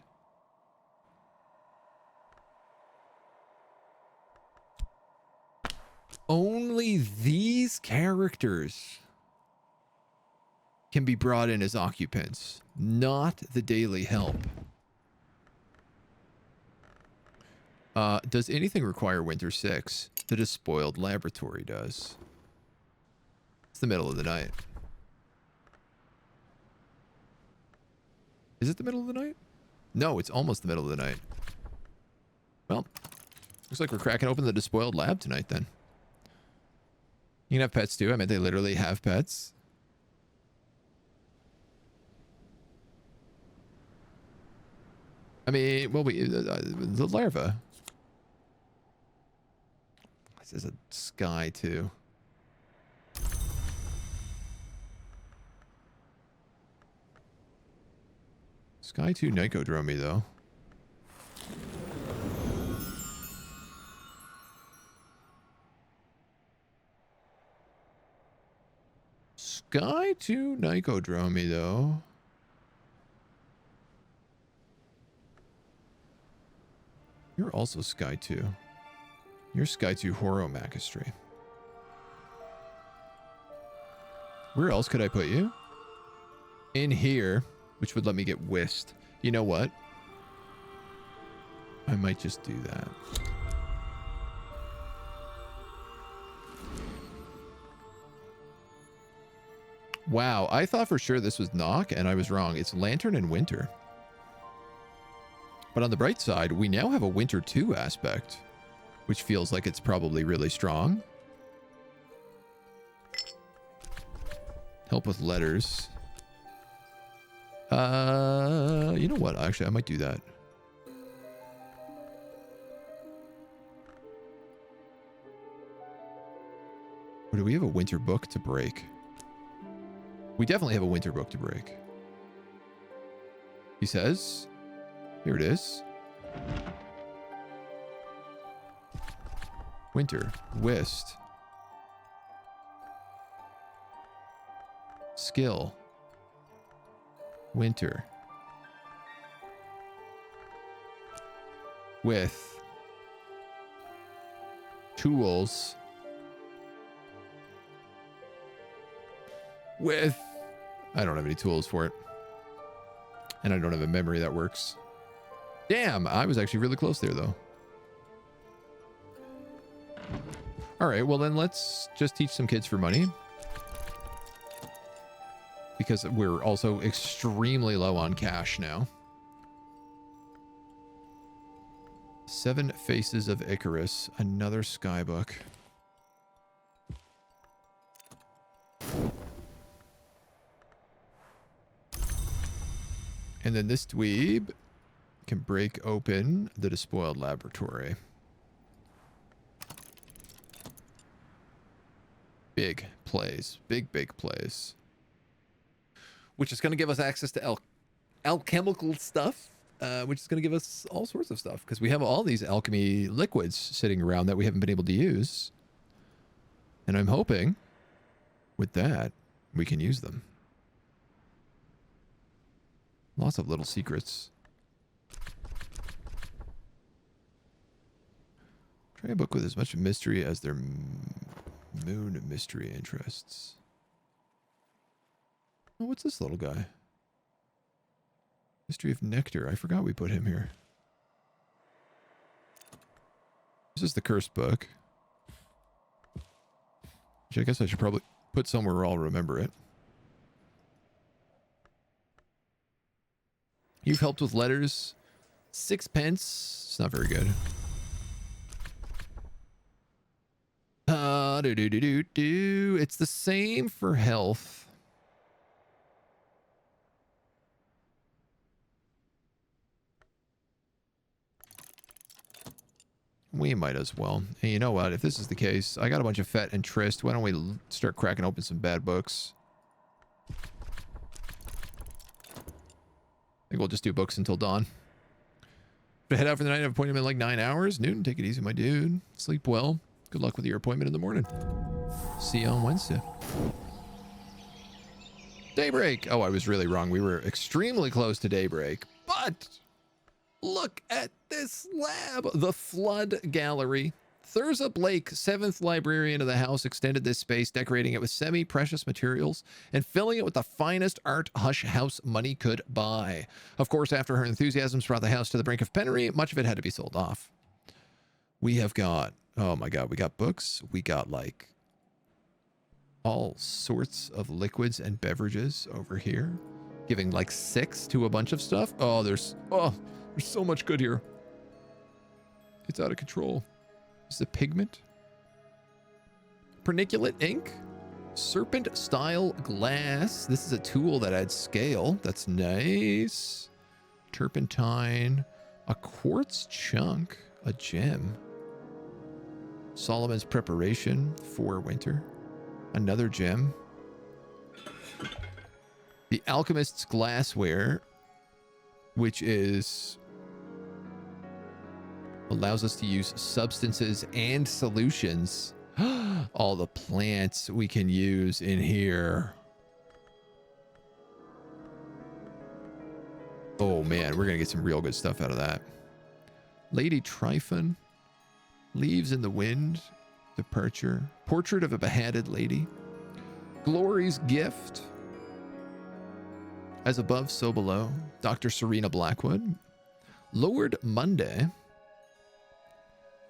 Only these characters can be brought in as occupants, not the daily help. Does anything require Winter 6? The Despoiled Laboratory does. It's the middle of the night. Is it the middle of the night? No, it's almost the middle of the night. Well, looks like we're cracking open the Despoiled Lab tonight then. You can have pets too. I mean, they literally have pets. I mean, well, the larva. This is a sky too. Sky 2 Nicodromy though. Sky 2 Nicodromy though. You're also Sky 2. You're Sky 2 Horomachistry. Where else could I put you? In here, which would let me get whisked. You know what? I might just do that. Wow, I thought for sure this was Knock, and I was wrong. It's Lantern and Winter. But on the bright side, we now have a Winter 2 aspect, which feels like it's probably really strong. Help with letters. You know what? Actually, I might do that. Or do we have a winter book to break? We definitely have a winter book to break. He says, here it is. Winter, whist. Skill. Winter. With. Tools. With. I don't have any tools for it. And I don't have a memory that works. Damn, I was actually really close there though. All right, well then let's just teach some kids for money. Because we're also extremely low on cash now. 7 Faces of Icarus, another skybook. And then this dweeb can break open the despoiled laboratory. Big plays. Big plays. Which is going to give us access to alchemical stuff. Which is going to give us all sorts of stuff. Because we have all these alchemy liquids sitting around that we haven't been able to use. And I'm hoping with that, we can use them. Lots of little secrets. Try a book with as much mystery as their moon mystery interests. Oh, what's this little guy? History of Nectar. I forgot we put him here. This is the cursed book. Which I guess I should probably put somewhere where I'll remember it. You've helped with letters. 6 pence. It's not very good. It's the same for health. We might as well. And you know what? If this is the case, I got a bunch of Fet and Trist. Why don't we start cracking open some bad books? I think we'll just do books until dawn. To head out for the night, I have an appointment in like 9 hours. Newton, take it easy, my dude. Sleep well. Good luck with your appointment in the morning. See you on Wednesday. Daybreak. Oh, I was really wrong. We were extremely close to daybreak. But look at this lab. The Flood Gallery. Thurza Blake, 7th librarian of the house, extended this space, decorating it with semi-precious materials and filling it with the finest art Hush House money could buy. Of course, after her enthusiasms brought the house to the brink of penury, much of it had to be sold off. We have got, oh my god, we got books. We got like all sorts of liquids and beverages over here, giving like 6 to a bunch of stuff. Oh, there's so much good here. It's out of control. This is a pigment. Perniculate ink. Serpent style glass. This is a tool that adds scale. That's nice. Turpentine. A quartz chunk. A gem. Solomon's preparation for winter. Another gem. The alchemist's glassware, which is allows us to use substances and solutions. All the plants we can use in here. Oh man, we're gonna get some real good stuff out of that. Lady Tryphon. Leaves in the wind. Departure. Portrait of a beheaded lady. Glory's gift. As above, so below. Dr. Serena Blackwood. Lord Monday.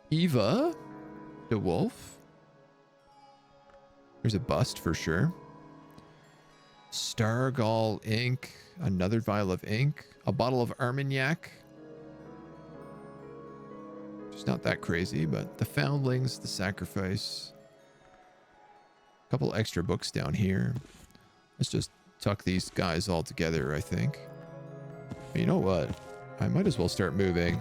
Eva DeWolf. There's a bust for sure. Stargall ink. Another vial of ink. A bottle of Armagnac. It's not that crazy, but the Foundlings, the Sacrifice. A couple extra books down here. Let's just tuck these guys all together, I think. But you know what? I might as well start moving.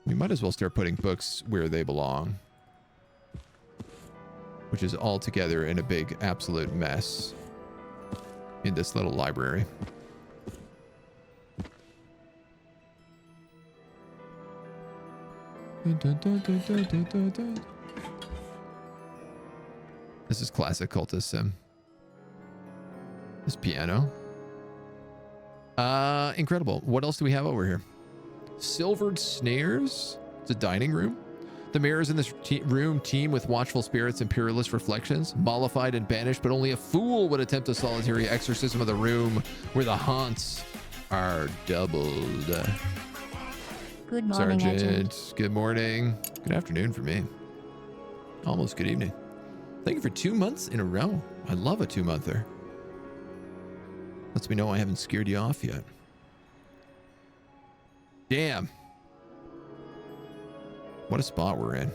We might as well start putting books where they belong. Which is all together in a big absolute mess. In this little library. This is classic cultist sim. This piano. Incredible. What else do we have over here? Silvered snares. It's a dining room. The mirrors in this room teem with watchful spirits and peerless reflections, mollified and banished, but only a fool would attempt a solitary exorcism of the room where the haunts are doubled. Good morning, Sergeant. Agent. Good morning. Good afternoon for me. Almost good evening. Thank you for 2 months in a row. I love a 2-monther. Lets me know I haven't scared you off yet. Damn. What a spot we're in.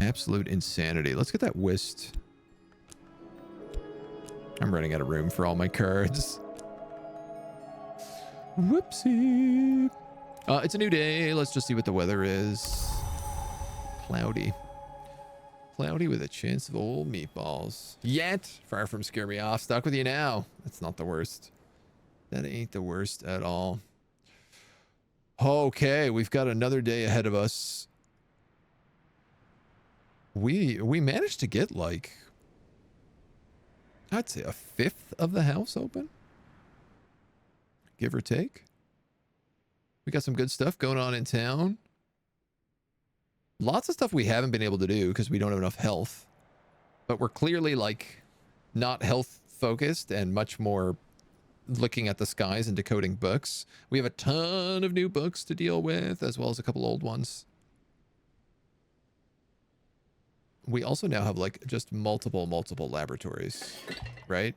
Absolute insanity. Let's get that whist I'm running out of room for all my cards. Whoopsie. It's a new day. Let's just see what the weather is. Cloudy. Cloudy with a chance of old meatballs. Yet, far from scare me off. Stuck with you now. That's not the worst. That ain't the worst at all. Okay, we've got another day ahead of us. We managed to get like, I'd say a fifth of the house open. Give or take. We got some good stuff going on in town. Lots of stuff we haven't been able to do because we don't have enough health. But we're clearly like not health focused and much more looking at the skies and decoding books. We have a ton of new books to deal with, as well as a couple old ones. We also now have like just multiple laboratories, right?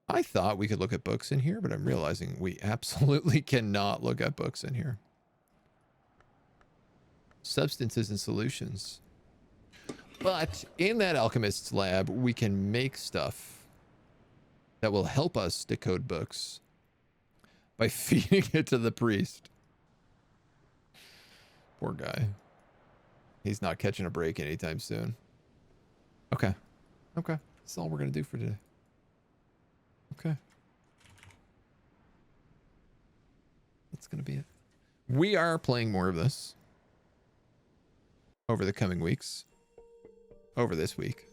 I thought we could look at books in here, but I'm realizing we absolutely cannot look at books in here. Substances and solutions. But in that alchemist's lab, we can make stuff that will help us decode books by feeding it to the priest. Poor guy. He's not catching a break anytime soon. Okay. Okay. That's all we're going to do for today. Okay. That's going to be it. We are playing more of this over the coming weeks. Over this week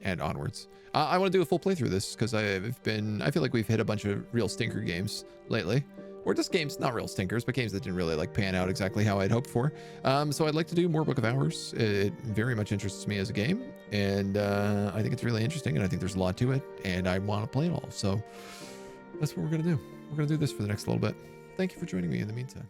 and onwards. I want to do a full playthrough of this because I feel like we've hit a bunch of real stinker games lately, or just games, not real stinkers, but games that didn't really like pan out exactly how I'd hoped for. So I'd like to do more Book of Hours. It very much interests me as a game, and I think it's really interesting, and I think there's a lot to it, and I want to play it all. So that's what we're going to do. We're going to do this for the next little bit. Thank you for joining me in the meantime.